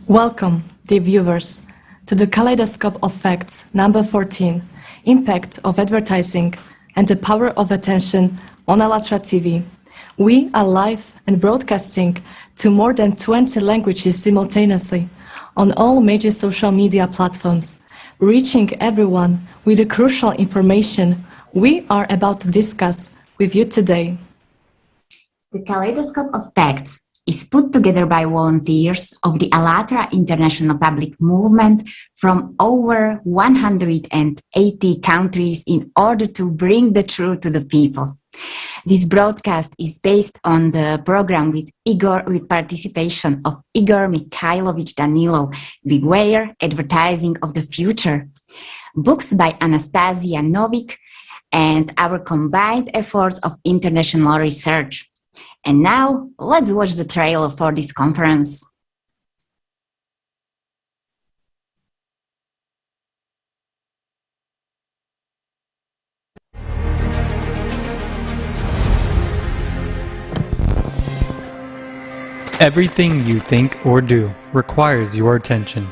Welcome, dear viewers, to the Kaleidoscope of Facts, number 14, Impact of Advertising and the Power of Attention on ALLATRA TV. We are live and broadcasting to more than 20 languages simultaneously on all major social media platforms, reaching everyone with the crucial information we are about to discuss with you today. The Kaleidoscope of Facts is put together by volunteers of the ALLATRA International Public Movement from over 180 countries in order to bring the truth to the people. This broadcast is based on the program with participation of Igor Mikhailovich Danilov, Beware Advertising of the Future, books by Anastasia Novik, and our combined efforts of international research. And now, let's watch the trailer for this conference. Everything you think or do requires your attention.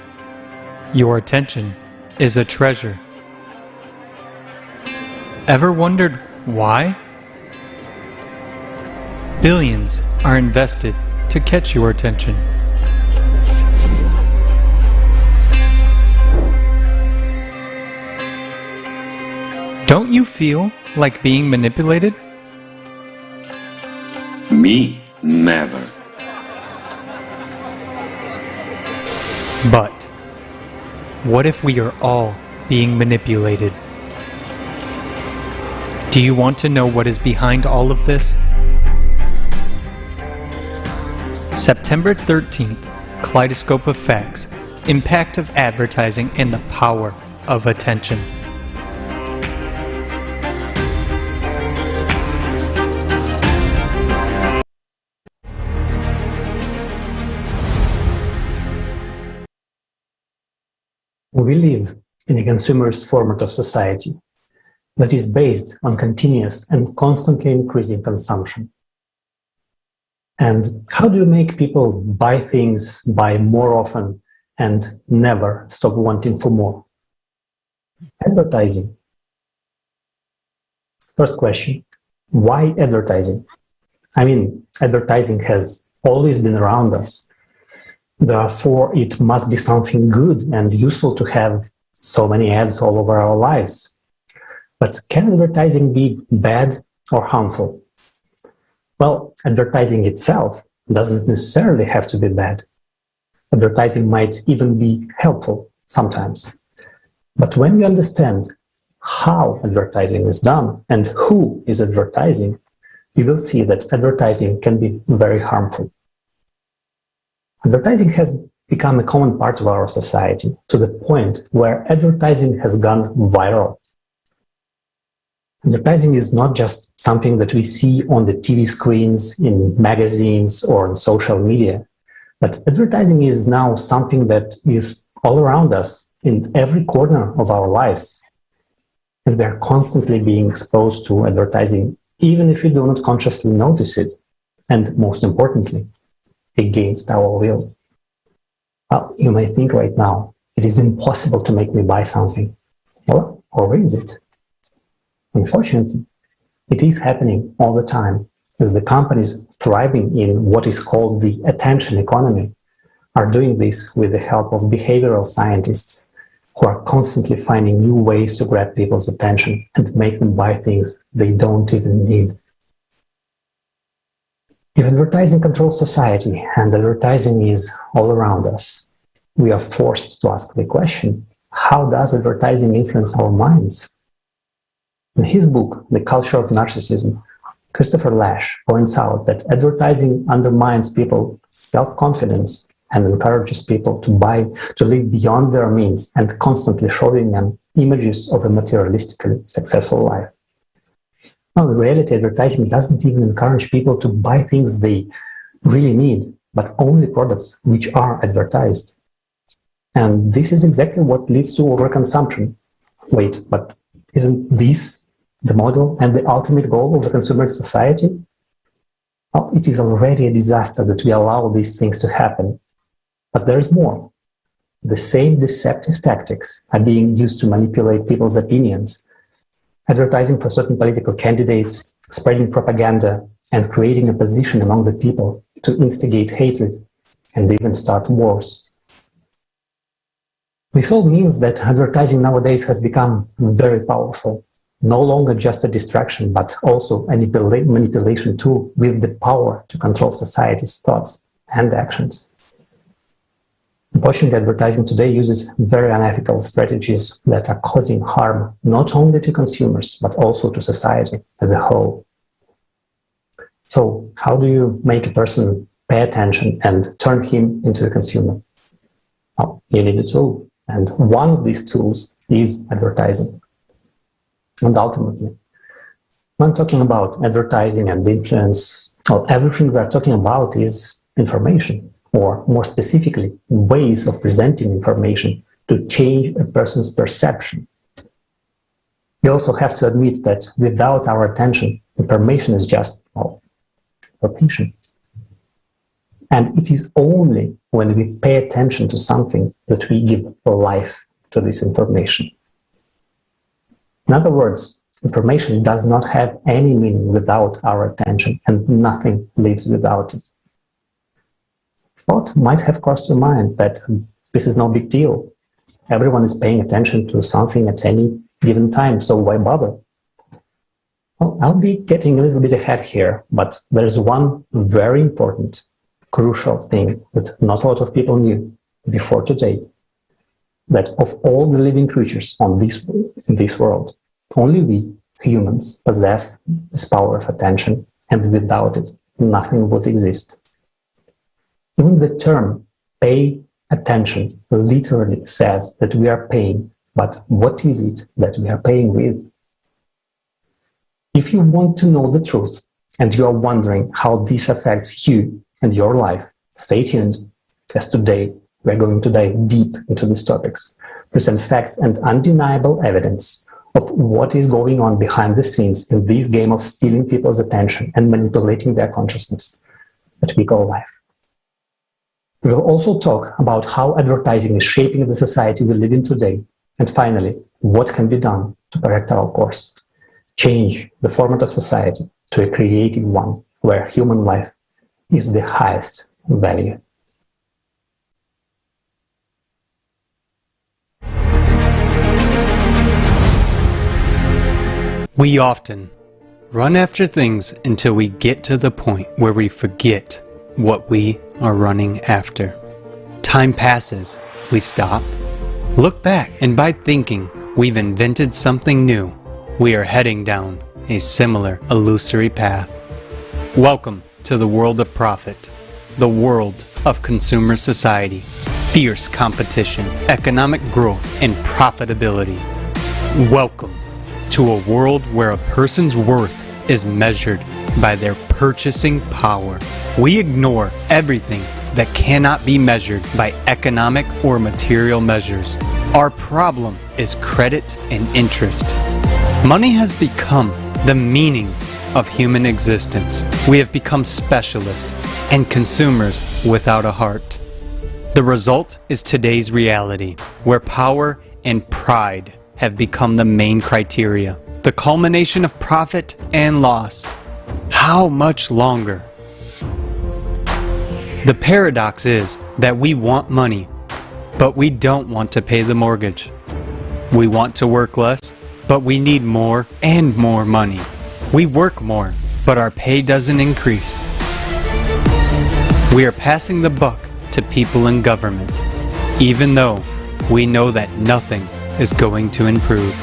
Your attention is a treasure. Ever wondered why? Billions are invested to catch your attention. Don't you feel like being manipulated? Me? Never. But what if we are all being manipulated? Do you want to know what is behind all of this? September 13th, Kaleidoscope of Facts, Impact of Advertising and the Power of Attention. We live in a consumerist format of society that is based on continuous and constantly increasing consumption. And how do you make people buy things, buy more often, and never stop wanting for more? Advertising. First question, why advertising? I mean, advertising has always been around us. Therefore, it must be something good and useful to have so many ads all over our lives. But can advertising be bad or harmful? Well, advertising itself doesn't necessarily have to be bad. Advertising might even be helpful sometimes. But when you understand how advertising is done and who is advertising, you will see that advertising can be very harmful. Advertising has become a common part of our society to the point where advertising has gone viral. Advertising is not just something that we see on the TV screens, in magazines, or on social media, but advertising is now something that is all around us in every corner of our lives. And we are constantly being exposed to advertising, even if we do not consciously notice it, and most importantly, against our will. Well, you may think right now, it is impossible to make me buy something. Well, or is it? Unfortunately, it is happening all the time, as the companies thriving in what is called the attention economy are doing this with the help of behavioral scientists who are constantly finding new ways to grab people's attention and make them buy things they don't even need. If advertising controls society and advertising is all around us, we are forced to ask the question, how does advertising influence our minds? In his book, The Culture of Narcissism, Christopher Lasch points out that advertising undermines people's self-confidence and encourages people to live beyond their means and constantly showing them images of a materialistically successful life. Now, in reality, advertising doesn't even encourage people to buy things they really need, but only products which are advertised. And this is exactly what leads to overconsumption. Wait, but Isn't this the model and the ultimate goal of the consumer society? Well, it is already a disaster that we allow these things to happen. But there is more. The same deceptive tactics are being used to manipulate people's opinions, advertising for certain political candidates, spreading propaganda, and creating opposition among the people to instigate hatred and even start wars. This all means that advertising nowadays has become very powerful, no longer just a distraction, but also a manipulation tool with the power to control society's thoughts and actions. Unfortunately, advertising today uses very unethical strategies that are causing harm not only to consumers, but also to society as a whole. So, how do you make a person pay attention and turn him into a consumer? Well, you need a tool. And one of these tools is advertising. And ultimately, when I'm talking about advertising and influence, well, everything we are talking about is information, or more specifically, ways of presenting information to change a person's perception. We also have to admit that without our attention, information is just, well, information. And it is only when we pay attention to something that we give life to this information. In other words, information does not have any meaning without our attention, and nothing lives without it. Thought might have crossed your mind that this is no big deal. Everyone is paying attention to something at any given time, so why bother? Well, I'll be getting a little bit ahead here, but there's one very important, crucial thing that not a lot of people knew before today, that of all the living creatures in this world, only we, humans, possess this power of attention, and without it, nothing would exist. Even the term pay attention literally says that we are paying, but what is it that we are paying with? If you want to know the truth and you are wondering how this affects you and your life, stay tuned, as today we are going to dive deep into these topics, present facts and undeniable evidence of what is going on behind the scenes in this game of stealing people's attention and manipulating their consciousness that we call life. We will also talk about how advertising is shaping the society we live in today, and finally, what can be done to correct our course, change the format of society to a creative one where human life is the highest value. We often run after things until we get to the point where we forget what we are running after. Time passes, we stop, look back, and by thinking we've invented something new, we are heading down a similar illusory path. Welcome to the world of profit, the world of consumer society, fierce competition, economic growth, and profitability. Welcome to a world where a person's worth is measured by their purchasing power. We ignore everything that cannot be measured by economic or material measures. Our problem is credit and interest. Money has become the meaning of human existence. We have become specialists and consumers without a heart. The result is today's reality, where power and pride have become the main criteria, the culmination of profit and loss. How much longer? The paradox is that we want money, but we don't want to pay the mortgage. We want to work less, but we need more and more money. We work more, but our pay doesn't increase. We are passing the buck to people in government, even though we know that nothing is going to improve.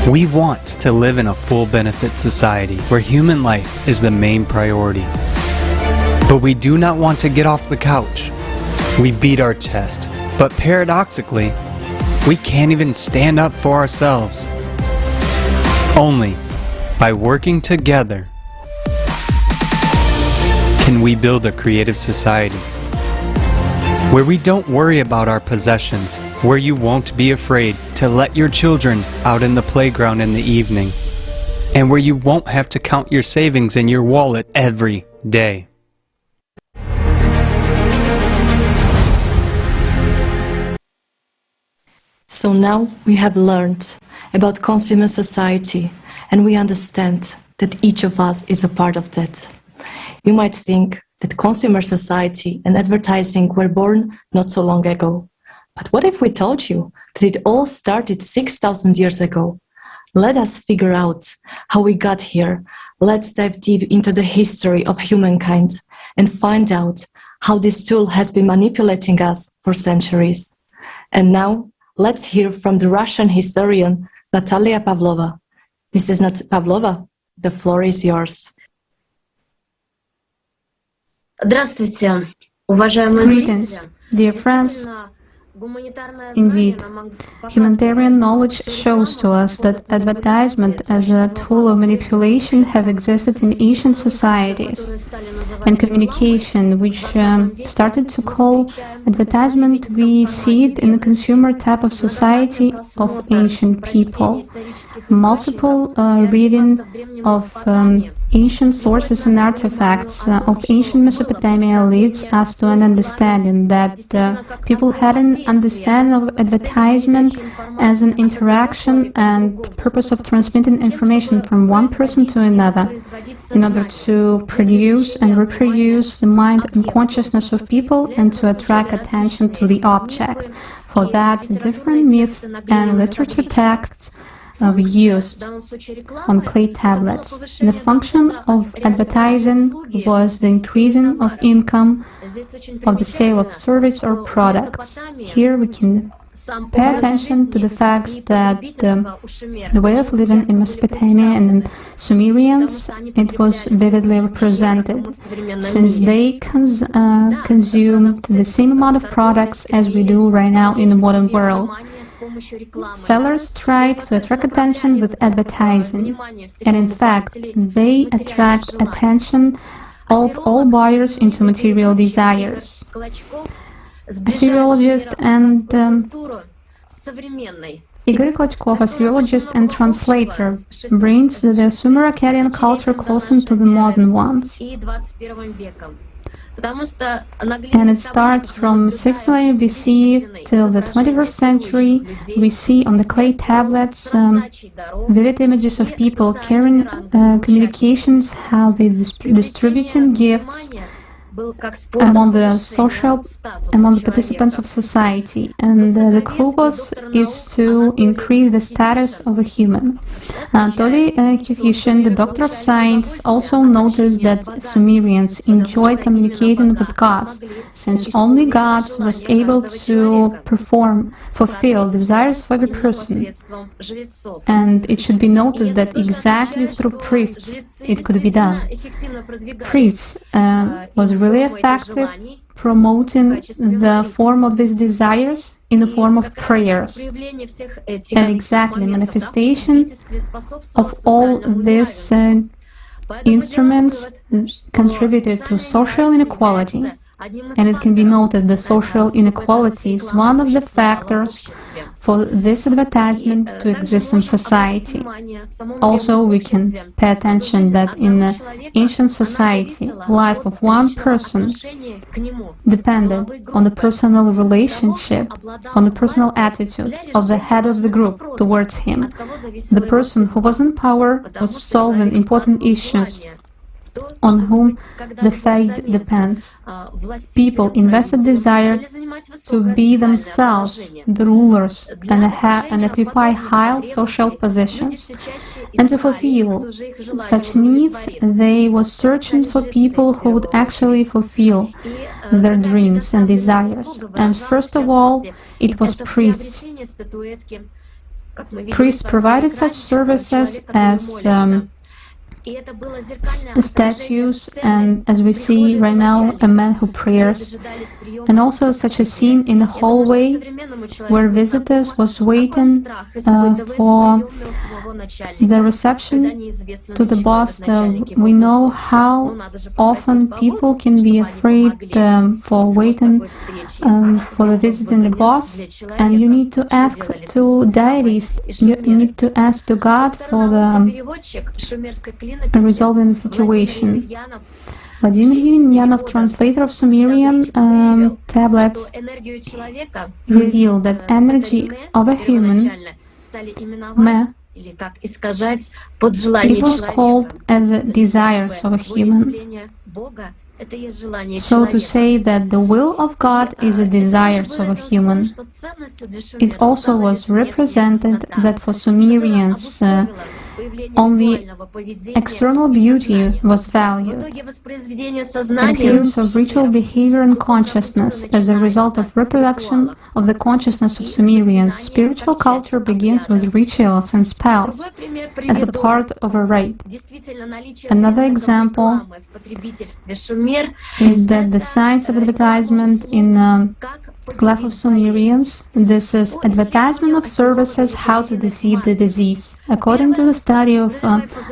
We want to live in a full benefit society where human life is the main priority. But we do not want to get off the couch. We beat our chest, but paradoxically, we can't even stand up for ourselves. Only by working together can we build a creative society. where we don't worry about our possessions, where you won't be afraid to let your children out in the playground in the evening, and where you won't have to count your savings in your wallet every day. So now we have learned about consumer society, and we understand that each of us is a part of that. You might think that consumer society and advertising were born not so long ago. But what if we told you that it all started 6,000 years ago? Let us figure out how we got here. Let's dive deep into the history of humankind and find out how this tool has been manipulating us for centuries. And now, let's hear from the Russian historian Natalia Pavlova. Mrs. Pavlova, the floor is yours. Здравствуйте, уважаемые Greetings, dear friends. Indeed, humanitarian knowledge shows to us that advertisement as a tool of manipulation have existed in ancient societies, and communication, which started to call advertisement, we see it in the consumer type of society of ancient people. Multiple reading of ancient sources and artifacts of ancient Mesopotamia leads us to an understanding that people had an understanding of advertisement as an interaction and purpose of transmitting information from one person to another in order to produce and reproduce the mind and consciousness of people and to attract attention to the object. For that, different myths and literature texts were used on clay tablets. The function of advertising was the increasing of income of the sale of service or products. Here we can pay attention to the facts that the way of living in Mesopotamia and in Sumerians, it was vividly represented, since they consumed the same amount of products as we do right now in the modern world. Sellers tried to attract attention with advertising, and in fact, they attract attention of all buyers into material desires. A sociologist and Igor Krochalev, a sociologist and translator, brings the Sumer-Akkadian culture closer to the modern ones. And it starts from 6th millennium BC till the 21st century. We see on the clay tablets vivid images of people carrying communications, how they distributing gifts among the participants of society, and the clue is to increase the status of a human. Anatoly Kifishin, the doctor of science, also noticed that Sumerians enjoyed communicating with gods, since only gods was able to fulfill desires of every person. And it should be noted that exactly through priests it could be done. Priests was really effective promoting the form of these desires in the form of prayers. And exactly manifestation of all these instruments contributed to social inequality. And it can be noted that social inequality is one of the factors for this advertisement to exist in society. Also, we can pay attention that in the ancient society, life of one person depended on the personal relationship, on the personal attitude of the head of the group towards him. The person who was in power was solving important issues on whom the fate depends. People invested desire to be themselves the rulers and occupy high social positions. And to fulfill such needs, they were searching for people who would actually fulfill their dreams and desires. And first of all, it was priests. Priests provided such services as statues, and as we see right now, a man who prays, and also such a scene in the hallway where visitors was waiting for the reception to the boss. We know how often people can be afraid for waiting for the visiting the boss, and you need to ask to deities, you need to ask to God for the resolving the situation. Vladimir Yemenyanov, translator of Sumerian tablets, revealed that energy of a human, meh, it was called as the desires of a human. So to say that the will of God is the desires of a human. It also was represented that for Sumerians only external beauty was valued. Appearance of ritual behavior and consciousness as a result of reproduction of the consciousness of Sumerians. Spiritual culture begins with rituals and spells as a part of a rite. Another example is that the science of advertisement in Clef of Sumerians, this is advertisement of services, how to defeat the disease. According to the study of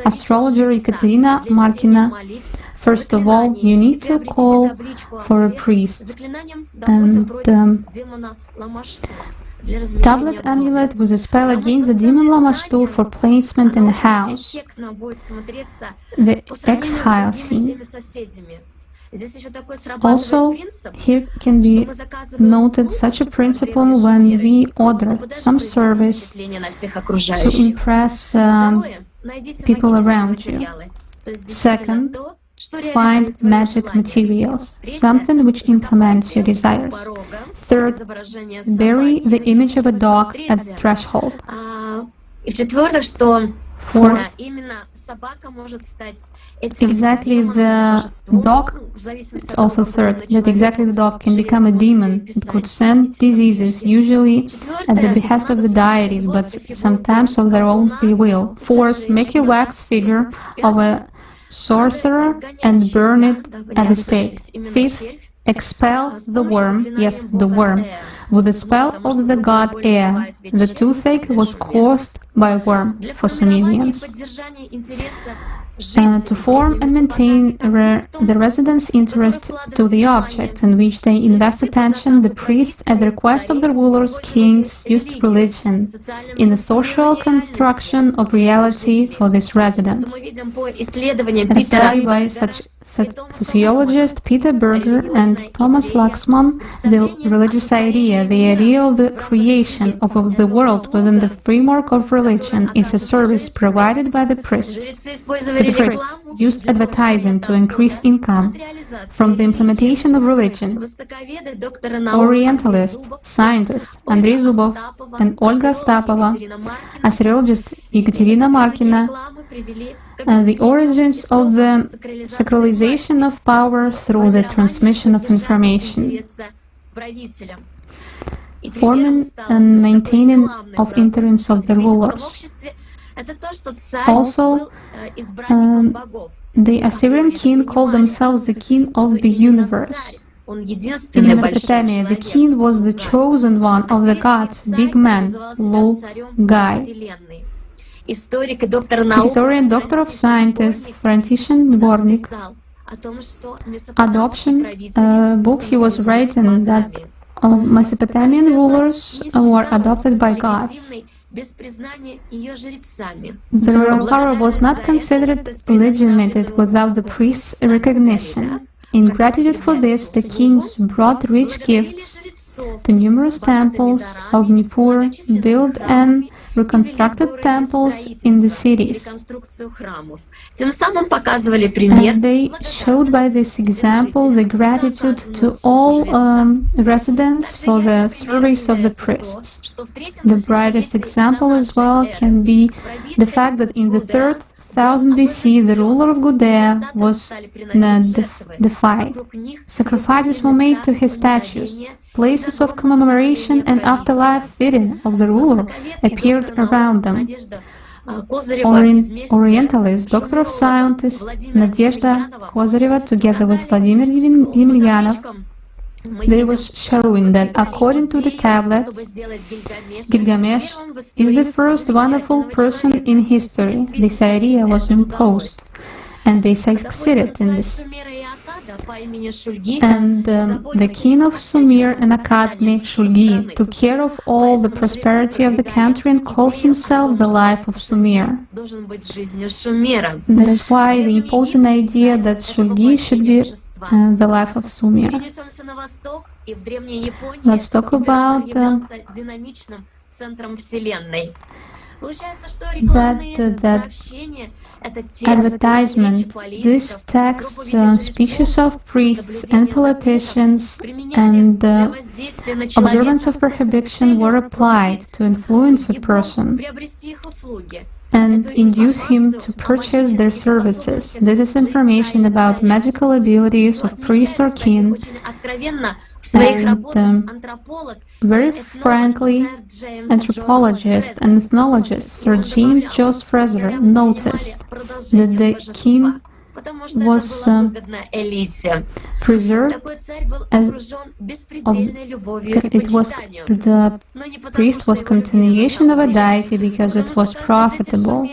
astrologer Ekaterina Markina, first of all, you need to call for a priest. And tablet amulet with a spell against the demon Lamashtu for placement in the house. The exile scene. Also, here can be noted such a principle when we order some service to impress people around you. Second, find magic materials, something which implements your desires. Third, bury the image of a dog at the threshold. Fourth, exactly the dog, it's also third, that exactly the dog can become a demon. It could send diseases, usually at the behest of the deities, but sometimes of their own free will. Fourth, make a wax figure of a sorcerer and burn it at the stake. Fifth, expel the worm, yes, the worm, with the spell of the god Ea. The toothache was caused by a worm for Sumerians. To form and maintain the residents' interest to the object in which they invest attention, the priests, at the request of the rulers, kings, used religion in the social construction of reality for these residents. A study by sociologist Peter Berger and Thomas Laxman, the religious idea, the idea of the creation of the world within the framework of religion, is a service provided by the priests. The priests used advertising to increase income from the implementation of religion. Orientalist, scientist Andrei Zubov and Olga Ostapova, astrologist Ekaterina Markina, the origins of the sacralization of power through the transmission of information, forming and maintaining of influence of the rulers. Also, the Assyrian king called themselves the king of the universe. In Mesopotamia, the king was the chosen one of the gods, big man, low guy. Historian, doctor of scientists, František Dvornik, adoption book he was writing that Mesopotamian rulers were adopted by gods. The royal power was not considered legitimate without the priest's recognition. In gratitude for this, the kings brought rich gifts to numerous temples of Nippur, built and reconstructed temples in the cities. And they showed by this example the gratitude to all residents for the service of the priests. The brightest example as well can be the fact that in the 3rd 1000 BC, the ruler of Gudea was defied. Sacrifices were made to his statues. Places of commemoration and afterlife fitting of the ruler appeared around them. Orientalist, doctor of scientists Nadezhda Kozareva, together with Vladimir Yemelyanov, they was showing that according to the tablets, Gilgamesh is the first wonderful person in history. This idea was imposed, and they succeeded in this. And the king of Sumer and Akkad, Shulgi, took care of all the prosperity of the country and called himself the life of Sumer. That's why they imposed an idea that Shulgi should be the life of Sumer. Let's talk about that advertisement. This text, speeches of priests and politicians and observance of prohibition were applied to influence a person and induce him to purchase their services. This is information about magical abilities of priest or king. And very frankly, anthropologist and ethnologist Sir James Joyce Fraser noticed that the king was preserved as it was the priest was continuation of a deity because it was profitable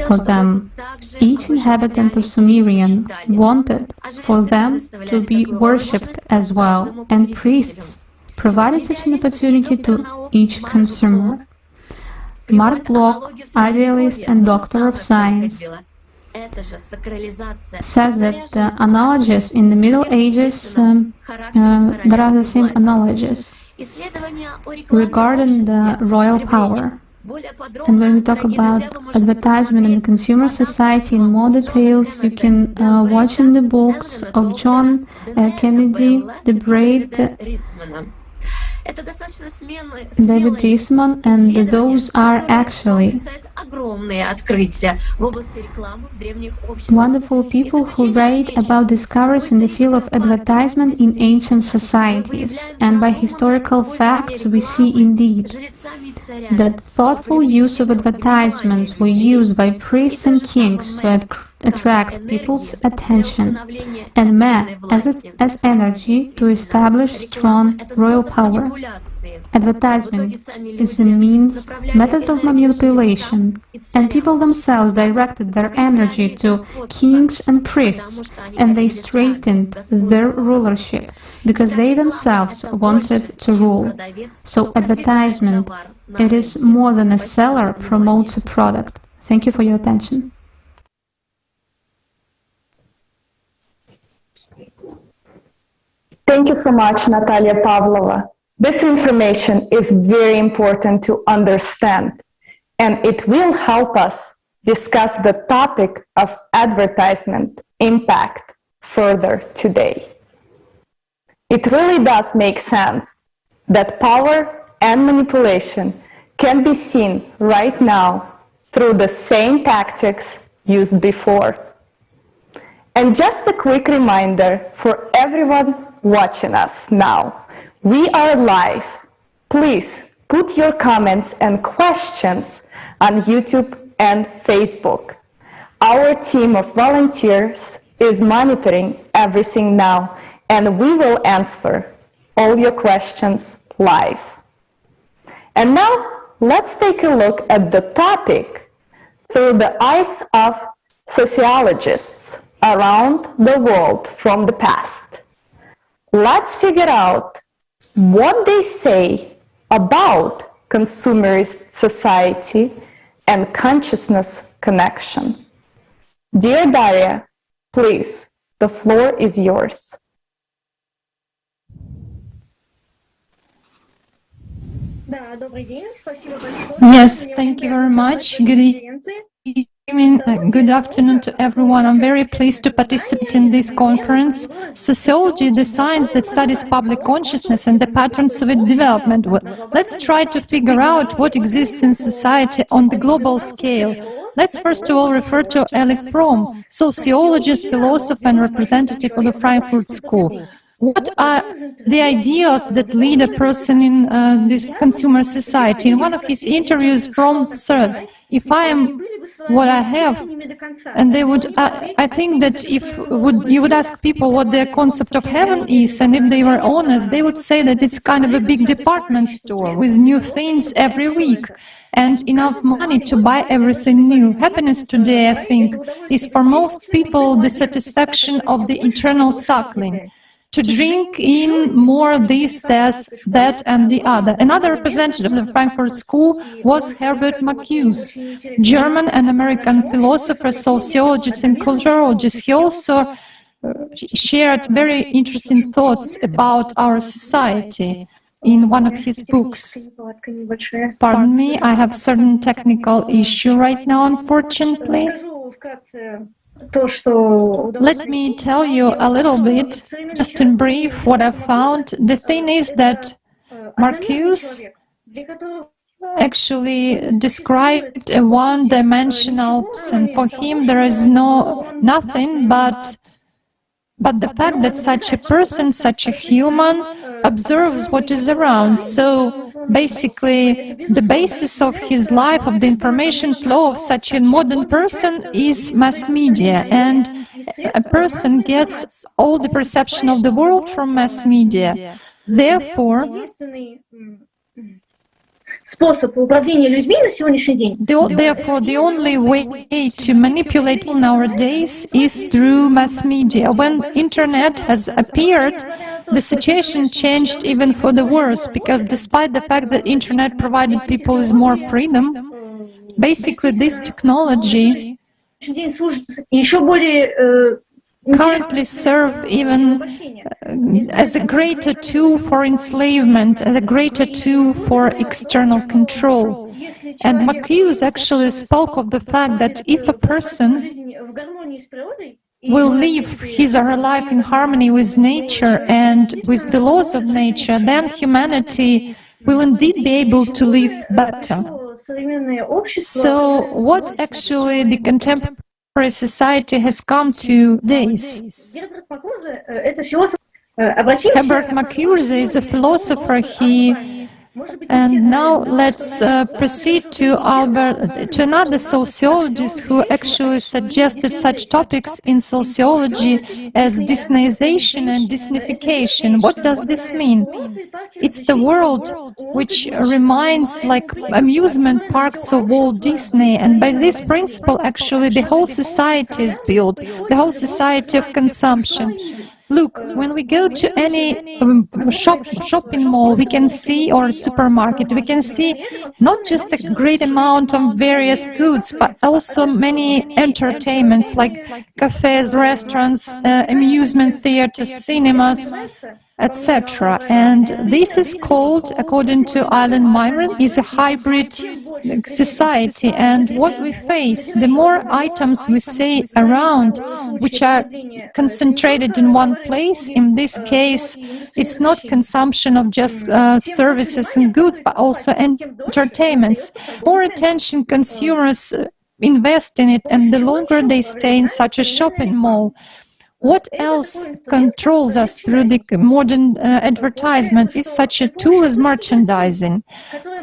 for them. Each inhabitant of Sumerian wanted for them to be worshipped as well, and priests provided such an opportunity to each consumer. Mark Bloch, idealist and doctor of science, says that analogies in the Middle Ages, there are the same analogies regarding the royal power. And when we talk about advertisement in the consumer society in more details, you can watch in the books of John Kennedy, the Brave, David Riesman, and those are actually wonderful people who write about discoveries in the field of advertisement in ancient societies. And by historical facts, we see indeed that thoughtful use of advertisements were used by priests and kings to attract people's attention and men as energy to establish strong royal power. Advertisement is a method of manipulation, and people themselves directed their energy to kings and priests, and they strengthened their rulership because they themselves wanted to rule. So advertisement, it is more than a seller promotes a product. Thank you for your attention. Thank you so much, Natalia Pavlova. This information is very important to understand, and it will help us discuss the topic of advertisement impact further today. It really does make sense that power and manipulation can be seen right now through the same tactics used before. And just a quick reminder for everyone watching us now. We are live. Please put your comments and questions on YouTube and Facebook. Our team of volunteers is monitoring everything now, and we will answer all your questions live. And now, let's take a look at the topic through the eyes of sociologists around the world from the past. Let's figure out what they say about consumerist society and consciousness connection. Dear Daria, please, the floor is yours. Yes, thank you very much. Good evening, good afternoon to everyone. I'm very pleased to participate in this conference. Sociology, the science that studies public consciousness and the patterns of its development. Let's try to figure out what exists in society on the global scale. Let's first of all refer to Erich Fromm, sociologist, philosopher, and representative of the Frankfurt School. what are the ideas that lead a person in this consumer society. In one of his interviews, Fromm said, if I am what I have, and they would, I think that if you would ask people what their concept of heaven is, and if they were honest, they would say that it's kind of a big department store with new things every week and enough money to buy everything new. Happiness today, I think, is for most people the satisfaction of the eternal suckling. To drink in more this, that, and the other. Another representative of the Frankfurt School was Herbert Marcuse, German and American philosopher, sociologist, and culturologist. He also shared very interesting thoughts about our society in one of his books. Pardon me, I have certain technical issue right now, unfortunately. Let me tell you a little bit, just in brief, what I found. The thing is that Marcuse actually described a one-dimensional, and for him there is nothing but the fact that such a person, such a human, observes what is around. So basically, the basis of his life, of the information flow of such a modern person is mass media, and a person gets all the perception of the world from mass media. Therefore, the only way to manipulate people nowadays is through mass media. When internet has appeared, the situation changed even for the worse, because despite the fact that internet provided people with more freedom, basically this technology currently serve even as a greater tool for enslavement, as a greater tool for external control. And Marcuse actually spoke of the fact that if a person will live his or her life in harmony with nature and with the laws of nature, then humanity will indeed be able to live better. So what actually the contemporary society has come to days? Herbert Marcuse is a philosopher. And now let's proceed to another sociologist who actually suggested such topics in sociology as Disneyization and Disneyfication. What does this mean? It's the world which reminds like amusement parks of Walt Disney, and by this principle actually the whole society is built, the whole society of consumption. Look, when we go to any shopping mall, we can see, or supermarket, we can see not just a great amount of various goods, but also many entertainments like cafes, restaurants, amusement theaters, cinemas, etc. And this is called, according to Alan Myron, is a hybrid society. And what we face, the more items we see around, which are concentrated in one place, in this case, it's not consumption of just services and goods, but also entertainments. More attention consumers invest in it, and the longer they stay in such a shopping mall. What else controls us through the modern advertisement is such a tool as merchandising.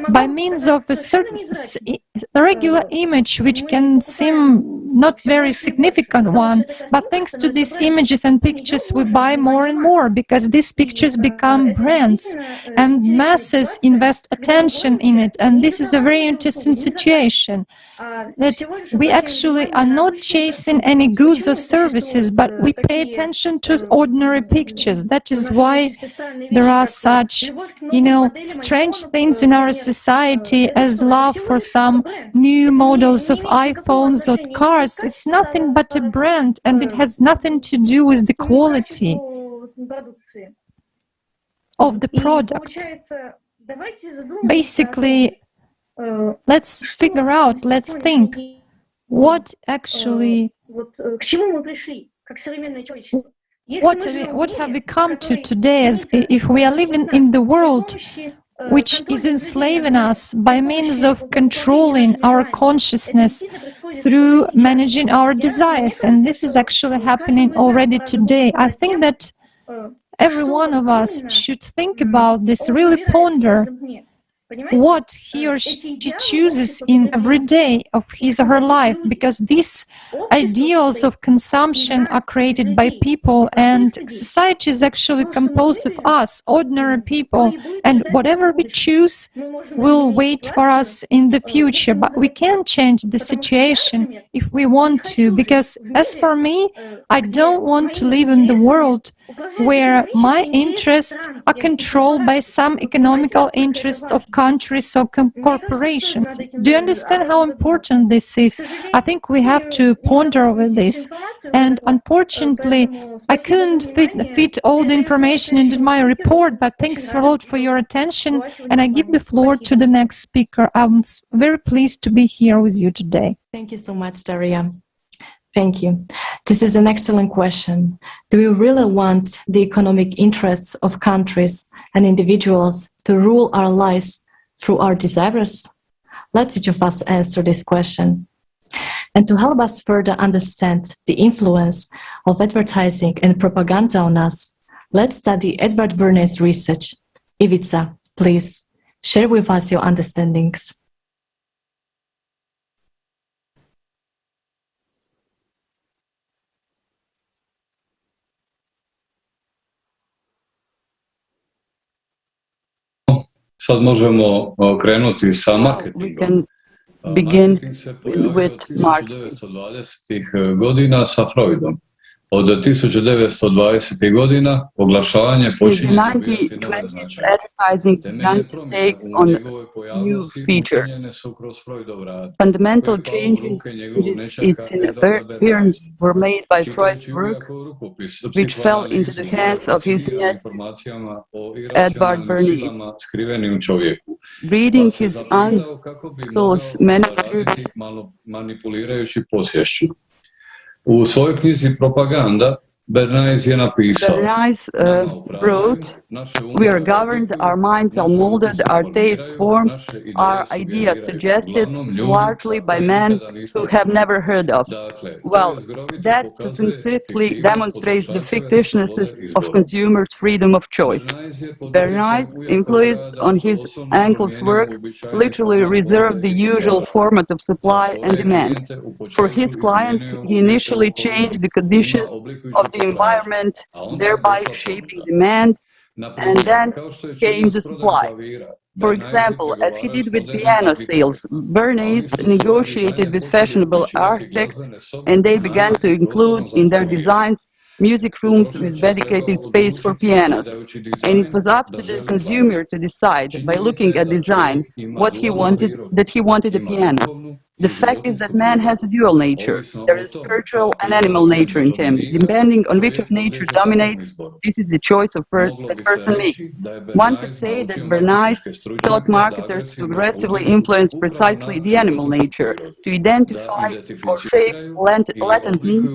By means of a certain regular image, which can seem not very significant one, but thanks to these images and pictures we buy more and more, because these pictures become brands and masses invest attention in it. And this is a very interesting situation, that we actually are not chasing any goods or services, but we pay attention to ordinary pictures. That is why there are such, strange things in our society as love for some new models of iPhones or cars. It's nothing but a brand, and it has nothing to do with the quality of the product. Basically, let's figure out, let's think, what actually, what have we come to today, as if we are living in the world which is enslaving us by means of controlling our consciousness through managing our desires. And this is actually happening already today. I think that every one of us should think about this, really ponder what he or she chooses in every day of his or her life, because these ideals of consumption are created by people, and society is actually composed of us, ordinary people, and whatever we choose will wait for us in the future. But we can change the situation if we want to, because as for me, I don't want to live in the world where my interests are controlled by some economical interests of countries or corporations. Do you understand how important this is? I think we have to ponder over this. And unfortunately, I couldn't fit all the information into my report, but thanks a lot for your attention, and I give the floor to the next speaker. I'm very pleased to be here with you today. Thank you so much, Daria. Thank you. This is an excellent question. Do we really want the economic interests of countries and individuals to rule our lives through our desires? Let each of us answer this question. And to help us further understand the influence of advertising and propaganda on us, let's study Edward Bernays' research. Ivica, please share with us your understandings. Sad možemo krenuti sa marketingom. Marketing se pojavio od 1920-ih godina sa Freudom. Od 1920. godina oglašavanje počinje dobivati nove značaje. Temeljne promjene u njegovoj pojavnosti učinjene su kroz Freudov rad. Fundamental changes in its appearance were made by Freud's work, which fell into the hands of his Edward Bernays. Reading his uncle's manipulirajući posvješću. U svojoj knjizi Propaganda Bernays je napisao, wrote, we are governed, our minds are molded, our tastes formed, our ideas suggested, largely by men who have never heard of. Well, that succinctly demonstrates the fictitiousness of consumers' freedom of choice. Bernays, influenced on his uncle's work, literally reserved the usual format of supply and demand. For his clients, he initially changed the conditions of the environment, thereby shaping demand, and then came the supply. For example, as he did with piano sales, Bernays negotiated with fashionable architects, and they began to include in their designs music rooms with dedicated space for pianos. And it was up to the consumer to decide, by looking at design, that he wanted a piano. The fact is that man has a dual nature. There is spiritual and animal nature in him. Depending on which of nature dominates, this is the choice of that person makes. One could say that Bernays taught marketers to aggressively influence precisely the animal nature, to identify or shape latent needs,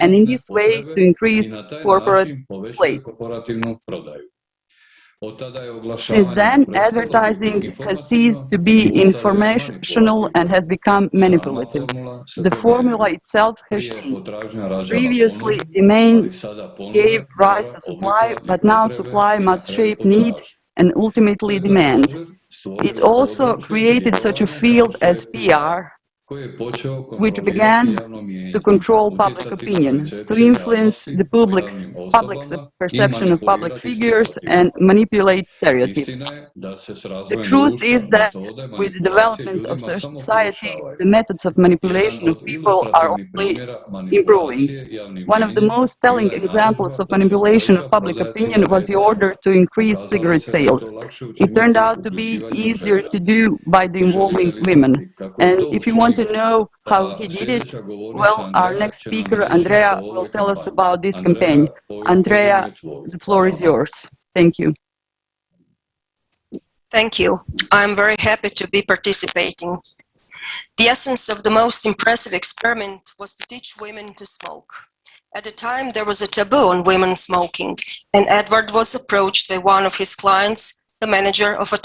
and in this way to increase corporate play. Since then, advertising has ceased to be informational and has become manipulative. The formula itself has changed. Previously, demand gave rise to supply, but now supply must shape need and ultimately demand. It also created such a field as PR, which began to control public opinion, to influence the public's perception of public figures and manipulate stereotypes. The truth is that with the development of society, the methods of manipulation of people are only improving. One of the most telling examples of manipulation of public opinion was the order to increase cigarette sales. It turned out to be easier to do by the involving women. And if you want to know how he did it, well, our next speaker, Andrea, will tell us about this campaign. Andrea, the floor is yours. Thank you. Thank you. I'm very happy to be participating. The essence of the most impressive experiment was to teach women to smoke. At the time, there was a taboo on women smoking, and Edward was approached by one of his clients, the manager of a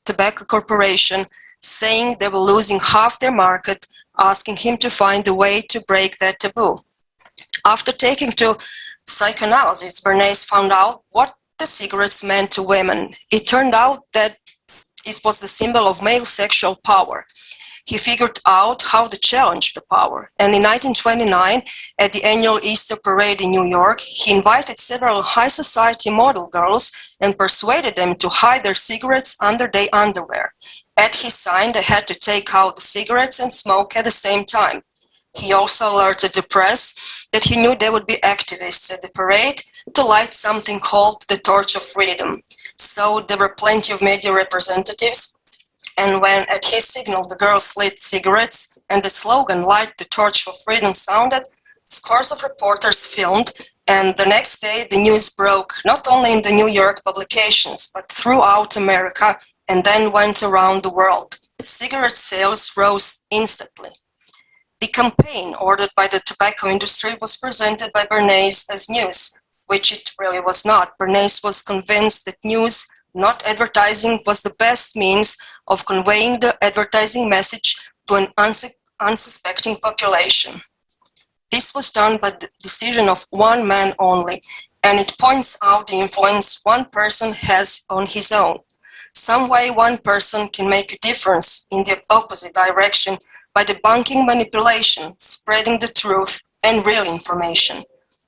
tobacco corporation, saying they were losing half their market, asking him to find a way to break that taboo. After taking to psychoanalysis, Bernays found out what the cigarettes meant to women. It turned out that it was the symbol of male sexual power. He figured out how to challenge the power. And in 1929, at the annual Easter parade in New York, he invited several high society model girls and persuaded them to hide their cigarettes under their underwear. At his sign, they had to take out the cigarettes and smoke at the same time. He also alerted the press that he knew there would be activists at the parade to light something called the Torch of Freedom. So there were plenty of media representatives, and when at his signal the girls lit cigarettes and the slogan "Light the Torch for Freedom" sounded, scores of reporters filmed, and the next day the news broke not only in the New York publications but throughout America, and then went around the world. Cigarette sales rose instantly. The campaign ordered by the tobacco industry was presented by Bernays as news, which it really was not. Bernays was convinced that news, not advertising, was the best means of conveying the advertising message to an unsuspecting population. This was done by the decision of one man only, and it points out the influence one person has on his own. Some way one person can make a difference in the opposite direction by debunking manipulation, spreading the truth and real information.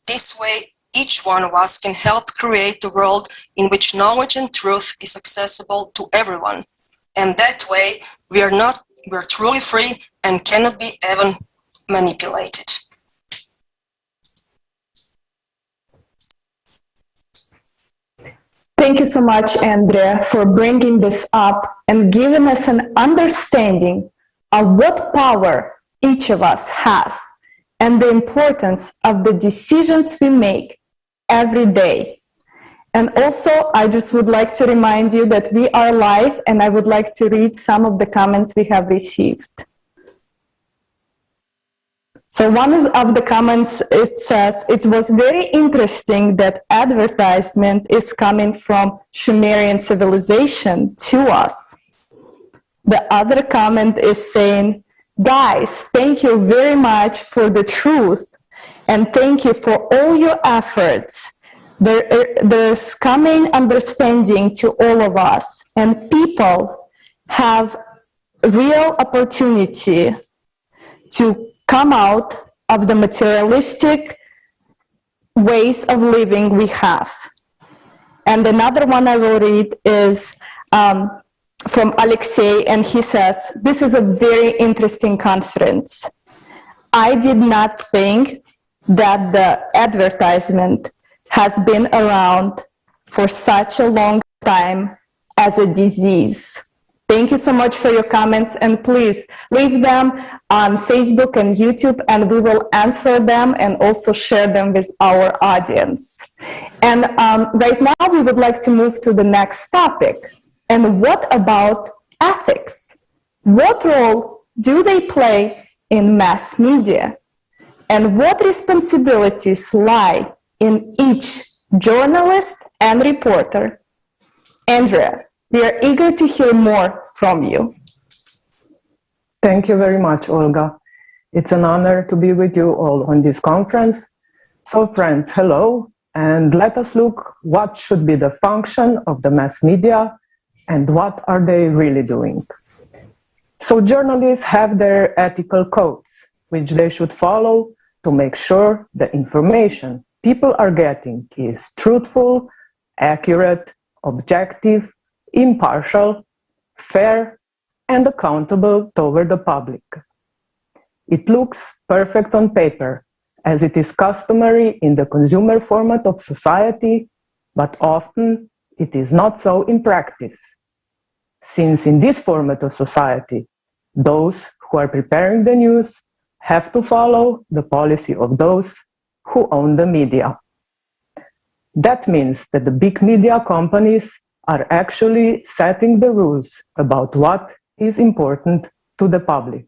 This way, each one of us can help create a world in which knowledge and truth is accessible to everyone. And that way, we are truly free and cannot be even manipulated. Thank you so much, Andrea, for bringing this up and giving us an understanding of what power each of us has and the importance of the decisions we make every day. And also, I just would like to remind you that we are live, and I would like to read some of the comments we have received. So one of the comments, it says, it was very interesting that advertisement is coming from Sumerian civilization to us. The other comment is saying, guys, thank you very much for the truth, and thank you for all your efforts. There's coming understanding to all of us, and people have real opportunity to come out of the materialistic ways of living we have. And another one I will read is from Alexei, and he says, this is a very interesting conference. I did not think that the advertisement has been around for such a long time as a disease. Thank you so much for your comments, and please leave them on Facebook and YouTube, and we will answer them and also share them with our audience. And right now we would like to move to the next topic. And what about ethics? What role do they play in mass media? And what responsibilities lie in each journalist and reporter? Andrea, we are eager to hear more from you. Thank you very much, Olga. It's an honor to be with you all on this conference. So friends, hello, and let us look what should be the function of the mass media and what are they really doing. So journalists have their ethical codes, which they should follow to make sure the information people are getting is truthful, accurate, objective, impartial, fair, and accountable toward the public. It looks perfect on paper, as it is customary in the consumer format of society, but often it is not so in practice. Since in this format of society, those who are preparing the news have to follow the policy of those who own the media. That means that the big media companies are actually setting the rules about what is important to the public.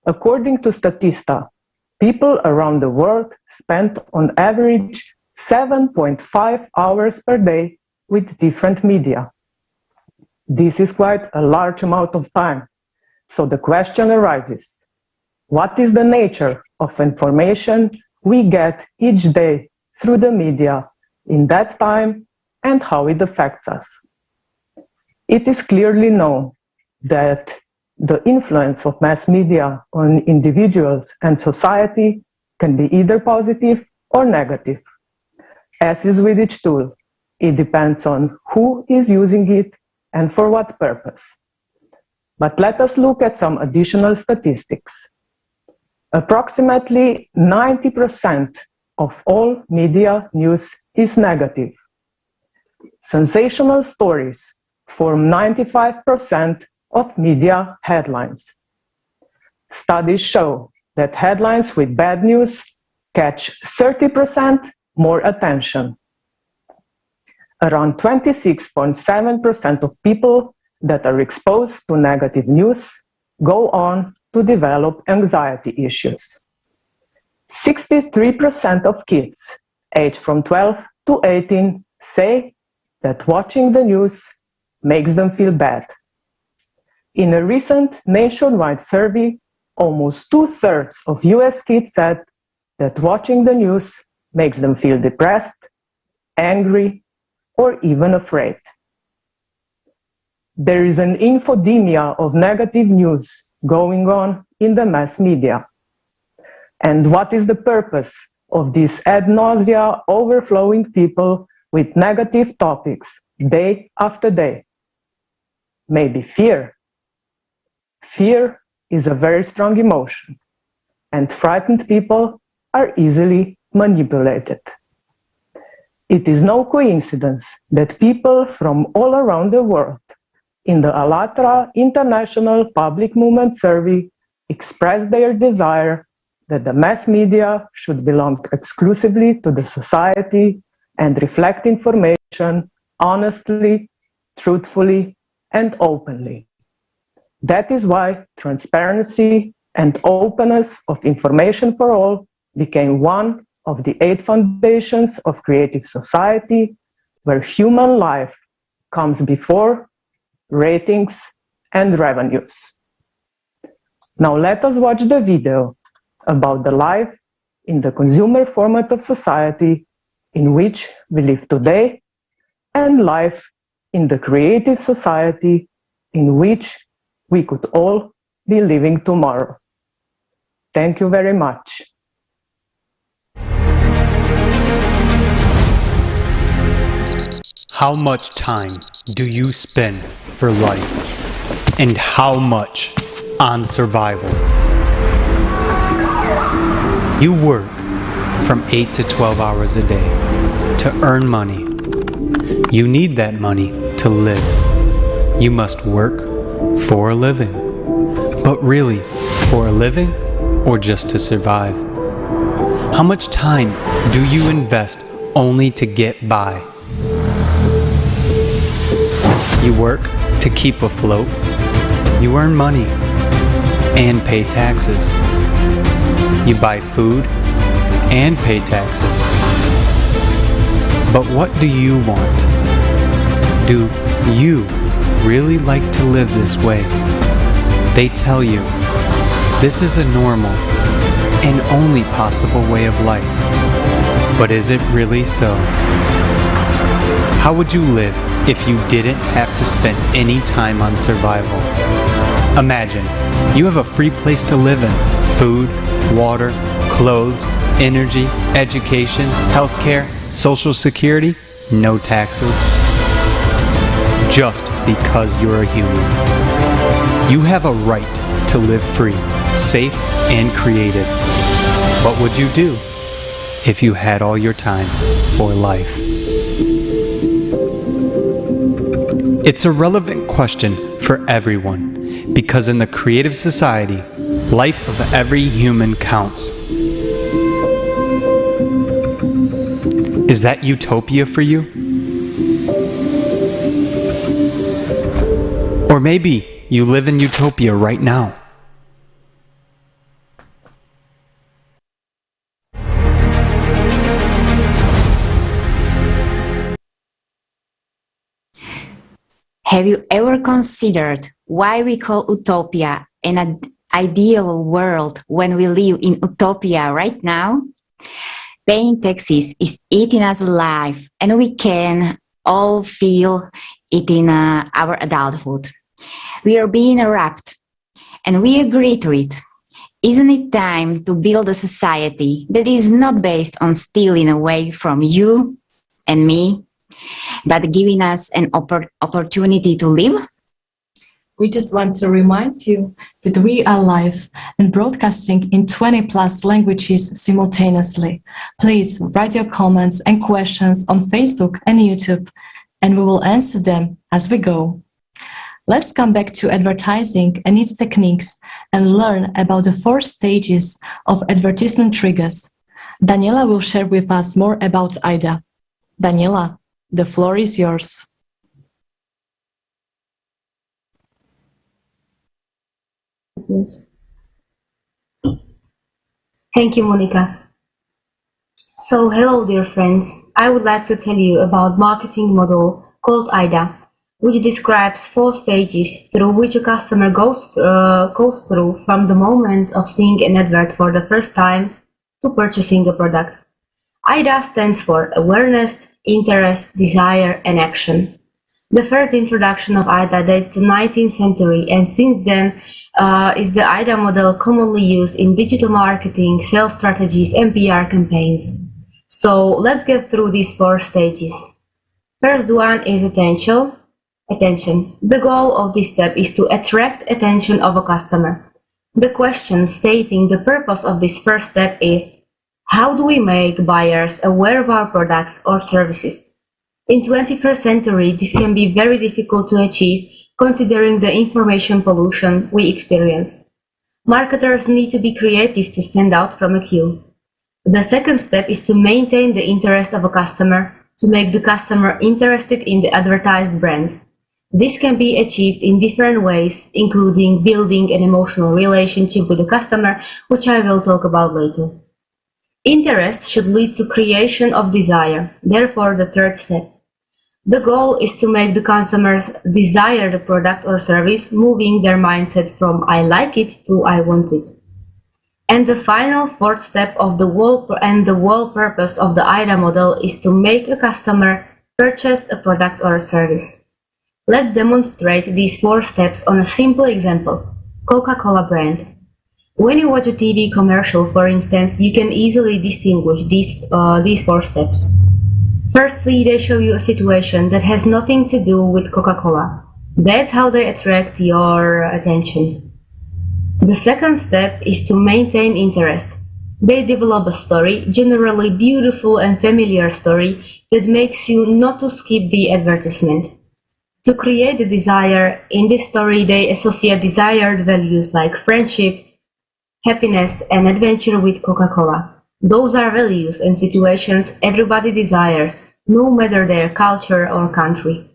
According to Statista, people around the world spend on average 7.5 hours per day with different media. This is quite a large amount of time. So the question arises, what is the nature of information we get each day through the media in that time and how it affects us. It is clearly known that the influence of mass media on individuals and society can be either positive or negative. As is with each tool, it depends on who is using it and for what purpose. But let us look at some additional statistics. Approximately 90% of all media news is negative. Sensational stories form 95% of media headlines. Studies show that headlines with bad news catch 30% more attention. Around 26.7% of people that are exposed to negative news go on to develop anxiety issues. 63% of kids aged from 12 to 18 say that watching the news makes them feel bad. In a recent nationwide survey, almost 2/3 of US kids said that watching the news makes them feel depressed, angry, or even afraid. There is an infodemia of negative news going on in the mass media. And what is the purpose of these ad nausea overflowing people with negative topics day after day? Maybe fear. Fear is a very strong emotion, and frightened people are easily manipulated. It is no coincidence that people from all around the world in the ALLATRA International Public Movement Survey expressed their desire that the mass media should belong exclusively to the society and reflect information honestly, truthfully, and openly. That is why transparency and openness of information for all became one of the 8 foundations of creative society, where human life comes before ratings and revenues. Now let us watch the video about the life in the consumer format of society in which we live today, and life in the creative society in which we could all be living tomorrow. Thank you very much. How much time do you spend for life, and how much on survival? You work from 8 to 12 hours a day to earn money. You need that money to live. You must work for a living. But really, for a living or just to survive? How much time do you invest only to get by? You work to keep afloat. You earn money and pay taxes. You buy food and pay taxes. But what do you want? Do you really like to live this way? They tell you this is a normal and only possible way of life. But is it really so? How would you live if you didn't have to spend any time on survival? Imagine you have a free place to live in. Food, water, clothes, energy, education, healthcare, social security, no taxes. Just because you're a human. You have a right to live free, safe, and creative. What would you do if you had all your time for life? It's a relevant question for everyone, because in the creative society, life of every human counts. Is that utopia for you? Or maybe you live in utopia right now. Have you ever considered why we call utopia an ideal world when we live in utopia right now? Paying taxes is eating us alive, and we can all feel it in our adulthood. We are being wrapped, and we agree to it. Isn't it time to build a society that is not based on stealing away from you and me, but giving us an opportunity to live? We just want to remind you that we are live and broadcasting in 20+ languages simultaneously. Please write your comments and questions on Facebook and YouTube, and we will answer them as we go. Let's come back to advertising and its techniques and learn about the 4 stages of advertisement triggers. Daniela will share with us more about AIDA. Daniela, the floor is yours. Thank you, Monica. So, hello, dear friends. I would like to tell you about marketing model called AIDA, which describes 4 stages through which a customer goes through from the moment of seeing an advert for the first time to purchasing a product. AIDA stands for awareness, interest, desire, and action. The first introduction of AIDA dates to the 19th century, and since then is the AIDA model commonly used in digital marketing, sales strategies, and PR campaigns. So let's get through these 4 stages. First one is attention. The goal of this step is to attract attention of a customer. The question stating the purpose of this first step is, how do we make buyers aware of our products or services? In 21st century, this can be very difficult to achieve considering the information pollution we experience. Marketers need to be creative to stand out from a queue. The second step is to maintain the interest of a customer, to make the customer interested in the advertised brand. This can be achieved in different ways, including building an emotional relationship with the customer, which I will talk about later. Interest should lead to creation of desire, therefore the third step. The goal is to make the consumers desire the product or service, moving their mindset from I like it to I want it. And the final 4th step of the whole purpose of the AIDA model is to make a customer purchase a product or a service. Let's demonstrate these 4 steps on a simple example, Coca-Cola brand. When you watch a TV commercial, for instance, you can easily distinguish these 4 steps. Firstly, they show you a situation that has nothing to do with Coca-Cola. That's how they attract your attention. The second step is to maintain interest. They develop a story, generally beautiful and familiar story, that makes you not to skip the advertisement. To create the desire, in this story they associate desired values like friendship, happiness, and adventure with Coca-Cola. Those are values and situations everybody desires, no matter their culture or country.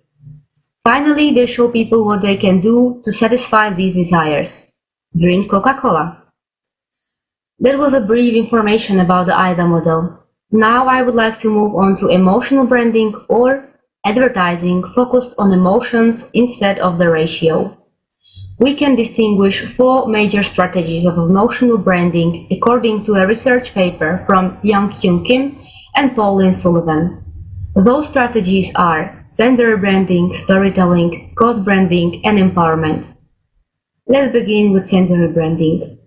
Finally, they show people what they can do to satisfy these desires. Drink Coca-Cola. That was a brief information about the AIDA model. Now I would like to move on to emotional branding or advertising focused on emotions instead of the ratio. We can distinguish 4 major strategies of emotional branding according to a research paper from Young-Kyung Kim and Pauline Sullivan. Those strategies are sensory branding, storytelling, cause branding, and empowerment. Let's begin with sensory branding.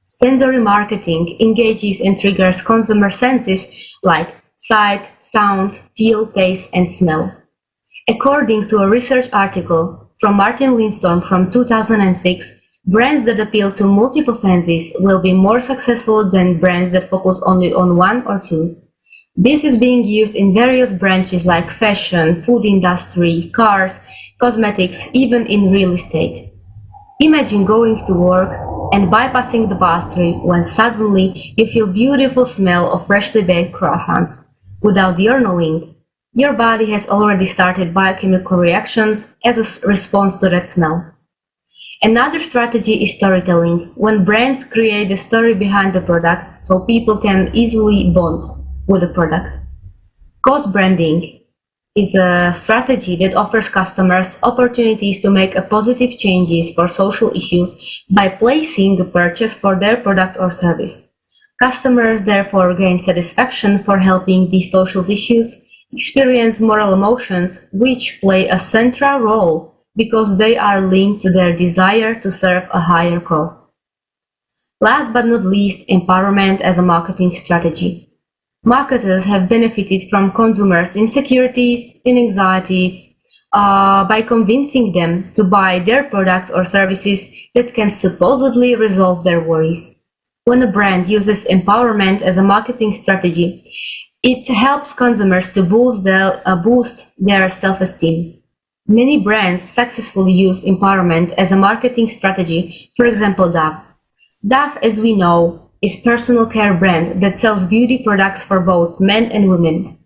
Sensory marketing engages and triggers consumer senses like sight, sound, feel, taste, and smell. According to a research article from Martin Lindstorm from 2006, brands that appeal to multiple senses will be more successful than brands that focus only on 1 or 2. This is being used in various branches like fashion, food industry, cars, cosmetics, even in real estate. Imagine going to work and bypassing the pastry when suddenly you feel beautiful smell of freshly baked croissants. Without your knowing, your body has already started biochemical reactions as a response to that smell. Another strategy is storytelling, when brands create the story behind the product so people can easily bond with the product. Cause branding is a strategy that offers customers opportunities to make positive changes for social issues by placing a purchase for their product or service. Customers therefore gain satisfaction for helping these social issues, experience moral emotions, which play a central role because they are linked to their desire to serve a higher cause. Last but not least, empowerment as a marketing strategy. Marketers have benefited from consumers' insecurities and anxieties by convincing them to buy their products or services that can supposedly resolve their worries. When a brand uses empowerment as a marketing strategy, it helps consumers to boost their self-esteem. Many brands successfully used empowerment as a marketing strategy, for example Dove. Dove, as we know, is a personal care brand that sells beauty products for both men and women.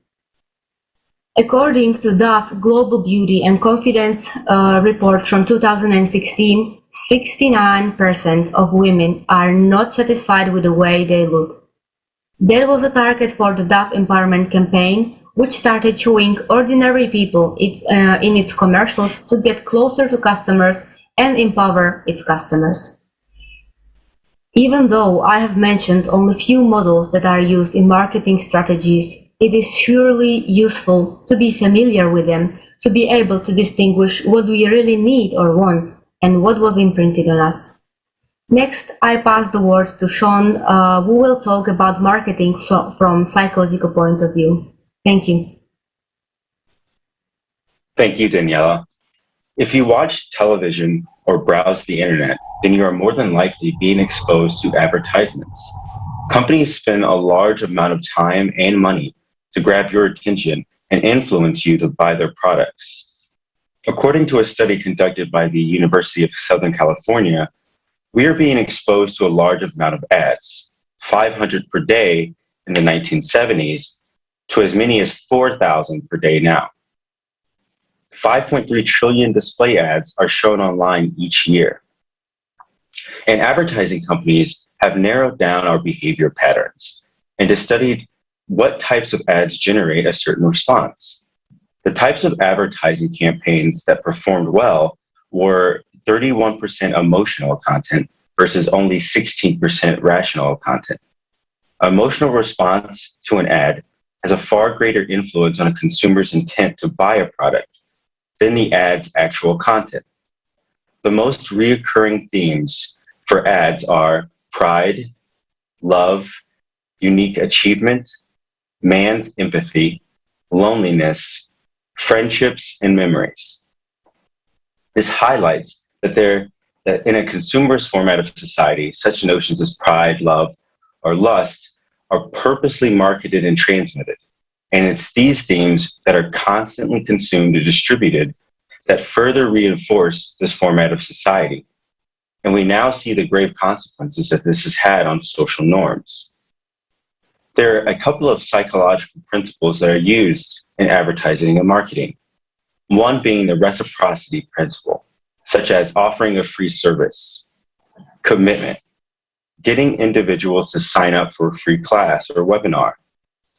According to Dove Global Beauty and Confidence report from 2016, 69% of women are not satisfied with the way they look. There was a target for the Dove Empowerment campaign, which started showing ordinary people in its commercials to get closer to customers and empower its customers. Even though I have mentioned only few models that are used in marketing strategies, it is surely useful to be familiar with them, to be able to distinguish what we really need or want and what was imprinted on us. Next, I pass the words to Sean, who will talk about marketing from psychological point of view. Thank you. Thank you, Daniela. If you watch television or browse the internet, then you are more than likely being exposed to advertisements. Companies spend a large amount of time and money to grab your attention and influence you to buy their products. According to a study conducted by the University of Southern California, we are being exposed to a large amount of ads, 500 per day in the 1970s to as many as 4,000 per day now. 5.3 trillion display ads are shown online each year. And advertising companies have narrowed down our behavior patterns and have studied what types of ads generate a certain response. The types of advertising campaigns that performed well were 31% emotional content versus only 16% rational content. Emotional response to an ad has a far greater influence on a consumer's intent to buy a product than the ad's actual content. The most recurring themes for ads are pride, love, unique achievement, man's empathy, loneliness, friendships, and memories. This highlights that in a consumerist format of society, such notions as pride, love, or lust are purposely marketed and transmitted. And it's these themes that are constantly consumed and distributed that further reinforce this format of society. And we now see the grave consequences that this has had on social norms. There are a couple of psychological principles that are used in advertising and marketing. One being the reciprocity principle, such as offering a free service, commitment, getting individuals to sign up for a free class or webinar.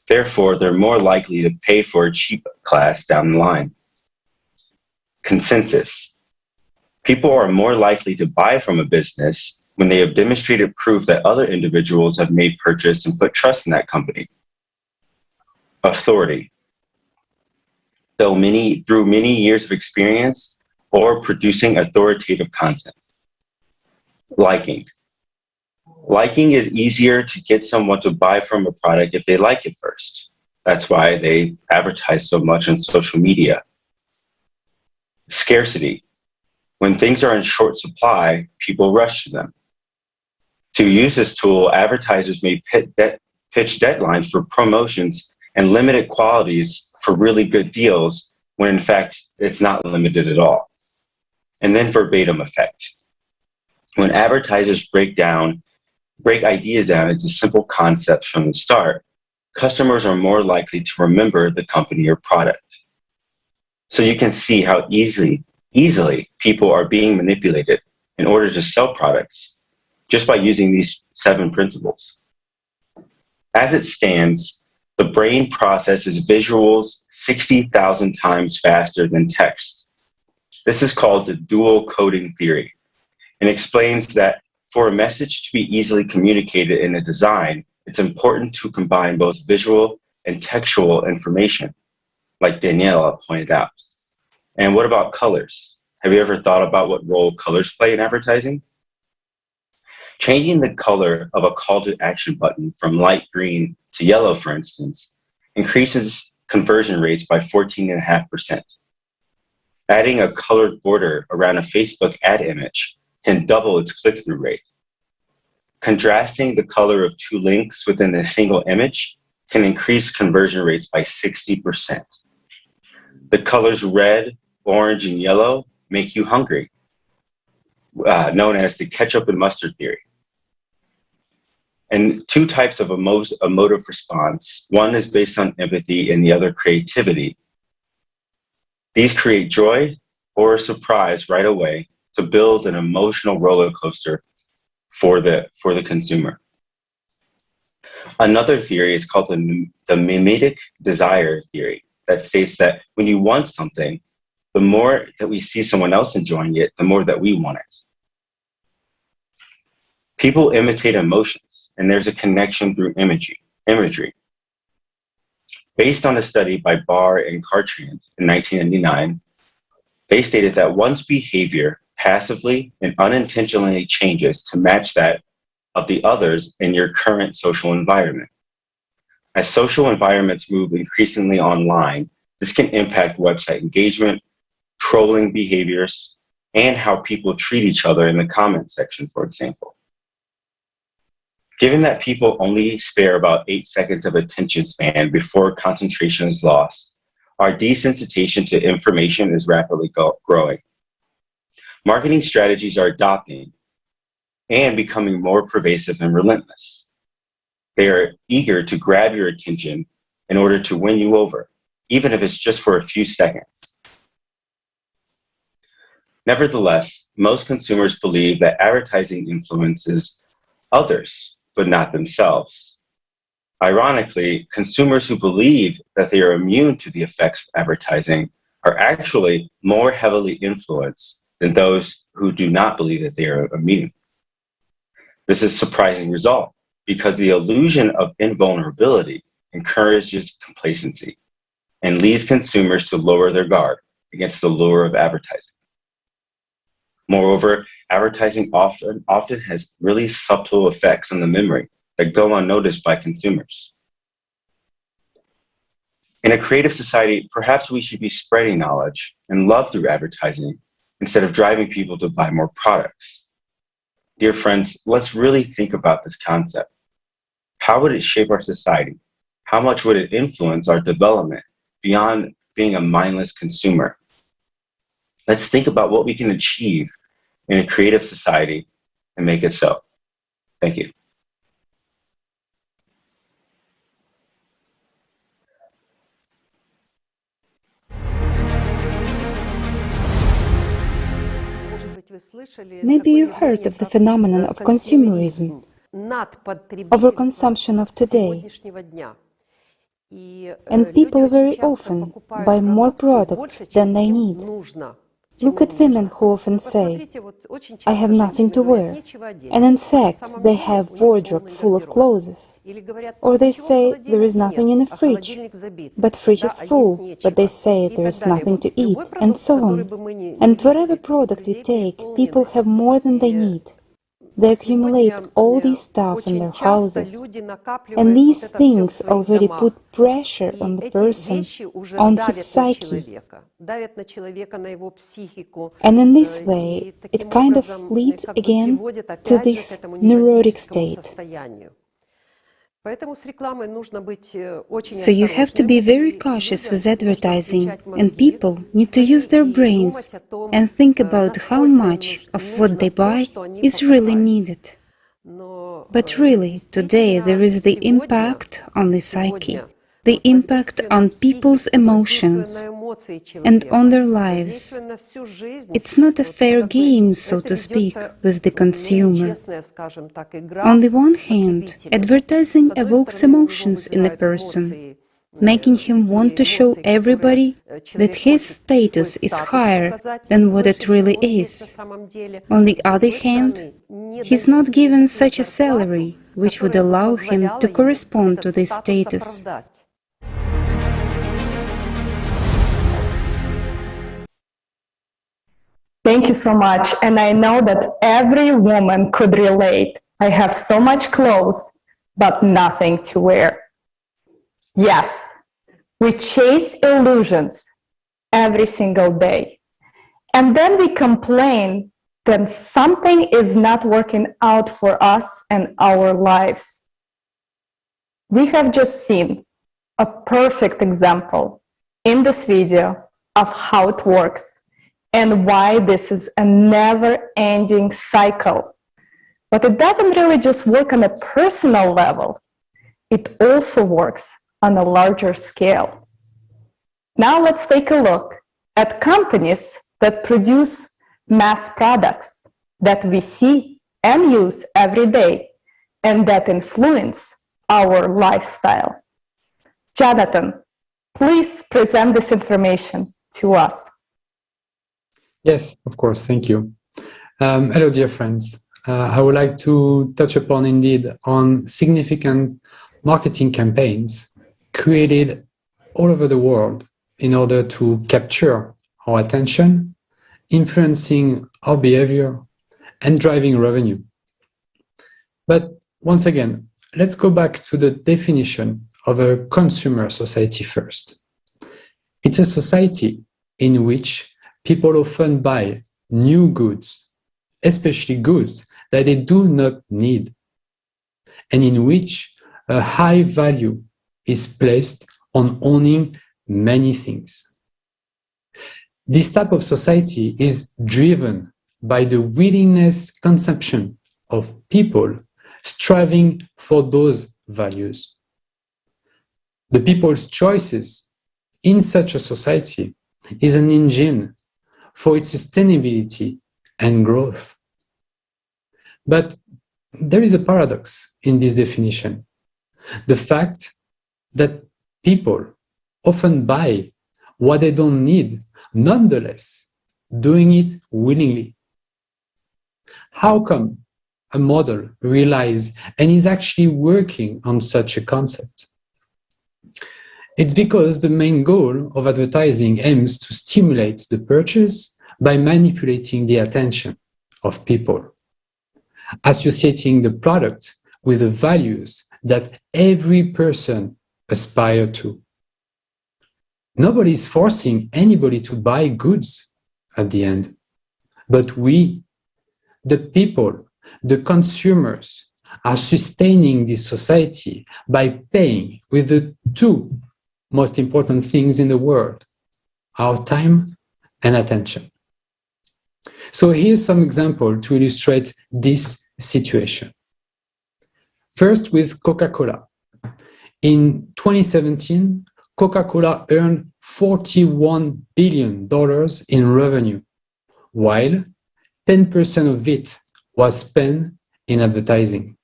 Therefore, they're more likely to pay for a cheap class down the line. Consensus. People are more likely to buy from a business when they have demonstrated proof that other individuals have made purchase and put trust in that company. Authority. Through many years of experience or producing authoritative content. Liking. Liking is easier to get someone to buy from a product if they like it first. That's why they advertise so much on social media. Scarcity. When things are in short supply, people rush to them. To use this tool, advertisers may pitch deadlines for promotions and limited quantities for really good deals, when in fact, it's not limited at all. And then verbatim effect. When advertisers break ideas down into simple concepts from the start, customers are more likely to remember the company or product. So you can see how easily people are being manipulated in order to sell products just by using these 7 principles. As it stands, the brain processes visuals 60,000 times faster than text. This is called the dual coding theory, and explains that for a message to be easily communicated in a design, it's important to combine both visual and textual information, like Daniela pointed out. And what about colors? Have you ever thought about what role colors play in advertising? Changing the color of a call to action button from light green to yellow, for instance, increases conversion rates by 14.5%. Adding a colored border around a Facebook ad image can double its click-through rate. Contrasting the color of two links within a single image can increase conversion rates by 60%. The colors red, orange, and yellow make you hungry, known as the ketchup and mustard theory. And two types of emotive response. One is based on empathy and the other creativity. These create joy or surprise right away to build an emotional roller coaster for the consumer. Another theory is called the mimetic desire theory, that states that when you want something, the more that we see someone else enjoying it, the more that we want it. People imitate emotions, and there's a connection through imagery. Based on a study by Barr and Cartrand in 1999, they stated that one's behavior passively and unintentionally changes to match that of the others in your current social environment. As social environments move increasingly online, this can impact website engagement, trolling behaviors, and how people treat each other in the comments section, for example. Given that people only spare about 8 seconds of attention span before concentration is lost, our desensitization to information is rapidly growing. Marketing strategies are adopting and becoming more pervasive and relentless. They are eager to grab your attention in order to win you over, even if it's just for a few seconds. Nevertheless, most consumers believe that advertising influences others, but not themselves. Ironically, consumers who believe that they are immune to the effects of advertising are actually more heavily influenced than those who do not believe that they are immune. This is a surprising result because the illusion of invulnerability encourages complacency and leads consumers to lower their guard against the lure of advertising. Moreover, advertising often has really subtle effects on the memory that go unnoticed by consumers. In a creative society, perhaps we should be spreading knowledge and love through advertising instead of driving people to buy more products. Dear friends, let's really think about this concept. How would it shape our society? How much would it influence our development beyond being a mindless consumer? Let's think about what we can achieve in a creative society and make it so. Thank you. Maybe you heard of the phenomenon of consumerism, overconsumption of today. And people very often buy more products than they need. Look at women who often say, I have nothing to wear, and in fact they have wardrobe full of clothes. Or they say there is nothing in the fridge, but fridge is full, but they say there is nothing to eat, and so on. And whatever product we take, people have more than they need. They accumulate all this stuff in their houses, and these things already put pressure on the person, on his psyche. And in this way, it kind of leads again to this neurotic state. So you have to be very cautious with advertising, and people need to use their brains and think about how much of what they buy is really needed. But really, today there is the impact on the psyche, the impact on people's emotions and on their lives. It's not a fair game, so to speak, with the consumer. On the one hand, advertising evokes emotions in a person, making him want to show everybody that his status is higher than what it really is. On the other hand, he's not given such a salary, which would allow him to correspond to this status. Thank you so much. And I know that every woman could relate. I have so much clothes, but nothing to wear. Yes, we chase illusions every single day. And then we complain that something is not working out for us and our lives. We have just seen a perfect example in this video of how it works and why this is a never-ending cycle. But it doesn't really just work on a personal level. It also works on a larger scale. Now let's take a look at companies that produce mass products that we see and use every day and that influence our lifestyle. Jonathan, please present this information to us. Yes, of course, thank you. Hello, dear friends. I would like to touch upon indeed on significant marketing campaigns created all over the world in order to capture our attention, influencing our behavior, and driving revenue. But once again, let's go back to the definition of a consumer society first. It's a society in which people often buy new goods, especially goods that they do not need, and in which a high value is placed on owning many things. This type of society is driven by the willingness consumption of people striving for those values. The people's choices in such a society is an engine for its sustainability and growth. But there is a paradox in this definition. The fact that people often buy what they don't need, nonetheless, doing it willingly. How come a model relies and is actually working on such a concept? It's because the main goal of advertising aims to stimulate the purchase by manipulating the attention of people, associating the product with the values that every person aspires to. Nobody is forcing anybody to buy goods at the end, but we, the people, the consumers, are sustaining this society by paying with the two most important things in the world, our time and attention. So here's some example to illustrate this situation. First with Coca-Cola. In 2017, Coca-Cola earned $41 billion in revenue, while 10% of it was spent in advertising.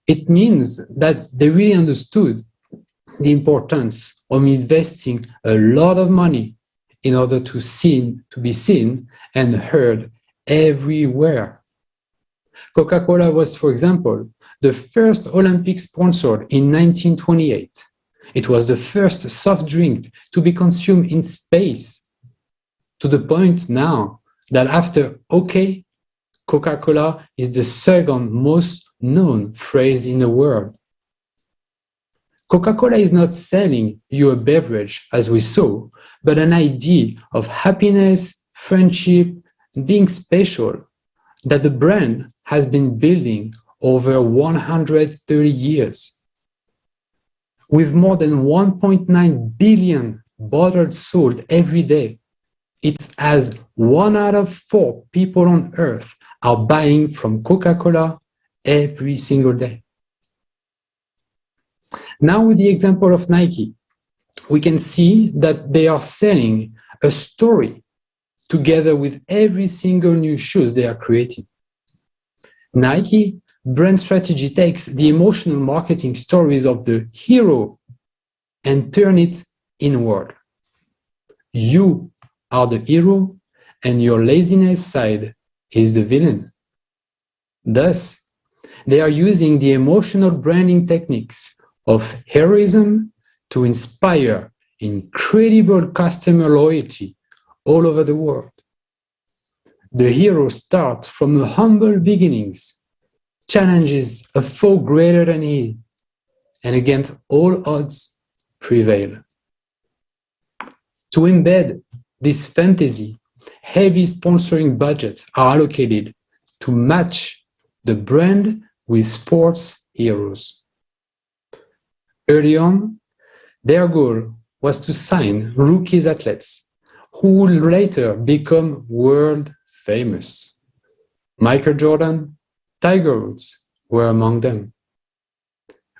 It means that they really understood the importance of investing a lot of money in order to be seen and heard everywhere. Coca-Cola was, for example, the first Olympic sponsor in 1928. It was the first soft drink to be consumed in space, to the point now that after OK, Coca-Cola is the second most known phrase in the world. Coca-Cola is not selling you a beverage, as we saw, but an idea of happiness, friendship, being special that the brand has been building over 130 years. With more than 1.9 billion bottles sold every day, it's as 1 out of 4 people on Earth are buying from Coca-Cola every single day. Now with the example of Nike, we can see that they are selling a story together with every single new shoes they are creating. Nike brand strategy takes the emotional marketing stories of the hero and turn it inward. You are the hero and your laziness side is the villain. Thus, They are using the emotional branding techniques of heroism to inspire incredible customer loyalty all over the world. The hero starts from humble beginnings, challenges a foe greater than he, and against all odds prevail. To embed this fantasy, heavy sponsoring budgets are allocated to match the brand with sports heroes. Early on, their goal was to sign rookies athletes who would later become world famous. Michael Jordan, Tiger Woods were among them.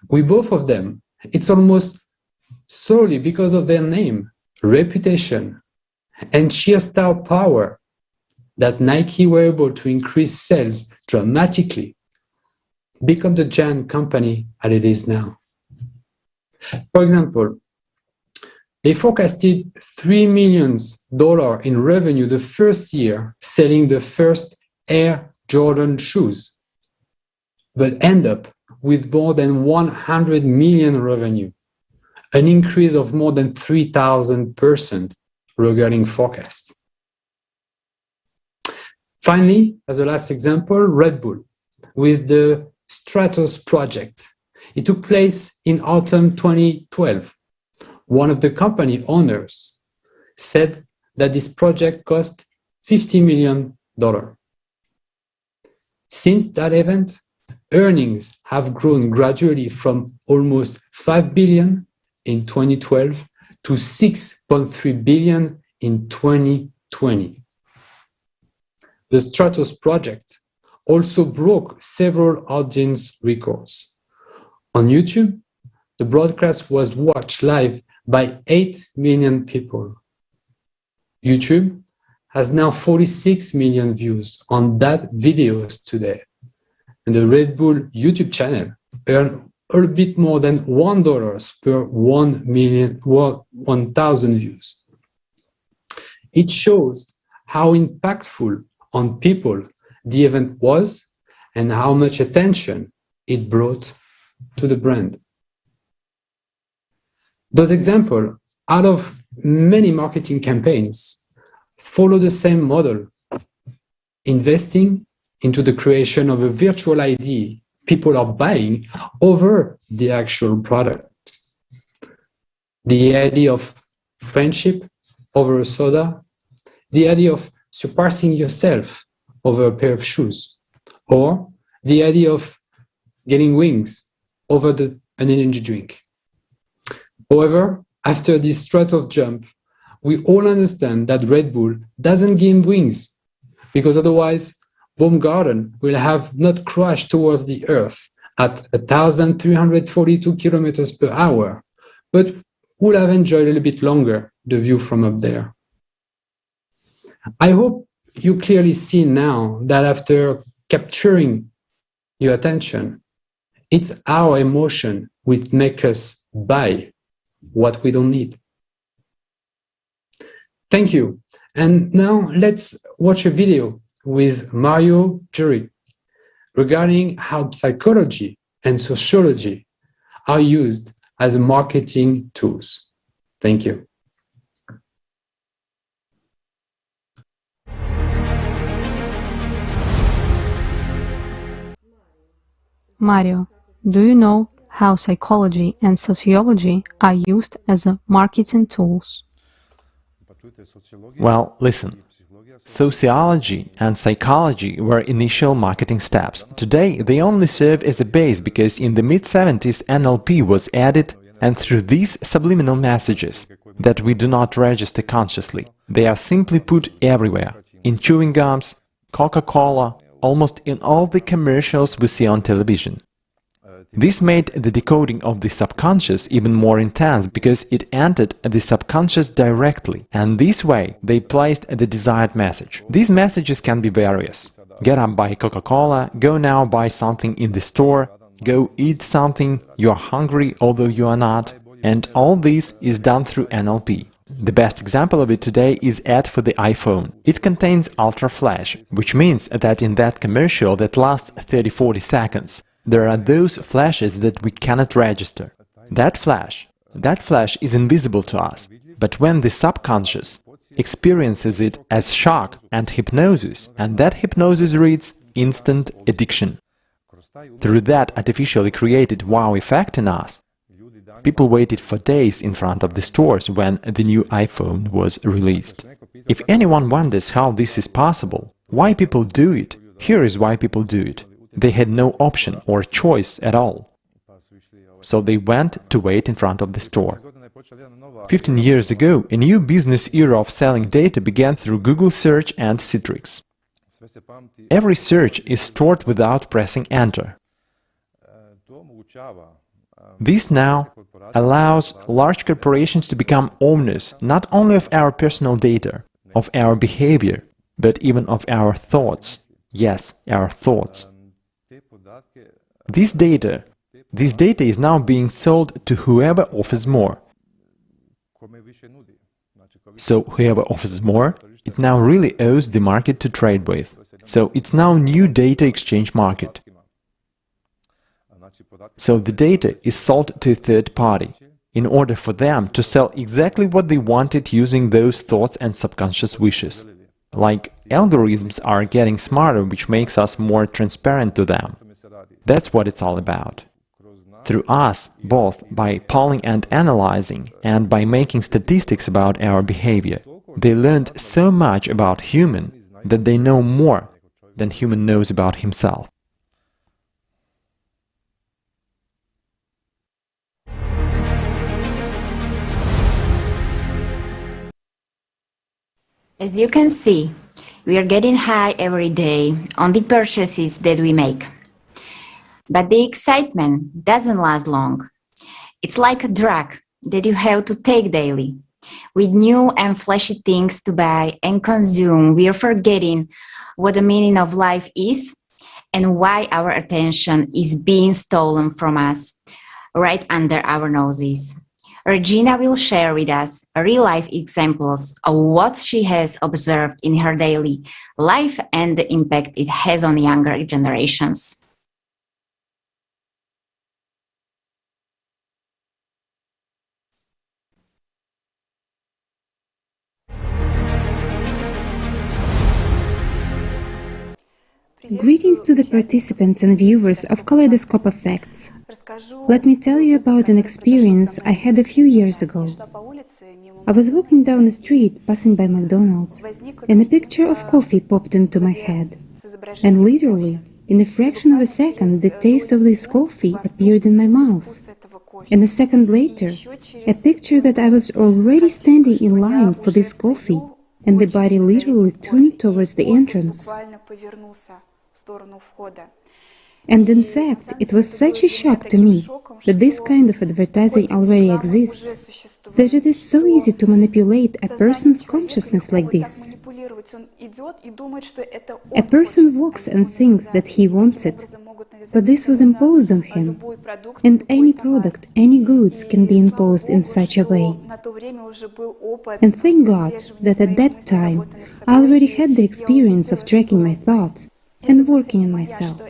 With both of them, it's almost solely because of their name, reputation, and sheer star power that Nike were able to increase sales dramatically, become the giant company that it is now. For example, they forecasted $3 million in revenue the first year selling the first Air Jordan shoes, but end up with more than 100 million revenue, an increase of more than 3,000% regarding forecasts. Finally, as a last example, Red Bull with the Stratos project. It took place in autumn 2012. One of the company owners said that this project cost $50 million. Since that event, earnings have grown gradually from almost $5 billion in 2012 to $6.3 billion in 2020. The Stratos project also broke several audience records. On YouTube, the broadcast was watched live by 8 million people. YouTube has now 46 million views on that videos today. And the Red Bull YouTube channel earned a bit more than $1 per 1,000 views. It shows how impactful on people the event was and how much attention it brought to the brand. Those examples, out of many marketing campaigns, follow the same model, investing into the creation of a virtual ID people are buying over the actual product. The idea of friendship over a soda, the idea of surpassing yourself over a pair of shoes, or the idea of getting wings over an energy drink. However, after this Stratos jump, we all understand that Red Bull doesn't give wings, because otherwise Baumgarten will have not crashed towards the Earth at 1,342 kilometers per hour, but will have enjoyed a little bit longer the view from up there. I hope you clearly see now that after capturing your attention, it's our emotion which makes us buy what we don't need. Thank you. And now let's watch a video with Mario Jury regarding how psychology and sociology are used as marketing tools. Thank you. Mario, do you know how psychology and sociology are used as marketing tools? Well, listen. Sociology and psychology were initial marketing steps. Today, they only serve as a base because in the mid-70s NLP was added, and through these subliminal messages that we do not register consciously, they are simply put everywhere. In chewing gums, Coca-Cola, almost in all the commercials we see on television. This made the decoding of the subconscious even more intense because it entered the subconscious directly, and this way they placed the desired message. These messages can be various. Get up, buy Coca-Cola, go now buy something in the store, go eat something, you're hungry although you are not, and all this is done through NLP. The best example of it today is ad for the iPhone. It contains ultra flash, which means that in that commercial that lasts 30-40 seconds, there are those flashes that we cannot register. That flash is invisible to us, but when the subconscious experiences it as shock and hypnosis, and that hypnosis reads instant addiction. Through that artificially created wow effect in us, people waited for days in front of the stores when the new iPhone was released. If anyone wonders how this is possible, why people do it, here is why people do it. They had no option or choice at all. So they went to wait in front of the store. 15 years ago, a new business era of selling data began through Google search and Citrix. Every search is stored without pressing enter. This now allows large corporations to become owners not only of our personal data, of our behavior, but even of our thoughts. Yes, our thoughts. This data is now being sold to whoever offers more. So whoever offers more, it now really owes the market to trade with. So it's now new data exchange market. So the data is sold to a third party, in order for them to sell exactly what they wanted using those thoughts and subconscious wishes. Like algorithms are getting smarter, which makes us more transparent to them. That's what it's all about. Through us, both by polling and analyzing, and by making statistics about our behavior, they learned so much about human that they know more than human knows about himself. As you can see, we are getting high every day on the purchases that we make. But the excitement doesn't last long. It's like a drug that you have to take daily. With new and flashy things to buy and consume, we are forgetting what the meaning of life is and why our attention is being stolen from us right under our noses. Regina will share with us real-life examples of what she has observed in her daily life and the impact it has on younger generations. Greetings to the participants and viewers of Kaleidoscope of Facts. Let me tell you about an experience I had a few years ago. I was walking down the street, passing by McDonald's, and a picture of coffee popped into my head. And literally, in a fraction of a second, the taste of this coffee appeared in my mouth. And a second later, a picture that I was already standing in line for this coffee, and the body literally turned towards the entrance. And in fact, it was such a shock to me that this kind of advertising already exists, that it is so easy to manipulate a person's consciousness like this. A person walks and thinks that he wants it, but this was imposed on him, and any product, any goods can be imposed in such a way. And thank God that at that time I already had the experience of tracking my thoughts and working on myself.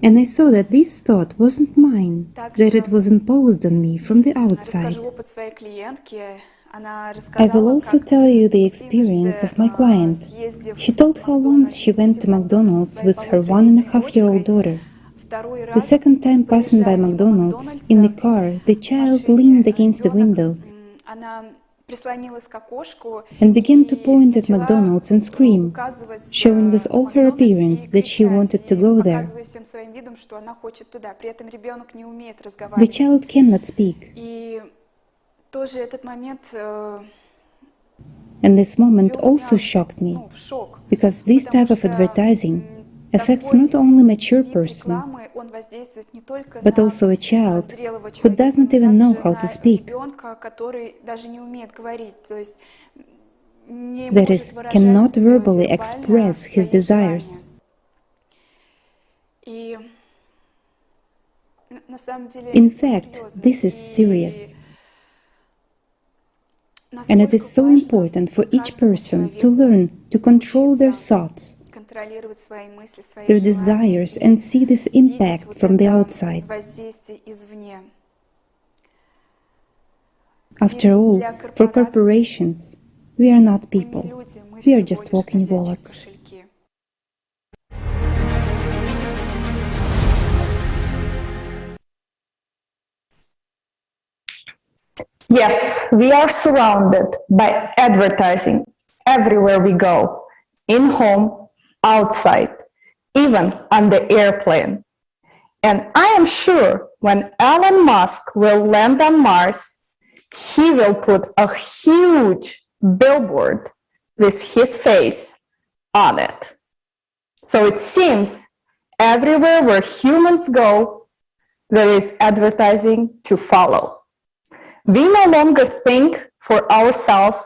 And I saw that this thought wasn't mine, that it was imposed on me from the outside. I will also tell you the experience of my client. She told how once she went to McDonald's with her 1.5-year-old daughter. The second time passing by McDonald's, in the car, the child leaned against the window and began to point at McDonald's and scream, showing with all her appearance that she wanted to go there. The child cannot speak. And this moment also shocked me, because this type of advertising affects not only a mature person, but also a child who does not even know how to speak. That is, cannot verbally express his desires. In fact, this is serious. And it is so important for each person to learn to control their thoughts, their desires, and see this impact from the outside. After all, for corporations, we are not people. We are just walking wallets. Yes, we are surrounded by advertising everywhere we go, in home, outside, even on the airplane. And I am sure when Elon Musk will land on Mars, he will put a huge billboard with his face on it. So it seems everywhere where humans go, there is advertising to follow. We no longer think for ourselves,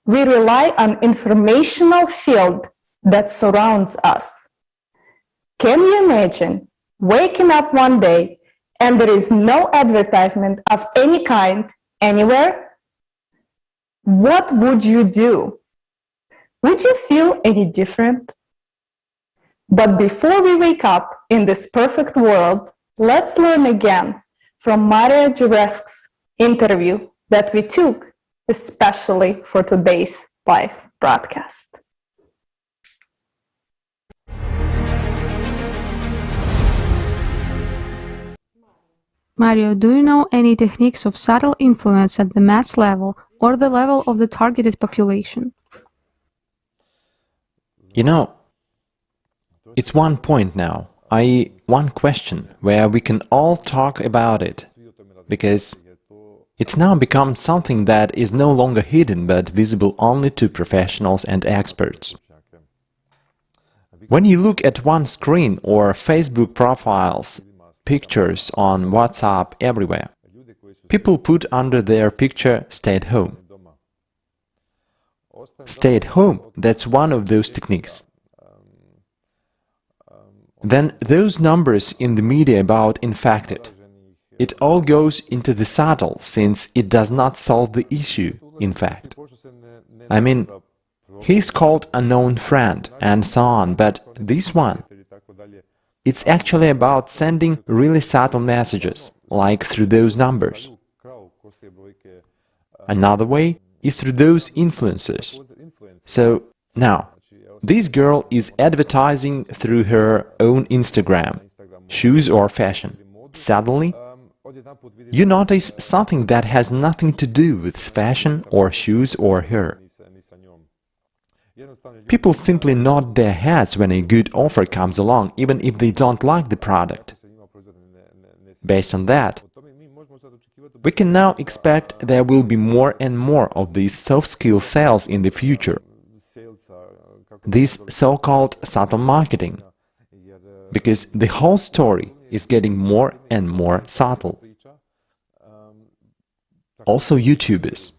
we rely on informational field that surrounds us. Can you imagine waking up one day and there is no advertisement of any kind anywhere? What would you do? Would you feel any different? But before we wake up in this perfect world, let's learn again from Maria Juresk's interview that we took especially for today's live broadcast. Mario, do you know any techniques of subtle influence at the mass level or the level of the targeted population? You know, it's one point now, i.e. one question, where we can all talk about it, because it's now become something that is no longer hidden but visible only to professionals and experts. When you look at one screen or Facebook profiles, pictures on WhatsApp everywhere, people put under their picture "stay at home." Stay at home, that's one of those techniques. Then those numbers in the media about infected. It all goes into the subtle, since it does not solve the issue, in fact. I mean, he's called unknown friend, and so on, but this one, it's actually about sending really subtle messages, like through those numbers. Another way is through those influencers. So, now, this girl is advertising through her own Instagram, shoes or fashion. Suddenly, you notice something that has nothing to do with fashion or shoes or her. People simply nod their heads when a good offer comes along, even if they don't like the product. Based on that, we can now expect there will be more and more of these soft skill sales in the future. This so-called subtle marketing, because the whole story is getting more and more subtle. Also YouTubers.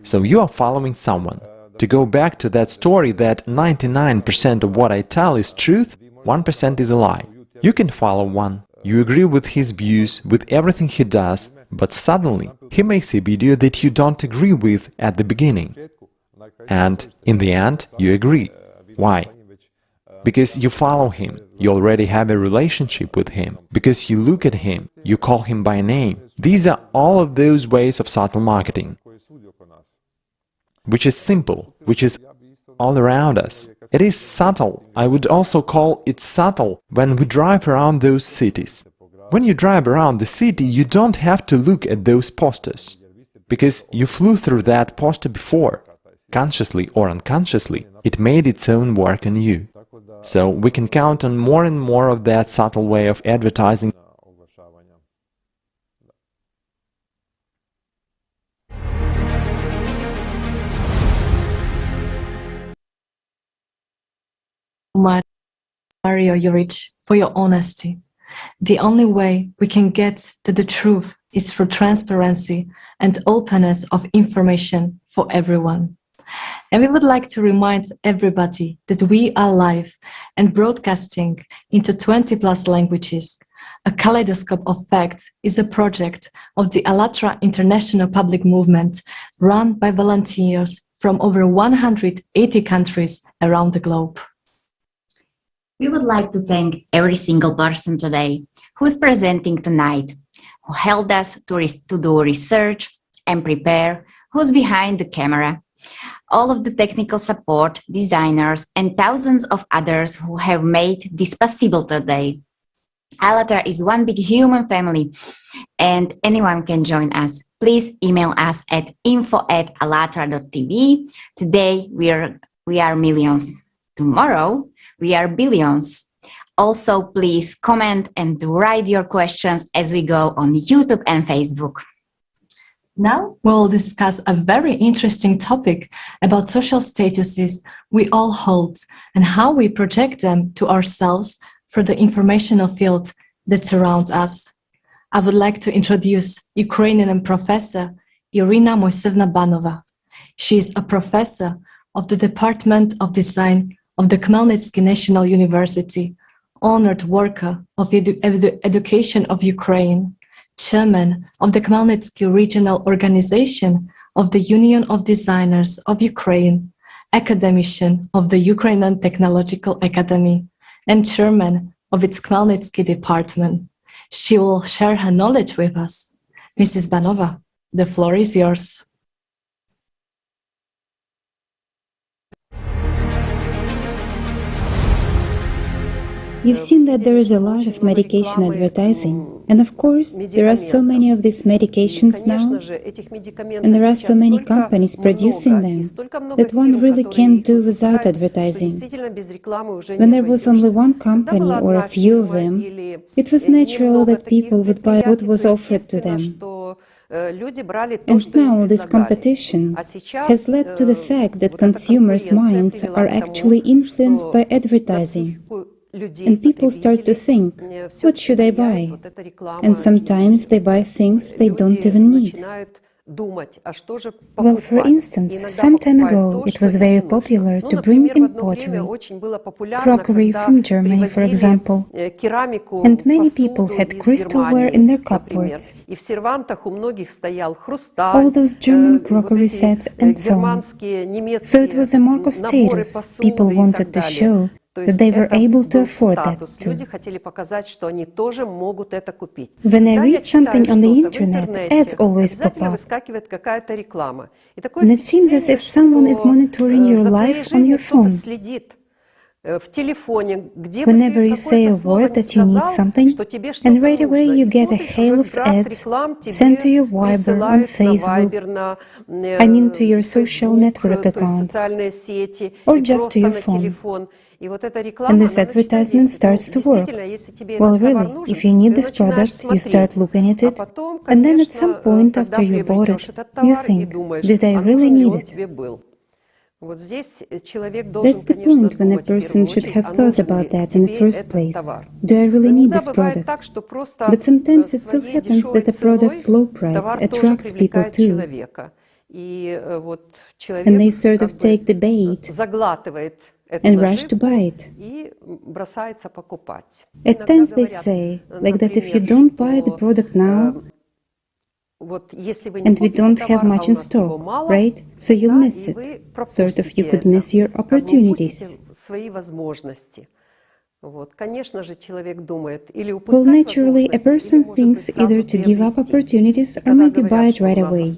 So you are following someone. To go back to that story that 99% of what I tell is truth, 1% is a lie. You can follow one, you agree with his views, with everything he does, but suddenly he makes a video that you don't agree with at the beginning. And in the end, you agree. Why? Because you follow him, you already have a relationship with him, because you look at him, you call him by name. These are all of those ways of subtle marketing, which is simple, which is all around us. It is subtle. I would also call it subtle when we drive around those cities. When you drive around the city, you don't have to look at those posters, because you flew through that poster before. Consciously or unconsciously, it made its own work on you. So we can count on more and more of that subtle way of advertising. Mario Juric, for your honesty. The only way we can get to the truth is through transparency and openness of information for everyone. And we would like to remind everybody that we are live and broadcasting into 20+ languages. A Kaleidoscope of Facts is a project of the ALLATRA International Public Movement run by volunteers from over 180 countries around the globe. We would like to thank every single person today who's presenting tonight, who helped us to do research and prepare, who's behind the camera, all of the technical support, designers, and thousands of others who have made this possible today. ALLATRA is one big human family, and anyone can join us. Please email us at info@allatra.tv. Today we are millions. Tomorrow we are billions. Also, please comment and write your questions as we go on YouTube and Facebook. Now we'll discuss a very interesting topic about social statuses we all hold and how we project them to ourselves through the informational field that surrounds us. I would like to introduce Ukrainian professor Irina Moisevna Banova. She is a professor of the Department of Design of the Khmelnytsky National University, honored worker of education of Ukraine, chairman of the Khmelnytsky Regional Organization of the Union of Designers of Ukraine, academician of the Ukrainian Technological Academy, and chairman of its Khmelnytsky department. She will share her knowledge with us. Mrs. Banova, the floor is yours. You've seen that there is a lot of medication advertising, and of course, there are so many of these medications now, and there are so many companies producing them, that one really can't do without advertising. When there was only one company or a few of them, it was natural that people would buy what was offered to them. And now this competition has led to the fact that consumers' minds are actually influenced by advertising. And people start to think, what should I buy? And sometimes they buy things they don't even need. Well, for instance, some time ago it was very popular to bring in pottery, crockery from Germany, for example, and many people had crystalware in their cupboards, all those German crockery sets and so on. So it was a mark of status. People wanted to show that they were able to afford that too. When I read something on the internet, ads always pop up. And it seems as if someone is monitoring your life on your phone. Whenever you say a word that you need something, and right away you get a hail of ads sent to your Viber on Facebook, I mean to your social network accounts, or just to your phone. And this advertisement starts to work. Well, really, if you need this product, you start looking at it, and then at some point after you bought it, you think, did I really need it? That's the point when a person should have thought about that in the first place. Do I really need this product? But sometimes it so happens that the product's low price attracts people too. And they sort of take the bait and rush to buy it. At times they say, like that if you don't buy the product now, and we don't have much in stock, right? So you'll miss it. Sort of you could miss your opportunities. Well, naturally, a person thinks either to give up opportunities or maybe buy it right away.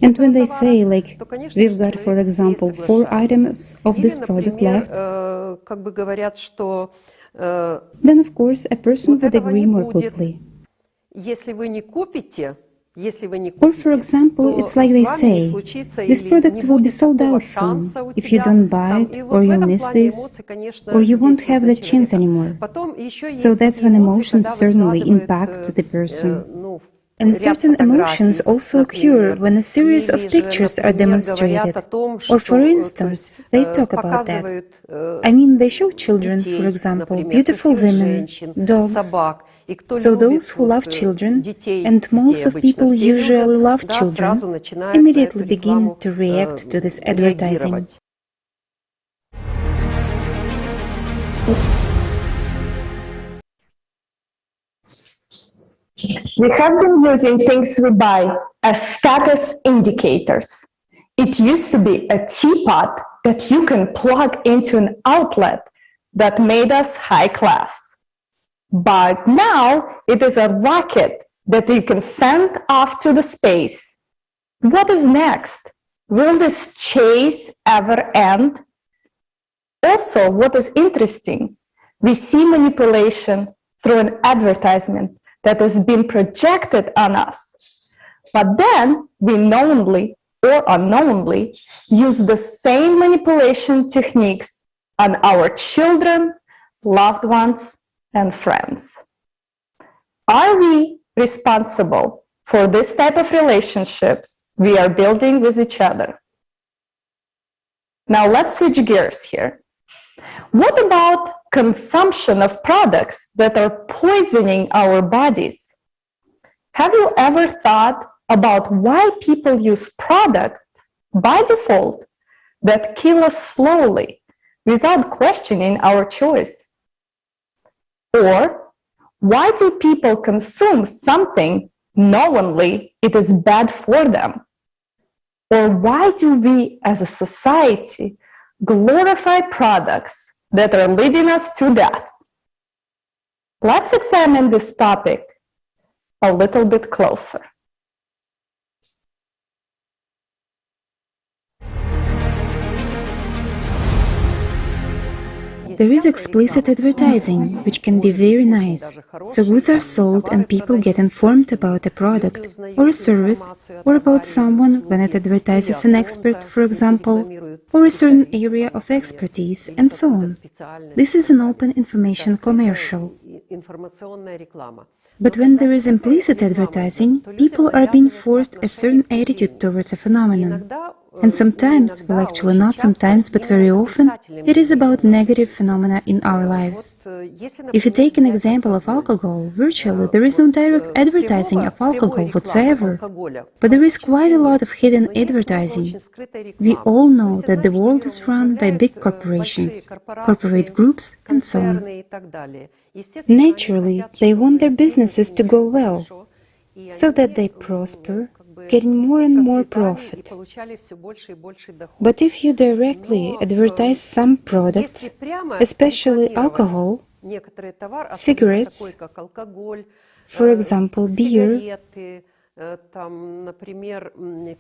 And when they say, like, we've got, for example, 4 items of this product left, then of course a person would agree more quickly. Or, for example, it's like they say, this product will be sold out soon. If you don't buy it, or you'll miss this, or you won't have that chance anymore. So that's when emotions certainly impact the person. And certain emotions also occur when a series of pictures are demonstrated. Or, for instance, they talk about that. I mean, they show children, for example, beautiful women, dogs. So those who love children, and most of people usually love children, immediately begin to react to this advertising. We have been using things we buy as status indicators. It used to be a teapot that you can plug into an outlet that made us high class. But now it is a rocket that you can send off to the space. What is next? Will this chase ever end? Also, what is interesting, we see manipulation through an advertisement that has been projected on us. But then we knowingly or unknowingly use the same manipulation techniques on our children, loved ones, and friends. Are we responsible for this type of relationships we are building with each other? Now let's switch gears here. What about consumption of products that are poisoning our bodies? Have you ever thought about why people use products by default that kill us slowly without questioning our choice? Or why do people consume something knowingly it is bad for them? Or why do we as a society glorify products that are leading us to death? Let's examine this topic a little bit closer. There is explicit advertising, which can be very nice. So goods are sold and people get informed about a product or a service or about someone when it advertises an expert, for example, or a certain area of expertise, and so on. This is an open information commercial. But when there is implicit advertising, people are being forced a certain attitude towards a phenomenon. And sometimes, well actually not sometimes, but very often, it is about negative phenomena in our lives. If you take an example of alcohol, virtually there is no direct advertising of alcohol whatsoever, but there is quite a lot of hidden advertising. We all know that the world is run by big corporations, corporate groups, and so on. Naturally, they want their businesses to go well, so that they prosper, getting more and more profit. But if you directly advertise some products, especially alcohol, cigarettes, for example, beer,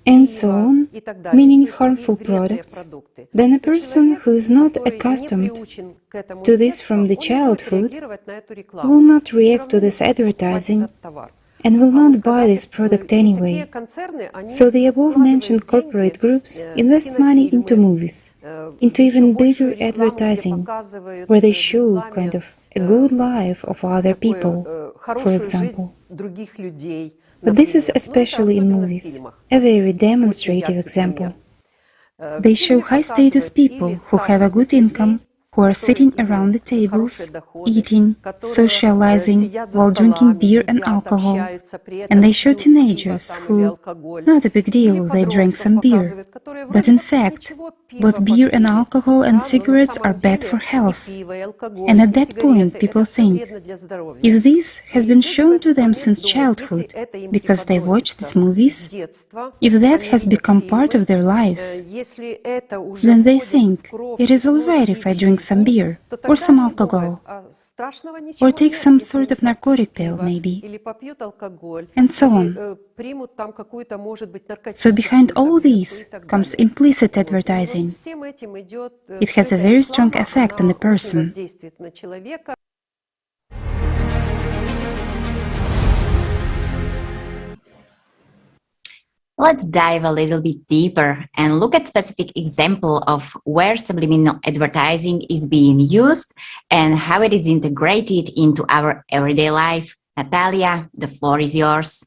and so on, meaning harmful products, then a person who is not accustomed to this from the childhood will not react to this advertising and will not buy this product anyway. So the above-mentioned corporate groups invest money into movies, into even bigger advertising, where they show kind of a good life of other people, for example. But this is especially in movies, a very demonstrative example. They show high-status people who have a good income, who are sitting around the tables, eating, socializing, while drinking beer and alcohol. And they show teenagers who, not a big deal, they drank some beer. But in fact, both beer and alcohol and cigarettes are bad for health. And at that point, people think, if this has been shown to them since childhood, because they watch these movies, if that has become part of their lives, then they think, it is alright if I drink some beer, or some alcohol, or take some sort of narcotic pill, maybe, and so on. So behind all these comes implicit advertising. It has a very strong effect on the person. Let's dive a little bit deeper and look at specific example of where subliminal advertising is being used and how it is integrated into our everyday life. Natalia, the floor is yours.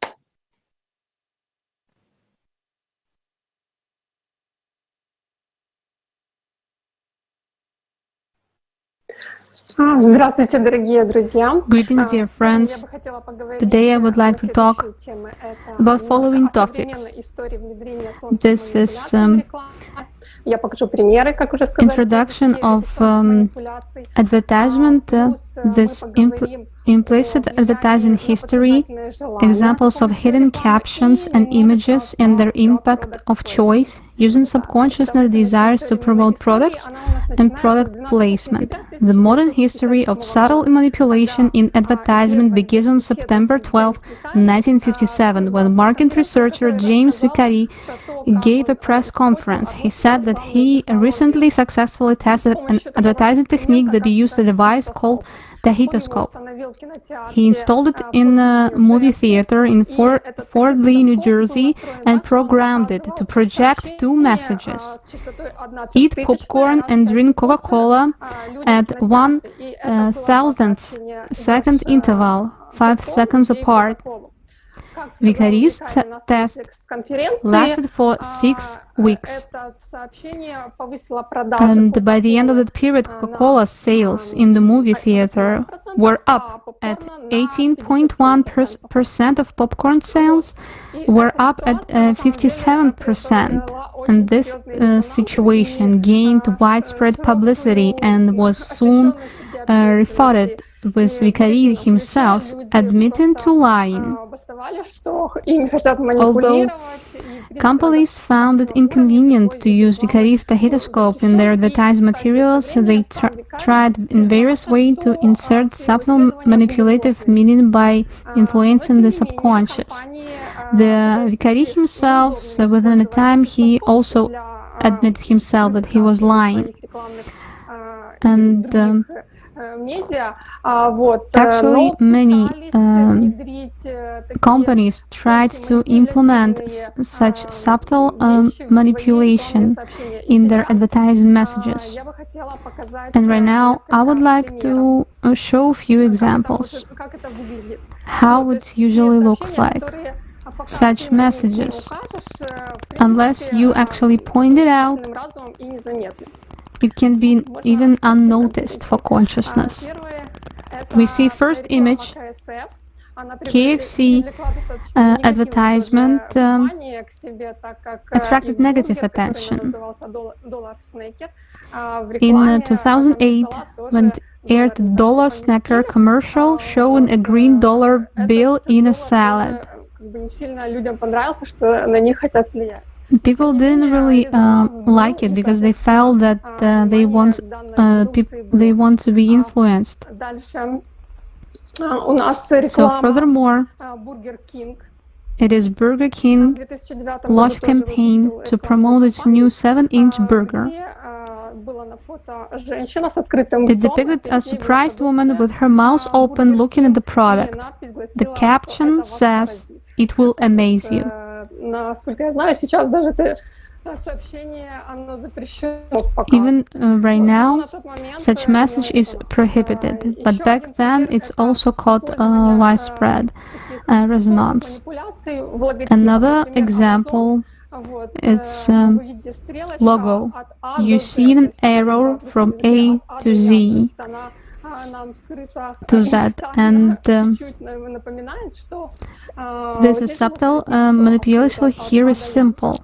Greetings, dear friends. Today I would like to talk about following topics. This is introduction of advertisement, this implicit advertising history, examples of hidden captions and images and their impact of choice, using subconsciousness desires to promote products, and product placement. The modern history of subtle manipulation in advertisement begins on September 12, 1957, when market researcher James Vicary gave a press conference. He said that he recently successfully tested an advertising technique that used a device called the Kaleidoscope. He installed it in a movie theater in Fort Lee, New Jersey, and programmed it to project two messages: eat popcorn and drink Coca-Cola at 1,000th second interval, 5 seconds apart. Vicary's test lasted for 6 weeks, and by the end of that period, Coca-Cola sales in the movie theater were up at 18.1%. of popcorn sales were up at 57%, and this situation gained widespread publicity and was soon refuted, with Vicary himself admitting to lying. Although companies found it inconvenient to use Vicary's Kaleidoscope in their advertising materials, they tried in various ways to insert subtle manipulative meaning by influencing the subconscious. The Vicary himself, within a time, he also admitted himself that he was lying. And actually, many companies tried to implement such subtle manipulation in their advertising messages. And right now, I would like to show a few examples how it usually looks like. Such messages, unless you actually point it out, it can be even unnoticed for consciousness. We see first image, KFC advertisement attracted negative attention. In 2008, when it aired the Dollar Snacker commercial showing a green dollar bill in a salad. People didn't really like it because they felt that they want to be influenced. So furthermore, it is Burger King launched campaign to promote its new 7-inch burger. It depicted a surprised woman with her mouth open looking at the product. The caption says, "It will amaze you." Even right now, such message is prohibited, but back then it's also caught widespread resonance. Another example is logo. You see an arrow from A to Z to Z, and this is subtle manipulation here is simple,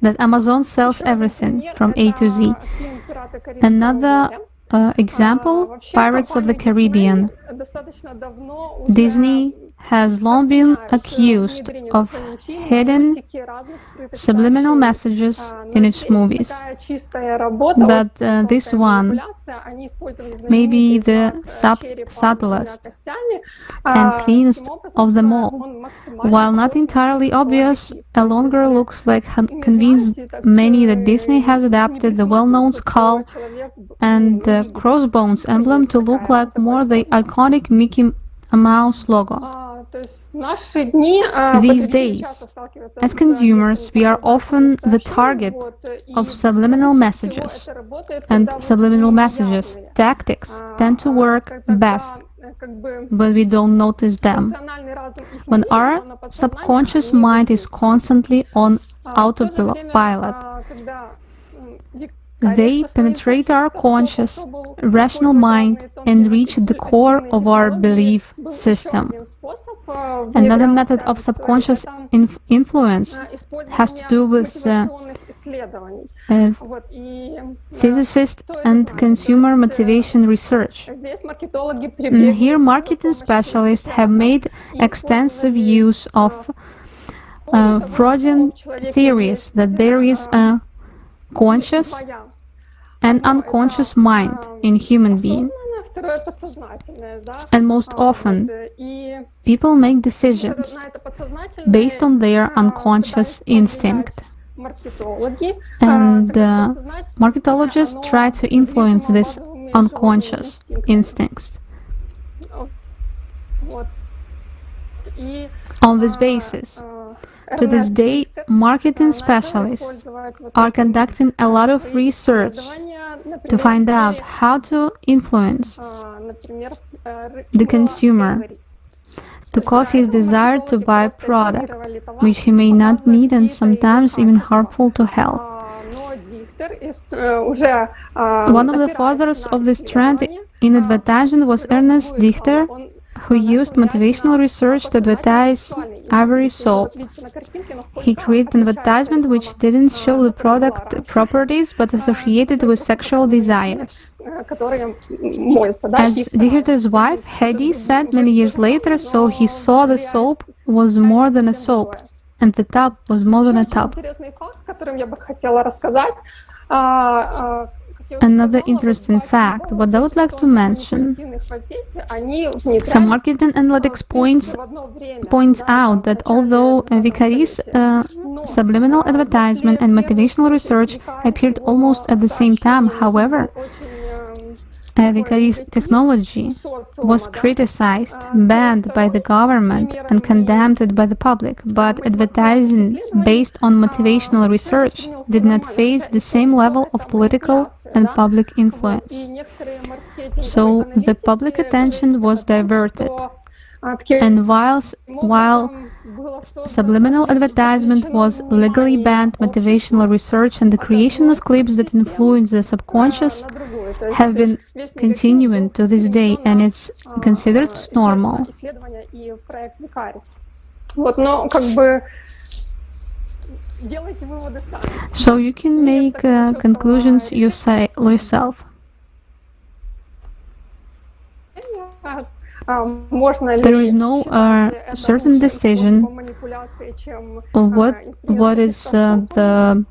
that Amazon sells everything from A to Z. Another example, Pirates of the Caribbean. Disney has long been accused of hidden subliminal messages in its movies. But this one may be the subtlest and cleanest of them all. While not entirely obvious, a longer looks like convinced many that Disney has adapted the well-known skull and the crossbones emblem to look like more the iconic Mickey Mouse logo. These days, as consumers, we are often the target of subliminal messages, and subliminal messages tactics tend to work best when we don't notice them. When our subconscious mind is constantly on autopilot, they penetrate our conscious, rational mind and reach the core of our belief system. Another method of subconscious influence has to do with physicist and consumer motivation research. And here marketing specialists have made extensive use of Freudian theories that there is a conscious and unconscious mind in human being. And most often, people make decisions based on their unconscious instinct. And marketologists try to influence these unconscious instincts. On this basis, to this day, marketing specialists are conducting a lot of research to find out how to influence the consumer to cause his desire to buy a product which he may not need and sometimes even harmful to health. One of the fathers of this trend in advertising was Ernest Dichter, who used motivational research to advertise Ivory soap. He created an advertisement which didn't show the product properties but associated with sexual desires. As Dichter's wife, Hedy, said many years later, so he saw the soap was more than a soap, and the tub was more than a tub. Another interesting fact, what I would like to mention, some marketing analytics points out that although Vicari's subliminal advertisement and motivational research appeared almost at the same time, however, Vicari's technology was criticized, banned by the government, and condemned by the public, but advertising based on motivational research did not face the same level of political and public influence. So the public attention was diverted. And while subliminal advertisement was legally banned, motivational research and the creation of clips that influence the subconscious have been continuing to this day, and it's considered normal. So you can make conclusions yourself. There is no certain decision of what is the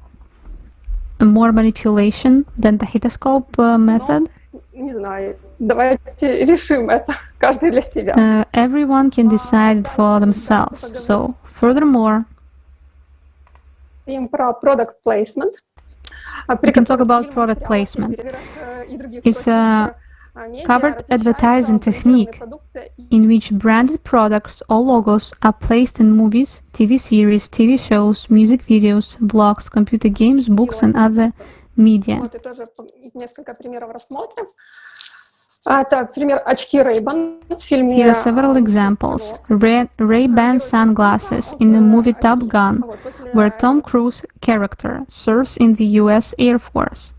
more manipulation than the Kaleidoscope method. Everyone can decide it for themselves. So, furthermore, we can talk about product placement. It's a covered advertising technique in which branded products or logos are placed in movies, TV series, TV shows, music videos, blogs, computer games, books, and other media. Here are several examples. Ray-Ban sunglasses in the movie Top Gun, where Tom Cruise character serves in the US Air Force.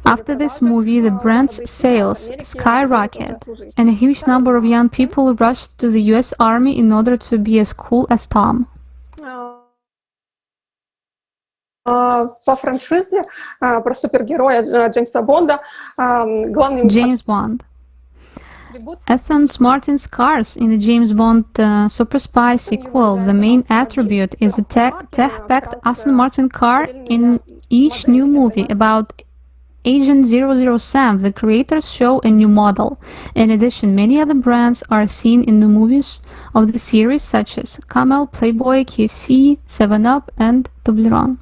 After this movie, the brand's sales skyrocket, and a huge number of young people rushed to the US Army in order to be as cool as Tom. James Bond. Aston Martin's cars in the James Bond Super Spy sequel, the main attribute is a tech-packed Aston Martin car in each new movie. About Agent 007, the creators show a new model. In addition, many other brands are seen in the movies of the series, such as Camel, Playboy, KFC, 7-Up, and Toblerone.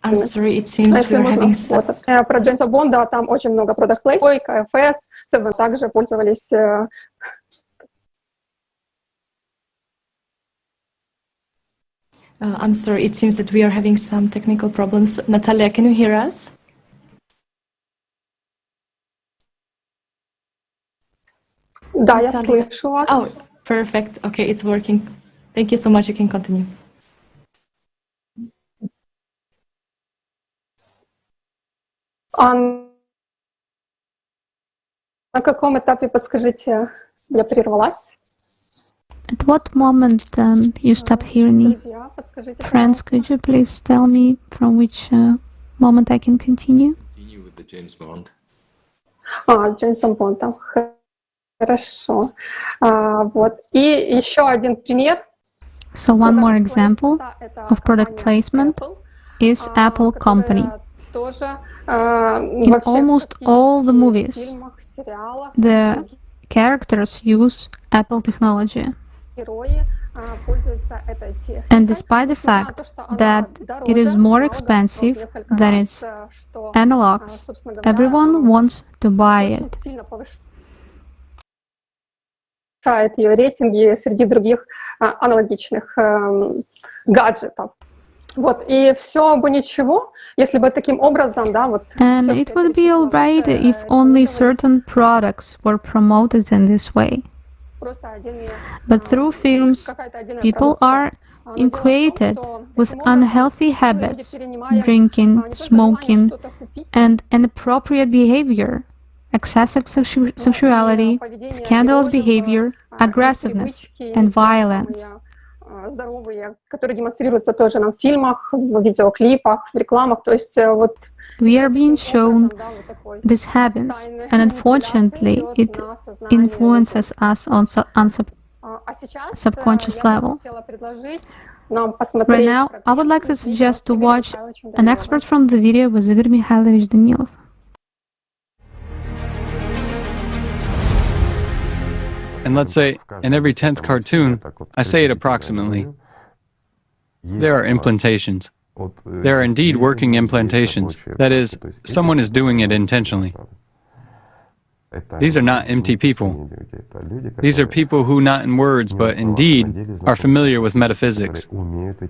I'm sorry, it seems we're having some... Про Джеймса Бонда там очень много product placement, КФС, также пользовались... I'm sorry, it seems that we are having some technical problems. Natalia, can you hear us? Да, я слышу вас. Oh, perfect. Okay, it's working. Thank you so much. You can continue. На каком этапе, подскажите, я прервалась? At what moment you stopped hearing me? Friends, could you please tell me from which moment I can continue? Continue with the James Bond. Джеймсом Бондом. Хорошо. Вот. И еще один пример. So one more example of product placement is Apple Company. In almost all the movies, the characters use Apple technology. And despite the fact that it is more expensive than its analogs, everyone wants to buy it. Ее рейтинги среди других аналогичных гаджетов. Вот, и все бы ничего, если бы таким образом, да, вот... And it would be alright if only certain products were promoted in this way. But through films, people are inculcated with unhealthy habits, drinking, smoking, and inappropriate behavior, excessive sexuality, scandalous behavior, aggressiveness, and violence. Здоровые, которые демонстрируются тоже на фильмах, в видеоклипах, в рекламах, то есть вот... We are being shown this happens, and unfortunately it influences us on subconscious level. Right now, I would like to suggest to watch an excerpt from the video with Igor Mikhailovich Danilov. And let's say, in every 10th cartoon, I say it approximately, there are implantations. There are indeed working implantations. That is, someone is doing it intentionally. These are not empty people. These are people who, not in words, but in deed, are familiar with metaphysics,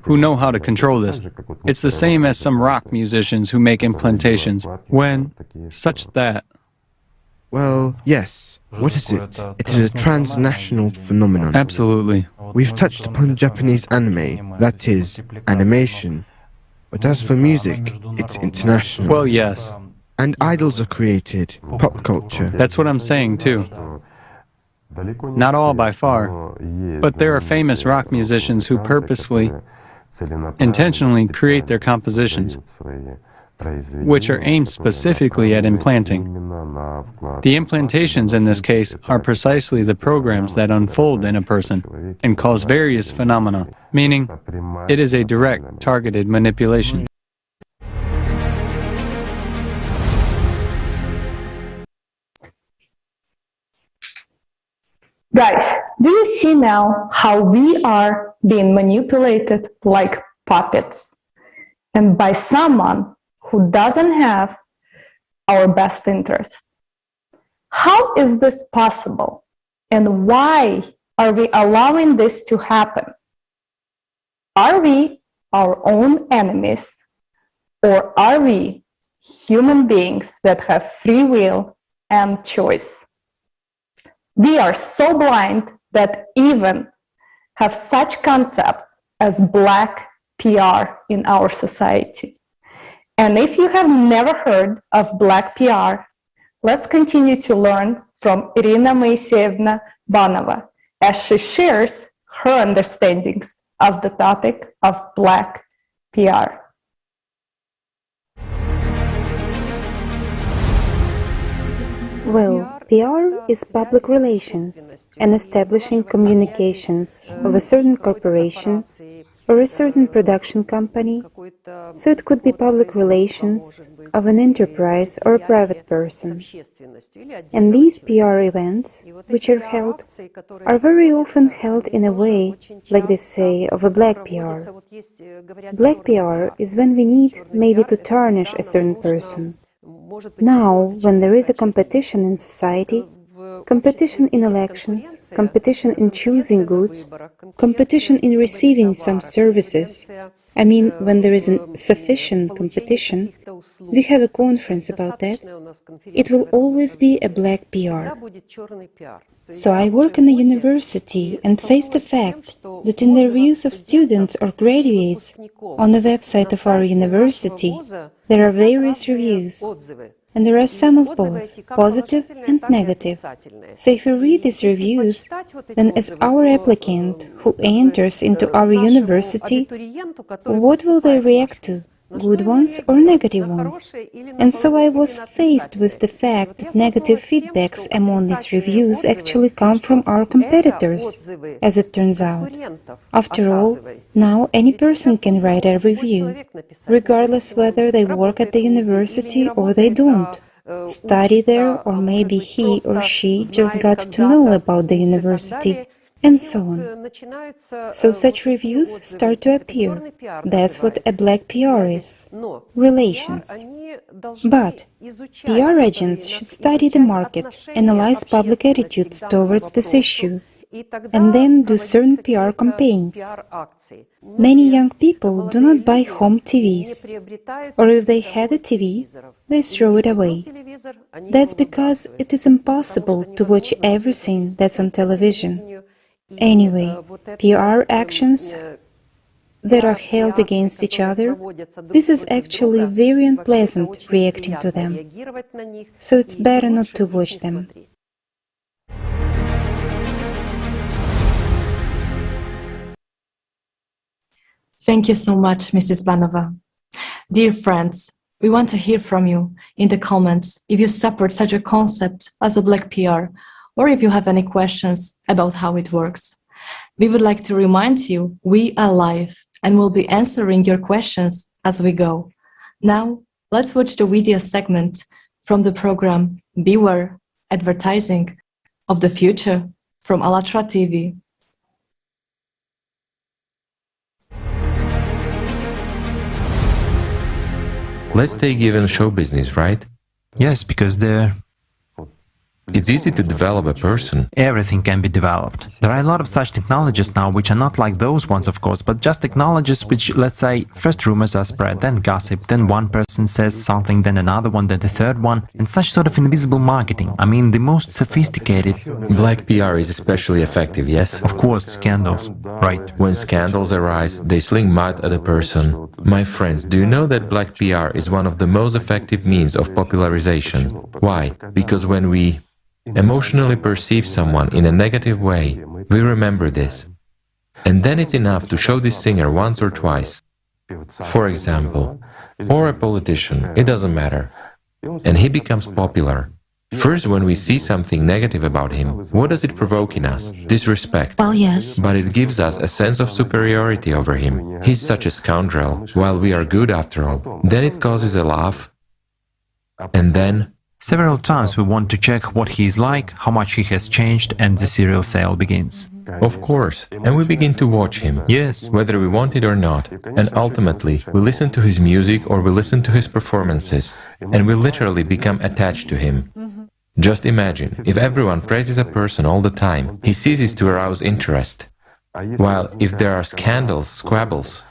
who know how to control this. It's the same as some rock musicians who make implantations, when, such that... Well, yes. What is it? It is a transnational phenomenon. Absolutely. We've touched upon Japanese anime, that is, animation. But as for music, it's international. Well, yes. And idols are created, pop culture. That's what I'm saying, too. Not all by far, but there are famous rock musicians who purposefully, intentionally create their compositions, which are aimed specifically at implanting. The implantations in this case are precisely the programs that unfold in a person and cause various phenomena, meaning it is a direct, targeted manipulation. Guys, do you see now how we are being manipulated like puppets? And by someone who doesn't have our best interest. How is this possible? And why are we allowing this to happen? Are we our own enemies? Or are we human beings that have free will and choice? We are so blind that even have such concepts as black PR in our society. And if you have never heard of black PR, let's continue to learn from Irina Moiseyevna Banova as she shares her understandings of the topic of black PR. Well, PR is public relations and establishing communications of a certain corporation or a certain production company, so it could be public relations of an enterprise or a private person. And these PR events, which are held, are very often held in a way, like they say, of a black PR. Black PR is when we need maybe to tarnish a certain person. Now, when there is a competition in society, competition in elections, competition in choosing goods, competition in receiving some services. I mean, when there is sufficient competition, we have a conference about that, it will always be a black PR. So I work in a university and face the fact that in the reviews of students or graduates on the website of our university, there are various reviews. And there are some of both, positive and negative. So if we read these reviews, then as our applicant who enters into our university, what will they react to? Good ones or negative ones? And so I was faced with the fact that negative feedbacks among these reviews actually come from our competitors, as it turns out. After all, now any person can write a review, regardless whether they work at the university or they don't, study there, or maybe he or she just got to know about the university, and so on. So such reviews start to appear. That's what a black PR is. Relations. But PR agents should study the market, analyze public attitudes towards this issue, and then do certain PR campaigns. Many young people do not buy home TVs, or if they had a TV, they throw it away. That's because it is impossible to watch everything that's on television. Anyway, PR actions that are held against each other, this is actually very unpleasant reacting to them. So it's better not to watch them. Thank you so much, Mrs. Banova. Dear friends, we want to hear from you in the comments if you support such a concept as a black PR, or if you have any questions about how it works. We would like to remind you we are live and will be answering your questions as we go. Now, let's watch the video segment from the program Beware Advertising of the Future from ALLATRA TV. Let's take even show business, right? Yes, because it's easy to develop a person. Everything can be developed. There are a lot of such technologies now which are not like those ones, of course, but just technologies which, let's say, first rumors are spread, then gossip, then one person says something, then another one, then the third one, and such sort of invisible marketing. I mean, the most sophisticated... Black PR is especially effective, yes? Of course, scandals. Right. When scandals arise, they sling mud at a person. My friends, do you know that black PR is one of the most effective means of popularization? Why? Because when we emotionally perceive someone in a negative way, we remember this. And then it's enough to show this singer once or twice. For example, or a politician, it doesn't matter. And he becomes popular. First, when we see something negative about him, what does it provoke in us? Disrespect. Well, yes. But it gives us a sense of superiority over him. He's such a scoundrel, while we are good after all. Then it causes a laugh. And then... Several times we want to check what he is like, how much he has changed, and the serial sale begins. Of course, and we begin to watch him, yes, whether we want it or not, and ultimately we listen to his music or we listen to his performances, and we literally become attached to him. Just imagine, if everyone praises a person all the time, he ceases to arouse interest. While if there are scandals, squabbles,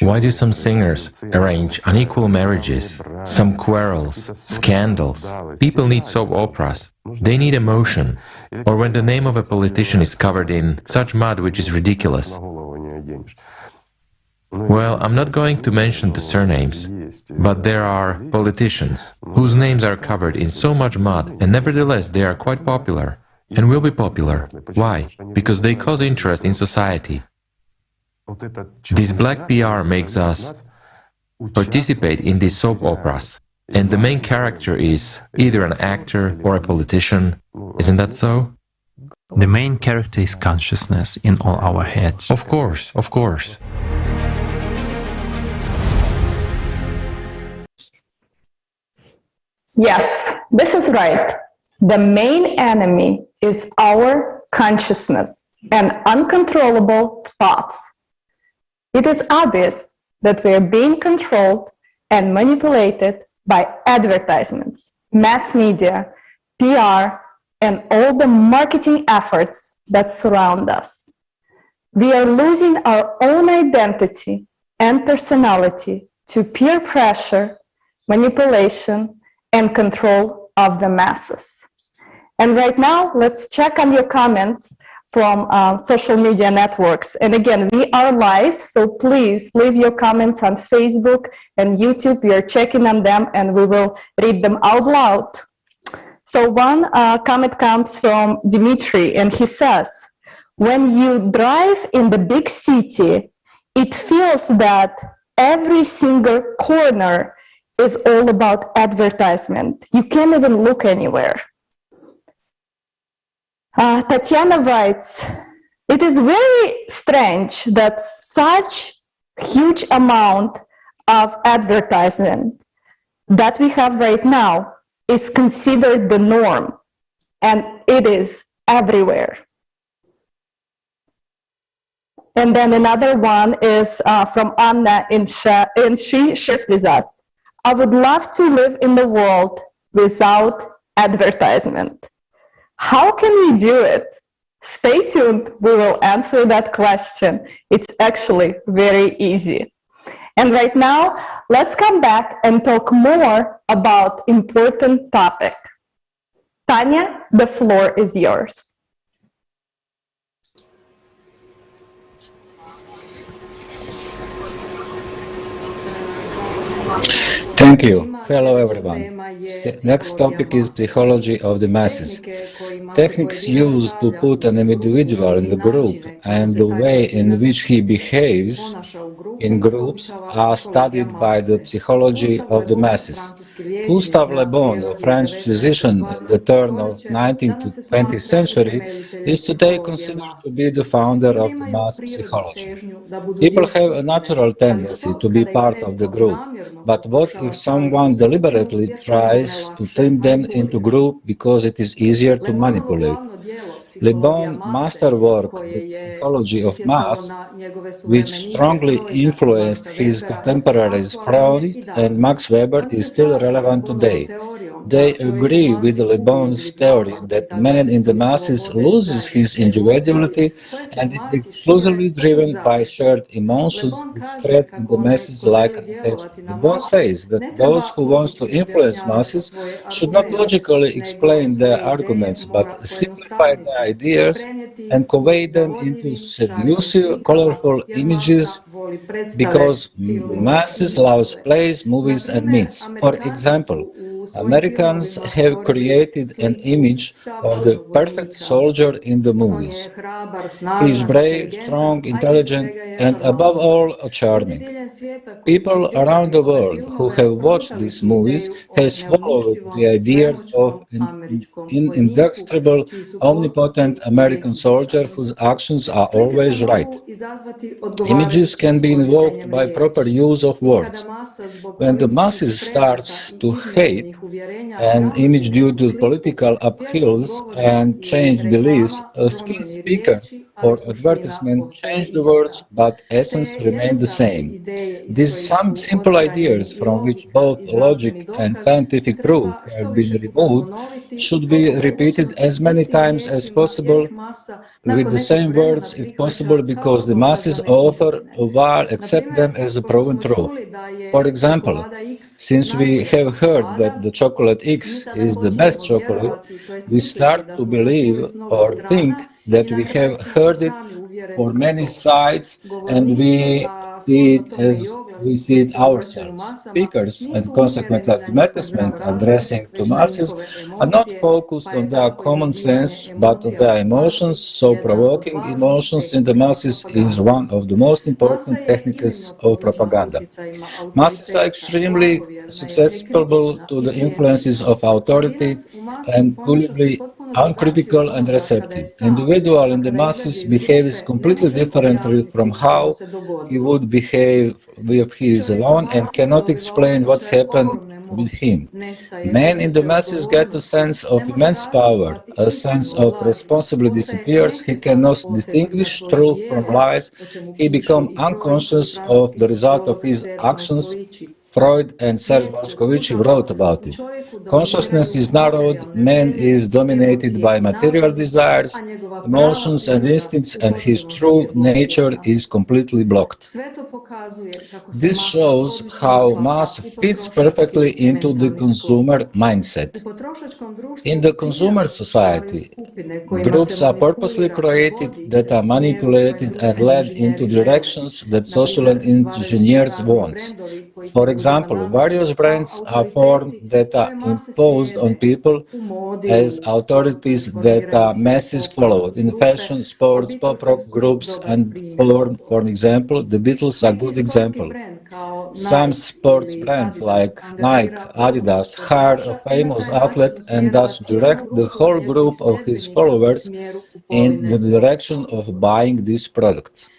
why do some singers arrange unequal marriages, some quarrels, scandals? People need soap operas. They need emotion. Or when the name of a politician is covered in such mud which is ridiculous. Well, I'm not going to mention the surnames, but there are politicians whose names are covered in so much mud, and nevertheless they are quite popular, and will be popular. Why? Because they cause interest in society. This black PR makes us participate in these soap operas, and the main character is either an actor or a politician. Isn't that so? The main character is consciousness in all our heads. Of course, of course. Yes, this is right. The main enemy is our consciousness and uncontrollable thoughts. It is obvious that we are being controlled and manipulated by advertisements, mass media, PR, and all the marketing efforts that surround us. We are losing our own identity and personality to peer pressure, manipulation, and control of the masses. And right now, let's check on your comments from social media networks. And again, we are live, so please leave your comments on Facebook and YouTube. We are checking on them and we will read them out loud. So one comment comes from Dimitri, and he says, when you drive in the big city, it feels that every single corner is all about advertisement. You can't even look anywhere. Tatiana writes, it is very strange that such huge amount of advertisement that we have right now is considered the norm, and it is everywhere. And then another one is from Anna, and she shares with us, I would love to live in the world without advertisement. How can we do it? Stay tuned, we will answer that question. It's actually very easy. And right now, let's come back and talk more about important topic. Tanya, the floor is yours. Thank you. Hello everyone. The next topic is psychology of the masses. Techniques used to put an individual in the group and the way in which he behaves in groups are studied by the psychology of the masses. Gustave Le Bon, a French physician in the turn of 19th to 20th century, is today considered to be the founder of the mass psychology. People have a natural tendency to be part of the group, but what if someone deliberately tries to trim them into group because it is easier to manipulate? Le Bon's masterwork, The Psychology of Mass, which strongly influenced his contemporaries Freud and Max Weber, is still relevant today. They agree with Le Bon's theory that man in the masses loses his individuality and is exclusively driven by shared emotions which spread in the masses like an attachment. Le Bon says that those who want to influence masses should not logically explain their arguments, but simplify their ideas and convey them into seductive, colorful images, because masses love plays, movies, and myths. For example, Americans have created an image of the perfect soldier in the movies. He is brave, strong, intelligent, and above all, charming. People around the world who have watched these movies have swallowed the ideas of an indestructible, omnipotent American soldier whose actions are always right. Images can be invoked by proper use of words. When the masses starts to hate an image due to political upheavals and changed beliefs, a skilled speaker or advertisement change the words, but essence remain the same. These some simple ideas from which both logic and scientific proof have been removed should be repeated as many times as possible with the same words if possible, because the masses offer a while accept them as a proven truth. For example, since we have heard that the chocolate X is the best chocolate, we start to believe or think that we have heard it for many sides and we see it as we see it ourselves. Speakers and consequent advertisement addressing to masses are not focused on their common sense but on their emotions, so provoking emotions in the masses is one of the most important techniques of propaganda. Masses are extremely susceptible to the influences of authority and gullible, uncritical and receptive. Individual in the masses behaves completely differently from how he would behave if he is alone and cannot explain what happened with him. Man in the masses get a sense of immense power, a sense of responsibility disappears, he cannot distinguish truth from lies, he becomes unconscious of the result of his actions. Freud and Serge Moscovici wrote about it. Consciousness is narrowed, man is dominated by material desires, emotions and instincts, and his true nature is completely blocked. This shows how mass fits perfectly into the consumer mindset. In the consumer society, groups are purposely created that are manipulated and led into directions that social engineers want. For example, various brands are formed that are imposed on people as authorities that are masses followed. In fashion, sports, pop rock groups, and for example, the Beatles are a good example. Some sports brands like Nike, Adidas hire a famous athlete and thus direct the whole group of his followers in the direction of buying this product.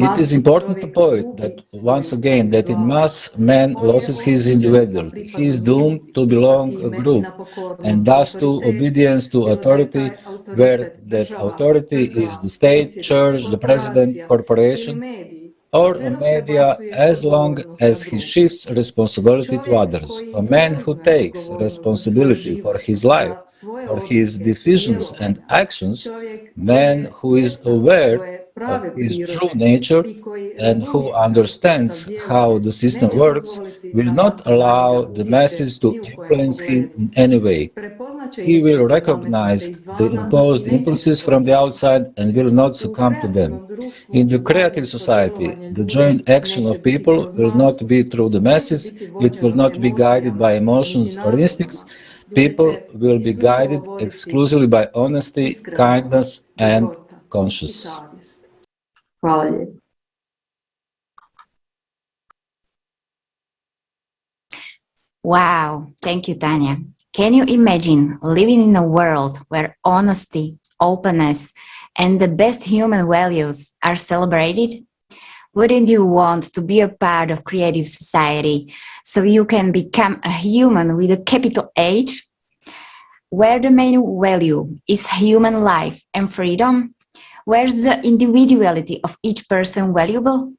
It is important to point that once again that in mass man loses his individuality. He is doomed to belong a group and thus to obedience to authority, where that authority is the state, church, the president, corporation, or a media, as long as he shifts responsibility to others. A man who takes responsibility for his life, for his decisions and actions, man who is aware of his true nature and who understands how the system works, will not allow the masses to influence him in any way. He will recognize the imposed impulses from the outside and will not succumb to them. In the creative society, the joint action of people will not be through the masses, it will not be guided by emotions or instincts. People will be guided exclusively by honesty, kindness, and conscience. Wow, thank you, Tanya. Can you imagine living in a world where honesty, openness, and the best human values are celebrated? Wouldn't you want to be a part of creative society so you can become a human with a capital H? Where the main value is human life and freedom? Where's the individuality of each person valuable?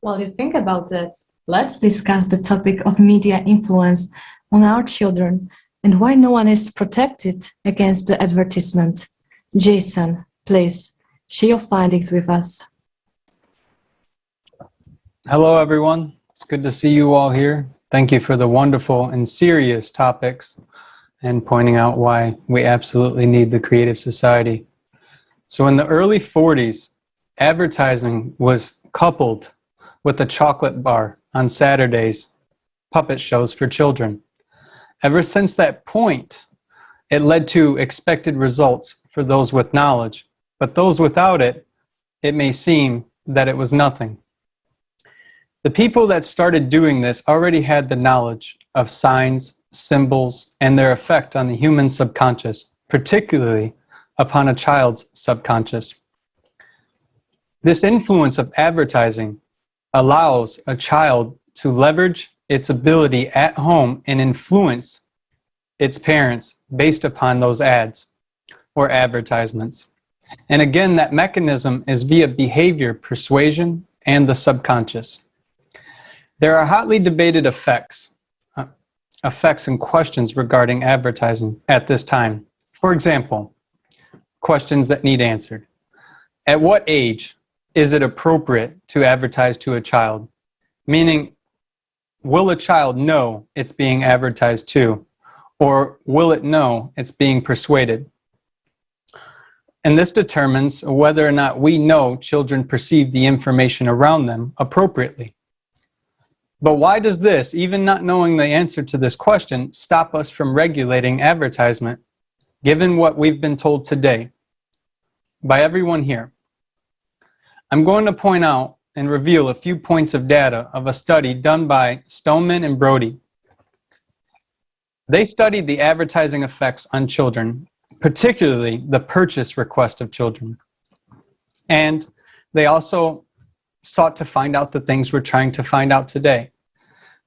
While you think about that, let's discuss the topic of media influence on our children and why no one is protected against the advertisement. Jason, please, share your findings with us. Hello, everyone. It's good to see you all here. Thank you for the wonderful and serious topics and pointing out why we absolutely need the creative society. So in the early 40s, advertising was coupled with a chocolate bar on Saturdays, puppet shows for children. Ever since that point, it led to expected results for those with knowledge, but those without it, it may seem that it was nothing. The people that started doing this already had the knowledge of signs, symbols, and their effect on the human subconscious, particularly upon a child's subconscious. This influence of advertising allows a child to leverage its ability at home and influence its parents based upon those ads or advertisements. And again, that mechanism is via behavior, persuasion, and the subconscious. There are hotly debated effects and questions regarding advertising at this time. For example, questions that need answered. At what age is it appropriate to advertise to a child? Meaning, will a child know it's being advertised to, or will it know it's being persuaded? And this determines whether or not we know children perceive the information around them appropriately. But why does this, even not knowing the answer to this question, stop us from regulating advertisement, given what we've been told today by everyone here? I'm going to point out and reveal a few points of data of a study done by Stoneman and Brody. They studied the advertising effects on children, particularly the purchase request of children. And they also sought to find out the things we're trying to find out today.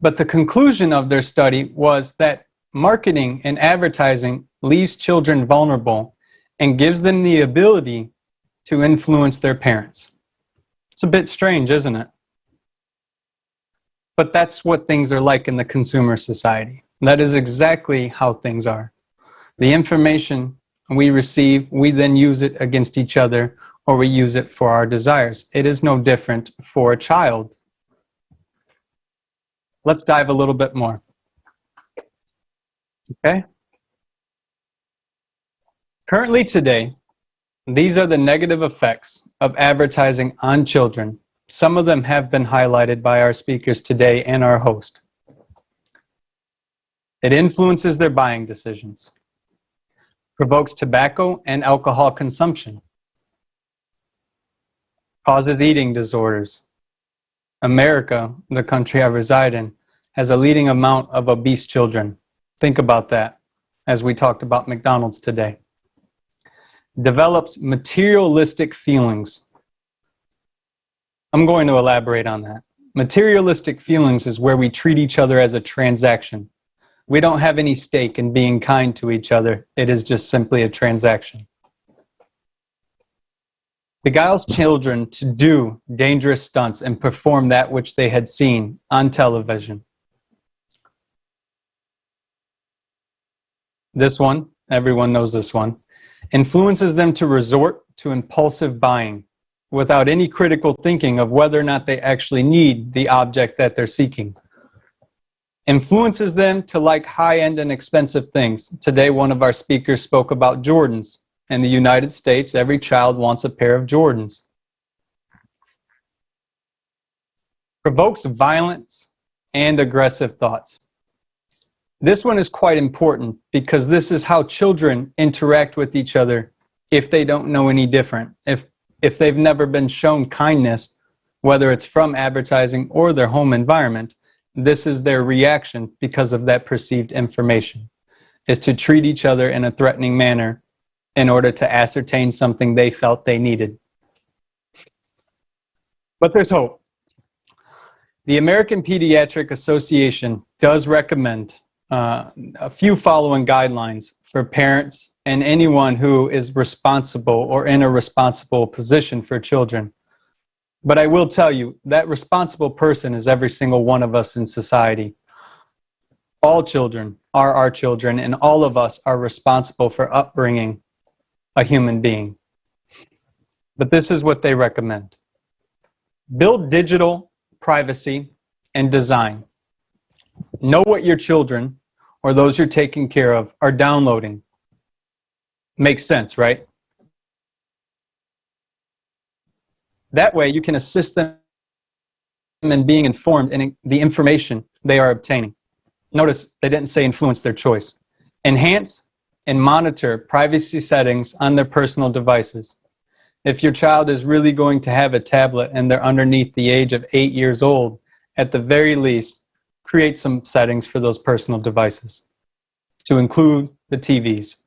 But the conclusion of their study was that marketing and advertising leaves children vulnerable and gives them the ability to influence their parents. It's a bit strange, isn't it? But that's what things are like in the consumer society. That is exactly how things are. The information we receive, we then use it against each other, or we use it for our desires. It is no different for a child. Let's dive a little bit more. Okay? Currently today, these are the negative effects of advertising on children. Some of them have been highlighted by our speakers today and our host. It influences their buying decisions, provokes tobacco and alcohol consumption, causes eating disorders. America, the country I reside in, has a leading amount of obese children. Think about that as we talked about McDonald's today. Develops materialistic feelings. I'm going to elaborate on that. Materialistic feelings is where we treat each other as a transaction. We don't have any stake in being kind to each other. It is just simply a transaction. Beguiles children to do dangerous stunts and perform that which they had seen on television. This one, everyone knows this one, influences them to resort to impulsive buying without any critical thinking of whether or not they actually need the object that they're seeking. Influences them to like high-end and expensive things. Today, one of our speakers spoke about Jordans. In the United States, every child wants a pair of Jordans. Provokes violence and aggressive thoughts. This one is quite important because this is how children interact with each other if they don't know any different. If they've never been shown kindness, whether it's from advertising or their home environment, this is their reaction because of that perceived information, is to treat each other in a threatening manner in order to ascertain something they felt they needed. But there's hope. The American Pediatric Association does recommend a few following guidelines for parents and anyone who is responsible or in a responsible position for children. But I will tell you, that responsible person is every single one of us in society. All children are our children, and all of us are responsible for upbringing a human being. But this is what they recommend. Build digital privacy and design. Know what your children, or those you're taking care of, are downloading. Makes sense, right? That way you can assist them in being informed in the information they are obtaining. Notice they didn't say influence their choice. Enhance and monitor privacy settings on their personal devices. If your child is really going to have a tablet and they're underneath the age of 8 years old, at the very least, create some settings for those personal devices, to include the TVs.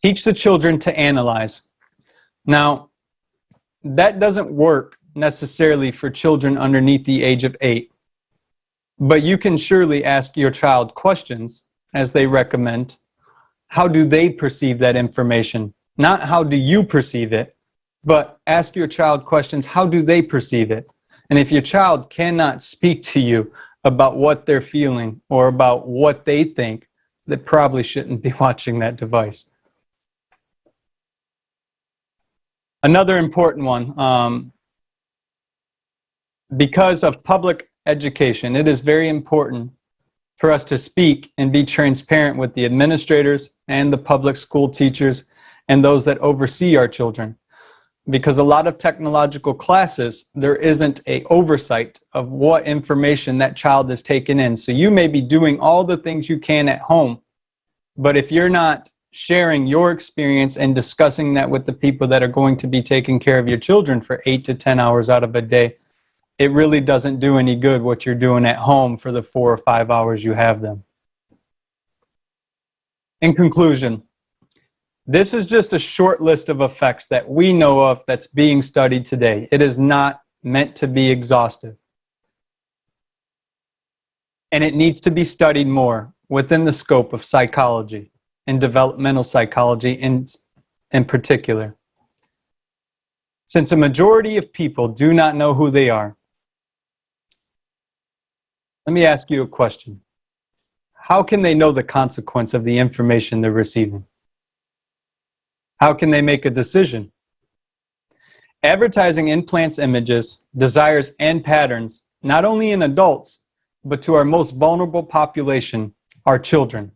Teach the children to analyze. Now, that doesn't work necessarily for children underneath the age of 8, but you can surely ask your child questions, as they recommend. How do they perceive that information? Not how do you perceive it, but ask your child questions, how do they perceive it? And if your child cannot speak to you about what they're feeling or about what they think, they probably shouldn't be watching that device. Another important one, because of public education, it is very important for us to speak and be transparent with the administrators and the public school teachers and those that oversee our children. Because a lot of technological classes, there isn't an oversight of what information that child is taking in. So you may be doing all the things you can at home, but if you're not sharing your experience and discussing that with the people that are going to be taking care of your children for 8 to 10 hours out of a day, it really doesn't do any good what you're doing at home for the 4 or 5 hours you have them. In conclusion, this is just a short list of effects that we know of that's being studied today. It is not meant to be exhaustive. And it needs to be studied more within the scope of psychology and developmental psychology in particular. Since a majority of people do not know who they are, let me ask you a question. how can they know the consequence of the information they're receiving? How can they make a decision? Advertising implants images, desires, and patterns, not only in adults, but to our most vulnerable population, our children,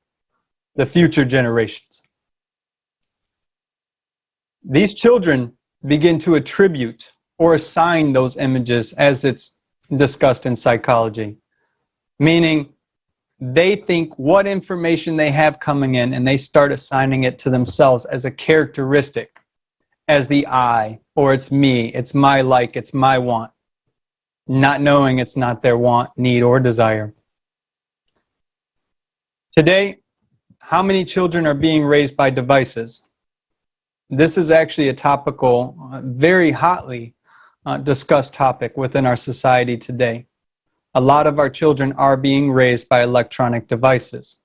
the future generations. These children begin to attribute or assign those images as it's discussed in psychology, meaning they think what information they have coming in and they start assigning it to themselves as a characteristic, as the I, or it's me, it's my like, it's my want, not knowing it's not their want, need, or desire. Today, how many children are being raised by devices? This is actually a topical, very hotly discussed topic within our society today. A lot of our children are being raised by electronic devices.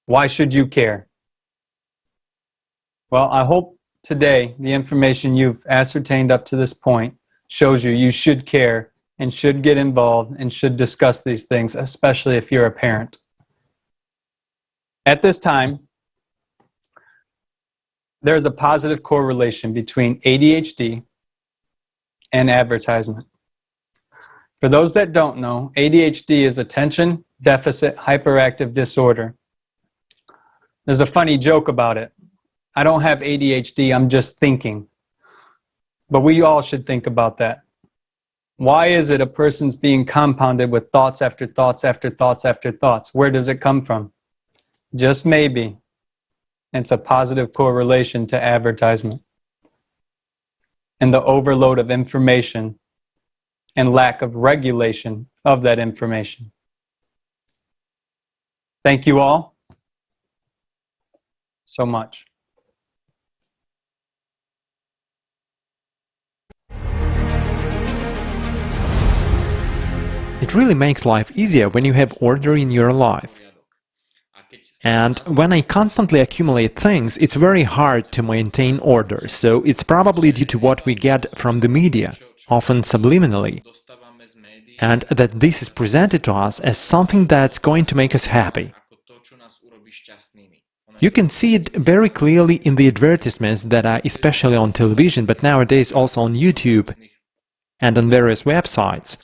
Why should you care? Well, I hope today the information you've ascertained up to this point shows you should care and should get involved and should discuss these things, especially if you're a parent. At this time, there is a positive correlation between ADHD and advertisement. For those that don't know, ADHD is attention deficit hyperactive disorder. There's a funny joke about it. I don't have ADHD, I'm just thinking. But we all should think about that. Why is it a person's being compounded with thoughts after thoughts after thoughts after thoughts? Where does it come from? Just maybe. It's a positive correlation to advertisement and the overload of information and lack of regulation of that information. Thank you all so much. It really makes life easier when you have order in your life. And when I constantly accumulate things, it's very hard to maintain order, so it's probably due to what we get from the media, often subliminally, and that this is presented to us as something that's going to make us happy. You can see it very clearly in the advertisements that are especially on television, but nowadays also on YouTube and on various websites.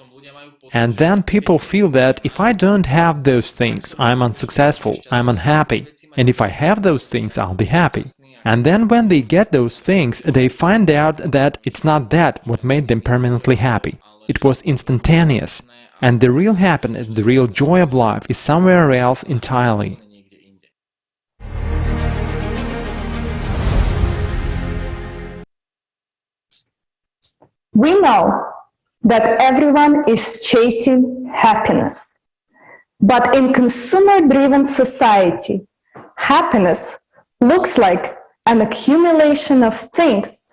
And then people feel that if I don't have those things, I'm unsuccessful, I'm unhappy. And if I have those things, I'll be happy. And then when they get those things, they find out that it's not that what made them permanently happy. It was instantaneous. And the real happiness, the real joy of life is somewhere else entirely. We know that everyone is chasing happiness. But in consumer-driven society, happiness looks like an accumulation of things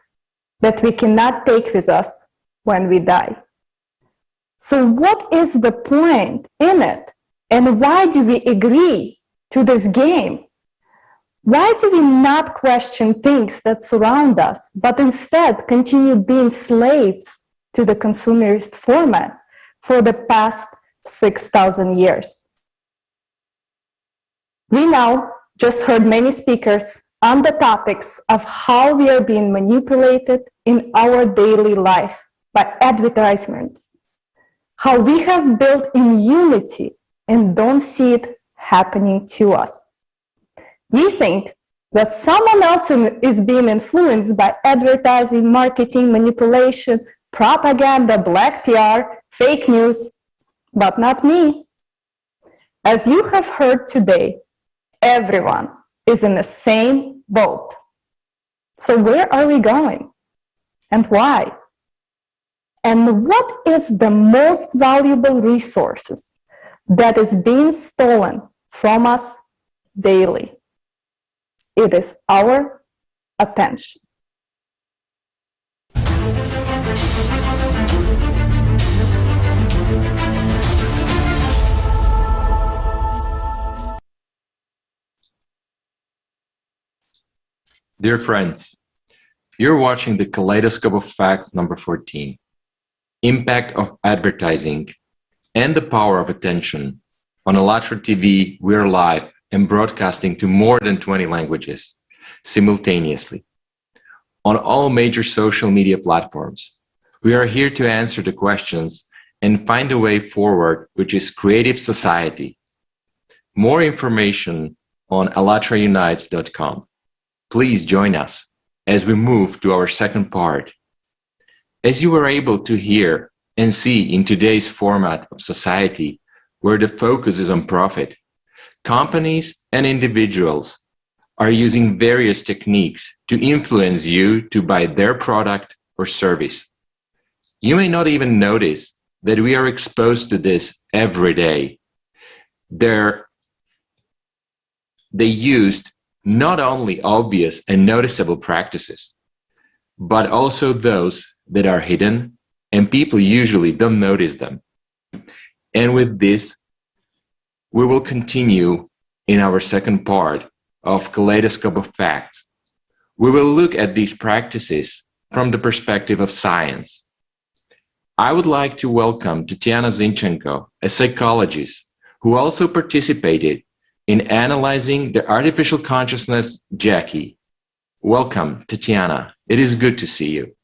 that we cannot take with us when we die. So what is the point in it? And why do we agree to this game? Why do we not question things that surround us, but instead continue being slaves to the consumerist format for the past 6,000 years? We now just heard many speakers on the topics of how we are being manipulated in our daily life by advertisements, how we have built immunity and don't see it happening to us. We think that someone else is being influenced by advertising, marketing, manipulation, propaganda, black PR, fake news, but not me. As you have heard today, everyone is in the same boat. So where are we going? And why? And what is the most valuable resources that is being stolen from us daily? It is our attention. Dear friends, you're watching the Kaleidoscope of Facts number 14, Impact of Advertising and the Power of Attention On ALLATRA TV, we're live and broadcasting to more than 20 languages simultaneously. On all major social media platforms, we are here to answer the questions and find a way forward, which is creative society. More information on allatraunites.com. Please join us as we move to our second part. As you were able to hear and see in today's format of society, where the focus is on profit, companies and individuals are using various techniques to influence you to buy their product or service. You may not even notice that we are exposed to this every day. They used not only obvious and noticeable practices, but also those that are hidden and people usually don't notice them. And with this, we will continue in our second part of Kaleidoscope of Facts. We will look at these practices from the perspective of science. I would like to welcome Tatiana Zinchenko, a psychologist who also participated in analyzing the artificial consciousness Jackie. Welcome, Tatiana. It is good to see you.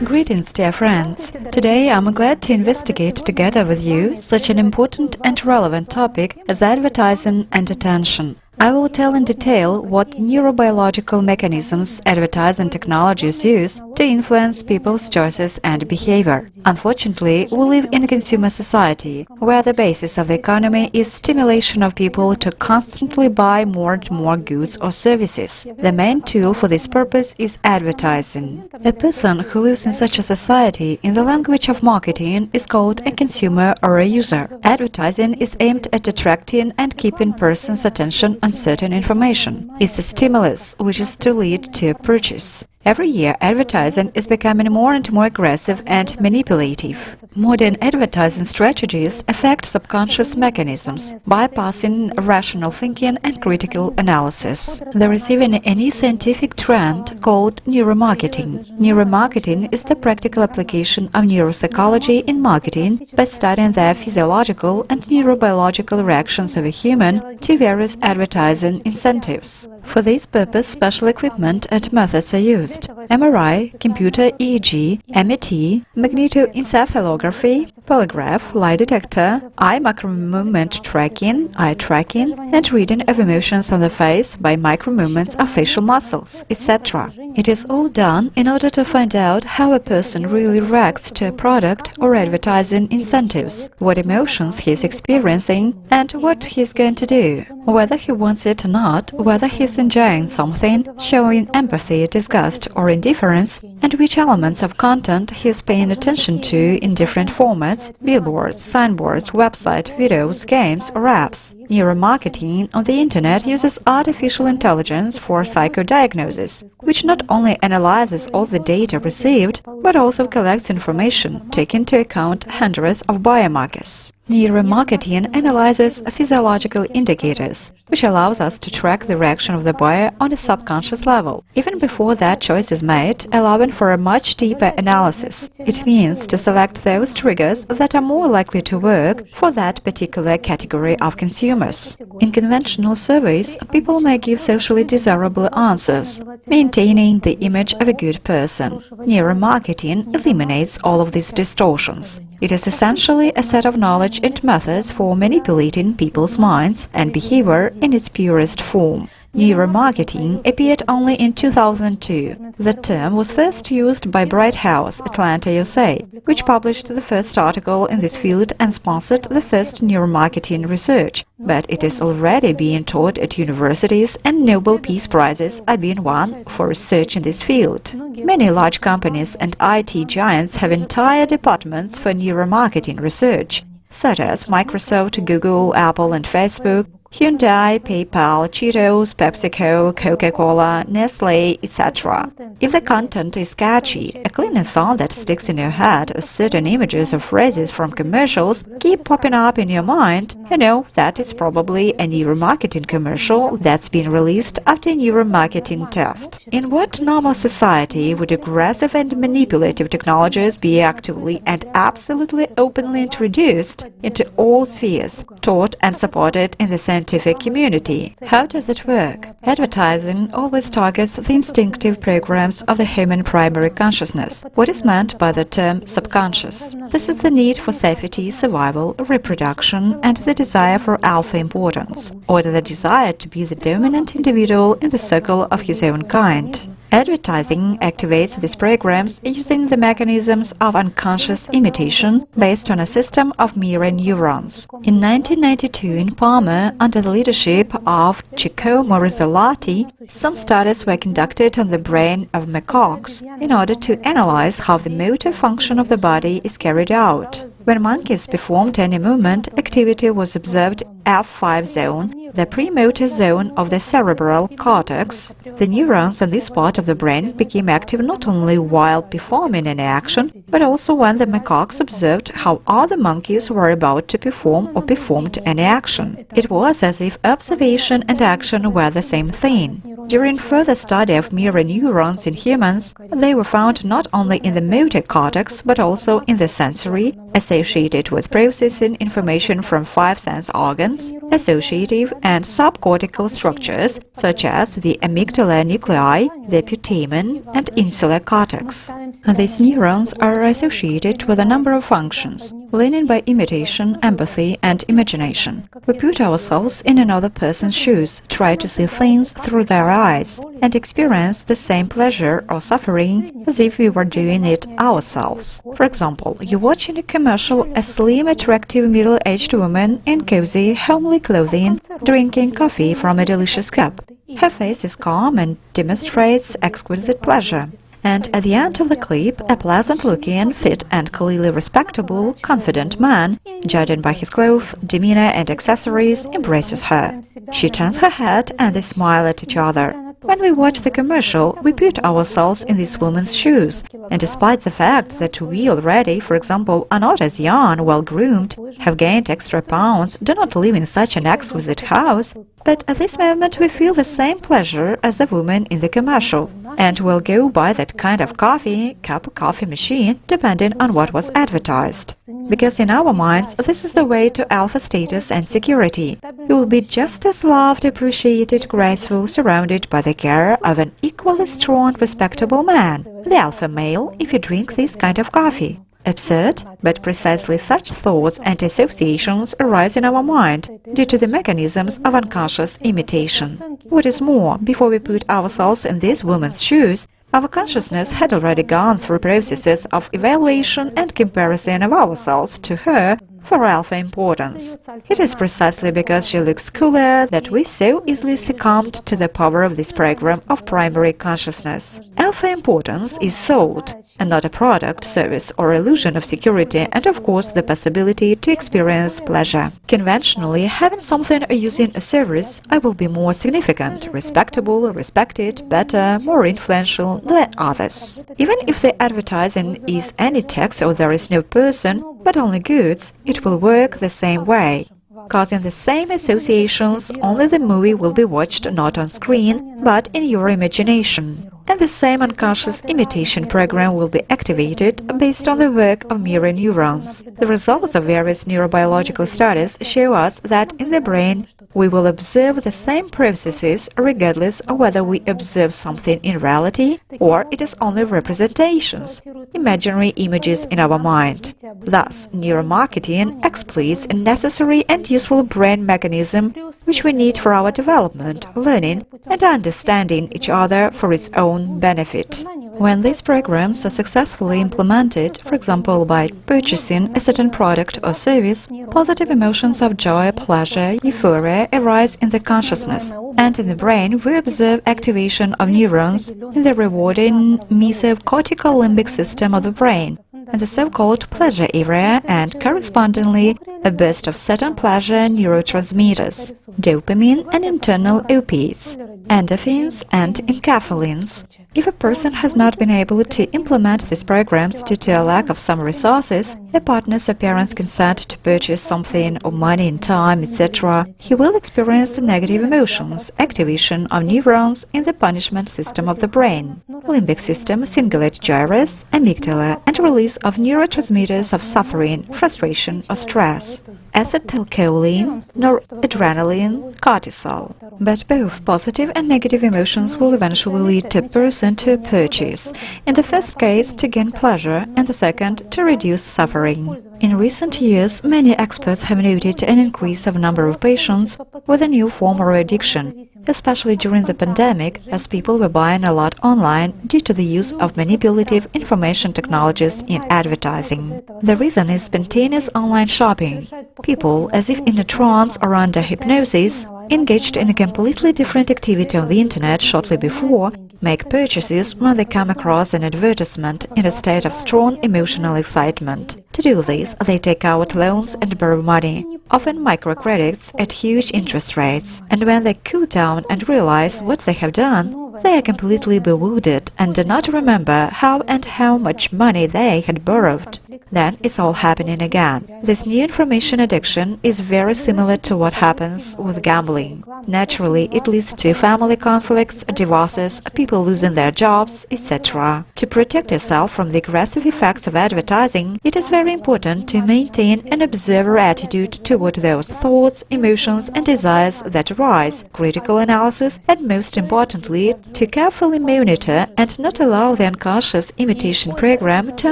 Greetings, dear friends. Today I'm glad to investigate together with you such an important and relevant topic as advertising and attention. I will tell in detail what neurobiological mechanisms advertising technologies use to influence people's choices and behavior. Unfortunately, we live in a consumer society where the basis of the economy is stimulation of people to constantly buy more and more goods or services. The main tool for this purpose is advertising. A person who lives in such a society in the language of marketing is called a consumer or a user. Advertising is aimed at attracting and keeping persons' attention on certain information. It's a stimulus which is to lead to a purchase. Every year, advertising is becoming more and more aggressive and manipulative. Modern advertising strategies affect subconscious mechanisms, bypassing rational thinking and critical analysis. There is even a new scientific trend called neuromarketing. Neuromarketing is the practical application of neuropsychology in marketing by studying the physiological and neurobiological reactions of a human to various advertising incentives. For this purpose, special equipment and methods are used: MRI, computer EEG, MET, magnetoencephalography, polygraph, lie detector, eye micromovement tracking, eye tracking, and reading of emotions on the face by micromovements of facial muscles, etc. It is all done in order to find out how a person really reacts to a product or advertising incentives, what emotions he is experiencing, and what he is going to do, whether he wants it or not, whether he is enjoying something, showing empathy, disgust, or indifference, and which elements of content he is paying attention to in different formats: billboards, signboards, website, videos, games, or apps. Neuromarketing on the internet uses artificial intelligence for psychodiagnosis, which not only analyzes all the data received, but also collects information, taking into account hundreds of biomarkers. Neuromarketing analyzes physiological indicators, which allows us to track the reaction of the buyer on a subconscious level, even before that choice is made, allowing for a much deeper analysis. It means to select those triggers that are more likely to work for that particular category of consumers. In conventional surveys, people may give socially desirable answers, maintaining the image of a good person. Neuromarketing eliminates all of these distortions. It is essentially a set of knowledge and methods for manipulating people's minds and behavior in its purest form. Neuromarketing appeared only in 2002. The term was first used by Bright House, Atlanta, USA, which published the first article in this field and sponsored the first neuromarketing research. But it is already being taught at universities, and Nobel Peace Prizes are being won for research in this field. Many large companies and IT giants have entire departments for neuromarketing research, such as Microsoft, Google, Apple, and Facebook, Hyundai, PayPal, Cheetos, PepsiCo, Coca-Cola, Nestle, etc. If the content is catchy, a cleaning song that sticks in your head, or certain images or phrases from commercials keep popping up in your mind, you know that is probably a neuromarketing commercial that's been released after a neuromarketing test. In what normal society would aggressive and manipulative technologies be actively and absolutely openly introduced into all spheres, taught and supported in the scientific community? How does it work? Advertising always targets the instinctive programs of the human primary consciousness. What is meant by the term subconscious? This is the need for safety, survival, reproduction, and the desire for alpha importance, or the desire to be the dominant individual in the circle of his own kind. Advertising activates these programs using the mechanisms of unconscious imitation based on a system of mirror neurons. In 1992 in Parma, under the leadership of Chico Morizzolati, some studies were conducted on the brain of macaques in order to analyze how the motor function of the body is carried out. When monkeys performed any movement, activity was observed F5 zone, the premotor zone of the cerebral cortex. The neurons in this part of the brain became active not only while performing any action, but also when the macaques observed how other monkeys were about to perform or performed any action. It was as if observation and action were the same thing. During further study of mirror neurons in humans, they were found not only in the motor cortex but also in the sensory, associated with processing information from 5 sense organs, associative and subcortical structures such as the amygdala nuclei, the putamen, and insular cortex. These neurons are associated with a number of functions, learning by imitation, empathy, and imagination. We put ourselves in another person's shoes, try to see things through their eyes, and experience the same pleasure or suffering as if we were doing it ourselves. For example, you're watching a commercial, a slim, attractive, middle-aged woman in cozy, homely clothing, drinking coffee from a delicious cup. Her face is calm and demonstrates exquisite pleasure. And at the end of the clip, a pleasant-looking, fit and clearly respectable, confident man, judging by his clothes, demeanor and accessories, embraces her. She turns her head and they smile at each other. When we watch the commercial, we put ourselves in this woman's shoes, and despite the fact that we already, for example, are not as young, well-groomed, have gained extra pounds, do not live in such an exquisite house, but at this moment we feel the same pleasure as the woman in the commercial, and will go buy that kind of cup of coffee machine, depending on what was advertised. Because in our minds, this is the way to alpha status and security. You will be just as loved, appreciated, graceful, surrounded by the care of an equally strong, respectable man, the alpha male, if you drink this kind of coffee. Absurd, but precisely such thoughts and associations arise in our mind due to the mechanisms of unconscious imitation. What is more, before we put ourselves in this woman's shoes, our consciousness had already gone through processes of evaluation and comparison of ourselves to her for alpha importance. It is precisely because she looks cooler that we so easily succumbed to the power of this program of primary consciousness. Alpha importance is sold, and not a product, service, or illusion of security, and of course the possibility to experience pleasure. Conventionally, having something or using a service, I will be more significant, respectable, respected, better, more influential than others. Even if the advertising is any text or there is no person, but only goods, it will work the same way, causing the same associations, only the movie will be watched not on screen, but in your imagination. And the same unconscious imitation program will be activated based on the work of mirror neurons. The results of various neurobiological studies show us that in the brain we will observe the same processes regardless of whether we observe something in reality or it is only representations, imaginary images in our mind. Thus, neuromarketing exploits a necessary and useful brain mechanism which we need for our development, learning, and understanding each other for its own benefit. When these programs are successfully implemented, for example by purchasing a certain product or service, positive emotions of joy, pleasure, euphoria arise in the consciousness, and in the brain we observe activation of neurons in the rewarding mesocortical limbic system of the brain. and the so-called pleasure area, and correspondingly a burst of certain pleasure neurotransmitters, dopamine and internal opiates, endorphins and enkephalins. If a person has not been able to implement these programs due to a lack of some resources, a partner's or parents' consent to purchase something or money in time, etc., he will experience negative emotions, activation of neurons in the punishment system of the brain, limbic system, cingulate gyrus, amygdala, and release of neurotransmitters of suffering, frustration or stress, acetylcholine, noradrenaline, cortisol. But both positive and negative emotions will eventually lead to a person to a purchase, in the first case to gain pleasure, and the second to reduce suffering. In recent years, many experts have noted an increase of number of patients with a new form or addiction, especially during the pandemic, as people were buying a lot online due to the use of manipulative information technologies in advertising. The reason is spontaneous online shopping. People, as if in a trance or under hypnosis, engaged in a completely different activity on the internet shortly before, make purchases when they come across an advertisement in a state of strong emotional excitement. To do this, they take out loans and borrow money, often microcredits at huge interest rates, and when they cool down and realize what they have done, they are completely bewildered and do not remember how and how much money they had borrowed. Then it's all happening again. This new information addiction is very similar to what happens with gambling. Naturally, it leads to family conflicts, divorces, people losing their jobs, etc. To protect yourself from the aggressive effects of advertising, it is very important to maintain an observer attitude toward those thoughts, emotions and desires that arise, critical analysis, and most importantly, to carefully monitor and not allow the unconscious imitation program to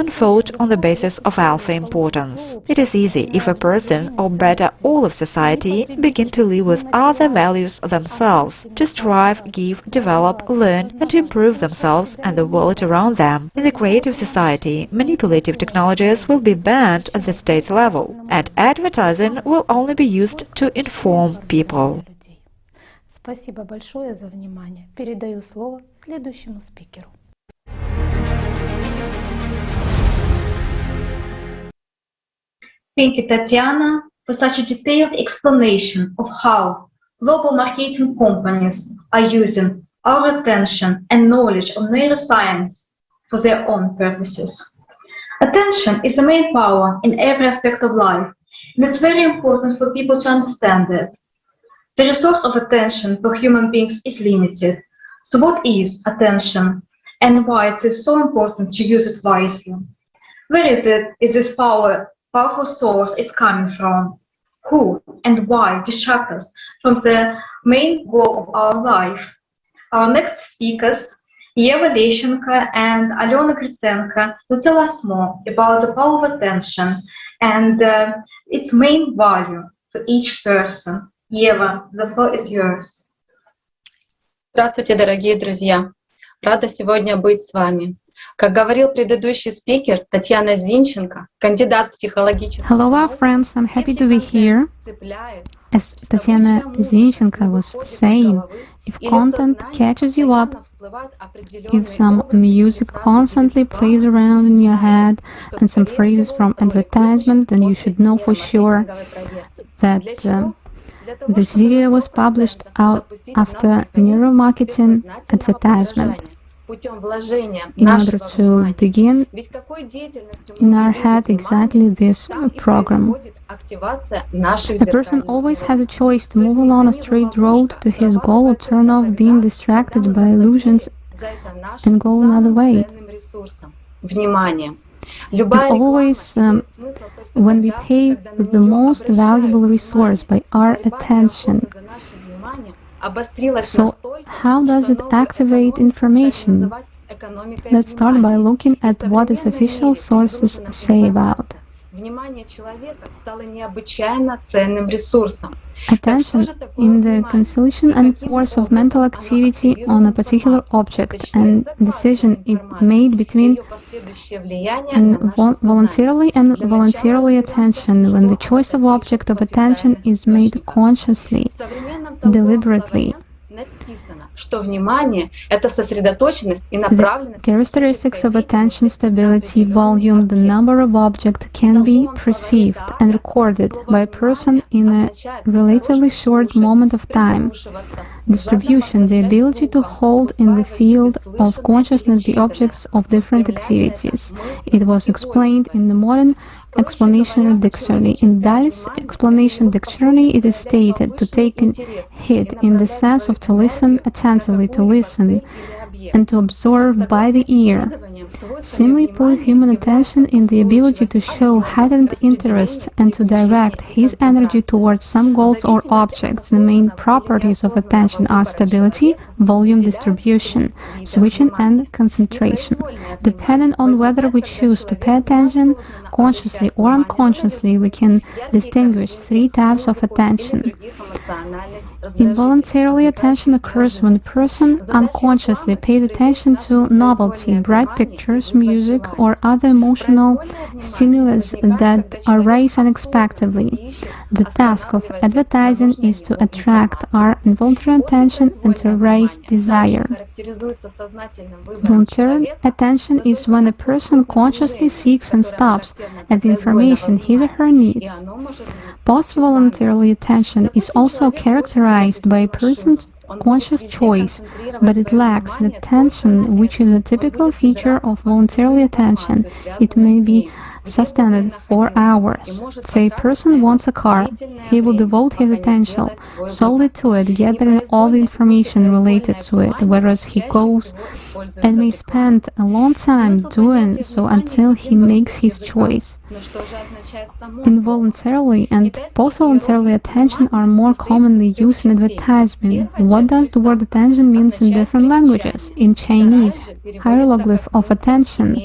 unfold on the basis of alpha importance. It is easy if a person, or better all of society, begin to live with other values themselves, to strive, give, develop, learn and to improve themselves and the world around them. In the creative society, manipulative technologies will be banned at the state level, and advertising will only be used to inform people. Спасибо большое за внимание. Передаю слово следующему спикеру. Thank you, Tatiana, for such a detailed explanation of how global marketing companies are using our attention and knowledge of neuroscience for their own purposes. Attention is the main power in every aspect of life, and it's very important for people to understand that. The resource of attention for human beings is limited. So what is attention and why it is so important to use it wisely? Where is this powerful source is coming from? Who and why distract us from the main goal of our life? Our next speakers, Eva Lещенко and Alena Gritsenko, will tell us more about the power of attention and its main value for each person. Ева, the floor is yours. Здравствуйте, дорогие друзья. Рада сегодня быть с вами. Как говорил предыдущий спикер, Татьяна Зинченко, кандидат психологических... Hello, our friends. I'm happy to be here. As Tatiana Zinchenko was saying, if content catches you up, if some music constantly plays around in your head and some phrases from advertisement, then you should know for sure that this video was published out after neuromarketing advertisement. In order to begin in our head exactly this program. A person always has a choice to move along a straight road to his goal or turn off being distracted by illusions and go another way. And always, when we pay the most valuable resource by our attention, so how does it activate information? Let's start by looking at what its official sources say about. Attention in the concentration and force of mental activity on a particular object and decision it made between voluntarily and voluntarily attention when the choice of object of attention is made consciously, deliberately. что внимание — это сосредоточенность и направленность. Characteristics of attention stability, volume, the number of objects can be perceived and recorded by a person in a relatively short moment of time. Distribution, the ability to hold in the field of consciousness the objects of different activities. It was explained in the modern explanatory dictionary. In Dalit's explanation dictionary, it is stated to take in heed in the sense of to listen attentively, to listen, and to absorb by the ear. Simply put, human attention in the ability to show heightened interest and to direct his energy towards some goals or objects. The main properties of attention are stability, volume, distribution, switching, and concentration. Depending on whether we choose to pay attention consciously or unconsciously, we can distinguish three types of attention. Involuntarily, attention occurs when a person unconsciously pays attention to novelty, bright pictures, music, or other emotional stimulus that arise unexpectedly. The task of advertising is to attract our involuntary attention and to raise desire. Voluntary attention is when a person consciously seeks and stops at the information his or her needs. Post-voluntarily attention is also characterized by a person's conscious choice, but it lacks the attention which is a typical feature of voluntary attention. It may be sustained for hours. Say a person wants a car, he will devote his attention solely to it, gathering all the information related to it, whereas he goes and may spend a long time doing so until he makes his choice. Involuntarily and post-voluntarily attention are more commonly used in advertisement. What does the word attention mean in different languages? In Chinese, hieroglyph of attention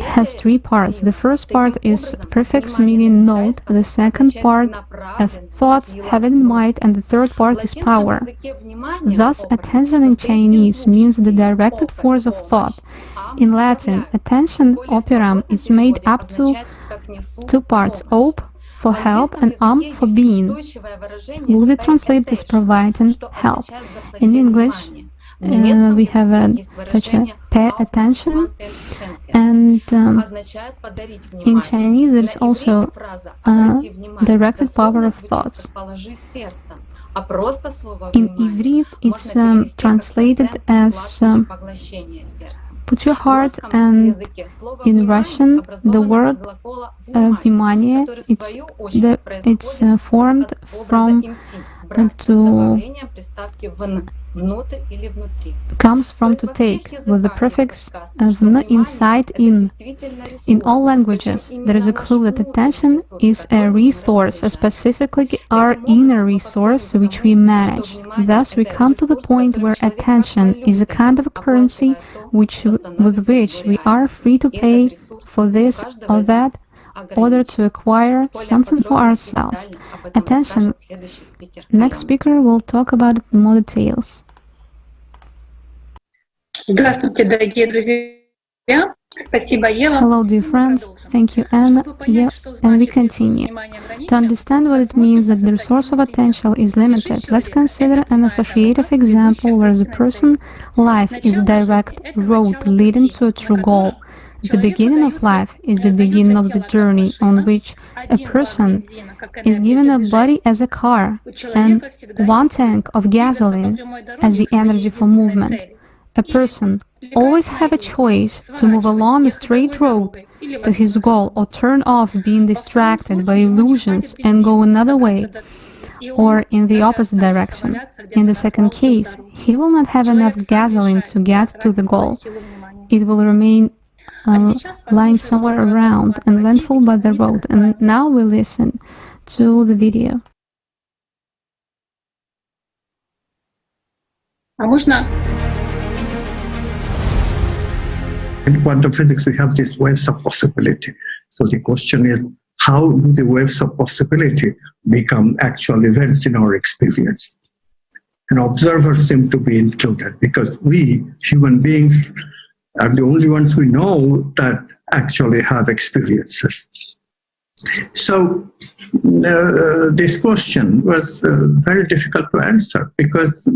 has three parts. The first part is prefix meaning note, the second part as thoughts, having in mind, and the third part is power. Thus, attention in Chinese means the directed force of thought. In Latin, attention operam is made up to two parts, op for help and for being. Loosely translated as providing help. In English, we have such a pay attention, and in Chinese there is also directed power of thoughts. In Ivrit it's translated as put your heart, and in Russian the word внимание, it's formed from comes from to take, with the prefix vn inside in. In all languages, there is a clue that attention is a resource, specifically our inner resource, which we manage. Thus, we come to the point where attention is a kind of currency with which we are free to pay for this or that, order to acquire something for ourselves. Attention. Next speaker will talk about it in more details. Hello, dear friends. Thank you, Anna. Yeah, and we continue. To understand what it means that the resource of attention is limited, let's consider an associative example where the person's life is a direct road leading to a true goal. The beginning of life is the beginning of the journey on which a person is given a body as a car and one tank of gasoline as the energy for movement. A person always have a choice to move along a straight road to his goal or turn off being distracted by illusions and go another way or in the opposite direction. In the second case, he will not have enough gasoline to get to the goal. It will remain lying somewhere around and landfall by the road. And now we listen to the video. In quantum physics, we have these waves of possibility. So the question is, how do the waves of possibility become actual events in our experience? And observers seem to be included because we, human beings, are the only ones we know that actually have experiences. So this question was very difficult to answer because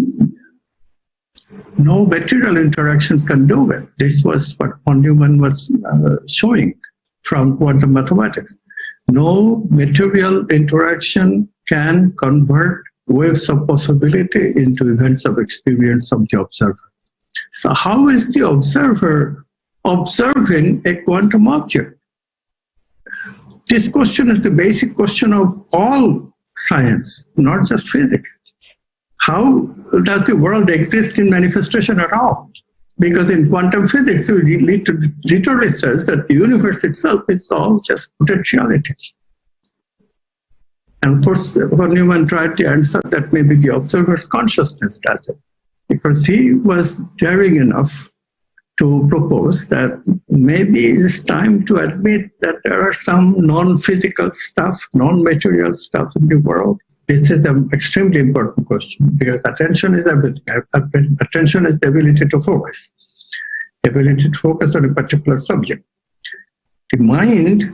No material interactions can do it. This was what von Neumann was showing from quantum mathematics. No material interaction can convert waves of possibility into events of experience of the observer. So how is the observer observing a quantum object? This question is the basic question of all science, not just physics. How does the world exist in manifestation at all? Because in quantum physics, it literally says that the universe itself is all just potentiality. And of course, von Neumann tried to answer that maybe the observer's consciousness does it, because he was daring enough to propose that maybe it's time to admit that there are some non-physical stuff, non-material stuff in the world. This is an extremely important question, because attention is everything. Attention is the ability to focus on a particular subject. The mind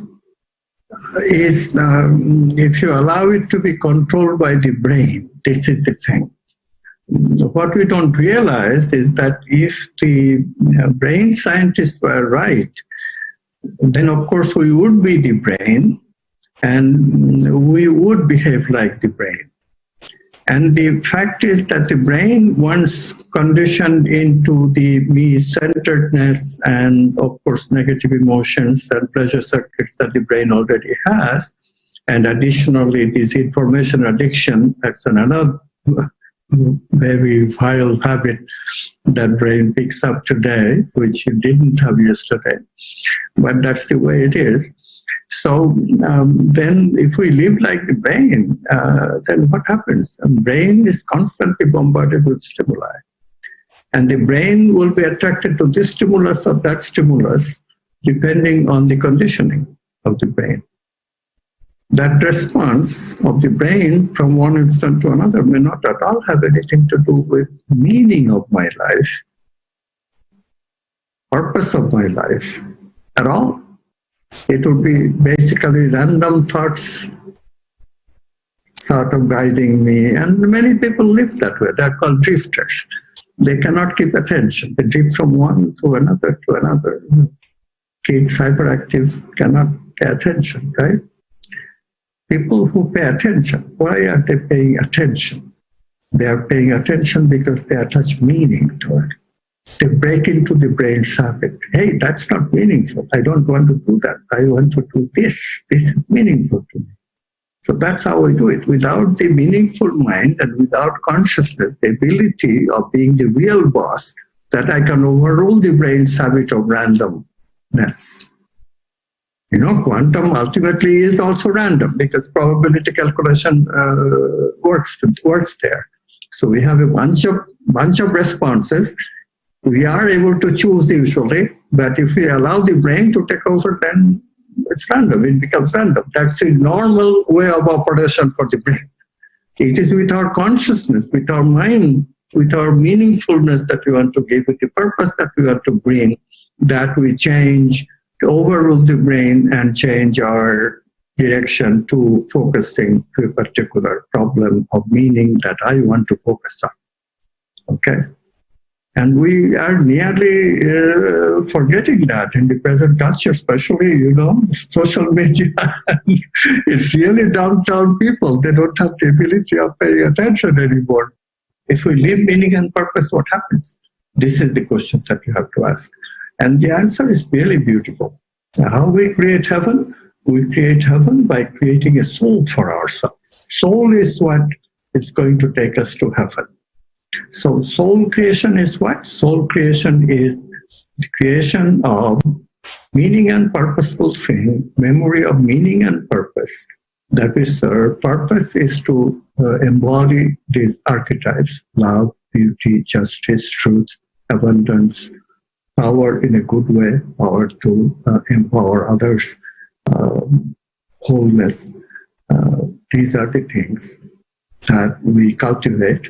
is, if you allow it to be controlled by the brain, this is the thing. What we don't realize is that if the brain scientists were right, then of course we would be the brain, and we would behave like the brain. And the fact is that the brain, once conditioned into the me-centeredness and, of course, negative emotions and pleasure circuits that the brain already has, and additionally this information addiction, that's another very vile habit that brain picks up today, which it didn't have yesterday. But that's the way it is. So then if we live like the brain, then what happens? The brain is constantly bombarded with stimuli. And the brain will be attracted to this stimulus or that stimulus, depending on the conditioning of the brain. That response of the brain from one instant to another may not at all have anything to do with meaning of my life, purpose of my life at all. It would be basically random thoughts sort of guiding me. And many people live that way. They're called drifters. They cannot keep attention. They drift from one to another to another. Kids, hyperactive, cannot pay attention, right? People who pay attention, why are they paying attention? They are paying attention because they attach meaning to it. They break into the brain's habit. Hey, that's not meaningful. I don't want to do that. I want to do this. This is meaningful to me. So that's how we do it. Without the meaningful mind and without consciousness, the ability of being the real boss, that I can overrule the brain's habit of randomness. You know, quantum ultimately is also random because probability calculation works there. So we have a bunch of responses. We are able to choose usually, but if we allow the brain to take over, then it's random. It becomes random. That's a normal way of operation for the brain. It is with our consciousness, with our mind, with our meaningfulness that we want to give, with the purpose that we want to bring, that we change, to overrule the brain and change our direction to focusing to a particular problem of meaning that I want to focus on. Okay? And we are nearly forgetting that in the present culture, especially, you know, social media. It really dumbs down people. They don't have the ability of paying attention anymore. If we leave meaning and purpose, what happens? This is the question that you have to ask. And the answer is really beautiful. How we create heaven? We create heaven by creating a soul for ourselves. Soul is what is going to take us to heaven. So soul creation is what? Soul creation is the creation of meaning and purposeful thing, memory of meaning and purpose that we serve. Purpose is to embody these archetypes: love, beauty, justice, truth, abundance, power in a good way, power to empower others, wholeness. These are the things that we cultivate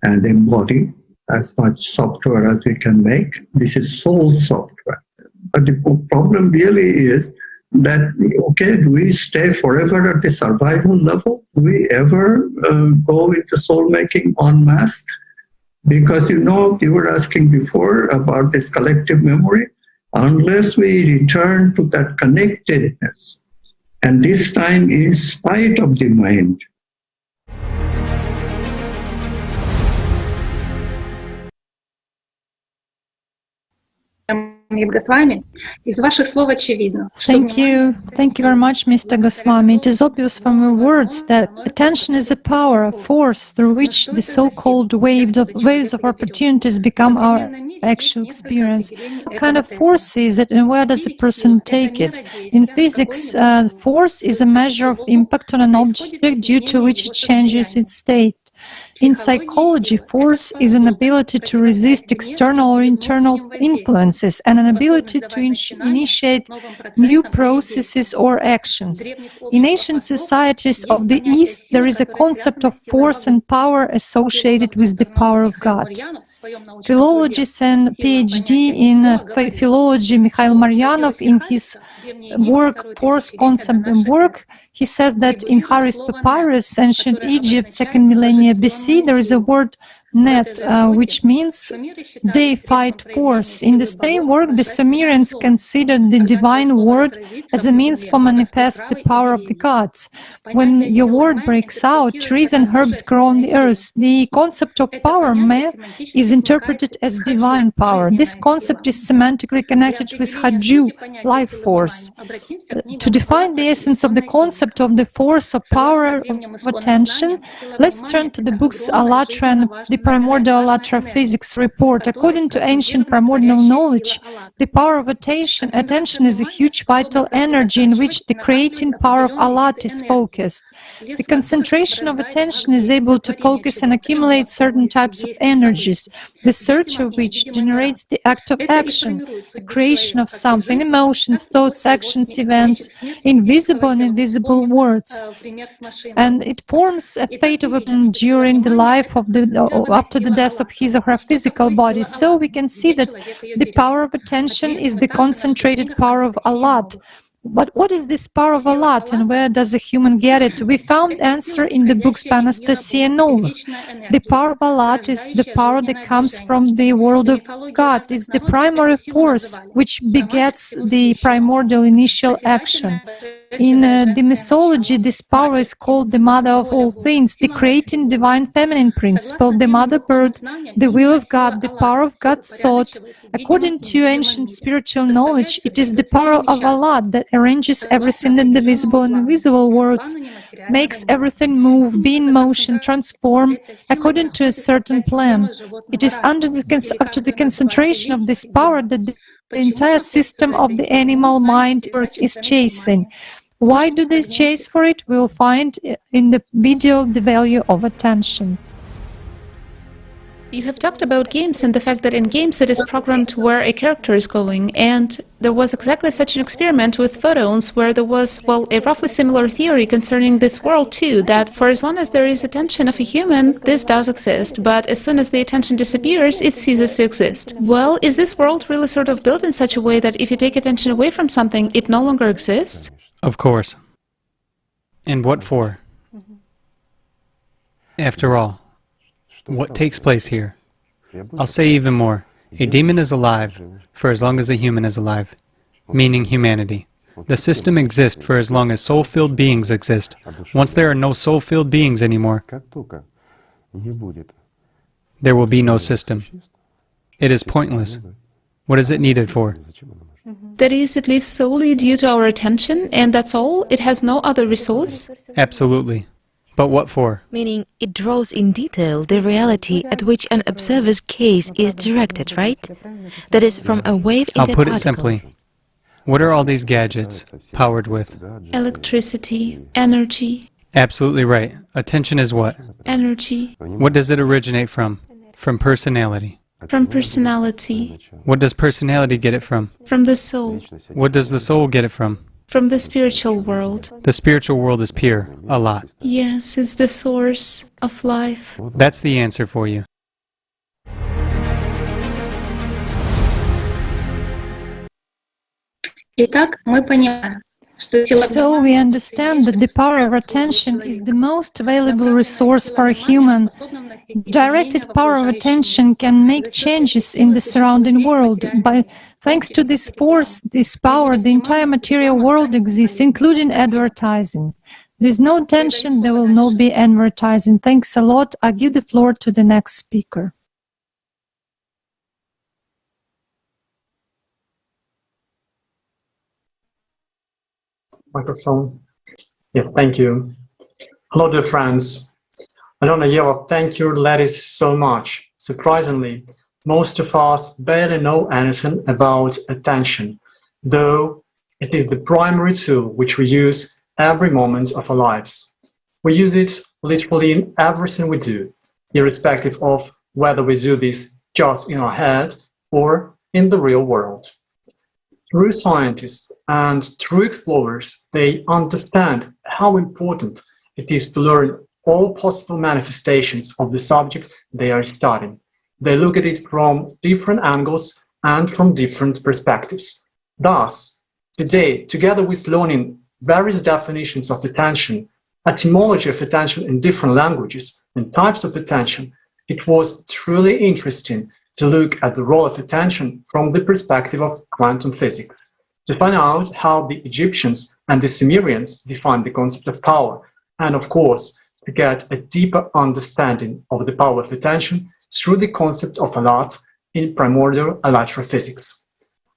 and embody as much software as we can make. This is soul software. But the problem really is that, okay, do we stay forever at the survival level? Do we ever go into soul making en masse? Because you were asking before about this collective memory, unless we return to that connectedness, and this time in spite of the mind. Thank you. Thank you very much, Mr. Goswami. It is obvious from your words that attention is a power, a force through which the so-called waves of opportunities become our actual experience. What kind of force is it, and where does a person take it? In physics, force is a measure of impact on an object due to which it changes its state. In psychology, force is an ability to resist external or internal influences and an ability to initiate new processes or actions. In ancient societies of the East, there is a concept of force and power associated with the power of God. Philologist and PhD in philology Mikhail Maryanov, in his work Force, Concept and Work, he says that in Harris Papyrus, ancient Egypt, 2nd millennia BC, there is a word net, which means deified force. In the same work, the Sumerians considered the divine word as a means for manifest the power of the gods. When your word breaks out, trees and herbs grow on the earth. The concept of power is interpreted as divine power. This concept is semantically connected with Haju, life force. To define the essence of the concept of the force or power of attention, let's turn to the books ALLATRA and the Primordial ALLATRA Physics Report. According to ancient primordial knowledge, the power of attention is a huge vital energy in which the creating power of Allat is focused. The concentration of attention is able to focus and accumulate certain types of energies, the search of which generates the act of action, the creation of something, emotions, thoughts, actions, events, invisible and invisible words. And it forms a fate of a person during the life of after the death of his or her physical body. So we can see that the power of attention is the concentrated power of Allat. But what is this power of Allat, and where does a human get it? We found answer in the books by Anastasia Novak. The power of Allat is the power that comes from the world of God. It's the primary force which begets the primordial initial action. In the mythology, this power is called the mother of all things, the creating divine feminine principle, the mother bird, the will of God, the power of God's thought. According to ancient spiritual knowledge, it is the power of Allah that arranges everything in the visible and invisible worlds, makes everything move, be in motion, transform, according to a certain plan. It is after the concentration of this power that the entire system of the animal mind is chasing. Why do they chase for it? We'll find in the video the value of attention. You have talked about games and the fact that in games it is programmed where a character is going, and there was exactly such an experiment with photons where there was, well, a roughly similar theory concerning this world too, that for as long as there is attention of a human, this does exist, but as soon as the attention disappears, it ceases to exist. Well, is this world really sort of built in such a way that if you take attention away from something, it no longer exists? Of course. And what for? After all, what takes place here? I'll say even more. A demon is alive for as long as a human is alive, meaning humanity. The system exists for as long as soul-filled beings exist. Once there are no soul-filled beings anymore, there will be no system. It is pointless. What is it needed for? That is, it lives solely due to our attention, and that's all? It has no other resource? Absolutely. But what for? Meaning, it draws in detail the reality at which an observer's gaze is directed, right? That is, from a wave into a particle. I'll put it simply. What are all these gadgets powered with? Electricity, energy. Absolutely right. Attention is what? Energy. What does it originate from? From personality. From personality. What does personality get it from? From the soul. What does the soul get it from? From the spiritual world. The spiritual world is pure, Allah. Yes, it's the source of life. That's the answer for you. So we understand that the power of attention is the most valuable resource for a human. directed power of attention can make changes in the surrounding world. Thanks to this force, this power, the entire material world exists, including advertising. With no attention, there will not be advertising. Thanks a lot. I give the floor to the next speaker. Microphone. Yes, thank you. Hello, dear friends. Alona, Yeva, thank you, ladies, so much. Surprisingly, most of us barely know anything about attention, though it is the primary tool which we use every moment of our lives. We use it literally in everything we do, irrespective of whether we do this just in our head or in the real world. True scientists and true explorers, they understand how important it is to learn all possible manifestations of the subject they are studying. They look at it from different angles and from different perspectives. Thus, today, together with learning various definitions of attention, etymology of attention in different languages, and types of attention, it was truly interesting to look at the role of attention from the perspective of quantum physics, to find out how the Egyptians and the Sumerians defined the concept of power, and of course, to get a deeper understanding of the power of attention through the concept of ALLATRA in primordial ALLATRA physics.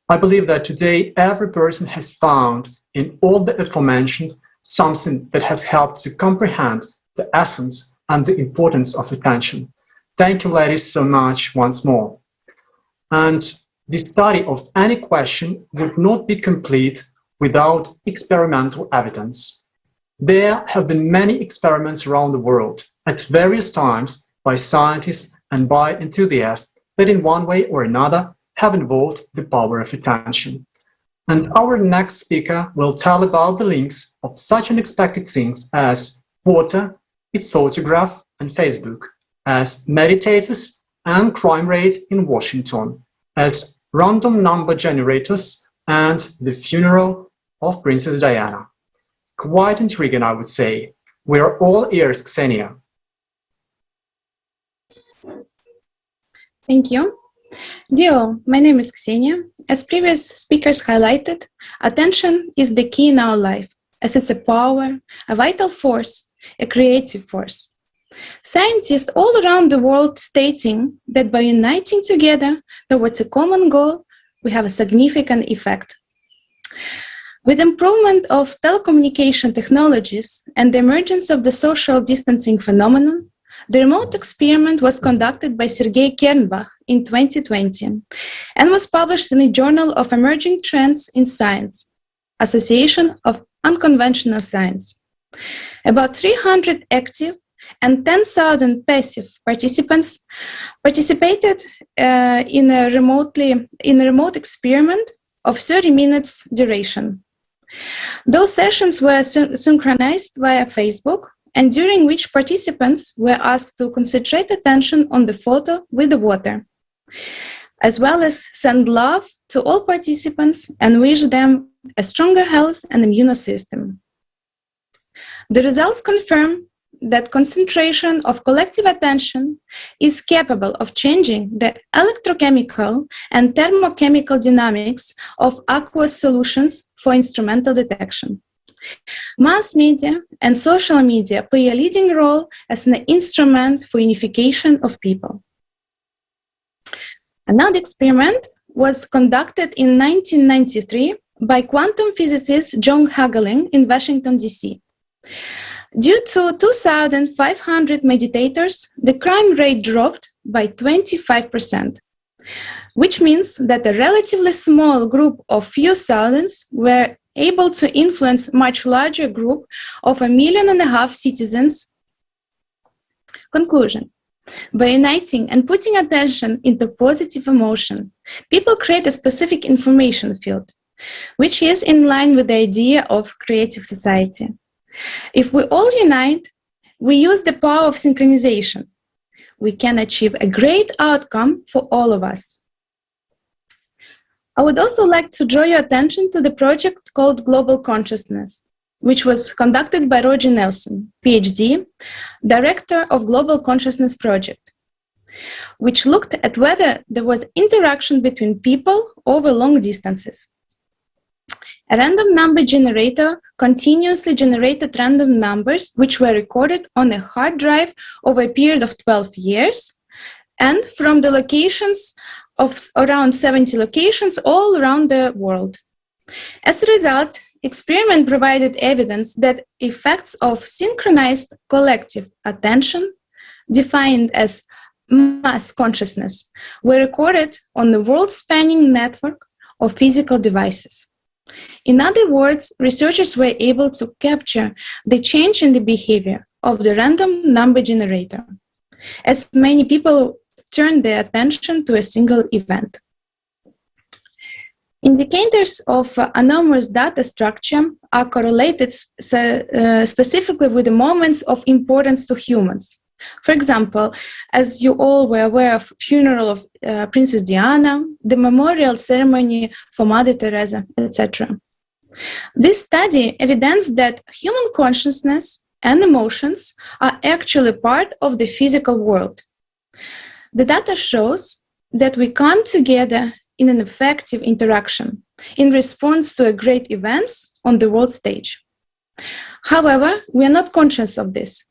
I believe that today every person has found in all the aforementioned something that has helped to comprehend the essence and the importance of attention. Thank you, ladies, so much once more. And the study of any question would not be complete without experimental evidence. There have been many experiments around the world at various times by scientists and by enthusiasts that in one way or another have involved the power of attention. And our next speaker will tell about the links of such unexpected things as water, its photograph, and Facebook, as meditators and crime rate in Washington, as random number generators, and the funeral of Princess Diana. Quite intriguing, I would say. We are all ears, Ksenia. Thank you. Dear all, my name is Ksenia. As previous speakers highlighted, attention is the key in our life, as it's a power, a vital force, a creative force. Scientists all around the world stating that by uniting together towards a common goal, we have a significant effect. With improvement of telecommunication technologies and the emergence of the social distancing phenomenon, the remote experiment was conducted by Sergei Kernbach in 2020 and was published in the Journal of Emerging Trends in Science, Association of Unconventional Science. About 300 active and 10,000 passive participants participated in a remote experiment of 30 minutes duration. Those sessions were synchronized via Facebook, and during which participants were asked to concentrate attention on the photo with the water, as well as send love to all participants and wish them a stronger health and immune system. The results confirm that concentration of collective attention is capable of changing the electrochemical and thermochemical dynamics of aqueous solutions for instrumental detection. Mass media and social media play a leading role as an instrument for unification of people. Another experiment was conducted in 1993 by quantum physicist John Hagelin in Washington, D.C. Due to 2,500 meditators, the crime rate dropped by 25%, which means that a relatively small group of few thousands were able to influence much larger group of 1.5 million citizens. Conclusion. By uniting and putting attention into positive emotion, people create a specific information field, which is in line with the idea of creative society. If we all unite, we use the power of synchronization. We can achieve a great outcome for all of us. I would also like to draw your attention to the project called Global Consciousness, which was conducted by Roger Nelson, PhD, Director of Global Consciousness Project, which looked at whether there was interaction between people over long distances. A random number generator continuously generated random numbers which were recorded on a hard drive over a period of 12 years and from the locations of around 70 locations all around the world. As a result, experiment provided evidence that effects of synchronized collective attention, defined as mass consciousness, were recorded on the world-spanning network of physical devices. In other words, researchers were able to capture the change in the behavior of the random number generator, as many people turned their attention to a single event. Indicators of anomalous data structure are correlated specifically with the moments of importance to humans. For example, as you all were aware of funeral of Princess Diana, the memorial ceremony for Mother Teresa, etc. This study evidenced that human consciousness and emotions are actually part of the physical world. The data shows that we come together in an effective interaction in response to great events on the world stage. However, we are not conscious of this.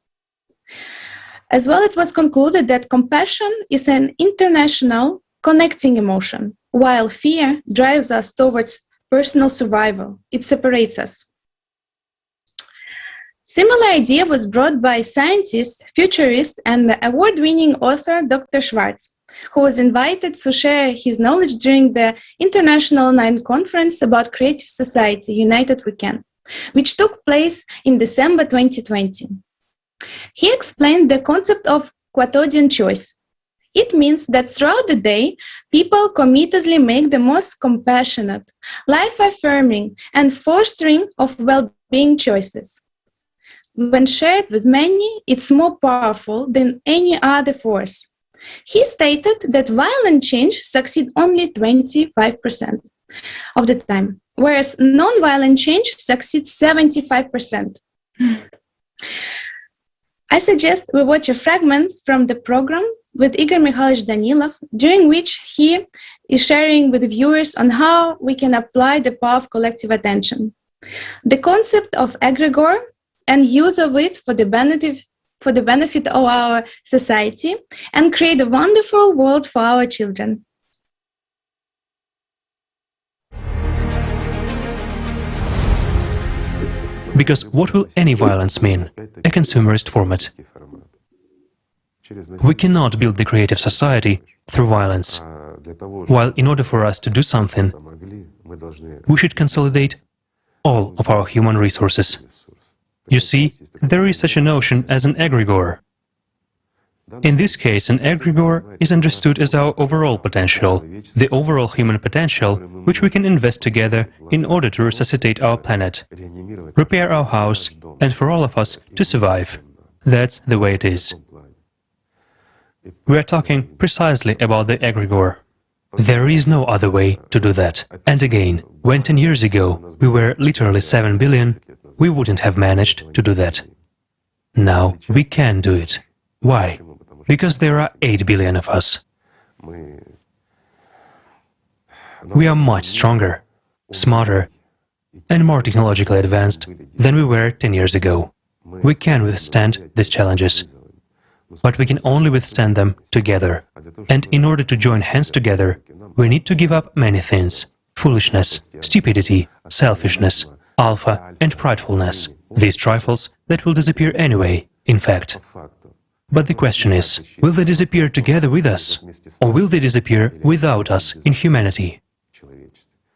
As well, it was concluded that compassion is an international connecting emotion, while fear drives us towards personal survival. It separates us. Similar idea was brought by scientist, futurist, and award-winning author Dr. Schwartz, who was invited to share his knowledge during the International Online Conference about Creative Society, United We Can, which took place in December 2020. He explained the concept of quotidian choice. It means that throughout the day, people committedly make the most compassionate, life-affirming, and fostering of well-being choices. When shared with many, it's more powerful than any other force. He stated that violent change succeeds only 25% of the time, whereas non-violent change succeeds 75%. I suggest we watch a fragment from the program with Igor Mikhailovich Danilov, during which he is sharing with viewers on how we can apply the power of collective attention, the concept of egregore and use of it for the benefit of our society and create a wonderful world for our children. Because what will any violence mean? A consumerist format. We cannot build the creative society through violence, while in order for us to do something, we should consolidate all of our human resources. You see, there is such a notion as an egregore. In this case, an egregore is understood as our overall potential, the overall human potential, which we can invest together in order to resuscitate our planet, repair our house, and for all of us to survive. That's the way it is. We are talking precisely about the egregore. There is no other way to do that. And again, when 10 years ago we were literally 7 billion, we wouldn't have managed to do that. Now we can do it. Why? Because there are 8 billion of us. We are much stronger, smarter, and more technologically advanced than we were 10 years ago. We can withstand these challenges, but we can only withstand them together. And in order to join hands together, we need to give up many things: foolishness, stupidity, selfishness, alpha, and pridefulness. These trifles that will disappear anyway, in fact. But the question is, will they disappear together with us, or will they disappear without us in humanity?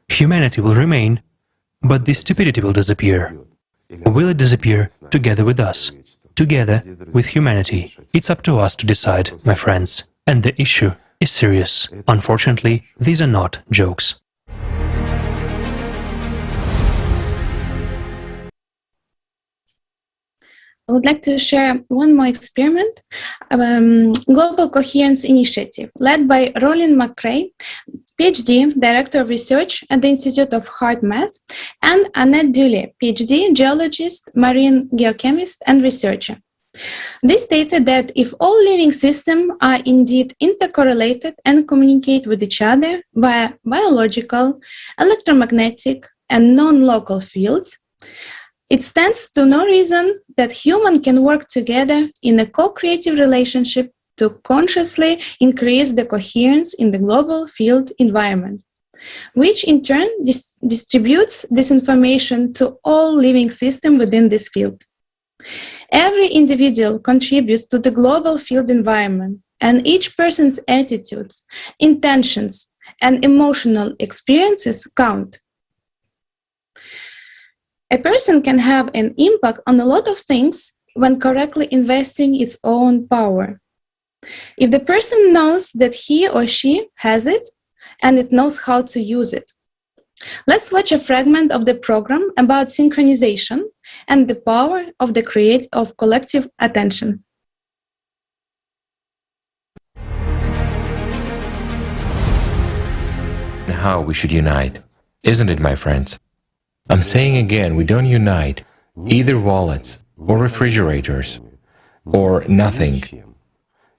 Humanity will remain, but the stupidity will disappear. Or will it disappear together with us, together with humanity? It's up to us to decide, my friends. And the issue is serious. Unfortunately, these are not jokes. I would like to share one more experiment, Global Coherence Initiative, led by Rollin McRae, PhD, Director of Research at the Institute of Hard Math, and Annette Dulé, PhD, Geologist, Marine Geochemist, and Researcher. They stated that if all living systems are indeed intercorrelated and communicate with each other via biological, electromagnetic, and non-local fields, it stands to no reason that humans can work together in a co-creative relationship to consciously increase the coherence in the global field environment, which in turn distributes this information to all living systems within this field. Every individual contributes to the global field environment, and each person's attitudes, intentions, and emotional experiences count. A person can have an impact on a lot of things when correctly investing its own power. If the person knows that he or she has it, and it knows how to use it. Let's watch a fragment of the program about synchronization and the power of the collective attention. How we should unite, isn't it, my friends? I'm saying again, we don't unite either wallets or refrigerators or nothing.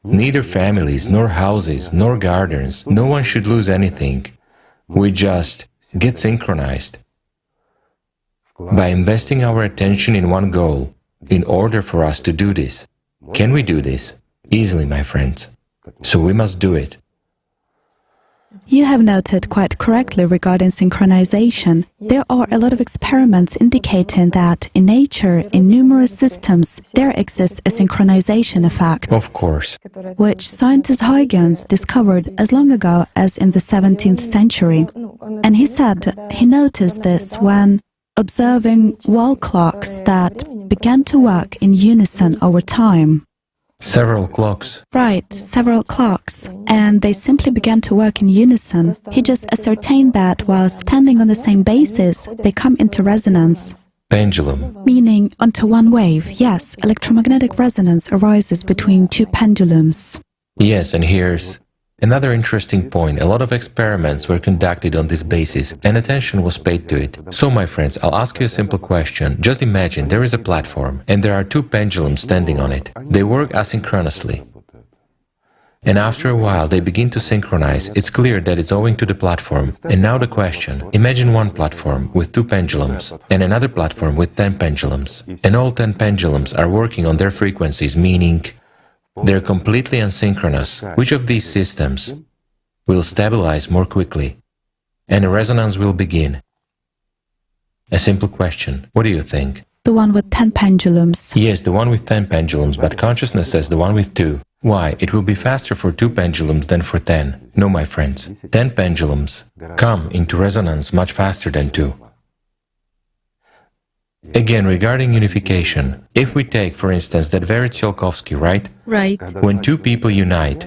Neither families, nor houses, nor gardens. No one should lose anything. We just get synchronized by investing our attention in one goal in order for us to do this. Can we do this? Easily, my friends. So we must do it. You have noted quite correctly regarding synchronization. There are a lot of experiments indicating that in nature, in numerous systems, there exists a synchronization effect. Of course. Which scientist Huygens discovered as long ago as in the 17th century. And he said he noticed this when observing wall clocks that began to work in unison over time. Several clocks. Right, several clocks. And they simply began to work in unison. He just ascertained that while standing on the same basis, they come into resonance. Pendulum. Meaning onto one wave. Yes, electromagnetic resonance arises between two pendulums. Yes, and here's another interesting point. A lot of experiments were conducted on this basis, and attention was paid to it. So, my friends, I'll ask you a simple question. Just imagine there is a platform, and there are two pendulums standing on it. They work asynchronously. And after a while, they begin to synchronize. It's clear that it's owing to the platform. And now the question. Imagine one platform with two pendulums, and another platform with 10 pendulums. And all 10 pendulums are working on their frequencies, meaning they're completely asynchronous. Which of these systems will stabilize more quickly and a resonance will begin? A simple question. What do you think? The one with 10 pendulums. Yes, the one with 10 pendulums, but consciousness says the one with 2. Why? It will be faster for 2 pendulums than for 10. No, my friends. 10 pendulums come into resonance much faster than 2. Again, regarding unification, if we take, for instance, that very Tsiolkovsky, right? Right. When two people unite,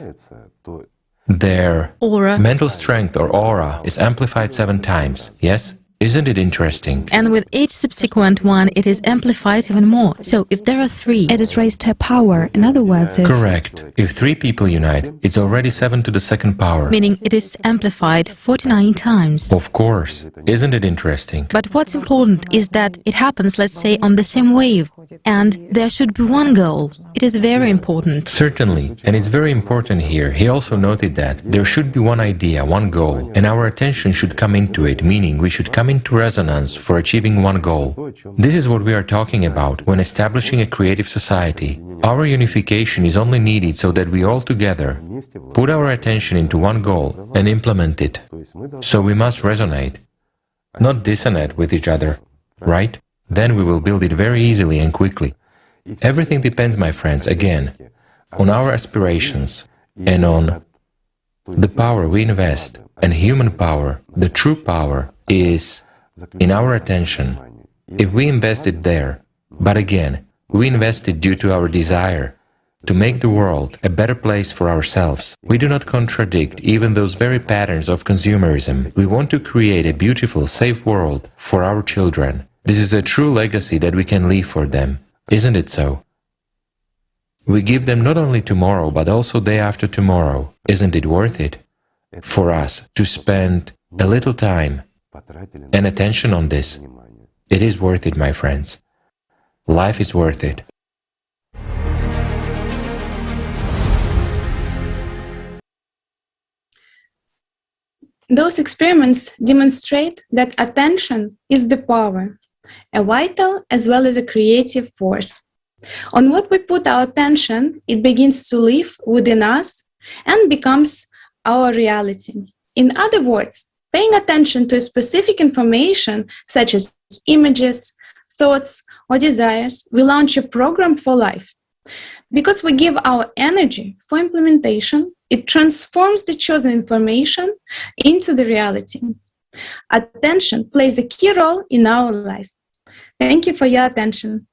their mental strength or aura is amplified 7 times, yes? Isn't it interesting? And with each subsequent one, it is amplified even more. So if there are 3... It is raised to a power. In other words, if... Correct. If 3 people unite, it's already 7 to the 2nd power. Meaning it is amplified 49 times. Of course. Isn't it interesting? But what's important is that it happens, let's say, on the same wave. And there should be one goal. It is very important. Certainly. And it's very important here. He also noted that there should be one idea, one goal, and our attention should come into it, meaning we should come into resonance for achieving one goal. This is what we are talking about when establishing a creative society. Our unification is only needed so that we all together put our attention into one goal and implement it. So we must resonate, not dissonate with each other, right? Then we will build it very easily and quickly. Everything depends, my friends, again, on our aspirations and on the power we invest. And human power, the true power, is in our attention. If we invest it there, but again, we invest it due to our desire to make the world a better place for ourselves. We do not contradict even those very patterns of consumerism. We want to create a beautiful, safe world for our children. This is a true legacy that we can leave for them. Isn't it so? We give them not only tomorrow, but also day after tomorrow. Isn't it worth it? for us to spend a little time and attention on this. It is worth it, my friends. Life is worth it. Those experiments demonstrate that attention is the power, a vital as well as a creative force. On what we put our attention, it begins to live within us and becomes our reality. In other words, paying attention to specific information such as images, thoughts, or desires will launch a program for life. Because we give our energy for implementation, it transforms the chosen information into the reality. Attention plays a key role in our life. Thank you for your attention.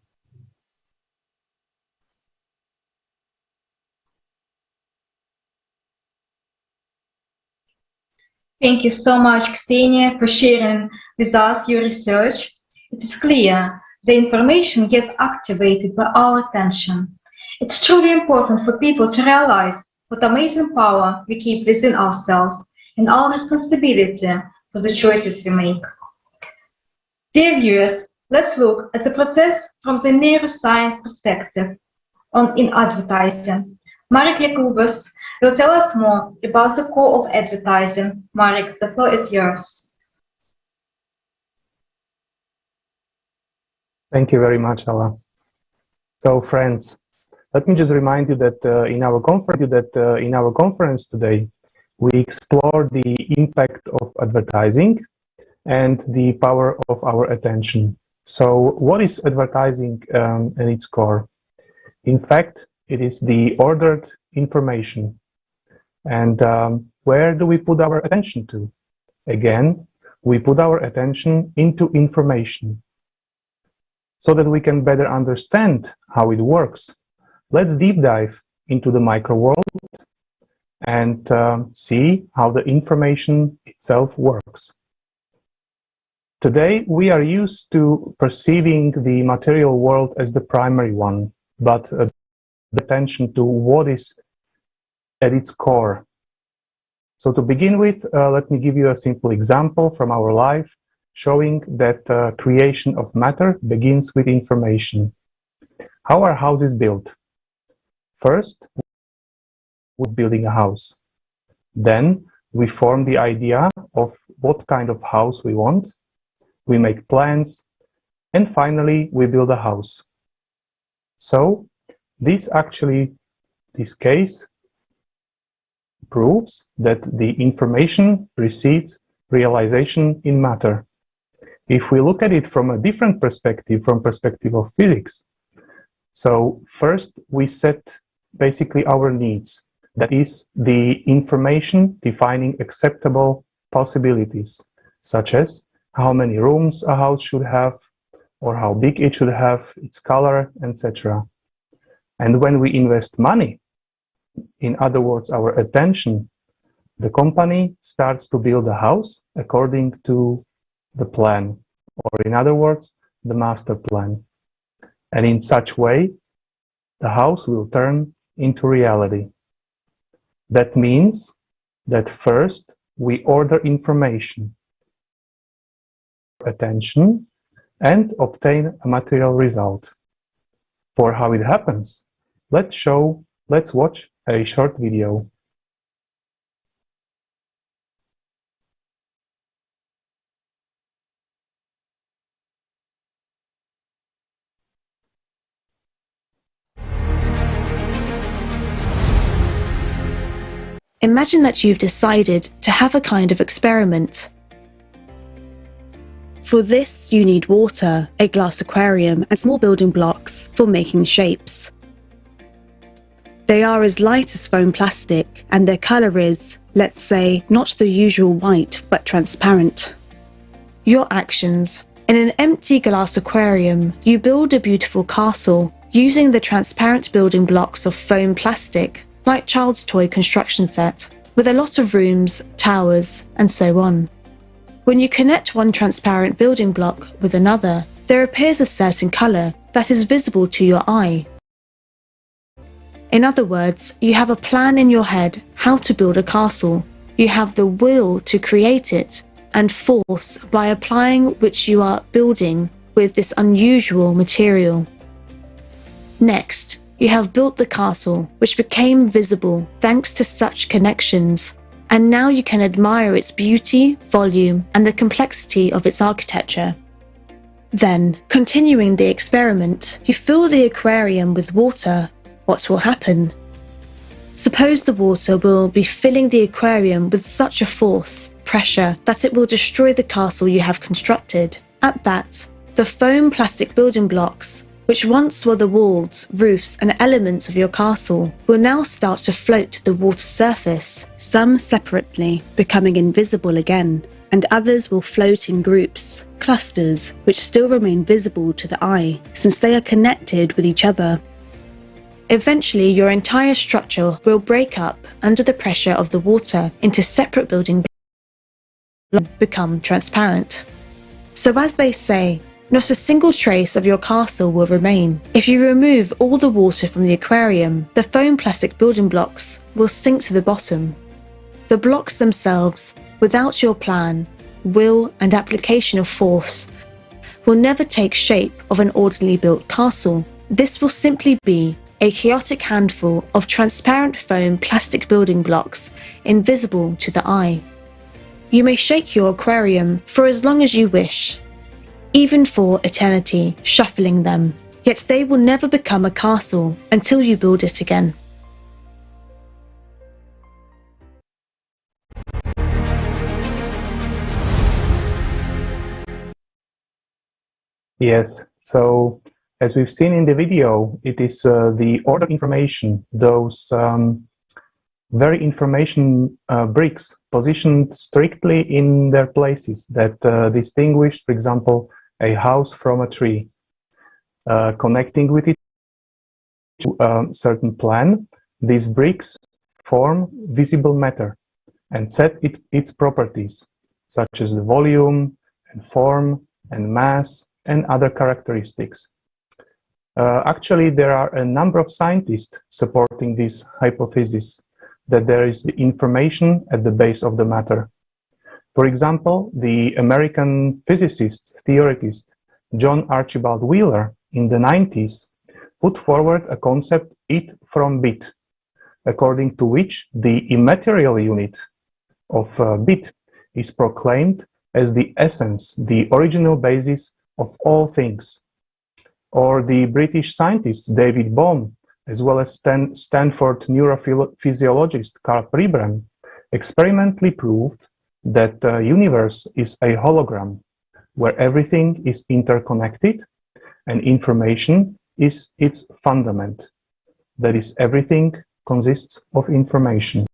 Thank you so much, Ksenia, for sharing with us your research. It is clear the information gets activated by our attention. It's truly important for people to realize what amazing power we keep within ourselves and our responsibility for the choices we make. Dear viewers, let's look at the process from the neuroscience perspective in advertising. Marek Jakubas will tell us more about the core of advertising. Marek, the floor is yours. Thank you very much, Alla. So, friends, let me just remind you that in our conference today, we explore the impact of advertising and the power of our attention. So, what is advertising at its core? In fact, it is the ordered information. And where do we put our attention to? Again, we put our attention into information so that we can better understand how it works. Let's deep dive into the micro world and see how the information itself works. Today, we are used to perceiving the material world as the primary one, but attention to what is at its core. So to begin with, let me give you a simple example from our life showing that creation of matter begins with information. How are houses built? First, we're building a house. Then we form the idea of what kind of house we want. We make plans, and finally we build a house. So this case proves that the information precedes realization in matter. If we look at it from a different perspective, from perspective of physics, so first we set basically our needs. That is the information defining acceptable possibilities, such as how many rooms a house should have, or how big it should have, its color, etc. And when we invest money, in other words, our attention, the company starts to build a house according to the plan, or in other words, the master plan. And in such way, the house will turn into reality. That means that first we order information, attention, and obtain a material result. For how it happens, let's watch a short video. Imagine that you've decided to have a kind of experiment. For this, you need water, a glass aquarium, and small building blocks for making shapes. They are as light as foam plastic, and their colour is, let's say, not the usual white, but transparent. Your actions. In an empty glass aquarium, you build a beautiful castle using the transparent building blocks of foam plastic, like child's toy construction set, with a lot of rooms, towers, and so on. When you connect one transparent building block with another, there appears a certain colour that is visible to your eye. In other words, you have a plan in your head how to build a castle. You have the will to create it, and force by applying which you are building with this unusual material. Next, you have built the castle, which became visible thanks to such connections, and now you can admire its beauty, volume, and the complexity of its architecture. Then, continuing the experiment, you fill the aquarium with water. What will happen? Suppose the water will be filling the aquarium with such a force, pressure, that it will destroy the castle you have constructed. At that, the foam plastic building blocks, which once were the walls, roofs, and elements of your castle, will now start to float to the water surface, some separately, becoming invisible again, and others will float in groups, clusters, which still remain visible to the eye, since they are connected with each other. Eventually, your entire structure will break up under the pressure of the water into separate building blocks, become transparent. So as they say, not a single trace of your castle will remain. If you remove all the water from the aquarium, the foam plastic building blocks will sink to the bottom. The blocks themselves, without your plan, will, and application of force, will never take shape of an ordinarily built castle. This will simply be a chaotic handful of transparent foam plastic building blocks, invisible to the eye. You may shake your aquarium for as long as you wish, even for eternity, shuffling them, yet they will never become a castle until you build it again. Yes, so as we've seen in the video, it is the order information, those very information bricks positioned strictly in their places that distinguish, for example, a house from a tree, connecting with it to a certain plan. These bricks form visible matter and set its properties, such as the volume and form and mass and other characteristics. Actually, there are a number of scientists supporting this hypothesis that there is the information at the base of the matter. For example, the American physicist, theoretist, John Archibald Wheeler in the 90s put forward a concept it from bit, according to which the immaterial unit of bit is proclaimed as the essence, the original basis of all things. Or the British scientist David Bohm, as well as Stanford neurophysiologist Carl Pribram, experimentally proved that the universe is a hologram where everything is interconnected and information is its fundament. That is, everything consists of information.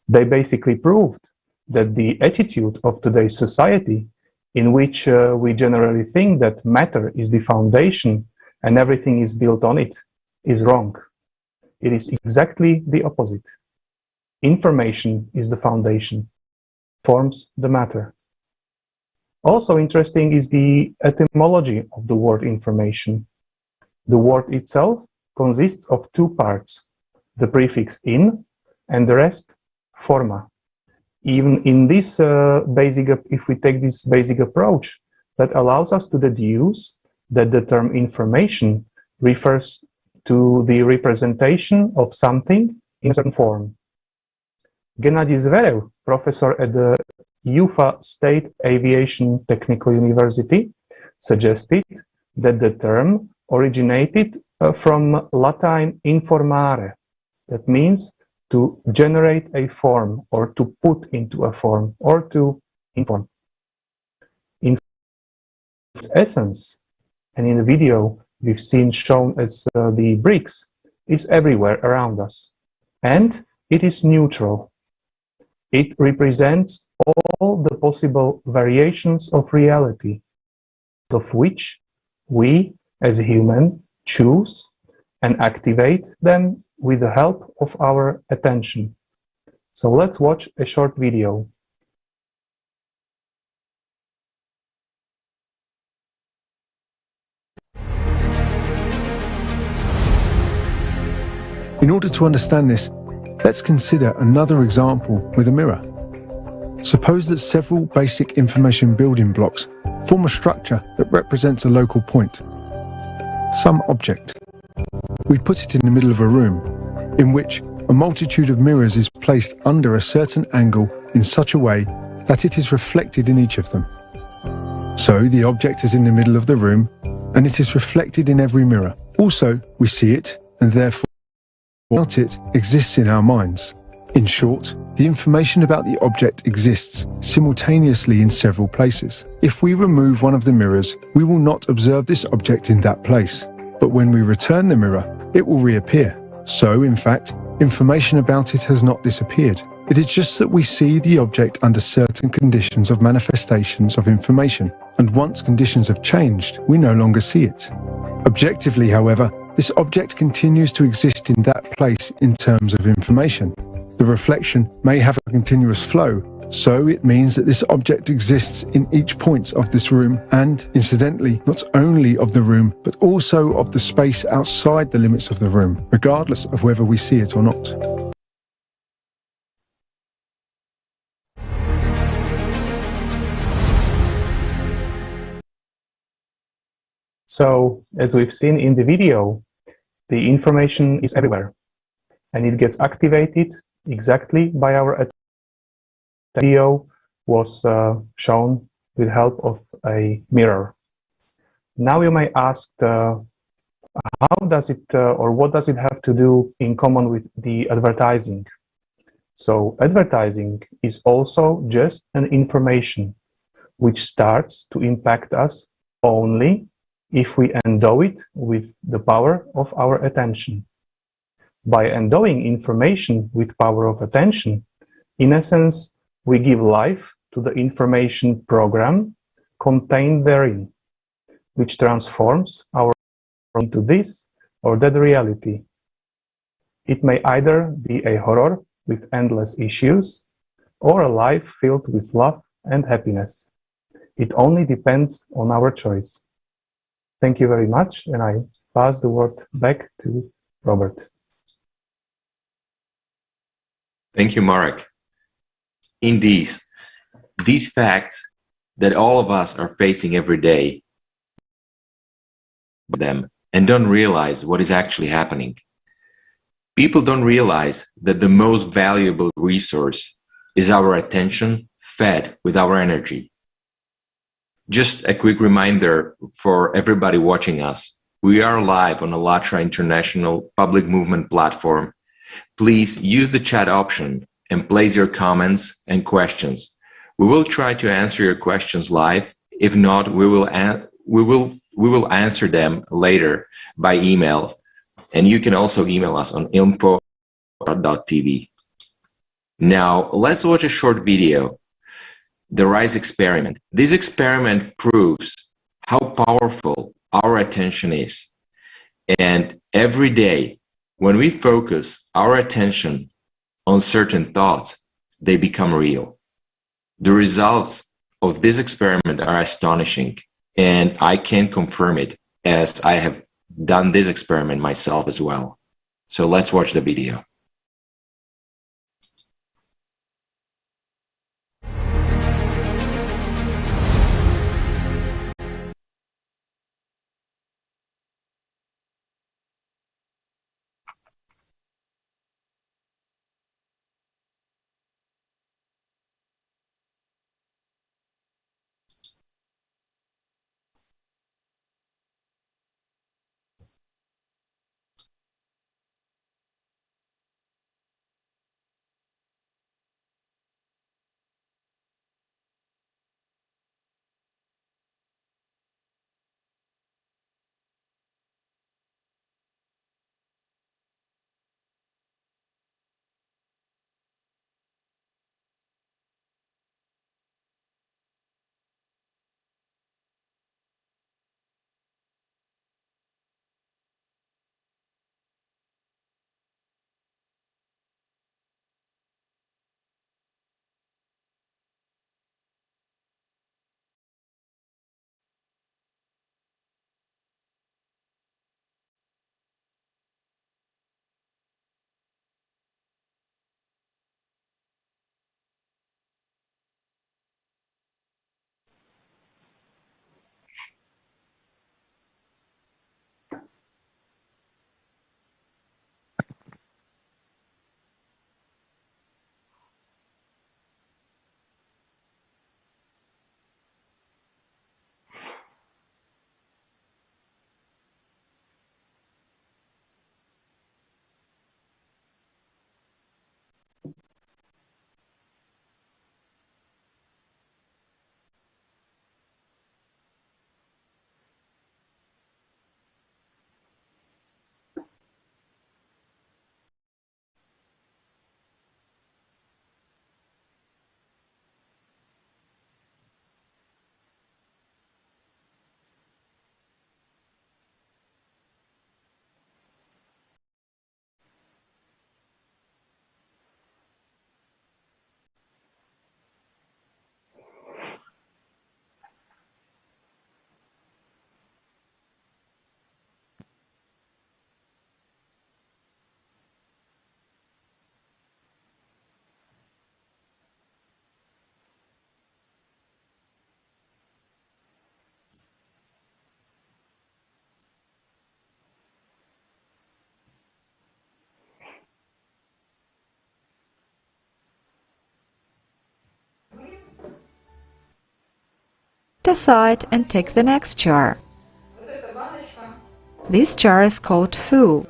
They basically proved that the attitude of today's society, in which we generally think that matter is the foundation and everything is built on it, is wrong. It is exactly the opposite. Information is the foundation, forms the matter. Also interesting is the etymology of the word information. The word itself consists of two parts, the prefix in and the rest forma. Even in this if we take this basic approach, that allows us to deduce that the term information refers to the representation of something in a certain form. Gennady Zverev, professor at the Ufa State Aviation Technical University, suggested that the term originated from Latin informare, that means to generate a form or to put into a form or to inform. In its essence, and in the video we've seen shown as the bricks, is everywhere around us, and it is neutral. It represents all the possible variations of reality, of which we as a human choose and activate them with the help of our attention. So let's watch a short video. In order to understand this, Let's consider another example with a mirror. Suppose that several basic information building blocks form a structure that represents a local point, some object. We put it in the middle of a room, in which a multitude of mirrors is placed under a certain angle in such a way that it is reflected in each of them. So the object is in the middle of the room, and it is reflected in every mirror. Also, we see it, and therefore, about it exists in our minds. In short, the information about the object exists simultaneously in several places. If we remove one of the mirrors, we will not observe this object in that place. But when we return the mirror, it will reappear. So, in fact, information about it has not disappeared. It is just that we see the object under certain conditions of manifestations of information, and once conditions have changed, we no longer see it. Objectively, however, this object continues to exist in that place in terms of information. The reflection may have a continuous flow, so it means that this object exists in each point of this room and, incidentally, not only of the room, but also of the space outside the limits of the room, regardless of whether we see it or not. So, as we've seen in the video, the information is everywhere, and it gets activated exactly by our attention. The video was shown with help of a mirror. Now you may ask, how does it, or what does it have to do in common with the advertising? So advertising is also just an information which starts to impact us only if we endow it with the power of our attention. By endowing information with power of attention, in essence, we give life to the information program contained therein, which transforms our into this or that reality. It may either be a horror with endless issues or a life filled with love and happiness. It only depends on our choice. Thank you very much, and I pass the word back to Robert. Thank you, Marek. Indeed, these facts that all of us are facing every day them and don't realize what is actually happening. People don't realize that the most valuable resource is our attention fed with our energy. Just a quick reminder for everybody watching us. We are live on ALLATRA International Public Movement platform. Please use the chat option and place your comments and questions. We will try to answer your questions live. If not, we will answer them later by email. And you can also email us on info@allatra.tv. Now, let's watch a short video, The RISE experiment. This experiment proves how powerful our attention is. And every day, when we focus our attention on certain thoughts, they become real. The results of this experiment are astonishing, and I can confirm it as I have done this experiment myself as well. So let's watch the video. Decide and take the next jar. This jar is called fool.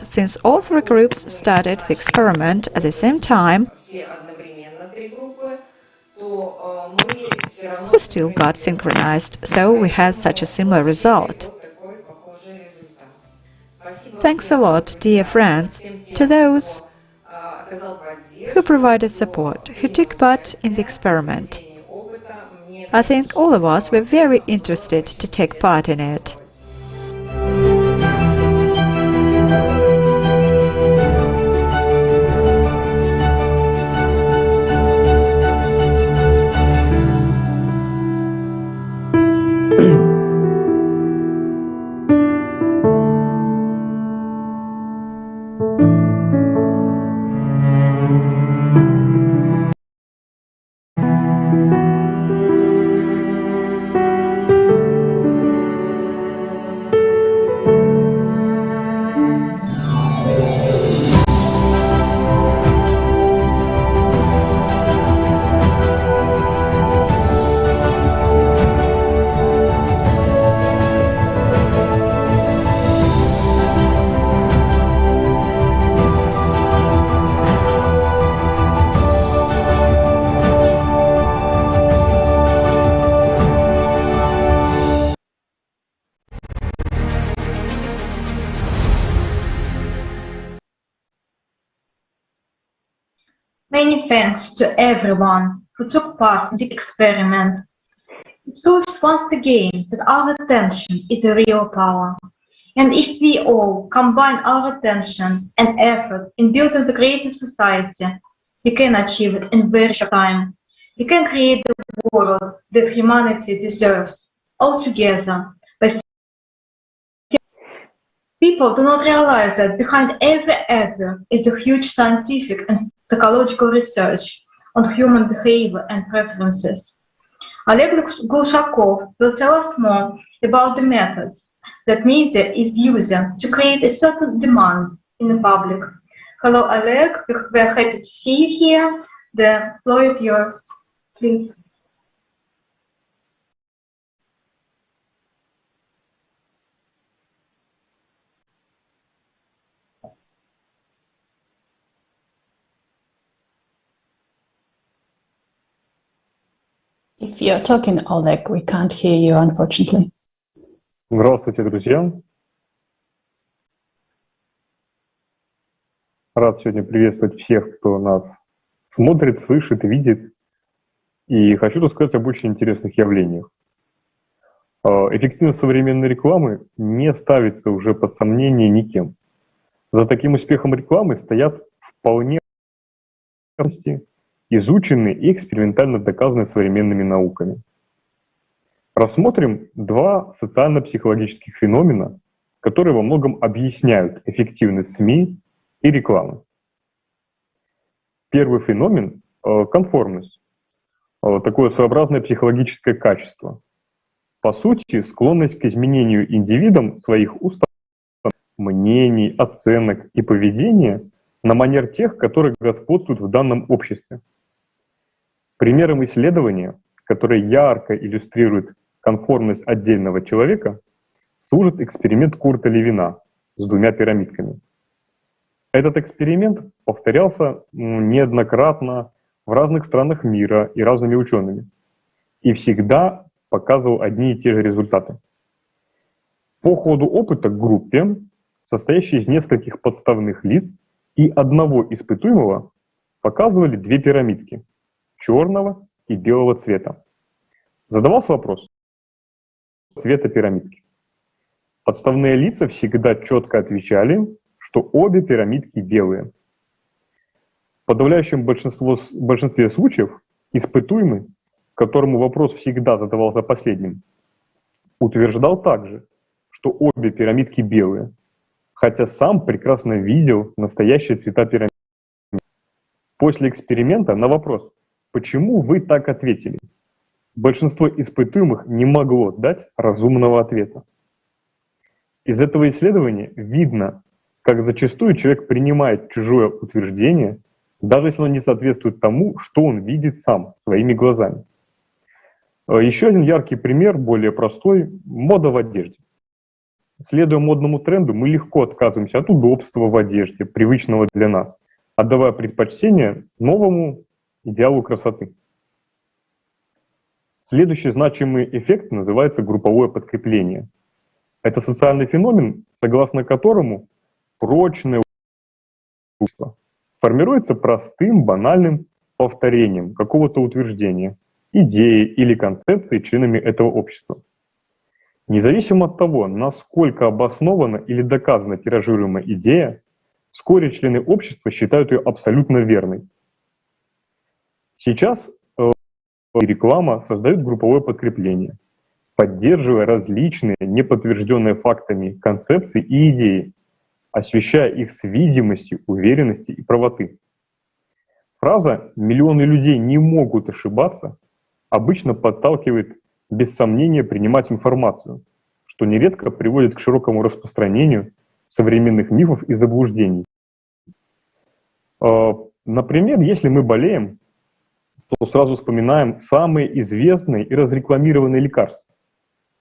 Since all three groups started the experiment at the same time, we still got synchronized, so we had such a similar result. Thanks a lot, dear friends, to those who provided support, who took part in the experiment. I think all of us were very interested to take part in it. Many thanks to everyone who took part in the experiment. It proves once again that our attention is a real power. And if we all combine our attention and effort in building the greater society, we can achieve it in very short time. We can create the world that humanity deserves, all together. People do not realize that behind every advert is a huge scientific and psychological research on human behavior and preferences. Oleg Glushakov will tell us more about the methods that media is using to create a certain demand in the public. Hello, Oleg. We're happy to see you here. The floor is yours. Please. If you're talking, Oleg, we can't hear you, unfortunately. Здравствуйте, друзья. Рад сегодня приветствовать всех, кто нас смотрит, слышит, видит. И хочу рассказать об очень интересных явлениях. Эффективность современной рекламы не ставится уже под сомнение никем. За таким успехом рекламы стоят вполне изученные и экспериментально доказанные современными науками. Рассмотрим два социально-психологических феномена, которые во многом объясняют эффективность СМИ и рекламы. Первый феномен — конформность, такое своеобразное психологическое качество. По сути, склонность к изменению индивидом своих установок, мнений, оценок и поведения на манер тех, которые господствуют в данном обществе. Примером исследования, которое ярко иллюстрирует конформность отдельного человека, служит эксперимент Курта Левина с двумя пирамидками. Этот эксперимент повторялся неоднократно в разных странах мира и разными учеными, и всегда показывал одни и те же результаты. По ходу опыта к группе, состоящей из нескольких подставных лиц и одного испытуемого, показывали две пирамидки — черного и белого цвета. Задавался вопрос цвета пирамидки. Подставные лица всегда четко отвечали, что обе пирамидки белые. В подавляющем большинстве случаев испытуемый, которому вопрос всегда задавался последним, утверждал также, что обе пирамидки белые, хотя сам прекрасно видел настоящие цвета пирамид. После эксперимента на вопрос «Почему вы так ответили?», большинство испытуемых не могло дать разумного ответа. Из этого исследования видно, как зачастую человек принимает чужое утверждение, даже если оно не соответствует тому, что он видит сам своими глазами. Еще один яркий пример, более простой — мода в одежде. Следуя модному тренду, мы легко отказываемся от удобства в одежде, привычного для нас, отдавая предпочтение новому идеалу красоты. Следующий значимый эффект называется групповое подкрепление. Это социальный феномен, согласно которому прочное общество формируется простым, банальным повторением какого-то утверждения, идеи или концепции членами этого общества. Независимо от того, насколько обоснована или доказана тиражируемая идея, вскоре члены общества считают ее абсолютно верной. Сейчас реклама создает групповое подкрепление, поддерживая различные, неподтвержденные фактами концепции и идеи, освещая их с видимостью уверенности и правоты. Фраза «миллионы людей не могут ошибаться» обычно подталкивает без сомнения принимать информацию, что нередко приводит к широкому распространению современных мифов и заблуждений. Например, если мы болеем, то сразу вспоминаем самые известные и разрекламированные лекарства,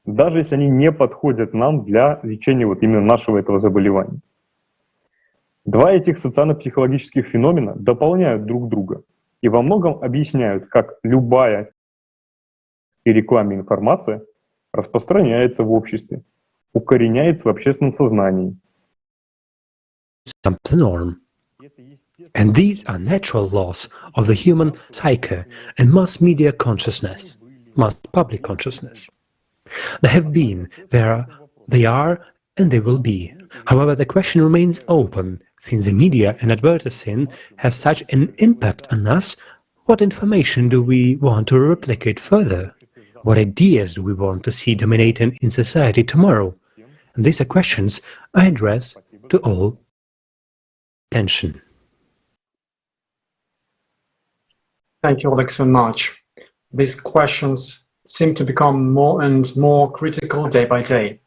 даже если они не подходят нам для лечения вот именно нашего этого заболевания. Два этих социально-психологических феномена дополняют друг друга и во многом объясняют, как любая и рекламе информация распространяется в обществе, укореняется в общественном сознании. The norm. And these are natural laws of the human psyche and mass media consciousness, mass public consciousness. They have been, they are, and they will be. However, the question remains open, since the media and advertising have such an impact on us. What information do we want to replicate further? What ideas do we want to see dominating in society tomorrow? And these are questions I address to all attention. Thank you, Alex, so much. These questions seem to become more and more critical day by day.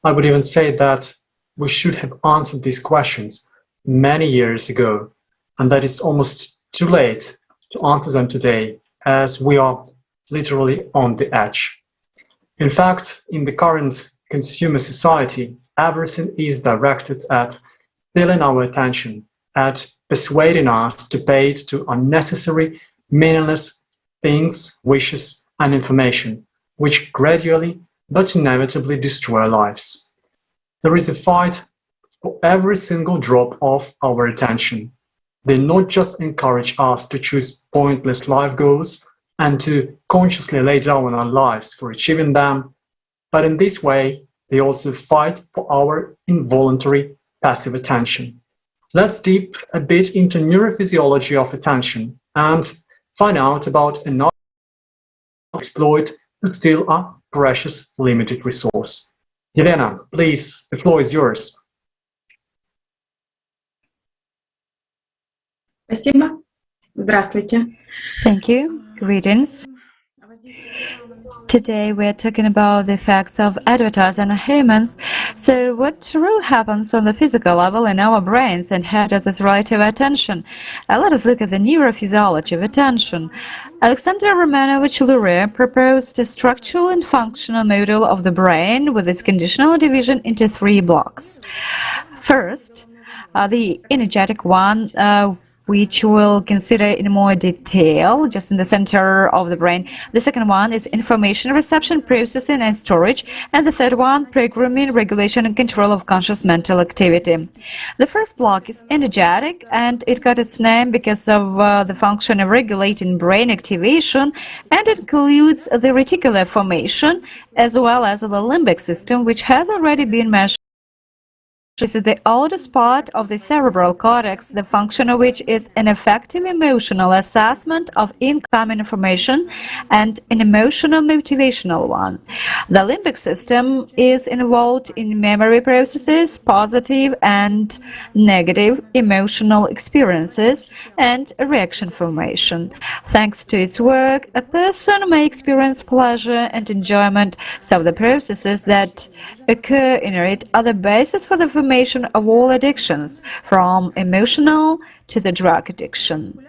I would even say that we should have answered these questions many years ago, and that it's almost too late to answer them today, as we are literally on the edge. In fact, in the current consumer society, everything is directed at stealing our attention, at persuading us to pay to unnecessary, meaningless things, wishes, and information, which gradually but inevitably destroy lives. There is a fight for every single drop of our attention. They not just encourage us to choose pointless life goals and to consciously lay down our lives for achieving them, but in this way, they also fight for our involuntary passive attention. Let's deep a bit into neurophysiology of attention and find out about another exploit but still a precious limited resource. Elena, please, the floor is yours. Спасибо. Здравствуйте. Thank you. Greetings. Today we're talking about the effects of advertising on humans. So what really happens on the physical level in our brains and how does this relate to attention? Let us look at the neurophysiology of attention. Alexander Romanovich Luria proposed a structural and functional model of the brain with its conditional division into 3 blocks. First, the energetic one, which we'll consider in more detail, just in the center of the brain. The second one is information reception, processing, and storage. And the third one, programming, regulation, and control of conscious mental activity. The first block is energetic, and it got its name because of the function of regulating brain activation, and it includes the reticular formation, as well as the limbic system, which has already been mentioned. This is the oldest part of the cerebral cortex, the function of which is an effective emotional assessment of incoming information and an emotional motivational one. The limbic system is involved in memory processes, positive and negative emotional experiences, and reaction formation. Thanks to its work, a person may experience pleasure and enjoyment, so the processes that occur in it are the basis for the formation of all addictions, from emotional to the drug addiction.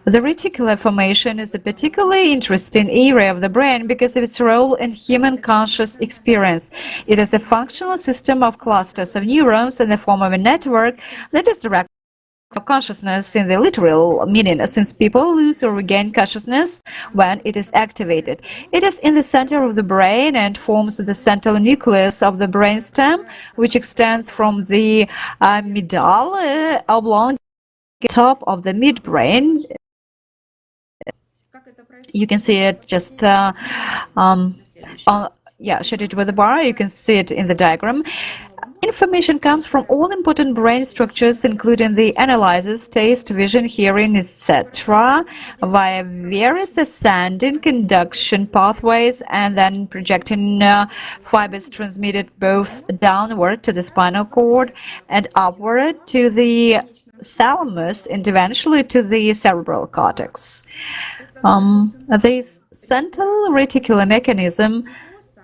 The reticular formation is a particularly interesting area of the brain because of its role in human conscious experience. It is a functional system of clusters of neurons in the form of a network that is directed of consciousness in the literal meaning, since people lose or regain consciousness when it is activated. It is in the center of the brain and forms the central nucleus of the brainstem, which extends from the medulla oblongata top of the midbrain. You can see it just shoot it with a bar. You can see it in the diagram. Information comes from all important brain structures, including the analyzers, taste, vision, hearing, etc., via various ascending conduction pathways and then projecting fibers transmitted both downward to the spinal cord and upward to the thalamus and eventually to the cerebral cortex. This central reticular mechanism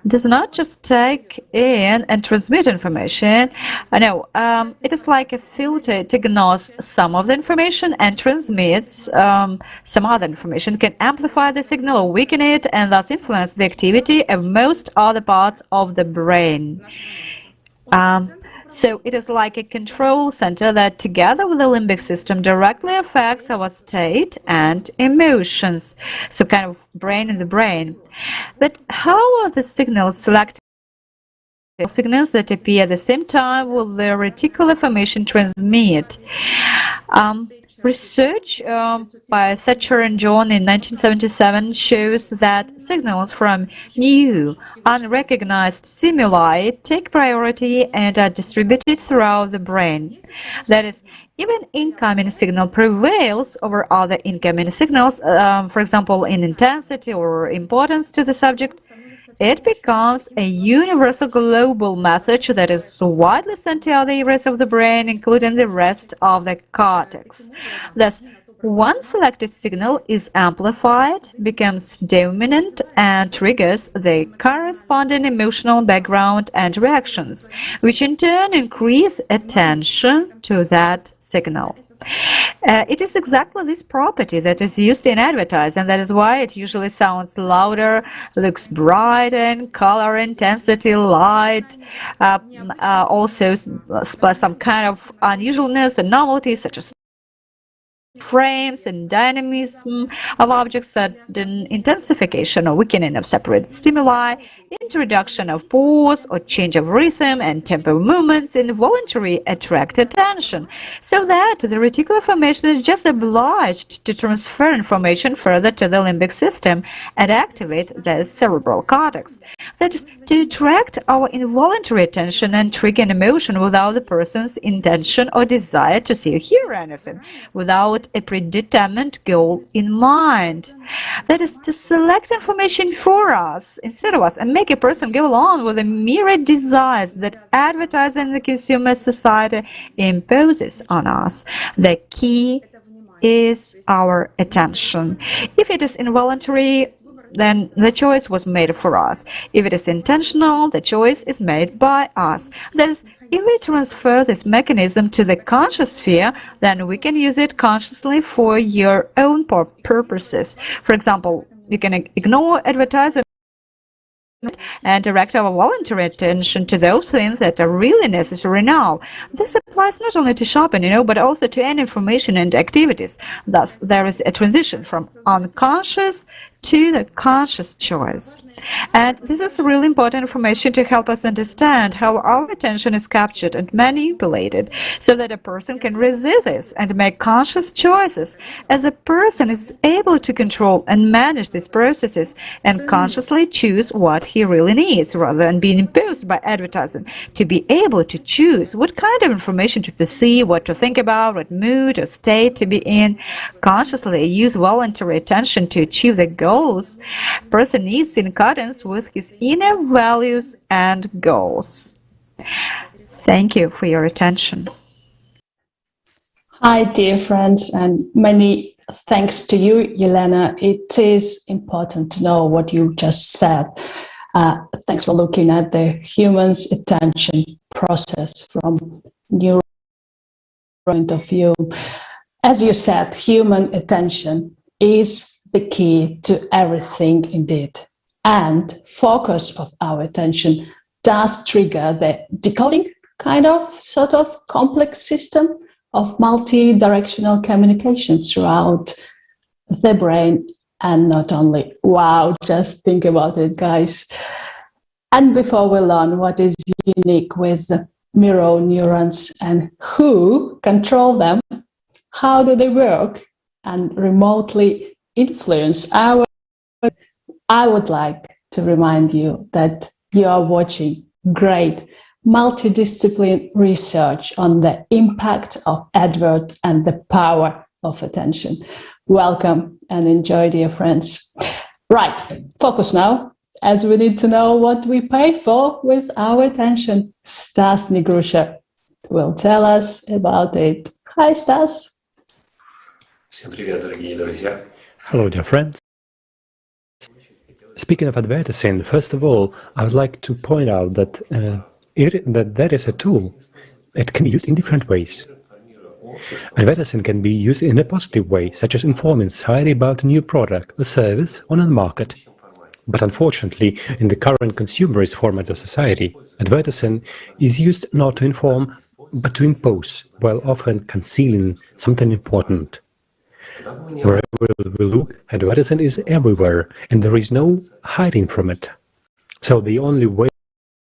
does not just take in and transmit information. It is like a filter. It ignores some of the information and transmits some other information. It can amplify the signal or weaken it and thus influence the activity of most other parts of the brain. So it is like a control center that, together with the limbic system, directly affects our state and emotions. So kind of brain in the brain. But how are the signals selected? Signals that appear at the same time will the reticular formation transmit. Research by Thatcher and John in 1977 shows that signals from new, unrecognized stimuli take priority and are distributed throughout the brain. That is, even incoming signal prevails over other incoming signals, for example, in intensity or importance to the subject. It becomes a universal global message that is widely sent to other areas of the brain, including the rest of the cortex. Thus, one selected signal is amplified, becomes dominant, and triggers the corresponding emotional background and reactions, which in turn increase attention to that signal. It is exactly this property that is used in advertising. That is why it usually sounds louder, looks brighter in color, intensity, light, also some kind of unusualness and novelty, such as frames and dynamism of objects, sudden intensification or weakening of separate stimuli, introduction of pause or change of rhythm and tempo movements involuntarily attract attention, so that the reticular formation is just obliged to transfer information further to the limbic system and activate the cerebral cortex. That is, to attract our involuntary attention and trigger an emotion without the person's intention or desire to see or hear anything, without a predetermined goal in mind. That is to select information for us, instead of us, and make a person go along with the myriad desires that advertising and the consumer society imposes on us. The key is our attention. If it is involuntary, then the choice was made for us. If it is intentional, the choice is made by us. That is, if we transfer this mechanism to the conscious sphere, then we can use it consciously for your own purposes. For example, you can ignore advertising and direct our voluntary attention to those things that are really necessary now. This applies not only to shopping, but also to any information and activities. Thus, there is a transition from unconscious to the conscious choice. And this is really important information to help us understand how our attention is captured and manipulated, so that a person can resist this and make conscious choices, as a person is able to control and manage these processes and consciously choose what he really needs, rather than being imposed by advertising. To be able to choose what kind of information to perceive, what to think about, what mood or state to be in, consciously use voluntary attention to achieve the goals person needs in accordance with his inner values and goals. Thank you for your attention. Hi, dear friends, and many thanks to you, Yelena. It is important to know what you just said. Thanks for looking at the human's attention process from your point of view. As you said, human attention is the key to everything indeed. And focus of our attention does trigger the decoding sort of complex system of multi-directional communications throughout the brain, and not only. Wow, just think about it, guys. And before we learn what is unique with mirror neurons and who control them, how do they work and remotely influence our, I would like to remind you that you are watching great multidisciplinary research on the impact of advert and the power of attention. Welcome and enjoy, dear friends. Right, focus now, as we need to know what we pay for with our attention. Stas Nigrusha will tell us about it. Hi, Stas. Hello, dear friends. Speaking of advertising, first of all, I would like to point out that that is a tool. It can be used in different ways. Advertising can be used in a positive way, such as informing society about a new product or service on the market. But unfortunately, in the current consumerist format of society, advertising is used not to inform, but to impose, while often concealing something important. Wherever we look, advertising is everywhere, and there is no hiding from it. So the only way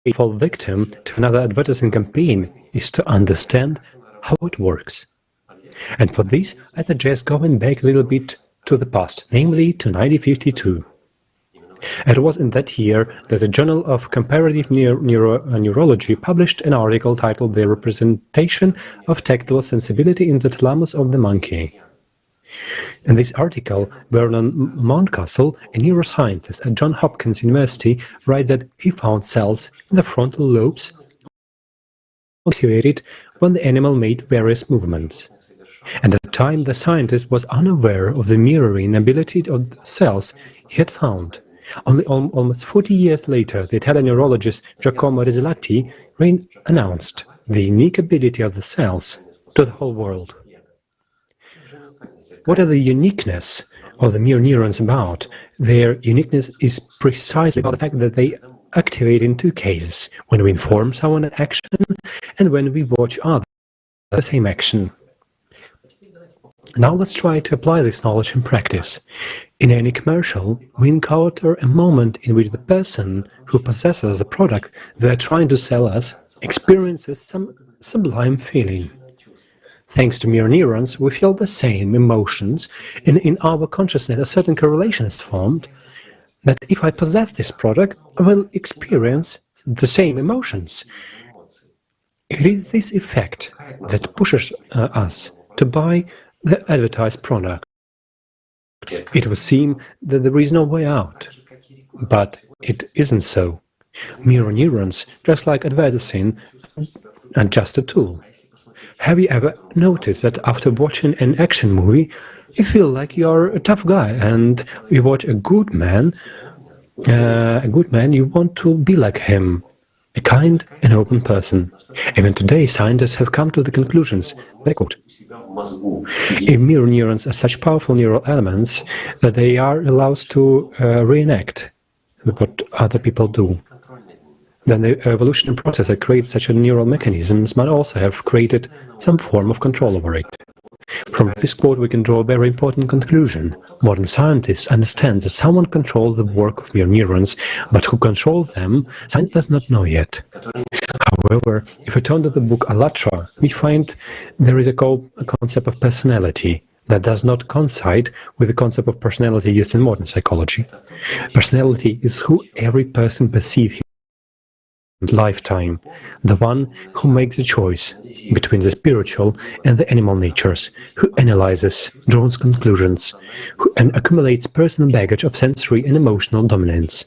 to fall victim to another advertising campaign is to understand how it works. And for this, I suggest going back a little bit to the past, namely to 1952. It was in that year that the Journal of Comparative Neurology published an article titled "The Representation of Tactile Sensibility in the Thalamus of the Monkey." In this article, Vernon Mountcastle, a neuroscientist at Johns Hopkins University, writes that he found cells in the frontal lobes activated when the animal made various movements. At the time, the scientist was unaware of the mirroring ability of the cells he had found. Only almost 40 years later, the Italian neurologist Giacomo Rizzolatti announced the unique ability of the cells to the whole world. What are the uniqueness of the mirror neurons about? Their uniqueness is precisely about the fact that they activate in two cases: when we inform someone an action and when we watch others do the same action. Now let's try to apply this knowledge in practice. In any commercial, we encounter a moment in which the person who possesses the product they are trying to sell us experiences some sublime feeling. Thanks to mirror neurons, we feel the same emotions, and in our consciousness a certain correlation is formed that if I possess this product, I will experience the same emotions. It is this effect that pushes us to buy the advertised product. It would seem that there is no way out. But it isn't so. Mirror neurons, just like advertising, are just a tool. Have you ever noticed that after watching an action movie, you feel like you're a tough guy, and you watch a good man, you want to be like him, a kind and open person. Even today, scientists have come to the conclusions, they quote, mirror neurons are such powerful neural elements that they are allowed to reenact what other people do. Then the evolutionary process that creates such a neural mechanisms might also have created some form of control over it. From this quote we can draw a very important conclusion. Modern scientists understand that someone controls the work of mirror neurons, but who controls them, science does not know yet. However, if we turn to the book ALLATRA, we find there is a concept of personality that does not coincide with the concept of personality used in modern psychology. Personality is who every person perceives lifetime, the one who makes the choice between the spiritual and the animal natures, who analyzes, draws conclusions, and accumulates personal baggage of sensory and emotional dominance.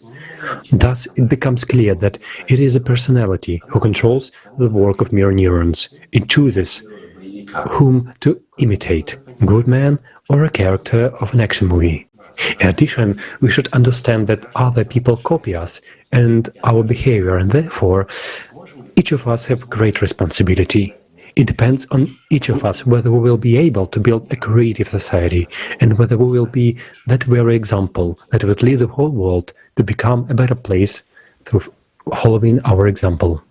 Thus, it becomes clear that it is a personality who controls the work of mirror neurons. It chooses whom to imitate, good man or a character of an action movie. In addition, we should understand that other people copy us and our behavior, and therefore each of us have great responsibility. It depends on each of us whether we will be able to build a creative society and whether we will be that very example that would lead the whole world to become a better place through following our example.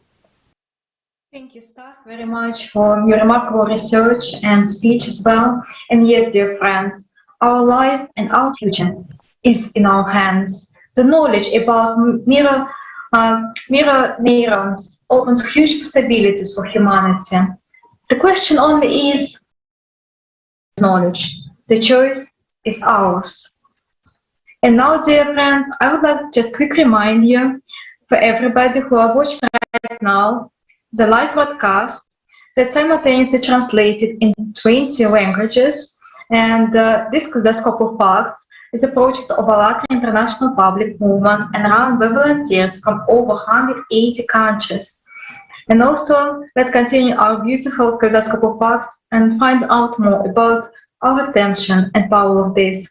Thank you, Stas, very much for your remarkable research and speech as well. And yes, dear friends, our life and our future is in our hands. The knowledge about mirror neurons opens huge possibilities for humanity. The question only is knowledge. The choice is ours. And now, dear friends, I would like to just quick remind you, for everybody who are watching right now, the live broadcast that's simultaneously translated in 20 languages. And this Kaleidoscope of Facts is a project of ALLATRA International Public Movement and run by volunteers from over 180 countries. And also, let's continue our beautiful Kaleidoscope of Facts and find out more about our attention and power of this.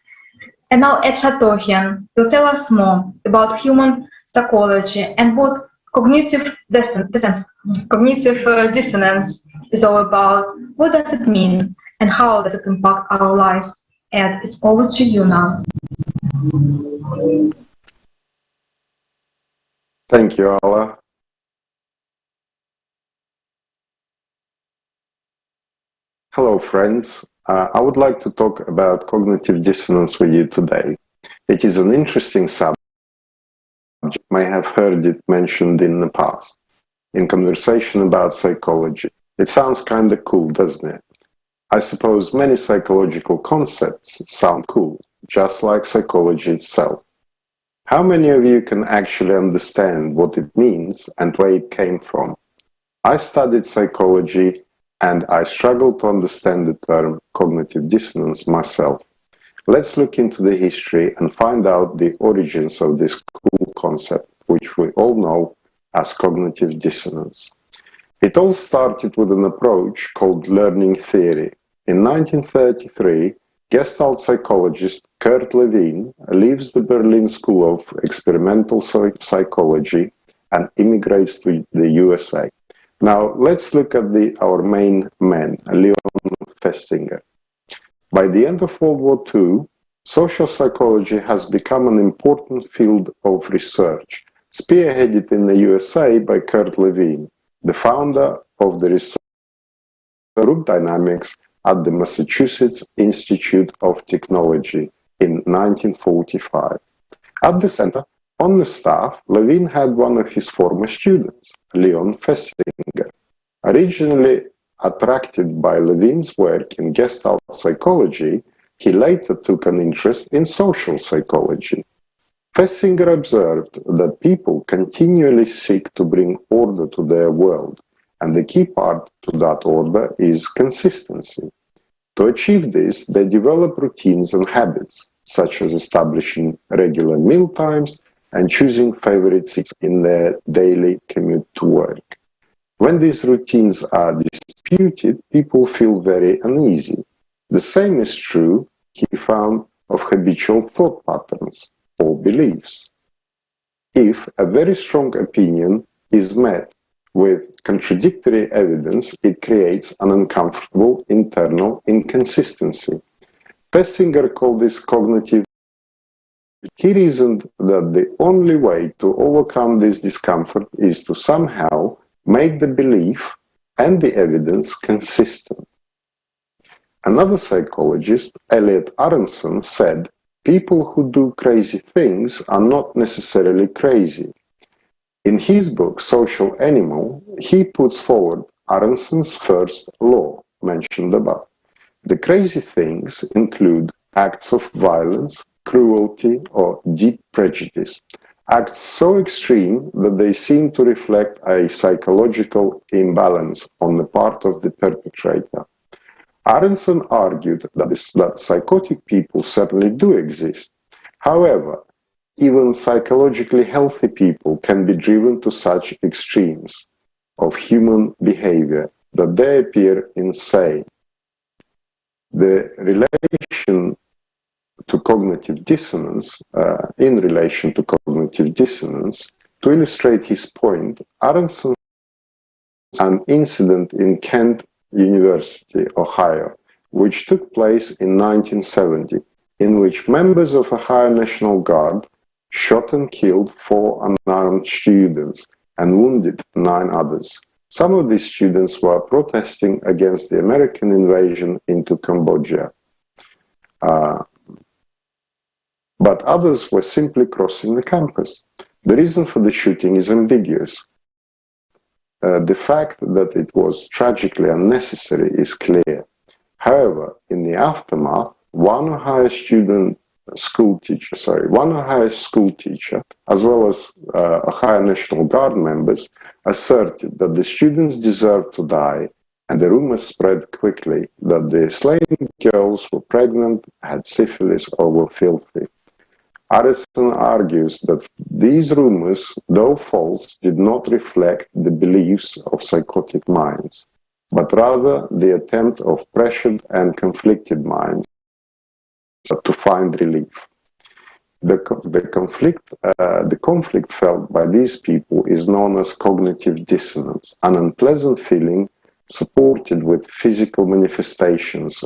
And now Ed Shatohian will tell us more about human psychology and what cognitive dissonance is all about. What does it mean? And how does it impact our lives? Ed, it's over to you now. Thank you, Alla. Hello, friends. I would like to talk about cognitive dissonance with you today. It is an interesting subject. You may have heard it mentioned in the past, in conversation about psychology. It sounds kind of cool, doesn't it? I suppose many psychological concepts sound cool, just like psychology itself. How many of you can actually understand what it means and where it came from? I studied psychology and I struggled to understand the term cognitive dissonance myself. Let's look into the history and find out the origins of this cool concept, which we all know as cognitive dissonance. It all started with an approach called learning theory. In 1933, Gestalt psychologist Kurt Lewin leaves the Berlin School of Experimental Psychology and immigrates to the USA. Now, let's look at our main man, Leon Festinger. By the end of World War II, social psychology has become an important field of research, spearheaded in the USA by Kurt Lewin, the founder of the research group dynamics at the Massachusetts Institute of Technology in 1945. At the center, on the staff, Lewin had one of his former students, Leon Festinger. Originally attracted by Lewin's work in Gestalt psychology, he later took an interest in social psychology. Festinger observed that people continually seek to bring order to their world, and the key part to that order is consistency. To achieve this, they develop routines and habits, such as establishing regular meal times and choosing favorite seats in their daily commute to work. When these routines are disputed, people feel very uneasy. The same is true, he found, of habitual thought patterns or beliefs. If a very strong opinion is met with contradictory evidence, it creates an uncomfortable internal inconsistency. Pessinger called this cognitive. He reasoned that the only way to overcome this discomfort is to somehow make the belief and the evidence consistent. Another psychologist, Elliot Aronson, said, "People who do crazy things are not necessarily crazy." In his book, Social Animal, he puts forward Aronson's first law, mentioned above. The crazy things include acts of violence, cruelty, or deep prejudice, acts so extreme that they seem to reflect a psychological imbalance on the part of the perpetrator. Aronson argued that psychotic people certainly do exist. However, even psychologically healthy people can be driven to such extremes of human behavior that they appear insane. The relation to cognitive dissonance, to illustrate his point, Aronson an incident in Kent University, Ohio, which took place in 1970, in which members of Ohio National Guard shot and killed 4 unarmed students and wounded 9 others. Some of these students were protesting against the American invasion into Cambodia, but others were simply crossing the campus. The reason for the shooting is ambiguous. The fact that it was tragically unnecessary is clear. However, in the aftermath, one Ohio school teacher, as well as Ohio National Guard members, asserted that the students deserved to die, and the rumors spread quickly that the slain girls were pregnant, had syphilis, or were filthy. Aronson argues that these rumors, though false, did not reflect the beliefs of psychotic minds, but rather the attempt of pressured and conflicted minds to find relief. The conflict felt by these people is known as cognitive dissonance, an unpleasant feeling supported with physical manifestations,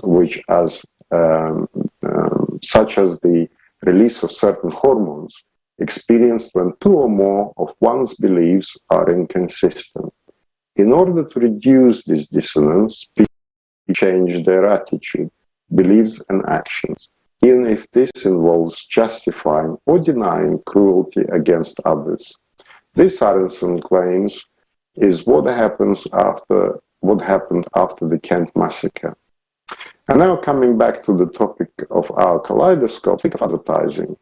such as the release of certain hormones experienced when 2 or more of one's beliefs are inconsistent. In order to reduce this dissonance, people change their attitude, beliefs, and actions, even if this involves justifying or denying cruelty against others. This, Aronson claims, is what happened after the Kent massacre. And now coming back to the topic of our kaleidoscope, think of advertising.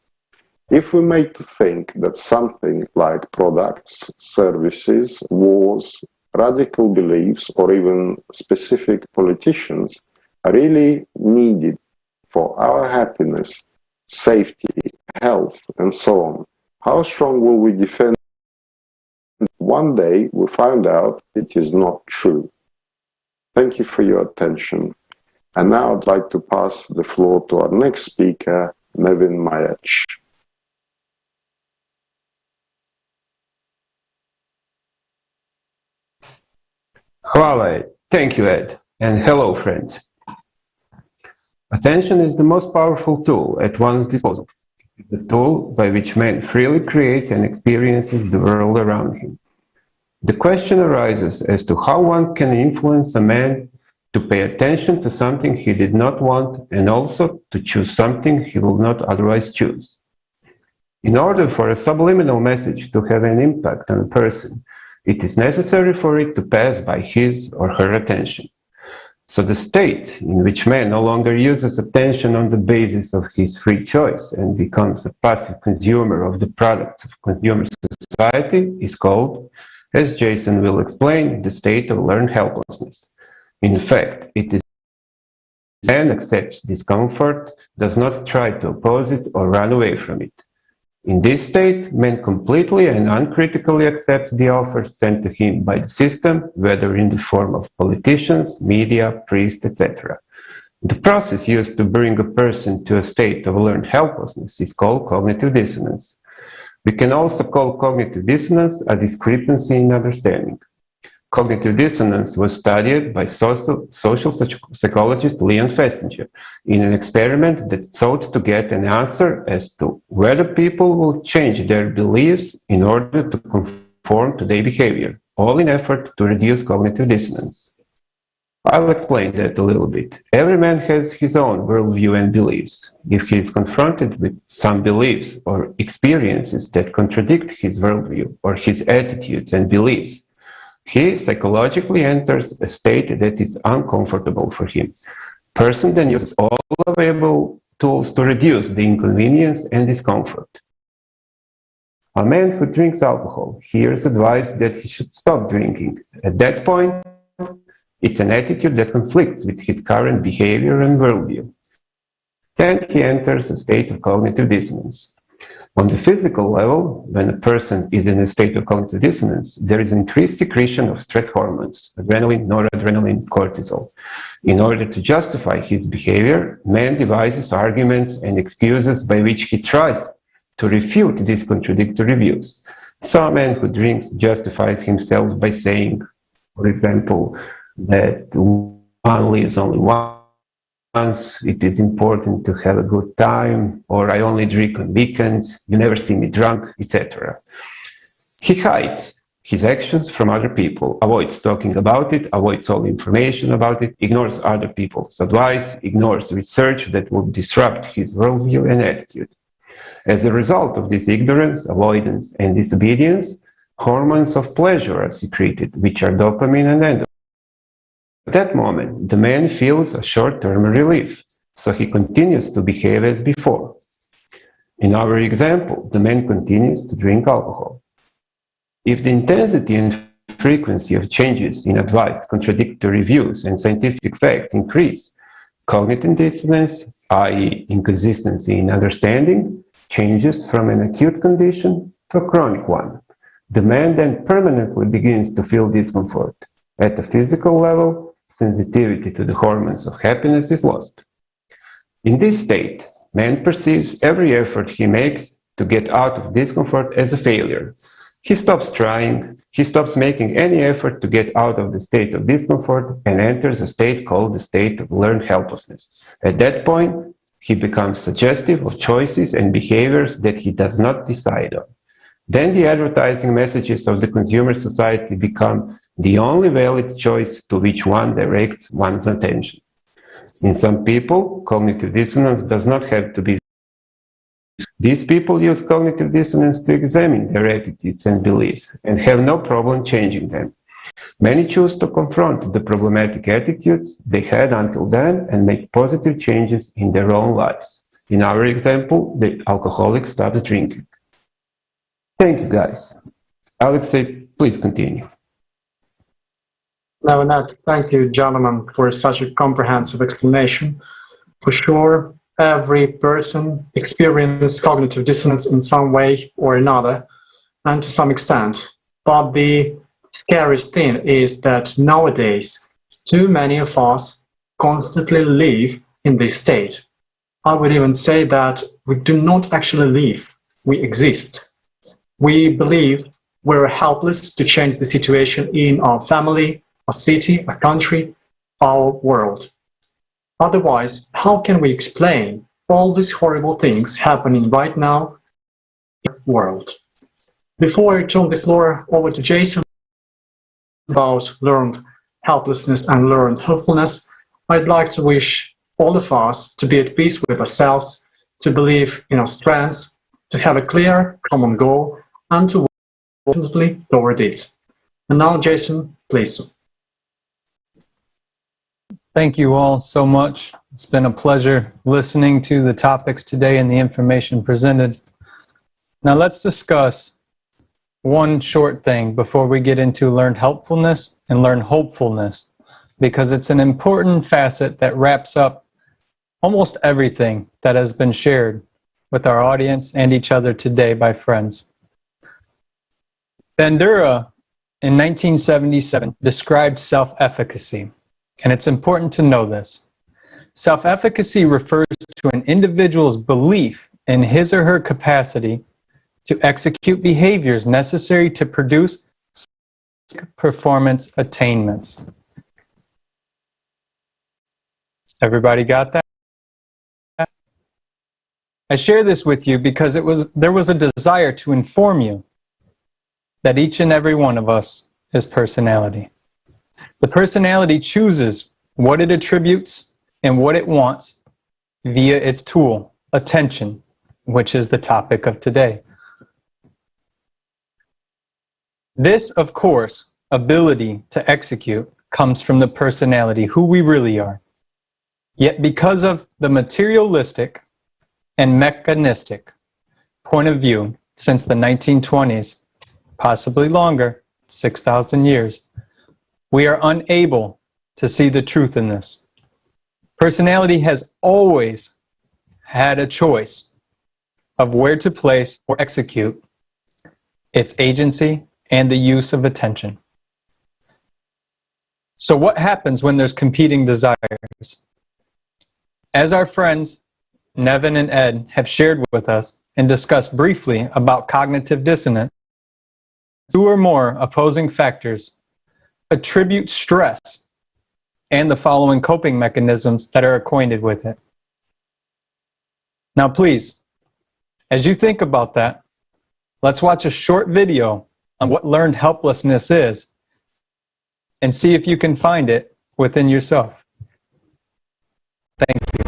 If we're made to think that something like products, services, wars, radical beliefs, or even specific politicians are really needed for our happiness, safety, health, and so on, how strong will we defend? One day we find out it is not true. Thank you for your attention. And now I'd like to pass the floor to our next speaker, Nevin Mayac. Hvala, thank you, Ed, and hello, friends. Attention is the most powerful tool at one's disposal, the tool by which man freely creates and experiences the world around him. The question arises as to how one can influence a man to pay attention to something he did not want and also to choose something he will not otherwise choose. In order for a subliminal message to have an impact on a person, it is necessary for it to pass by his or her attention. So the state in which man no longer uses attention on the basis of his free choice and becomes a passive consumer of the products of consumer society is called, as Jason will explain, the state of learned helplessness. In fact, it is man accepts discomfort, does not try to oppose it or run away from it. In this state, man completely and uncritically accepts the offers sent to him by the system, whether in the form of politicians, media, priests, etc. The process used to bring a person to a state of learned helplessness is called cognitive dissonance. We can also call cognitive dissonance a discrepancy in understanding. Cognitive dissonance was studied by social psychologist Leon Festinger in an experiment that sought to get an answer as to whether people will change their beliefs in order to conform to their behavior, all in effort to reduce cognitive dissonance. I'll explain that a little bit. Every man has his own worldview and beliefs. If he is confronted with some beliefs or experiences that contradict his worldview or his attitudes and beliefs, he psychologically enters a state that is uncomfortable for him. Person then uses all available tools to reduce the inconvenience and discomfort. A man who drinks alcohol hears advice that he should stop drinking. At that point, it's an attitude that conflicts with his current behavior and worldview. Then he enters a state of cognitive dissonance. On the physical level, when a person is in a state of cognitive dissonance, there is increased secretion of stress hormones, adrenaline, noradrenaline, cortisol. In order to justify his behavior, man devises arguments and excuses by which he tries to refute these contradictory views. Some man who drinks justifies himself by saying, for example, that one lives only once, it is important to have a good time, or I only drink on weekends, you never see me drunk, etc. He hides his actions from other people, avoids talking about it, avoids all information about it, ignores other people's advice, ignores research that would disrupt his worldview and attitude. As a result of this ignorance, avoidance, and disobedience, hormones of pleasure are secreted, which are dopamine and endorphins. At that moment, the man feels a short-term relief, so he continues to behave as before. In our example, the man continues to drink alcohol. If the intensity and frequency of changes in advice, contradictory views, and scientific facts increase, cognitive dissonance, i.e. inconsistency in understanding, changes from an acute condition to a chronic one. The man then permanently begins to feel discomfort. At the physical level, sensitivity to the hormones of happiness is lost. In this state, man perceives every effort he makes to get out of discomfort as a failure. He stops trying, he stops making any effort to get out of the state of discomfort and enters a state called the state of learned helplessness. At that point, he becomes suggestive of choices and behaviors that he does not decide on. Then the advertising messages of the consumer society become the only valid choice to which one directs one's attention. In some people, cognitive dissonance does not have to be. These people use cognitive dissonance to examine their attitudes and beliefs and have no problem changing them. Many choose to confront the problematic attitudes they had until then and make positive changes in their own lives. In our example, the alcoholic stops drinking. Thank you, guys. Alexei, please continue. No, thank you, gentlemen, for such a comprehensive explanation. For sure, every person experiences cognitive dissonance in some way or another, and to some extent. But the scariest thing is that nowadays, too many of us constantly live in this state. I would even say that we do not actually live, we exist. We believe we're helpless to change the situation in our family, a city, a country, our world. Otherwise, how can we explain all these horrible things happening right now in the world? Before I turn the floor over to Jason about learned helplessness and learned hopefulness, I'd like to wish all of us to be at peace with ourselves, to believe in our strengths, to have a clear common goal, and to work confidently toward it. And now, Jason, please. Thank you all so much. It's been a pleasure listening to the topics today and the information presented. Now let's discuss one short thing before we get into learned helpfulness and learned hopefulness, because it's an important facet that wraps up almost everything that has been shared with our audience and each other today by friends. Bandura, in 1977, described self-efficacy, and it's important to know this. Self-efficacy refers to an individual's belief in his or her capacity to execute behaviors necessary to produce performance attainments. Everybody got that? I share this with you because there was a desire to inform you that each and every one of us is personality. The personality chooses what it attributes and what it wants via its tool, attention, which is the topic of today. This, of course, ability to execute comes from the personality, who we really are. Yet because of the materialistic and mechanistic point of view since the 1920s, possibly longer, 6,000 years, we are unable to see the truth in this. Personality has always had a choice of where to place or execute its agency and the use of attention. So what happens when there's competing desires? As our friends Nevin and Ed have shared with us and discussed briefly about cognitive dissonance, two or more opposing factors attribute stress and the following coping mechanisms that are acquainted with it. Now please, as you think about that, let's watch a short video on what learned helplessness is and see if you can find it within yourself. Thank you.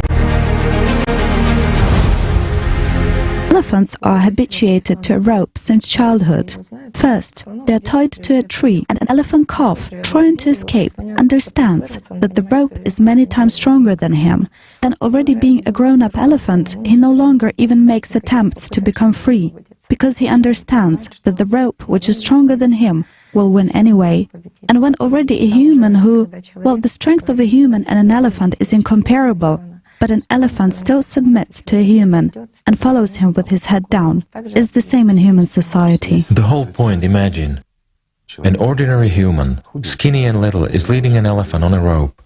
Elephants are habituated to a rope since childhood. First, they are tied to a tree, and an elephant calf, trying to escape, understands that the rope is many times stronger than him. Then, already being a grown-up elephant, he no longer even makes attempts to become free, because he understands that the rope, which is stronger than him, will win anyway. And when already a human who, well, the strength of a human and an elephant is incomparable, but an elephant still submits to a human and follows him with his head down, is the same in human society. The whole point, imagine. An ordinary human, skinny and little, is leading an elephant on a rope.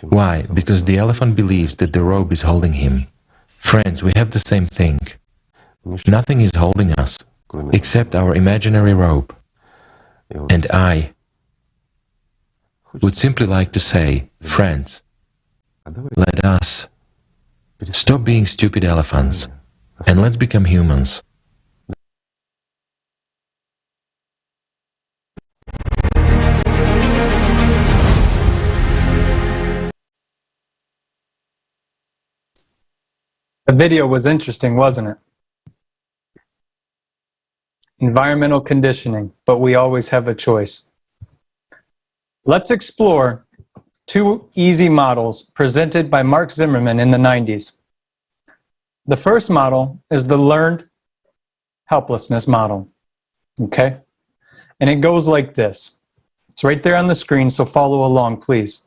Why? Because the elephant believes that the rope is holding him. Friends, we have the same thing. Nothing is holding us, except our imaginary rope. And I would simply like to say, friends, let us stop being stupid elephants and let's become humans. The video was interesting, wasn't it? Environmental conditioning, but we always have a choice. Let's explore two easy models presented by Mark Zimmerman in the 90s. The first model is the learned helplessness model, okay? And it goes like this. It's right there on the screen, so follow along, please.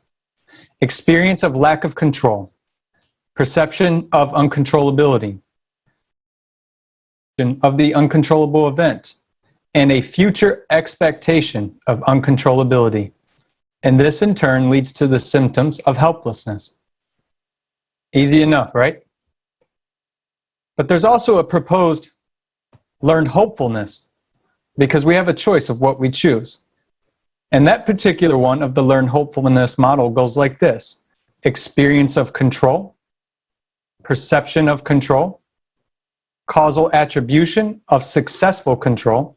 Experience of lack of control, perception of uncontrollability, of the uncontrollable event, and a future expectation of uncontrollability. And this in turn leads to the symptoms of helplessness. Easy enough, right? But there's also a proposed learned hopefulness, because we have a choice of what we choose. And that particular one of the learned hopefulness model goes like this: experience of control, perception of control, causal attribution of successful control,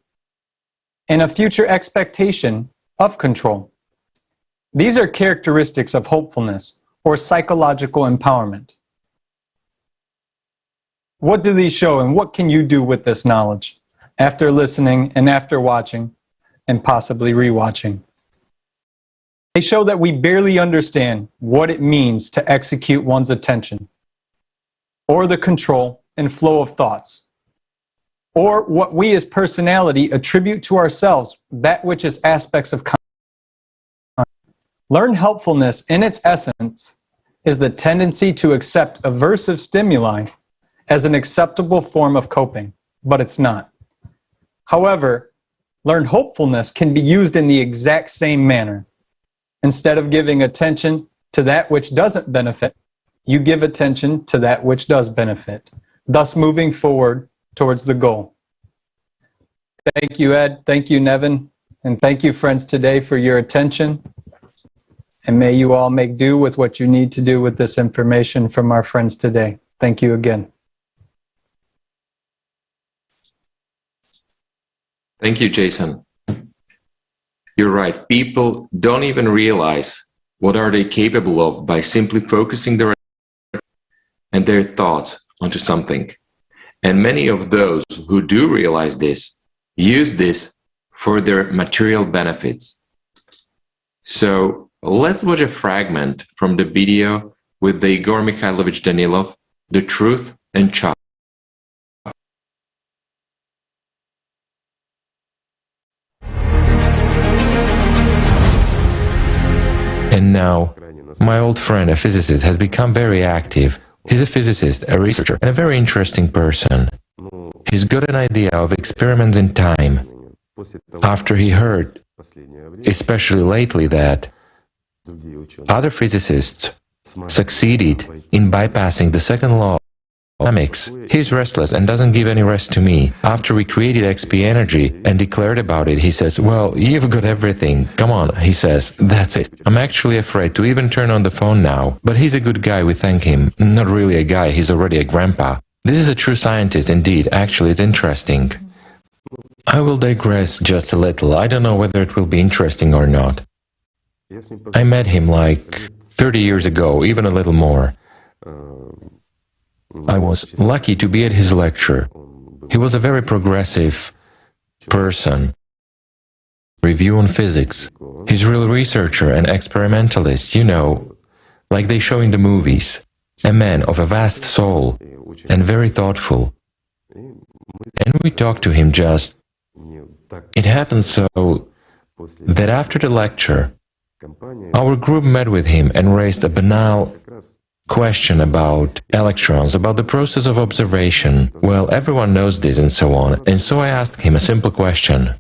and a future expectation of control. These are characteristics of hopefulness or psychological empowerment. What do these show, and what can you do with this knowledge after listening and after watching and possibly rewatching? They show that we barely understand what it means to execute one's attention, or the control and flow of thoughts, or what we as personality attribute to ourselves, that which is aspects of consciousness. Learned helpfulness in its essence is the tendency to accept aversive stimuli as an acceptable form of coping, but it's not. However, learned hopefulness can be used in the exact same manner. Instead of giving attention to that which doesn't benefit, you give attention to that which does benefit, thus moving forward towards the goal. Thank you, Ed. Thank you, Nevin. And thank you, friends, today for your attention. And may you all make do with what you need to do with this information from our friends today. Thank you again. Thank you, Jason. You're right. People don't even realize what are they capable of by simply focusing their and their thoughts onto something. And many of those who do realize this use this for their material benefits. So let's watch a fragment from the video with the Igor Mikhailovich Danilov, The Truth and Chop. And now, my old friend, a physicist, has become very active. He's a physicist, a researcher, and a very interesting person. He's got an idea of experiments in time. After he heard, especially lately, that other physicists succeeded in bypassing the second law of dynamics, he's restless and doesn't give any rest to me. After we created XP energy and declared about it, he says, well, you've got everything. Come on, he says, that's it. I'm actually afraid to even turn on the phone now. But he's a good guy, we thank him. Not really a guy, he's already a grandpa. This is a true scientist indeed. Actually, it's interesting. I will digress just a little. I don't know whether it will be interesting or not. I met him like 30 years ago, even a little more. I was lucky to be at his lecture. He was a very progressive person. Review on physics. He's a real researcher and experimentalist, you know, like they show in the movies. A man of a vast soul and very thoughtful. And we talked to him just... It happened so that after the lecture, our group met with him and raised a banal question about electrons, about the process of observation. Well, everyone knows this and so on. And so I asked him a simple question.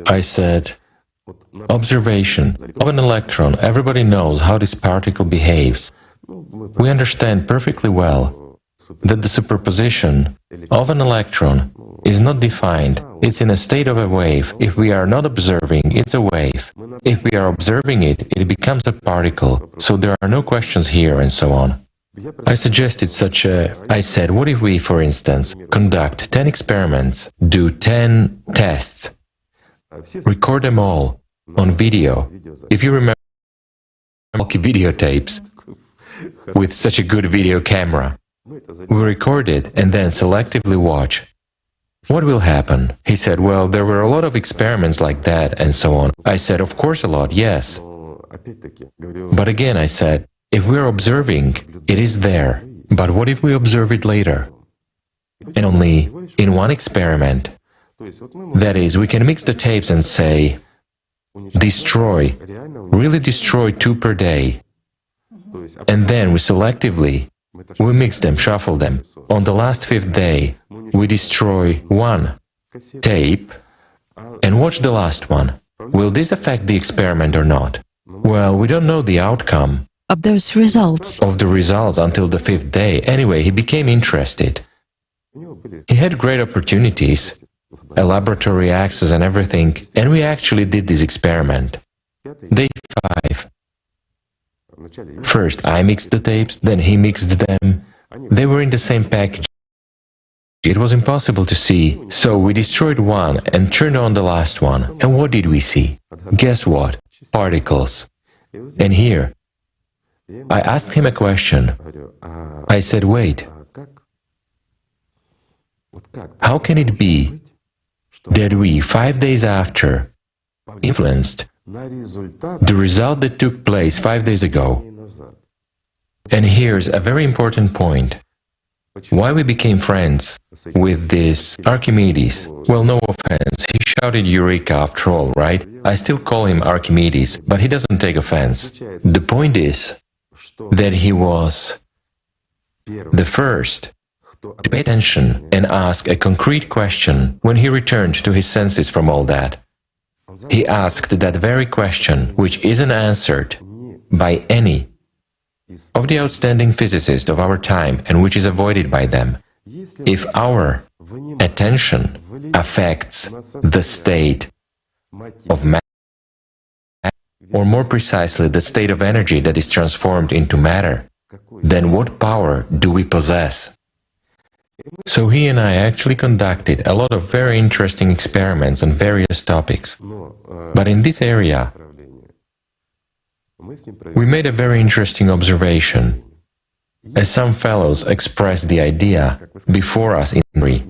I said, observation of an electron, everybody knows how this particle behaves. We understand perfectly well that the superposition of an electron is not defined. It's in a state of a wave. If we are not observing, it's a wave. If we are observing it, it becomes a particle. So there are no questions here and so on. I suggested I said, what if we, for instance, conduct 10 experiments, do 10 tests, record them all on video. If you remember videotapes with such a good video camera, we record it and then selectively watch. What will happen? He said, well, there were a lot of experiments like that and so on. I said, of course a lot, yes. But again, I said, if we're observing, it is there. But what if we observe it later? And only in one experiment. That is, we can mix the tapes and say, destroy, really destroy 2 per day. And then we selectively, we mix them, shuffle them. On the last 5th day, we destroy 1 tape and watch the last one. Will this affect the experiment or not? Well, we don't know the outcome of those results. Of the results until the 5th day. Anyway, he became interested. He had great opportunities, a laboratory access and everything, and we actually did this experiment. Day 5. First, I mixed the tapes, then he mixed them. They were in the same package. It was impossible to see, so we destroyed one and turned on the last one. And what did we see? Guess what? Particles. And here, I asked him a question. I said, wait, how can it be that we, 5 days after, influenced the result that took place 5 days ago? And here's a very important point. Why we became friends with this Archimedes? Well, no offense, he shouted Eureka after all, right? I still call him Archimedes, but he doesn't take offense. The point is that he was the first to pay attention and ask a concrete question when he returned to his senses from all that. He asked that very question, which isn't answered by any of the outstanding physicists of our time and which is avoided by them. If our attention affects the state of matter, or more precisely, the state of energy that is transformed into matter, then what power do we possess? So he and I actually conducted a lot of very interesting experiments on various topics. But in this area, we made a very interesting observation, as some fellows expressed the idea before us in theory.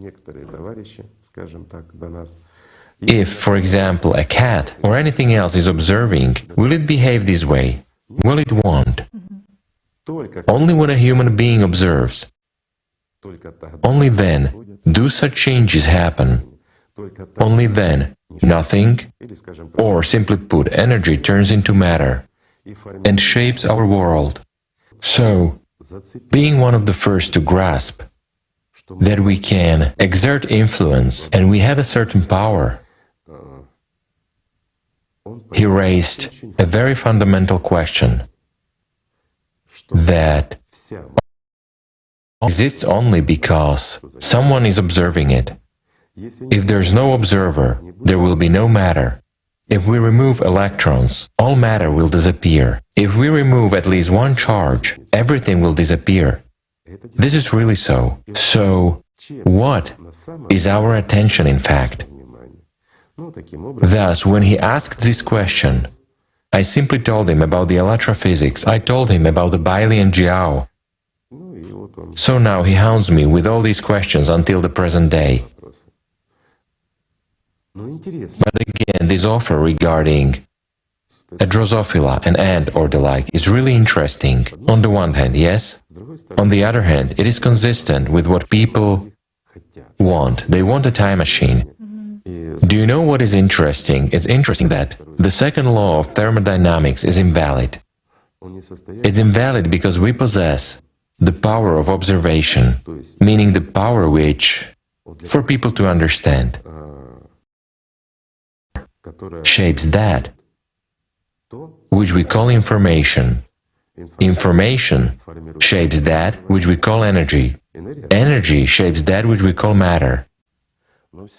If, for example, a cat or anything else is observing, will it behave this way? Well, it won't. Only when a human being observes, only then do such changes happen. Only then nothing, or simply put, energy turns into matter and shapes our world. So, being one of the first to grasp that we can exert influence and we have a certain power, he raised a very fundamental question that exists only because someone is observing it. If there's no observer, there will be no matter. If we remove electrons, all matter will disappear. If we remove at least one charge, everything will disappear. This is really so. So, what is our attention in fact? Thus, when he asked this question, I simply told him about the ALLATRA physics, I told him about the Bailey and Jiao. So now he hounds me with all these questions until the present day. But again, this offer regarding a Drosophila, an ant or the like, is really interesting. On the one hand, yes. On the other hand, it is consistent with what people want. They want a time machine. Do you know what is interesting? It's interesting that the second law of thermodynamics is invalid. It's invalid because we possess the power of observation, meaning the power which, for people to understand, shapes that which we call information. Information shapes that which we call energy. Energy shapes that which we call matter.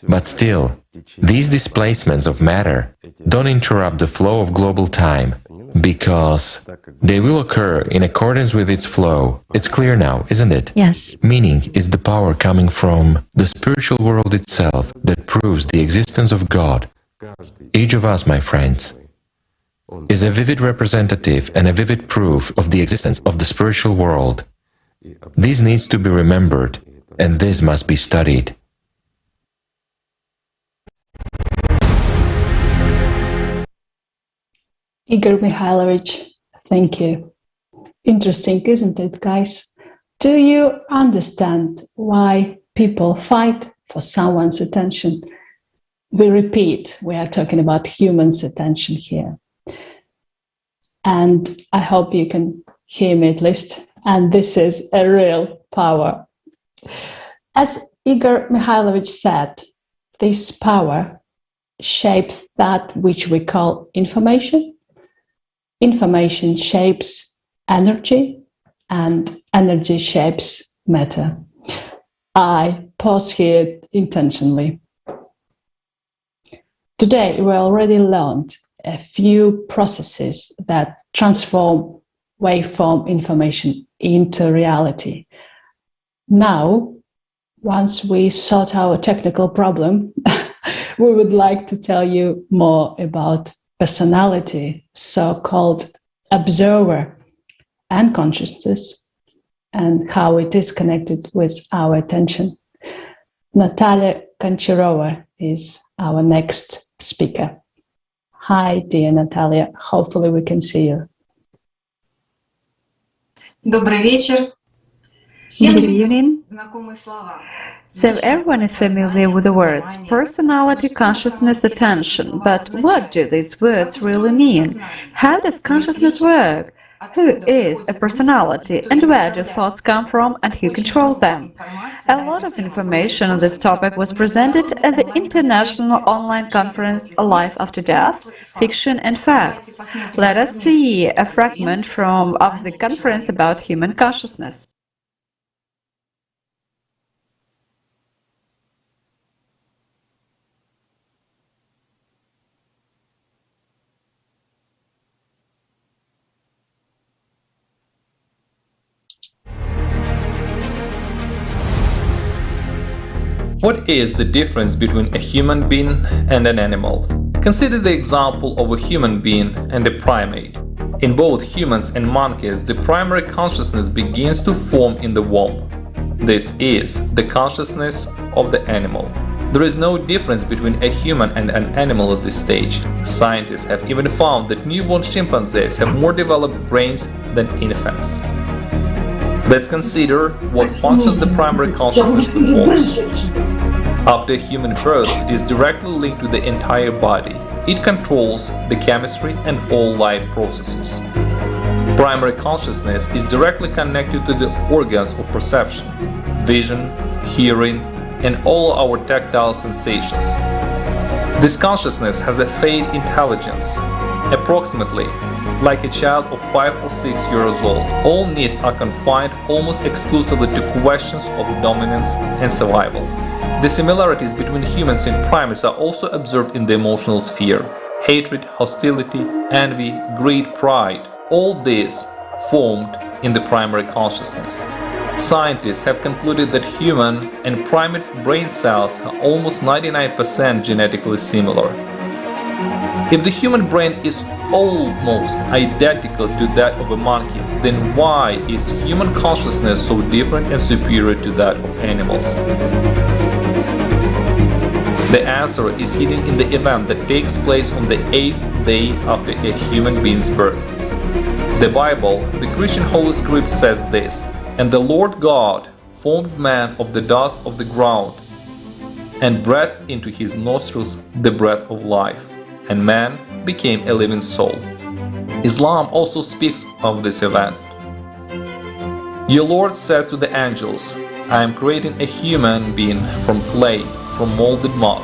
But still, these displacements of matter don't interrupt the flow of global time, because they will occur in accordance with its flow. It's clear now, isn't it? Yes. Meaning, it's the power coming from the spiritual world itself that proves the existence of God. Each of us, my friends, is a vivid representative and a vivid proof of the existence of the spiritual world. This needs to be remembered, and this must be studied. Igor Mikhailovich, thank you. Interesting, isn't it, guys? Do you understand why people fight for someone's attention? We repeat, we are talking about humans' attention here. And I hope you can hear me at least. And this is a real power. As Igor Mikhailovich said, this power shapes that which we call information. Information shapes energy, and energy shapes matter. I pause here intentionally. Today, we already learned a few processes that transform waveform information into reality. Now, once we sort our technical problem, we would like to tell you more about personality, so-called observer, and consciousness, and how it is connected with our attention. Natalia Koncharova is our next speaker. Hi, dear Natalia. Hopefully we can see you. Добрый вечер. Good evening. So everyone is familiar with the words personality, consciousness, attention. But what do these words really mean? How does consciousness work? Who is a personality and where do thoughts come from and who controls them? A lot of information on this topic was presented at the international online conference Life After Death, Fiction and Facts. Let us see a fragment of the conference about human consciousness. What is the difference between a human being and an animal? Consider the example of a human being and a primate. In both humans and monkeys, the primary consciousness begins to form in the womb. This is the consciousness of the animal. There is no difference between a human and an animal at this stage. Scientists have even found that newborn chimpanzees have more developed brains than infants. Let's consider what functions the primary consciousness performs. After human birth, it is directly linked to the entire body. It controls the chemistry and all life processes. Primary consciousness is directly connected to the organs of perception, vision, hearing, and all our tactile sensations. This consciousness has a fade intelligence, approximately like a child of 5 or 6 years old. All needs are confined almost exclusively to questions of dominance and survival. The similarities between humans and primates are also observed in the emotional sphere. Hatred, hostility, envy, greed, pride, all this formed in the primary consciousness. Scientists have concluded that human and primate brain cells are almost 99% genetically similar. If the human brain is almost identical to that of a monkey, then why is human consciousness so different and superior to that of animals? The answer is hidden in the event that takes place on the 8th day after a human being's birth. The Bible, the Christian Holy Script, says this: "And the Lord God formed man of the dust of the ground, and breathed into his nostrils the breath of life, and man became a living soul." Islam also speaks of this event. Your Lord says to the angels, "I am creating a human being from clay, from molded mud."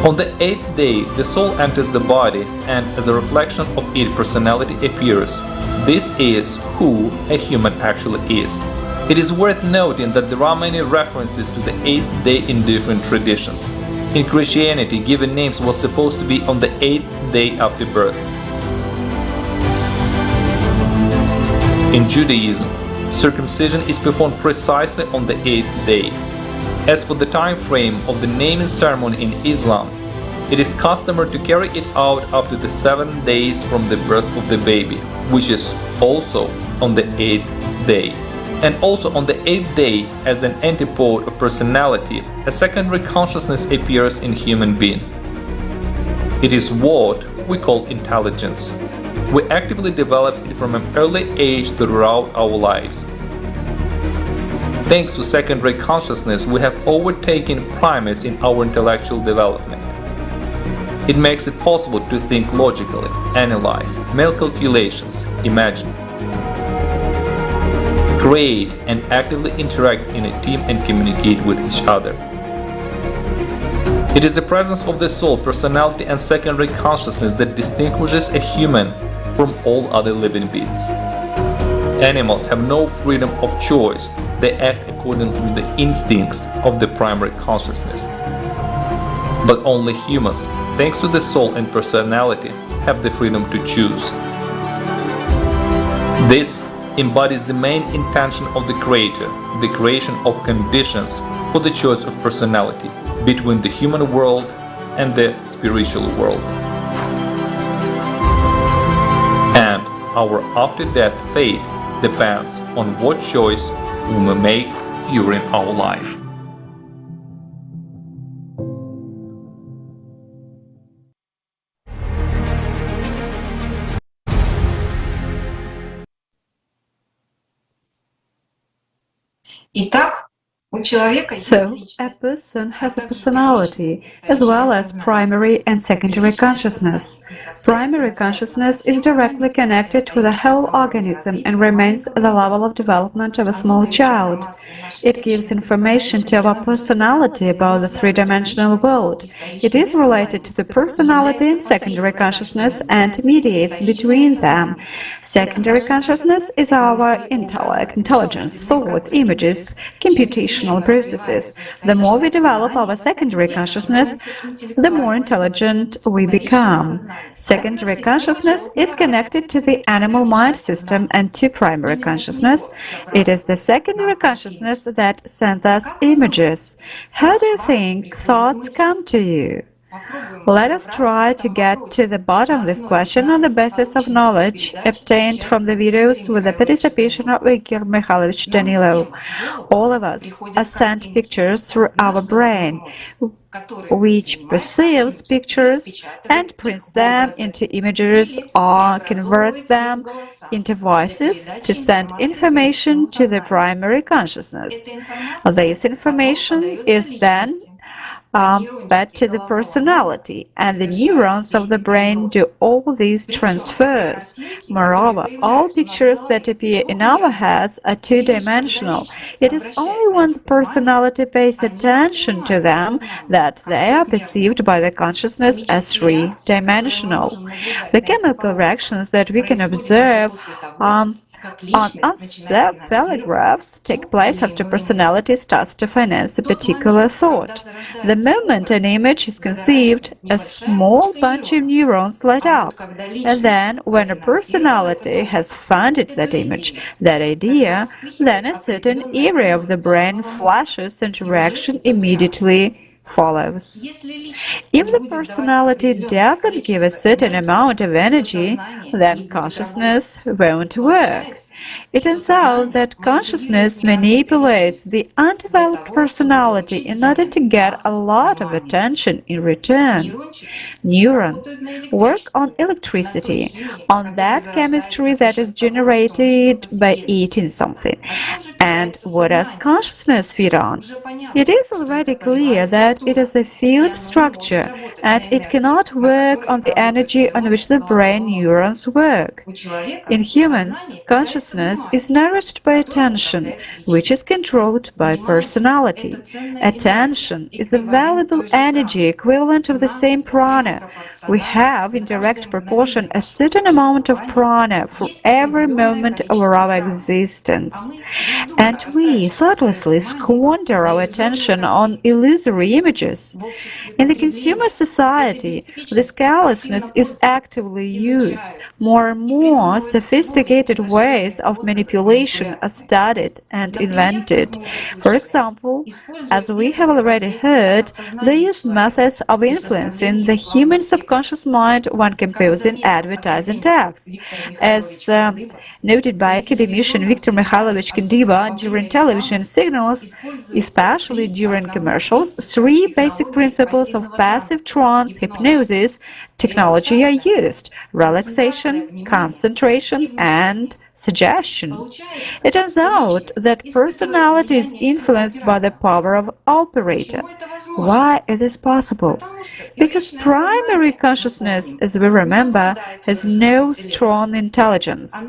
On the 8th day, the soul enters the body, and as a reflection of its personality appears. This is who a human actually is. It is worth noting that there are many references to the 8th day in different traditions. In Christianity, given names was supposed to be on the 8th day after birth. In Judaism, circumcision is performed precisely on the 8th day. As for the time frame of the naming ceremony in Islam, it is customary to carry it out after the 7 days from the birth of the baby, which is also on the 8th day. And also on the 8th day, as an antipode of personality, a secondary consciousness appears in human being. It is what we call intelligence. We actively develop it from an early age throughout our lives. Thanks to secondary consciousness, we have overtaken primates in our intellectual development. It makes it possible to think logically, analyze, make calculations, imagine, create, and actively interact in a team and communicate with each other. It is the presence of the soul, personality, and secondary consciousness that distinguishes a human from all other living beings. Animals have no freedom of choice. They act according to the instincts of the primary consciousness. But only humans, thanks to the soul and personality, have the freedom to choose. This embodies the main intention of the Creator, the creation of conditions for the choice of personality between the human world and the spiritual world. And our after-death fate depends on what choice we may make during our life. Итак, So, a person has a personality, as well as primary and secondary consciousness. Primary consciousness is directly connected to the whole organism and remains at the level of development of a small child. It gives information to our personality about the three-dimensional world. It is related to the personality and secondary consciousness and mediates between them. Secondary consciousness is our intellect, intelligence, thoughts, images, computation, processes. The more we develop our secondary consciousness, the more intelligent we become. Secondary consciousness is connected to the animal mind system and to primary consciousness. It is the secondary consciousness that sends us images. How do you think thoughts come to you? Let us try to get to the bottom of this question on the basis of knowledge obtained from the videos with the participation of Igor Mikhailovich Danilo. All of us are sent pictures through our brain, which perceives pictures and prints them into images or converts them into voices to send information to the primary consciousness. This information is then fed to the personality, and the neurons of the brain do all these transfers. Moreover, all pictures that appear in our heads are two-dimensional. It is only when the personality pays attention to them that they are perceived by the consciousness as three-dimensional. The chemical reactions that we can observe on encephalographs take place after personality starts to finance a particular thought. The moment an image is conceived, a small bunch of neurons light up, and then when a personality has funded that image, that idea, then a certain area of the brain flashes and reaction immediately follows. If the personality doesn't give a certain amount of energy, then consciousness won't work. It turns out that consciousness manipulates the undeveloped personality in order to get a lot of attention in return. Neurons work on electricity, on that chemistry that is generated by eating something. And what does consciousness feed on? It is already clear that it is a field structure, and it cannot work on the energy on which the brain neurons work. In humans, consciousness is nourished by attention, which is controlled by personality. Attention is the valuable energy equivalent of the same prana. We have, in direct proportion, a certain amount of prana for every moment of our existence. And we thoughtlessly squander our attention on illusory images. In the consumer society, this callousness is actively used. More and more sophisticated ways of manipulation are studied and invented. For example, as we have already heard, they use methods of influencing the human subconscious mind when composing advertising texts. As noted by academician Viktor Mikhailovich Kendiva, during television signals, especially during commercials, three basic principles of passive trance hypnosis technology are used: relaxation, concentration, and suggestion. It turns out that personality is influenced by the power of operator. Why is this possible? Because primary consciousness, as we remember, has no strong intelligence.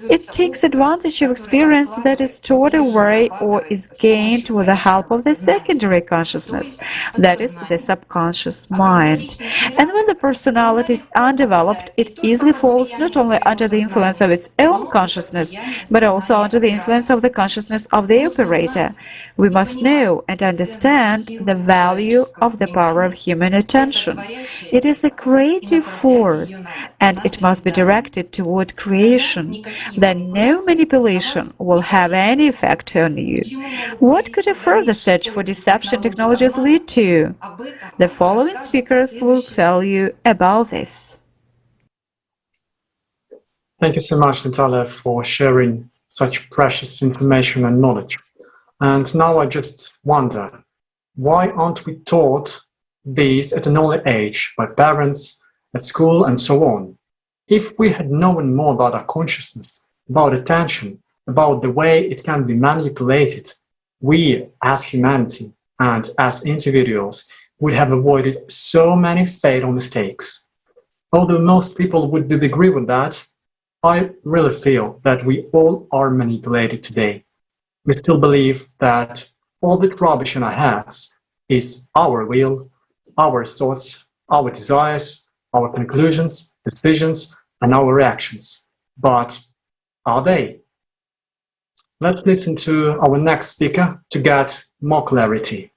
It takes advantage of experience that is stored away or is gained with the help of the secondary consciousness, that is, the subconscious mind. And when the personality is undeveloped, it easily falls not only under the influence of its own consciousness, but also under the influence of the consciousness of the operator. We must know and understand the value of the power of human attention. It is a creative force, and it must be directed toward creation. Then no manipulation will have any effect on you. What could a further search for deception technologies lead to? The following speakers will tell you about this. Thank you so much, Natalia, for sharing such precious information and knowledge. And now I just wonder, why aren't we taught these at an early age by parents, at school, and so on? If we had known more about our consciousness, about attention, about the way it can be manipulated, we as humanity and as individuals would have avoided so many fatal mistakes. Although most people would disagree with that, I really feel that we all are manipulated today. We still believe that all the rubbish in our heads is our will, our thoughts, our desires, our conclusions, decisions, and our reactions. But are they? Let's listen to our next speaker to get more clarity.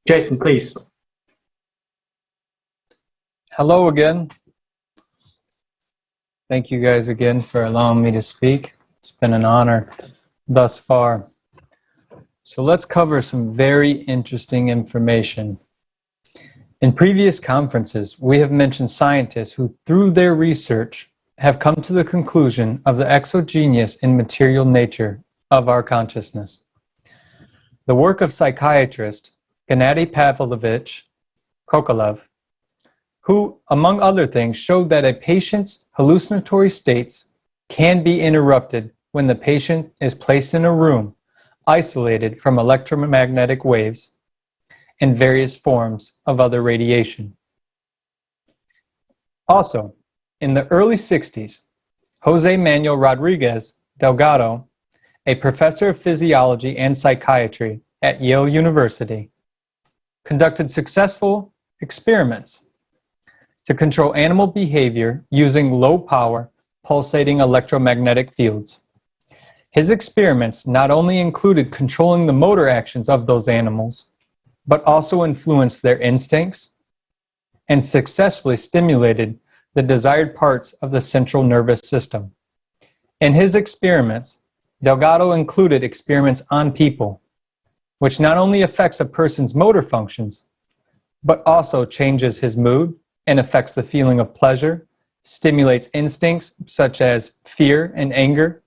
Jason, please. Hello again. Thank you guys again for allowing me to speak. It's been an honor thus far. So let's cover some very interesting information. In previous conferences, we have mentioned scientists who, through their research, have come to the conclusion of the exogenous and material nature of our consciousness. The work of psychiatrist Gennady Pavlovich Krochalev, who, among other things, showed that a patient's hallucinatory states can be interrupted when the patient is placed in a room isolated from electromagnetic waves and various forms of other radiation. Also, in the early 60s, Jose Manuel Rodriguez Delgado, a professor of physiology and psychiatry at Yale University, conducted successful experiments to control animal behavior using low-power pulsating electromagnetic fields. His experiments not only included controlling the motor actions of those animals, but also influenced their instincts and successfully stimulated the desired parts of the central nervous system. In his experiments, Delgado included experiments on people, which not only affects a person's motor functions, but also changes his mood and affects the feeling of pleasure, stimulates instincts such as fear and anger.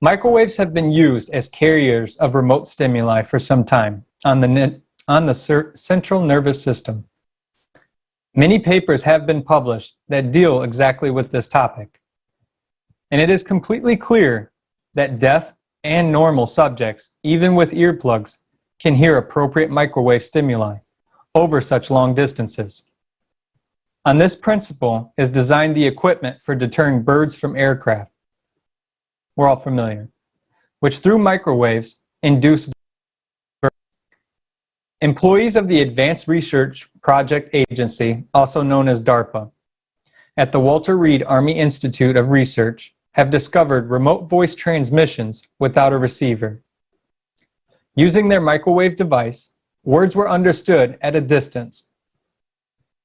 Microwaves have been used as carriers of remote stimuli for some time on the central nervous system. Many papers have been published that deal exactly with this topic. And it is completely clear that deaf and normal subjects, even with earplugs, can hear appropriate microwave stimuli over such long distances. On this principle is designed the equipment for deterring birds from aircraft. We're all familiar, which through microwaves induce birds. Employees of the Advanced Research Project Agency, also known as DARPA, at the Walter Reed Army Institute of Research have discovered remote voice transmissions without a receiver. Using their microwave device, words were understood at a distance.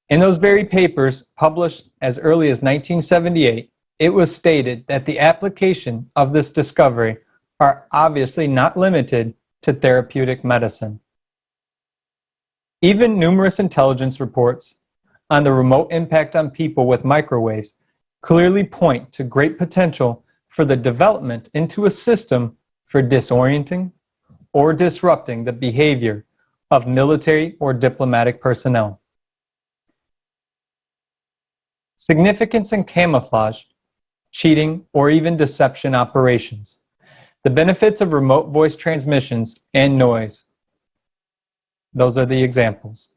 In those very papers, published as early as 1978, it was stated that the application of this discovery are obviously not limited to therapeutic medicine. Even numerous intelligence reports on the remote impact on people with microwaves clearly point to great potential for the development into a system for disorienting or disrupting the behavior of military or diplomatic personnel. Significance in camouflage, cheating, or even deception operations. The benefits of remote voice transmissions and noise. Those are the examples.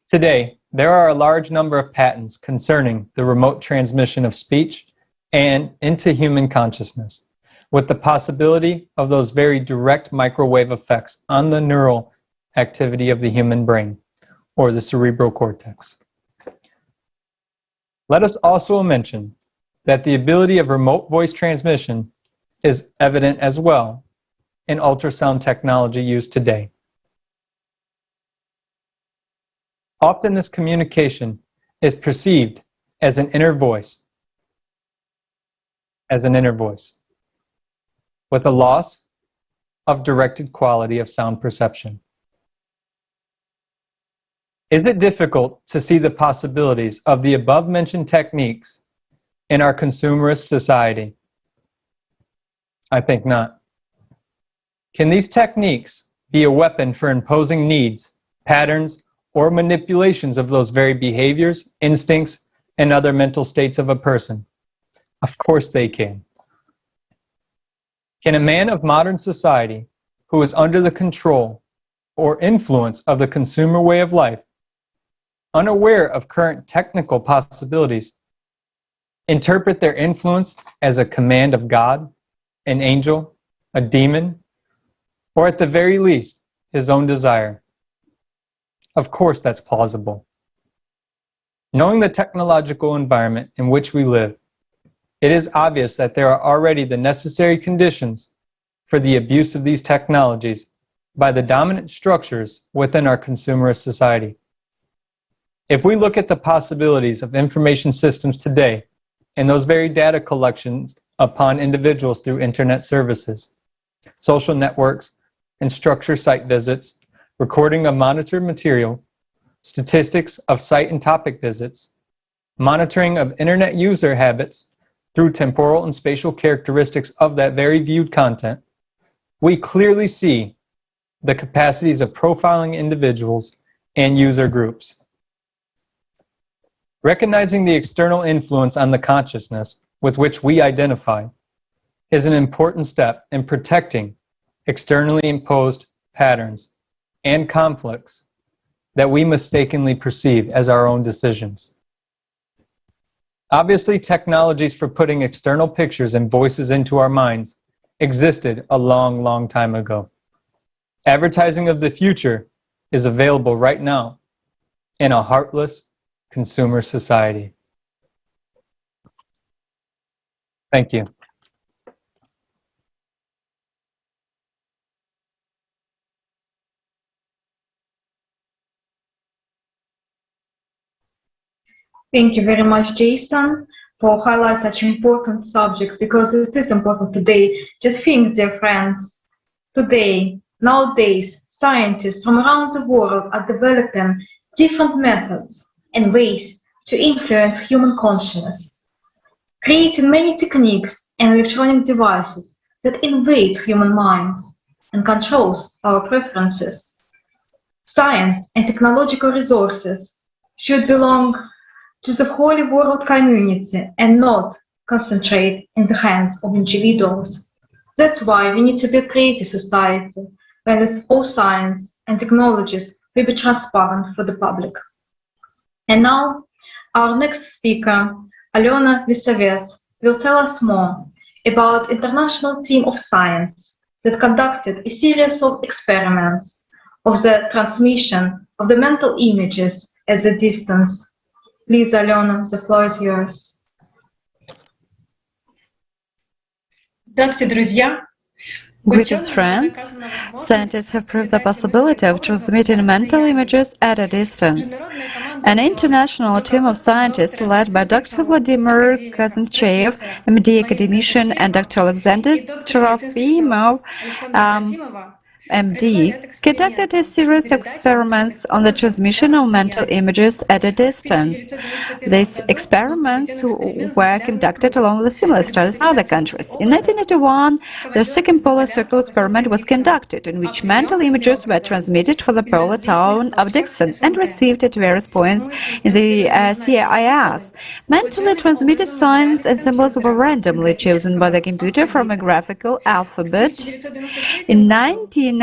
Today, there are a large number of patents concerning the remote transmission of speech and into human consciousness, with the possibility of those very direct microwave effects on the neural activity of the human brain, or the cerebral cortex. Let us also mention that the ability of remote voice transmission is evident as well in ultrasound technology used today. Often this communication is perceived as an inner voice, with a loss of directed quality of sound perception. Is it difficult to see the possibilities of the above-mentioned techniques in our consumerist society? I think not. Can these techniques be a weapon for imposing needs, patterns, or manipulations of those very behaviors, instincts, and other mental states of a person? Of course they can. Can a man of modern society who is under the control or influence of the consumer way of life, unaware of current technical possibilities, interpret their influence as a command of God, an angel, a demon, or at the very least, his own desire? Of course, that's plausible. Knowing the technological environment in which we live, it is obvious that there are already the necessary conditions for the abuse of these technologies by the dominant structures within our consumerist society. If we look at the possibilities of information systems today and those very data collections upon individuals through internet services, social networks, and structured site visits, recording of monitored material, statistics of site and topic visits, monitoring of internet user habits through temporal and spatial characteristics of that very viewed content, we clearly see the capacities of profiling individuals and user groups. Recognizing the external influence on the consciousness with which we identify is an important step in protecting externally imposed patterns and conflicts that we mistakenly perceive as our own decisions. Obviously, technologies for putting external pictures and voices into our minds existed a long, long time ago. Advertising of the future is available right now in a heartless consumer society. Thank you. Thank you very much, Jason, for highlighting such an important subject, because it is important today. Just think, dear friends, nowadays, scientists from around the world are developing different methods and ways to influence human consciousness, creating many techniques and electronic devices that invade human minds and controls our preferences. Science and technological resources should belong to the whole world community and not concentrate in the hands of individuals. That's why we need to be a creative society where all science and technologies will be transparent for the public. And now, our next speaker, Alena Lisavets, will tell us more about international team of science that conducted a series of experiments of the transmission of the mental images at a distance. Please, Alena, the floor is yours. Greetings, friends. Scientists have proved the possibility of transmitting mental images at a distance. An international team of scientists led by Dr. Vladimir Kazanchev, MD academician, and Dr. Alexander Trofimov, MD, conducted a series of experiments on the transmission of mental images at a distance. These experiments were conducted along with similar studies in other countries. In 1981, the second polar circle experiment was conducted, in which mental images were transmitted from the polar town of Dixon and received at various points in the CIS. Mentally transmitted signs and symbols were randomly chosen by the computer from a graphical alphabet. In 1993,